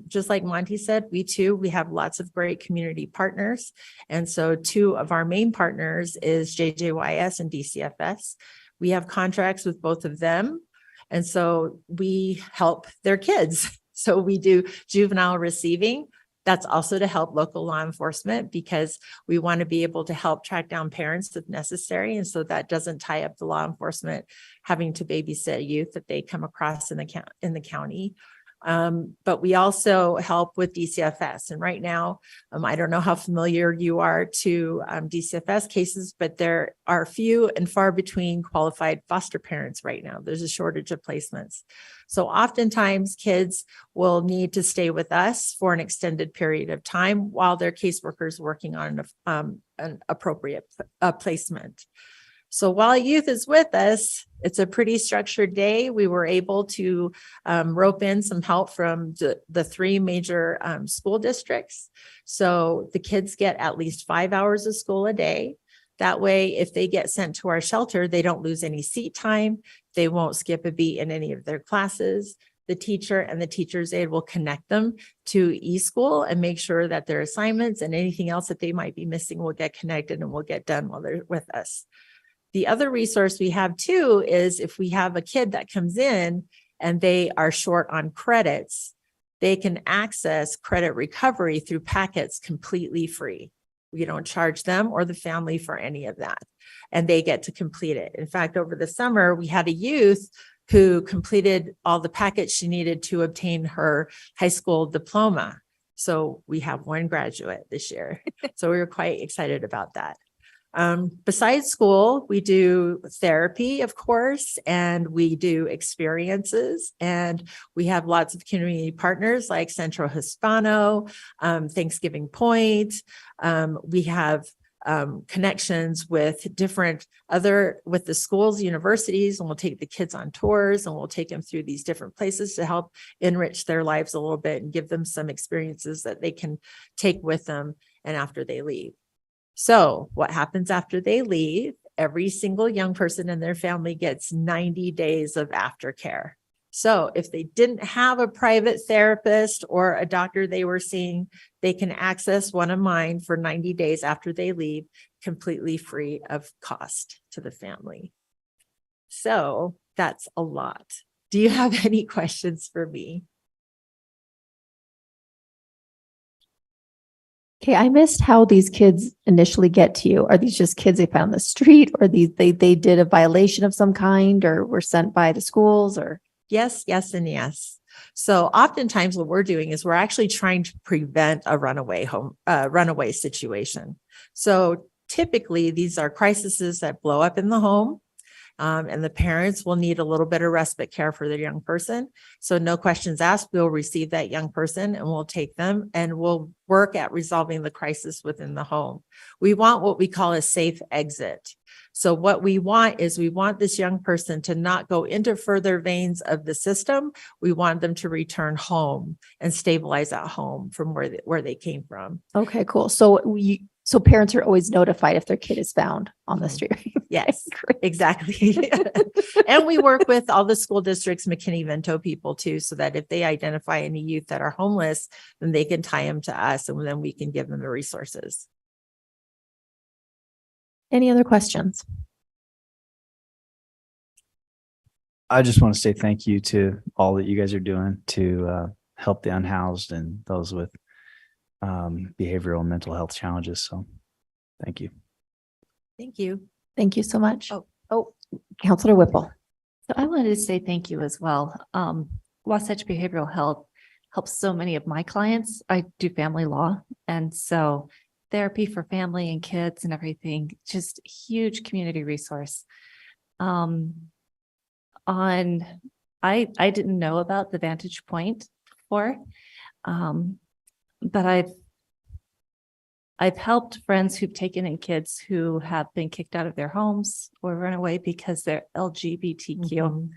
Just like Monty said, we have lots of great community partners. And so 2 of our main partners is JJYS and DCFS. We have contracts with both of them. And so we help their kids. So we do juvenile receiving. That's also to help local law enforcement because we want to be able to help track down parents if necessary. And so that doesn't tie up the law enforcement having to babysit youth that they come across in the county. But we also help with DCFS. And right now, I don't know how familiar you are to DCFS cases, but there are few and far between qualified foster parents right now. There's a shortage of placements. So oftentimes kids will need to stay with us for an extended period of time while their caseworker is working on an appropriate placement. So while youth is with us, it's a pretty structured day. We were able to rope in some help from the 3 major school districts. So the kids get at least 5 hours of school a day. That way, if they get sent to our shelter, they don't lose any seat time. They won't skip a beat in any of their classes. The teacher and the teacher's aide will connect them to eSchool and make sure that their assignments and anything else that they might be missing will get connected and will get done while they're with us. The other resource we have too is if we have a kid that comes in and they are short on credits, they can access credit recovery through packets completely free. We don't charge them or the family for any of that, and they get to complete it. In fact, over the summer, we had a youth who completed all the packets she needed to obtain her high school diploma. So we have 1 graduate this year. So we were quite excited about that. Besides school, we do therapy, of course, and we do experiences, and we have lots of community partners like Centro Hispano, Thanksgiving Point. We have connections with with the schools, universities, and we'll take the kids on tours and we'll take them through these different places to help enrich their lives a little bit and give them some experiences that they can take with them and after they leave. So what happens after they leave? Every single young person in their family gets 90 days of aftercare. So if they didn't have a private therapist or a doctor they were seeing, they can access one of mine for 90 days after they leave completely free of cost to the family. So that's a lot. Do you have any questions for me? Okay, I missed how these kids initially get to you. Are these just kids they found on the street, or they did a violation of some kind, or were sent by the schools, or? Yes, yes, and yes. So oftentimes what we're doing is we're actually trying to prevent a runaway situation. So typically these are crises that blow up in the home. And the parents will need a little bit of respite care for their young person. So no questions asked, we'll receive that young person and we'll take them and we'll work at resolving the crisis within the home. We want what we call a safe exit. So what we want is we want this young person to not go into further veins of the system. We want them to return home and stabilize at home from where they came from. Okay, cool. So parents are always notified if their kid is found on the street. Yes, exactly. And we work with all the school districts, McKinney-Vento people too, so that if they identify any youth that are homeless, then they can tie them to us and then we can give them the resources. Any other questions? I just want to say thank you to all that you guys are doing to help the unhoused and those with behavioral and mental health challenges. So thank you. Thank you. Thank you so much. Oh, Counselor Whipple. So I wanted to say thank you as well. Wasatch Behavioral Health helps so many of my clients. I do family law, and so therapy for family and kids and everything, just huge community resource. I didn't know about the Vantage Point before, but I've helped friends who've taken in kids who have been kicked out of their homes or run away because they're LGBTQ.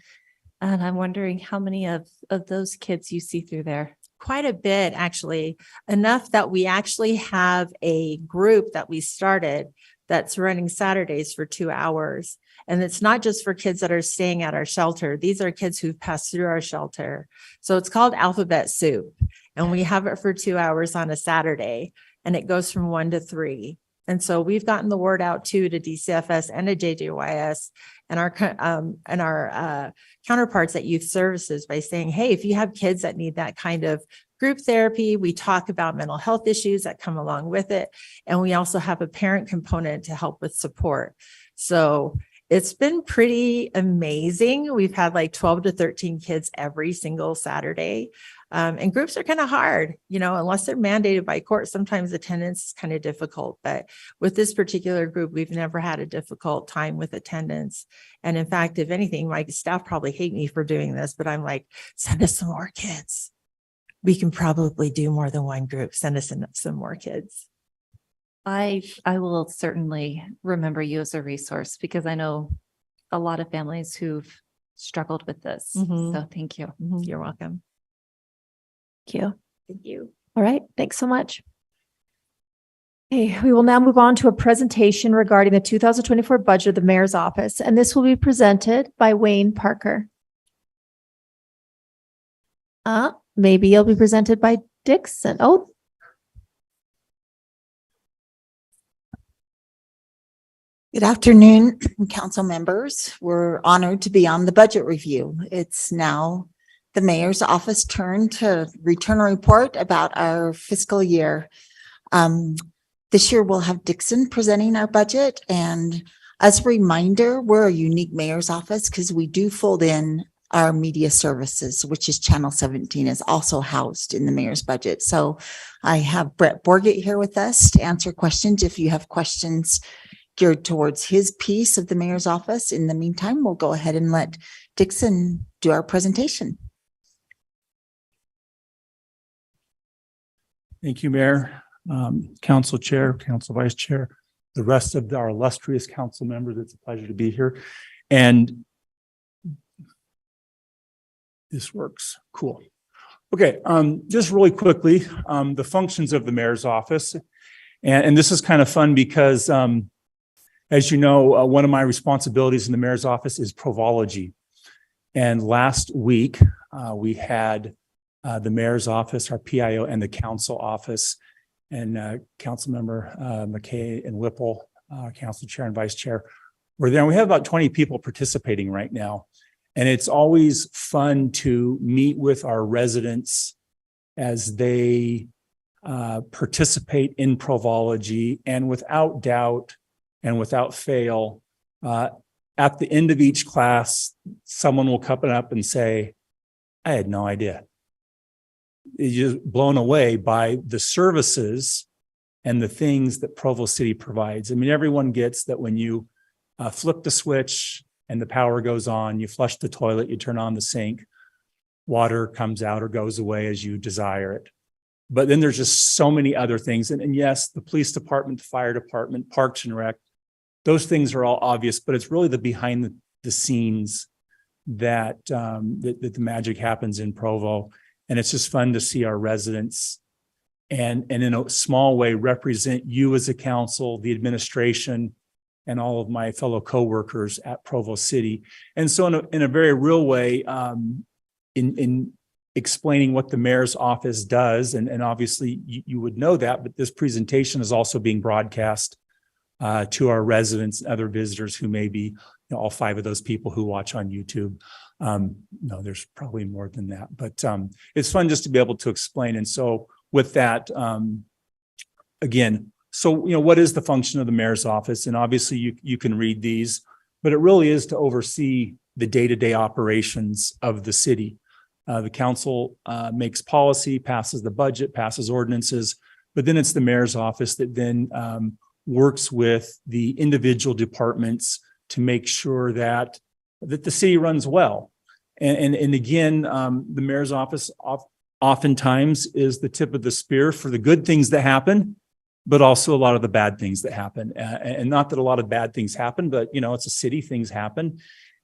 And I'm wondering how many of those kids you see through there. Quite a bit, actually, enough that we actually have a group that we started that's running Saturdays for 2 hours. And it's not just for kids that are staying at our shelter. These are kids who've passed through our shelter. So it's called Alphabet Soup. And we have it for 2 hours on a Saturday, and it goes from 1 to 3. And so we've gotten the word out too to DCFS and to JJYS and our counterparts at Youth Services by saying, hey, if you have kids that need that kind of group therapy, we talk about mental health issues that come along with it. And we also have a parent component to help with support. So it's been pretty amazing. We've had like 12 to 13 kids every single Saturday. And groups are kind of hard, unless they're mandated by court. Sometimes attendance is kind of difficult, but with this particular group, we've never had a difficult time with attendance. And in fact, if anything, my staff probably hate me for doing this, but I'm like, send us some more kids. We can probably do more than one group. Send us some more kids. I will certainly remember you as a resource because I know a lot of families who've struggled with this. So thank you. You're welcome. Thank you. Thank you. All right. Thanks so much. Okay, we will now move on to a presentation regarding the 2024 budget of the Mayor's Office, and this will be presented by Wayne Parker. Maybe it'll be presented by Dixon. Oh. Good afternoon, council members. We're honored to be on the budget review. It's now the mayor's office turn to return a report about our fiscal year. This year we'll have Dixon presenting our budget. And as a reminder, we're a unique mayor's office because we do fold in our media services, which is Channel 17 is also housed in the mayor's budget. So I have Brett Borgett here with us to answer questions. If you have questions geared towards his piece of the mayor's office. In the meantime, we'll go ahead and let Dixon do our presentation. Thank you, Mayor, Council Chair, Council Vice Chair, the rest of our illustrious council members. It's a pleasure to be here. And this works. Cool. Okay, just really quickly, the functions of the mayor's office. And this is kind of fun because, as you know, one of my responsibilities in the mayor's office is Provology. And last week, we had the mayor's office, our PIO, and the council office, and Councilmember McKay and Whipple council chair and vice chair, were there. And we have about 20 people participating right now. And it's always fun to meet with our residents as they participate in Provology, and without doubt and without fail, at the end of each class, someone will come up and say, I had no idea. You're just blown away by the services and the things that Provo City provides. I mean, everyone gets that when you flip the switch and the power goes on, you flush the toilet, you turn on the sink, water comes out or goes away as you desire it. But then there's just so many other things. And yes, the police department, the fire department, Parks and Rec, those things are all obvious, but it's really the behind the scenes that the magic happens in Provo. And it's just fun to see our residents and in a small way represent you as a council, the administration, and all of my fellow coworkers at Provo City. And so in a very real way, in explaining what the mayor's office does, and obviously you would know that, but this presentation is also being broadcast to our residents and other visitors who may be, all 5 of those people who watch on YouTube. No, there's probably more than that, but it's fun just to be able to explain. And so with that, again, so, what is the function of the mayor's office? And obviously you can read these, but it really is to oversee the day-to-day operations of the city. The council makes policy, passes the budget, passes ordinances, but then it's the mayor's office that then works with the individual departments to make sure that the city runs well. And again, the mayor's office oftentimes is the tip of the spear for the good things that happen, but also a lot of the bad things that happen. And not that a lot of bad things happen, but it's a city, things happen,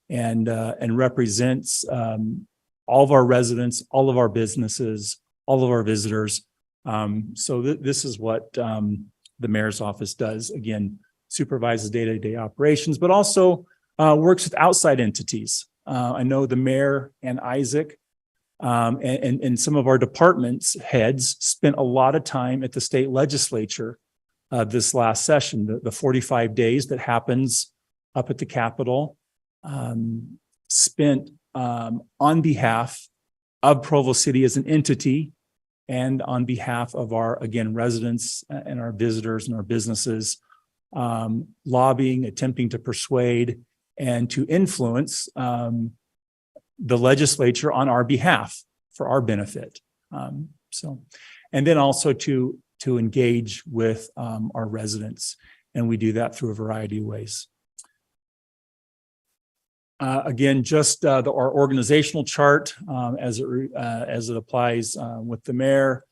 and represents all of our residents, all of our businesses, all of our visitors. So this is what the mayor's office does. Again, supervises day-to-day operations, but also works with outside entities. I know the mayor and Isaac and some of our departments heads spent a lot of time at the state legislature this last session. The 45 days that happens up at the Capitol, spent on behalf of Provo City as an entity and on behalf of our, again, residents and our visitors and our businesses, lobbying, attempting to persuade and to influence the legislature on our behalf for our benefit. And then also to engage with our residents. And we do that through a variety of ways. Again, just our organizational chart as it applies with the mayor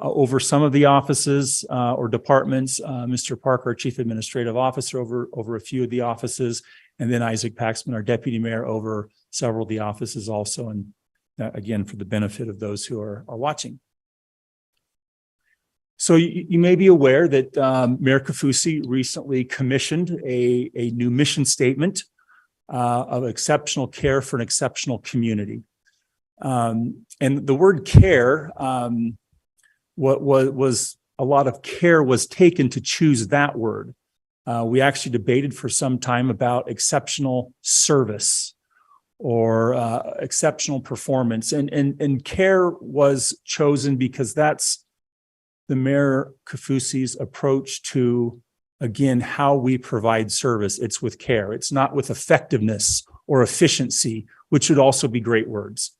over some of the offices or departments. Mr. Parker, our chief administrative officer, over a few of the offices, and then Isaac Paxman, our deputy mayor, over several of the offices also. And again, for the benefit of those who are watching. So you may be aware that Mayor Kaufusi recently commissioned a new mission statement of exceptional care for an exceptional community. And the word care, what was a lot of care was taken to choose that word. We actually debated for some time about exceptional service or exceptional performance, and care was chosen because that's the Mayor Kaufusi's approach to, again, how we provide service. It's with care. It's not with effectiveness or efficiency, which would also be great words.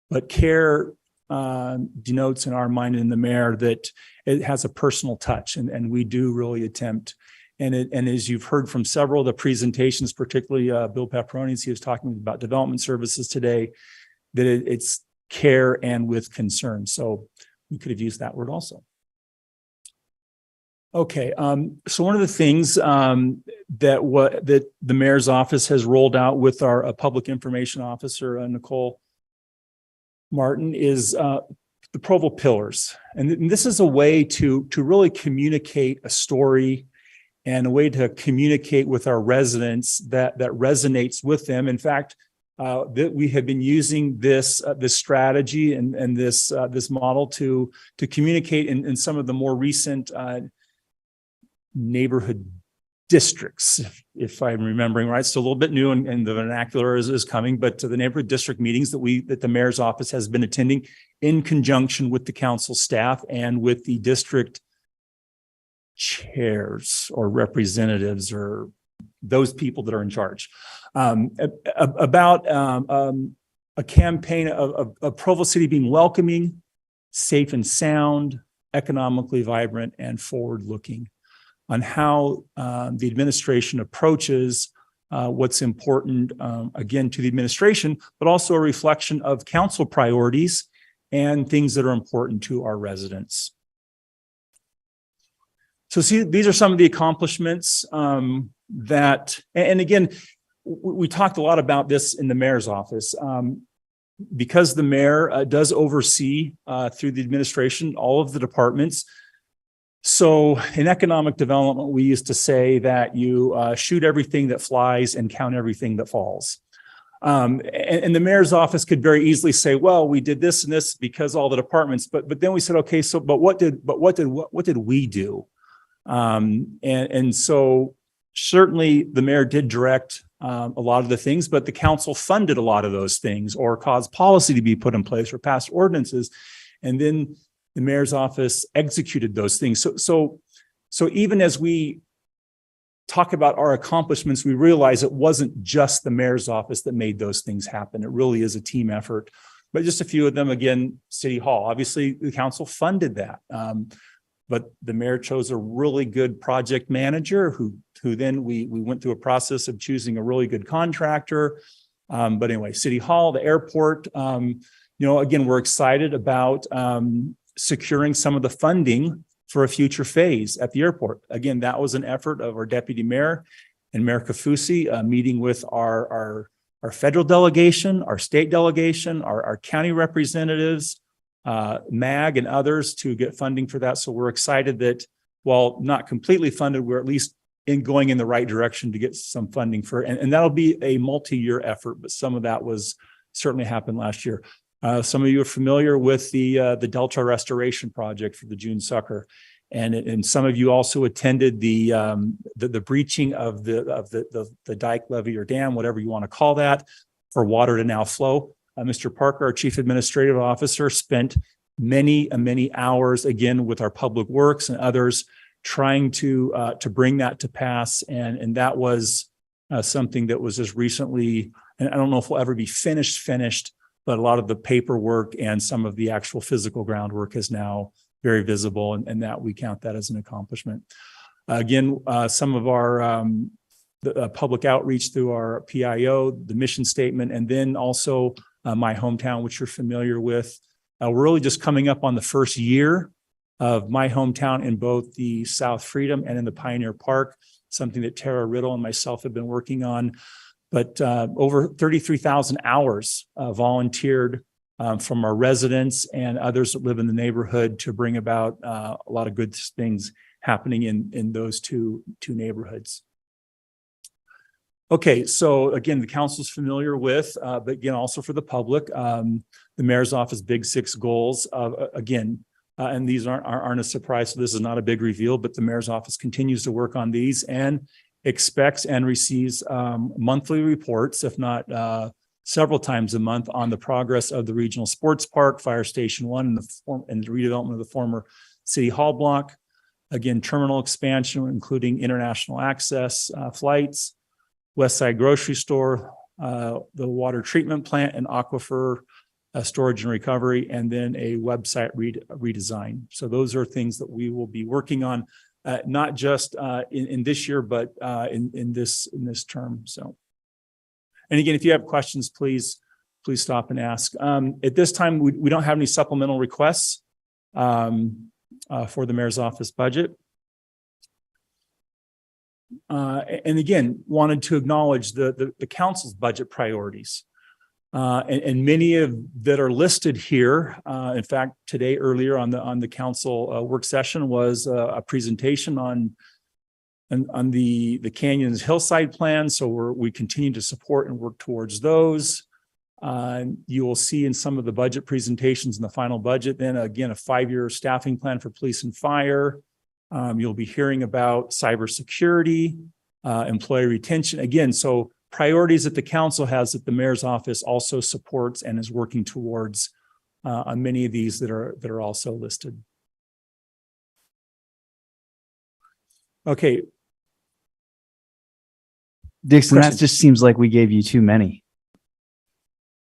But care denotes in our mind in the mayor that it has a personal touch, and we do really attempt. And as you've heard from several of the presentations, particularly Bill Pepperoni, he was talking about development services today, that it's care and with concern. So we could have used that word also. Okay, so one of the things that the mayor's office has rolled out with our public information officer, Nicole Martin, is the Provo Pillars. And this is a way to really communicate a story and a way to communicate with our residents that resonates with them. In fact, that we have been using this strategy and this model to communicate in some of the more recent neighborhood districts, if I'm remembering right. So a little bit new and the vernacular is coming, but to the neighborhood district meetings that the mayor's office has been attending in conjunction with the council staff and with the district chairs or representatives or those people that are in charge, about a campaign of Provo City being welcoming, safe and sound, economically vibrant, and forward-looking, on how the administration approaches what's important, again, to the administration, but also a reflection of council priorities and things that are important to our residents. So see, these are some of the accomplishments that, and again, we talked a lot about this in the mayor's office. Because the mayor does oversee through the administration all of the departments. So in economic development, we used to say that you shoot everything that flies and count everything that falls. And the mayor's office could very easily say, well, we did this and this because all the departments, but then we said, okay, so, but what did we do? And so certainly the mayor did direct a lot of the things, but the council funded a lot of those things or caused policy to be put in place or passed ordinances. And then the mayor's office executed those things. So even as we talk about our accomplishments, we realize it wasn't just the mayor's office that made those things happen. It really is a team effort, but just a few of them, again, City Hall, obviously the council funded that. But the mayor chose a really good project manager who then we went through a process of choosing a really good contractor. But anyway, City Hall, the airport, again, we're excited about securing some of the funding for a future phase at the airport. Again, that was an effort of our deputy mayor and Mayor Kafusi, meeting with our federal delegation, our state delegation, our county representatives, MAG and others to get funding for that. So we're excited that while not completely funded, we're at least going in the right direction to get some funding for, and that'll be a multi-year effort, but some of that was certainly happened last year. Some of you are familiar with the Delta Restoration Project for the June Sucker. And some of you also attended the breaching of the dike, levee, or dam, whatever you want to call that, for water to now flow. Mr. Parker, our Chief Administrative Officer, spent many hours, again, with our public works and others trying to bring that to pass. And that was something that was just recently, and I don't know if we'll ever be finished, but a lot of the paperwork and some of the actual physical groundwork is now very visible, and that we count that as an accomplishment. Again, some of our the public outreach through our PIO, the mission statement, and then also my hometown, which you're familiar with. We're really just coming up on the first year of my hometown in both the South Freedom and in the Pioneer Park, something that Tara Riddle and myself have been working on. But over 33,000 hours volunteered from our residents and others that live in the neighborhood to bring about a lot of good things happening in those two neighborhoods. Okay, so again, the council's familiar with, but again, also for the public, the mayor's office big 6 goals. Again, and these aren't a surprise, so this is not a big reveal, but the mayor's office continues to work on these and expects and receives monthly reports, if not several times a month, on the progress of the regional sports park, Fire Station 1, and the redevelopment of the former City Hall block. Again, terminal expansion, including international access flights, West Side Grocery Store, the water treatment plant and aquifer storage and recovery, and then a website redesign. So those are things that we will be working on, not just in this year, but in this term. So, and again, if you have questions, please stop and ask. At this time, we don't have any supplemental requests for the mayor's office budget. And again, wanted to acknowledge the council's budget priorities. And many of that are listed here. In fact, today, earlier on the council work session was a presentation on the Canyon's hillside plan. So we continue to support and work towards those. You will see in some of the budget presentations in the final budget, then again, a 5-year staffing plan for police and fire. You'll be hearing about cybersecurity, employee retention. Again, so priorities that the council has that the mayor's office also supports and is working towards on many of these that are also listed. Okay. Dixon, Question. that just seems like we gave you too many.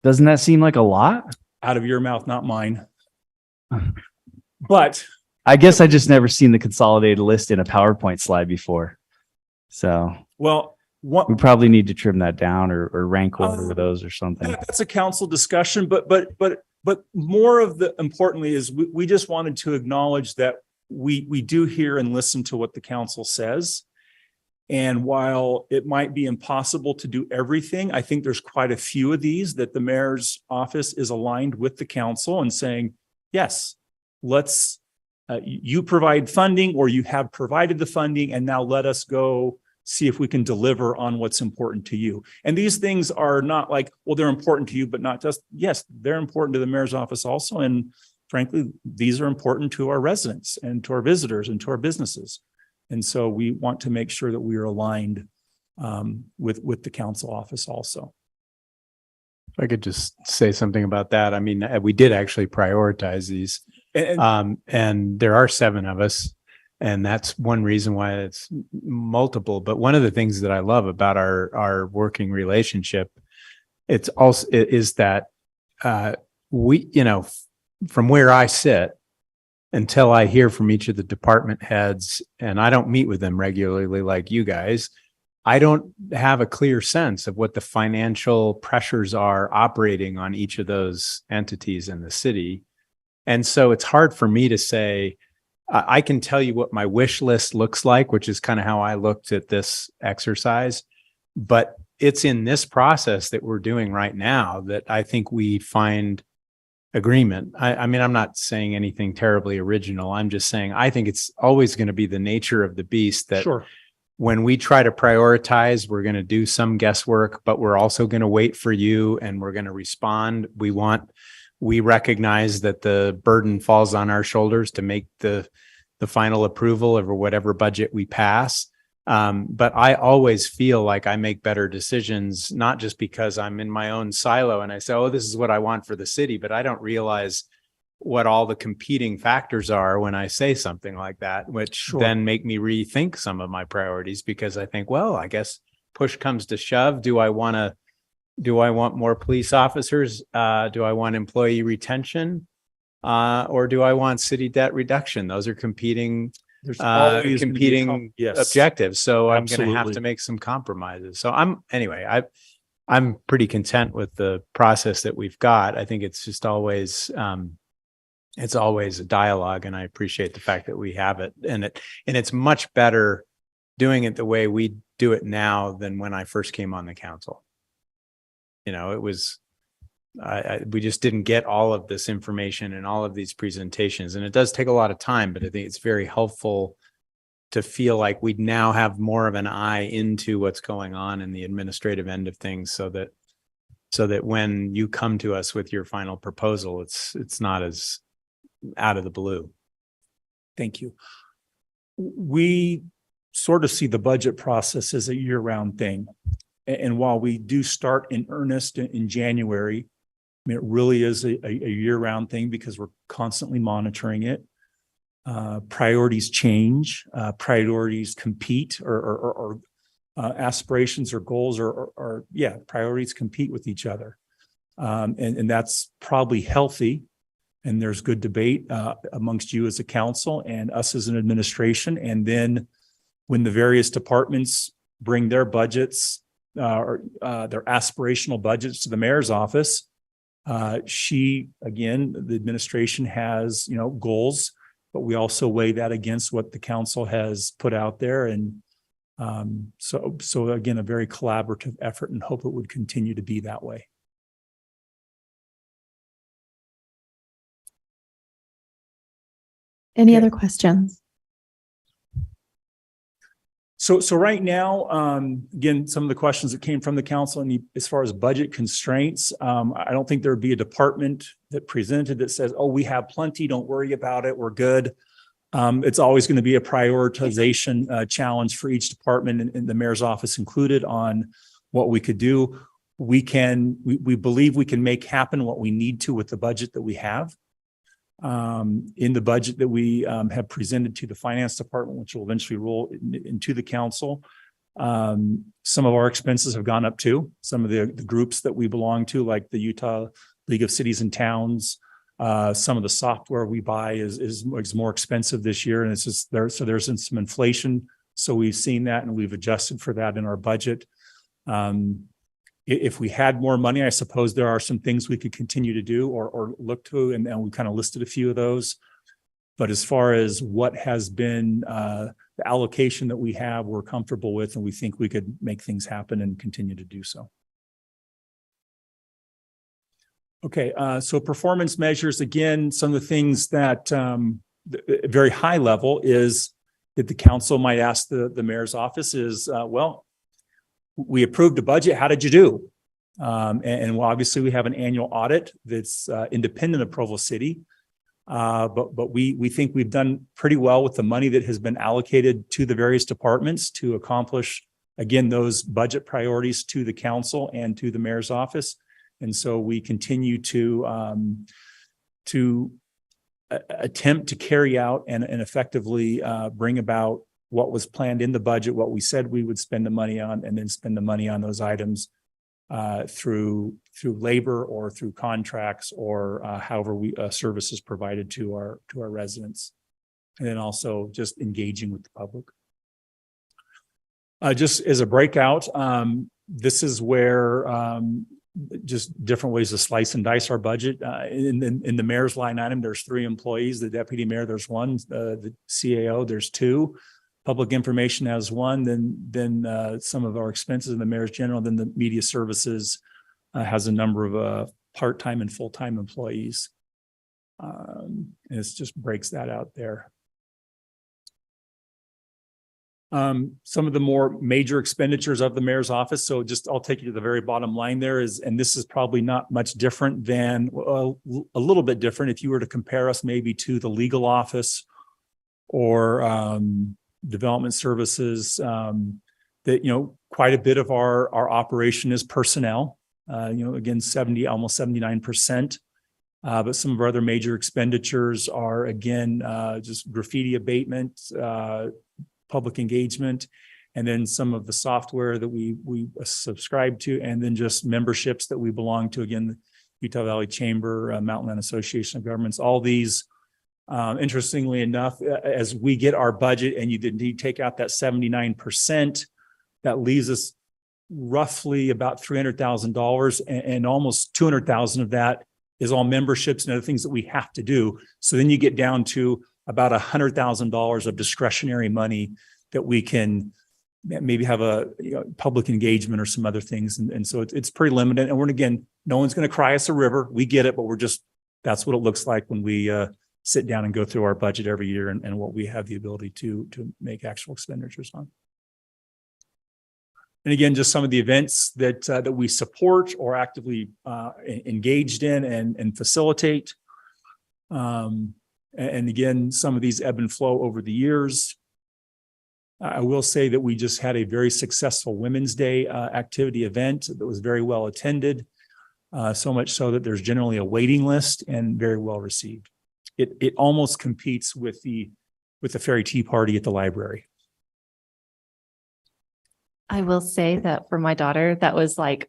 Doesn't that seem like a lot? Out of your mouth, not mine. But I guess I just never seen the consolidated list in a PowerPoint slide before. So, well, what we probably need to trim that down or rank order those or something. that's a council discussion, but more of the importantly is we just wanted to acknowledge that we do hear and listen to what the council says. And while it might be impossible to do everything, I think there's quite a few of these that the mayor's office is aligned with the council and saying, yes, let's, you provide funding or you have provided the funding, and now let us go see if we can deliver on what's important to you. And these things are not like, well, they're important to you, but not just, yes, they're important to the mayor's office also. And frankly, these are important to our residents and to our visitors and to our businesses. And so we want to make sure that we are aligned with the council office also. If I could just say something about that. I mean, we did actually prioritize these, and there are 7 of us, and that's one reason why it's multiple. But one of the things that I love about our working relationship, it's also is that we, you know, from where I sit, until I hear from each of the department heads, and I don't meet with them regularly like you guys, I don't have a clear sense of what the financial pressures are operating on each of those entities in the city. And so it's hard for me to say, I can tell you what my wish list looks like, which is kind of how I looked at this exercise. But it's in this process that we're doing right now that I think we find agreement. I mean, I'm not saying anything terribly original. I'm just saying, I think it's always going to be the nature of the beast that when we try to prioritize, we're going to do some guesswork, but we're also going to wait for you and we're going to respond. We recognize that the burden falls on our shoulders to make the final approval over whatever budget we pass. But I always feel like I make better decisions, not just because I'm in my own silo and I say, oh, this is what I want for the city, but I don't realize what all the competing factors are when I say something like that, which then make me rethink some of my priorities, because I think, well, I guess push comes to shove. Do I want more police officers? Do I want employee retention? Or do I want city debt reduction? Those are competing objectives. So I'm going to have to make some compromises. So I'm pretty content with the process that we've got. I think it's just always, it's always a dialogue, and I appreciate the fact that we have it. And it's much better doing it the way we do it now than when I first came on the council. You know, it was, we just didn't get all of this information and all of these presentations, and it does take a lot of time, but I think it's very helpful to feel like we now have more of an eye into what's going on in the administrative end of things, so that when you come to us with your final proposal, it's not as out of the blue. Thank you. We sort of see the budget process as a year-round thing. And while we do start in earnest in January, I mean, it really is a year-round thing because we're constantly monitoring it. Priorities change, priorities compete, or aspirations or goals or priorities compete with each other. And that's probably healthy. And there's good debate amongst you as a council and us as an administration. And then when the various departments bring their budgets, or their aspirational budgets to the mayor's office, the administration has, goals, but we also weigh that against what the council has put out there. And so again, a very collaborative effort, and hope it would continue to be that way. Any other questions? So right now, again, some of the questions that came from the council, and as far as budget constraints, I don't think there would be a department that presented that says, oh, we have plenty, don't worry about it, we're good. It's always going to be a prioritization challenge for each department and the mayor's office included on what we could do. We believe we can make happen what we need to with the budget that we have. In the budget that we have presented to the finance department, which will eventually roll into the council. Some of our expenses have gone up too. Some of the groups that we belong to, like the Utah League of Cities and Towns, some of the software we buy is more expensive this year, and it's just there. So there's some inflation. So we've seen that, and we've adjusted for that in our budget. If we had more money, I suppose there are some things we could continue to do or look to, and we kind of listed a few of those. But as far as what has been the allocation that we have, we're comfortable with, and we think we could make things happen and continue to do so. Okay, so performance measures, again, some of the things that very high level is that the council might ask the mayor's office is, well, we approved a budget. How did you do? And well, obviously we have an annual audit that's independent of Provo City. But we think we've done pretty well with the money that has been allocated to the various departments to accomplish, again, those budget priorities to the council and to the mayor's office. And so we continue to attempt to carry out and effectively bring about what was planned in the budget, what we said we would spend the money on, and then spend the money on those items through labor or through contracts or however services provided to our residents, and then also just engaging with the public. Just as a breakout, this is where just different ways to slice and dice our budget. In the mayor's line item, there's 3 employees. The deputy mayor, there's 1. The CAO, there's 2. Public information has 1, then some of our expenses in the mayor's general, then the media services has a number of part-time and full-time employees. And it just breaks that out there. Some of the more major expenditures of the mayor's office. So just, I'll take you to the very bottom line there is, and this is probably not much different than, a little bit different if you were to compare us maybe to the legal office or development services, that, quite a bit of our operation is personnel, again, almost 79%. But some of our other major expenditures are, again, just graffiti abatement, public engagement, and then some of the software that we subscribe to, and then just memberships that we belong to, again, the Utah Valley Chamber, Mountain Land Association of Governments, all these. Interestingly enough, as we get our budget and you take out that 79%, that leaves us roughly about $300,000, and almost $200,000 of that is all memberships and other things that we have to do. So then you get down to about $100,000 of discretionary money that we can maybe have a public engagement or some other things. And so it's pretty limited. And again, no one's going to cry us a river. We get it, but that's what it looks like when we sit down and go through our budget every year and what we have the ability to make actual expenditures on. And again, just some of the events that we support or actively engaged in and facilitate. And again, some of these ebb and flow over the years. I will say that we just had a very successful Women's Day activity event that was very well attended, so much so that there's generally a waiting list and very well received. It almost competes with the Fairy Tea Party at the library. I will say that for my daughter, that was like,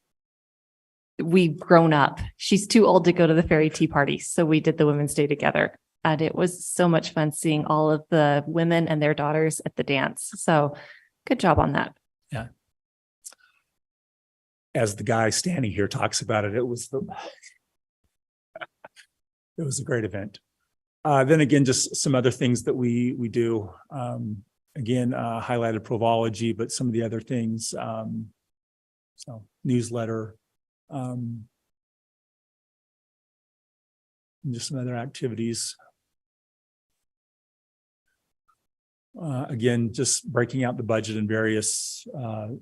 we've grown up. She's too old to go to the Fairy Tea Party. So we did the Women's Day together. And it was so much fun seeing all of the women and their daughters at the dance. So good job on that. Yeah. As the guy standing here talks about it, it was a great event. Then again, just some other things that we do. Again, highlighted Provology, but some of the other things, so newsletter, and just some other activities. Again, just breaking out the budget in various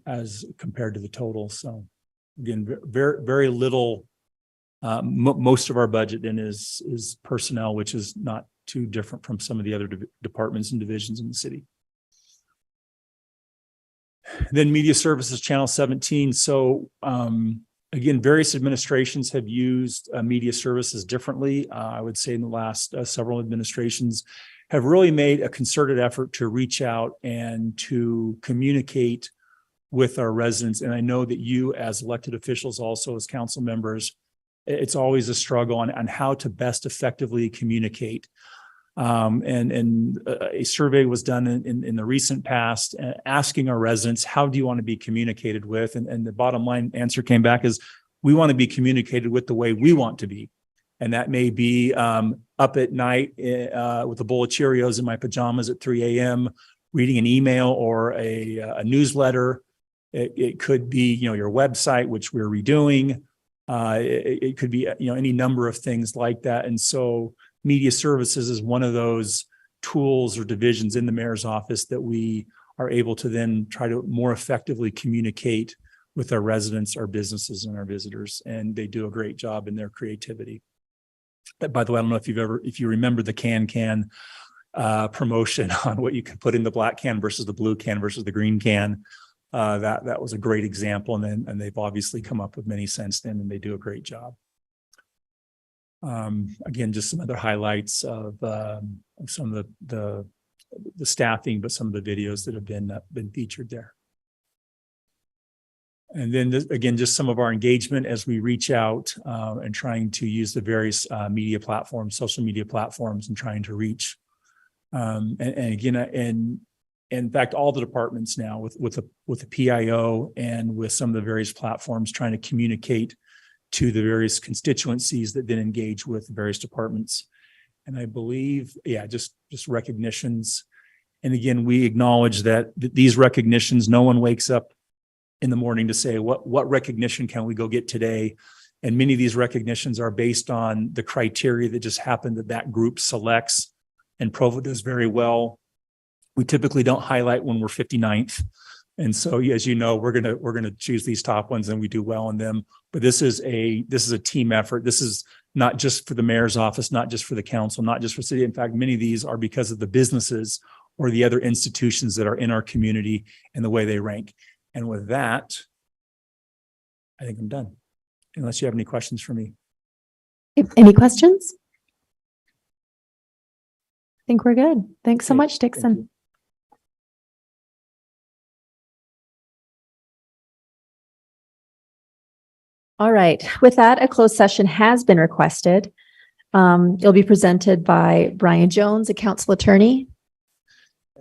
as compared to the total. So again, very little. Most of our budget then is personnel, which is not too different from some of the other departments and divisions in the city. Then Media Services Channel 17. So again, various administrations have used media services differently. I would say in the last several administrations have really made a concerted effort to reach out and to communicate with our residents. And I know that you as elected officials, also as council members, it's always a struggle on how to best effectively communicate. A survey was done in the recent past, asking our residents, how do you want to be communicated with? And the bottom line answer came back is, we want to be communicated with the way we want to be. And that may be up at night with a bowl of Cheerios in my pajamas at 3 a.m., reading an email or a newsletter. It could be, your website, which we're redoing. It could be, any number of things like that. And so media services is one of those tools or divisions in the mayor's office that we are able to then try to more effectively communicate with our residents, our businesses, and our visitors. And they do a great job in their creativity. By the way, I don't know if you remember the can promotion on what you can put in the black can versus the blue can versus the green can. That was a great example. And they've obviously come up with many since then, and they do a great job. Again, just some other highlights of some of the staffing, but some of the videos that have been featured there. And then again, just some of our engagement as we reach out and trying to use the various media platforms, social media platforms, and trying to reach. And again, and in fact, all the departments now with the PIO and with some of the various platforms trying to communicate to the various constituencies that then engage with various departments. And I believe, just recognitions. And again, we acknowledge that these recognitions, no one wakes up in the morning to say, what recognition can we go get today? And many of these recognitions are based on the criteria that just happened that group selects, and Provo does very well. We typically don't highlight when we're 59th. And so, as you know, we're gonna choose these top ones, and we do well in them. But this is a team effort. This is not just for the mayor's office, not just for the council, not just for city. In fact, many of these are because of the businesses or the other institutions that are in our community and the way they rank. And with that, I think I'm done, unless you have any questions for me. Any questions? I think we're good. Thanks so much, Dixon. All right. With that, a closed session has been requested. It'll be presented by Brian Jones, a council attorney.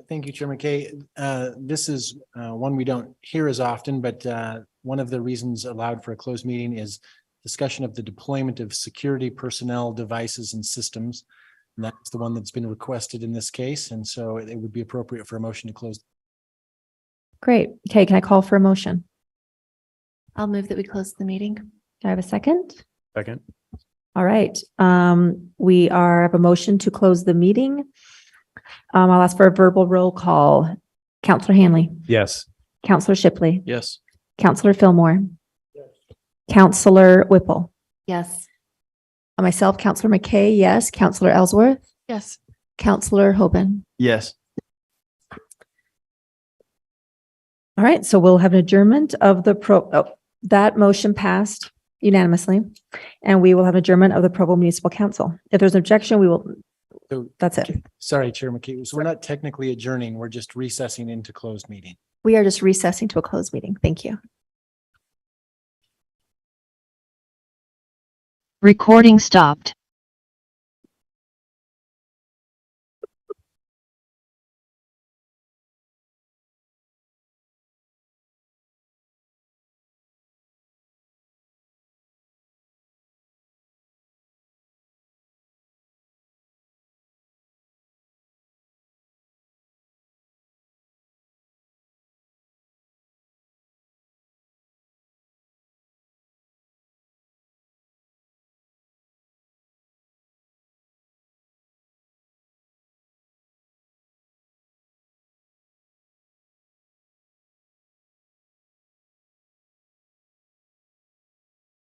Thank you, Chairman Kay. This is one we don't hear as often, but one of the reasons allowed for a closed meeting is discussion of the deployment of security personnel, devices, and systems. And that's the one that's been requested in this case. And so it would be appropriate for a motion to close. Great. Okay, can I call for a motion? I'll move that we close the meeting. Do I have a second? Second. All right. We have a motion to close the meeting. I'll ask for a verbal roll call. Councillor Hanley. Yes. Councillor Shipley. Yes. Councillor Fillmore. Yes. Councillor Whipple. Yes. Myself, Councillor McKay, yes. Councillor Ellsworth. Yes. Councillor Hoban. Yes. All right, so we'll have an adjournment of the that motion passed unanimously, and we will have an adjournment of the Provo Municipal Council. If there's an objection, we will. So, that's it. Sorry, Chair McKay. So we're not technically adjourning. We're just recessing into closed meeting. We are just recessing to a closed meeting. Thank you. Recording stopped.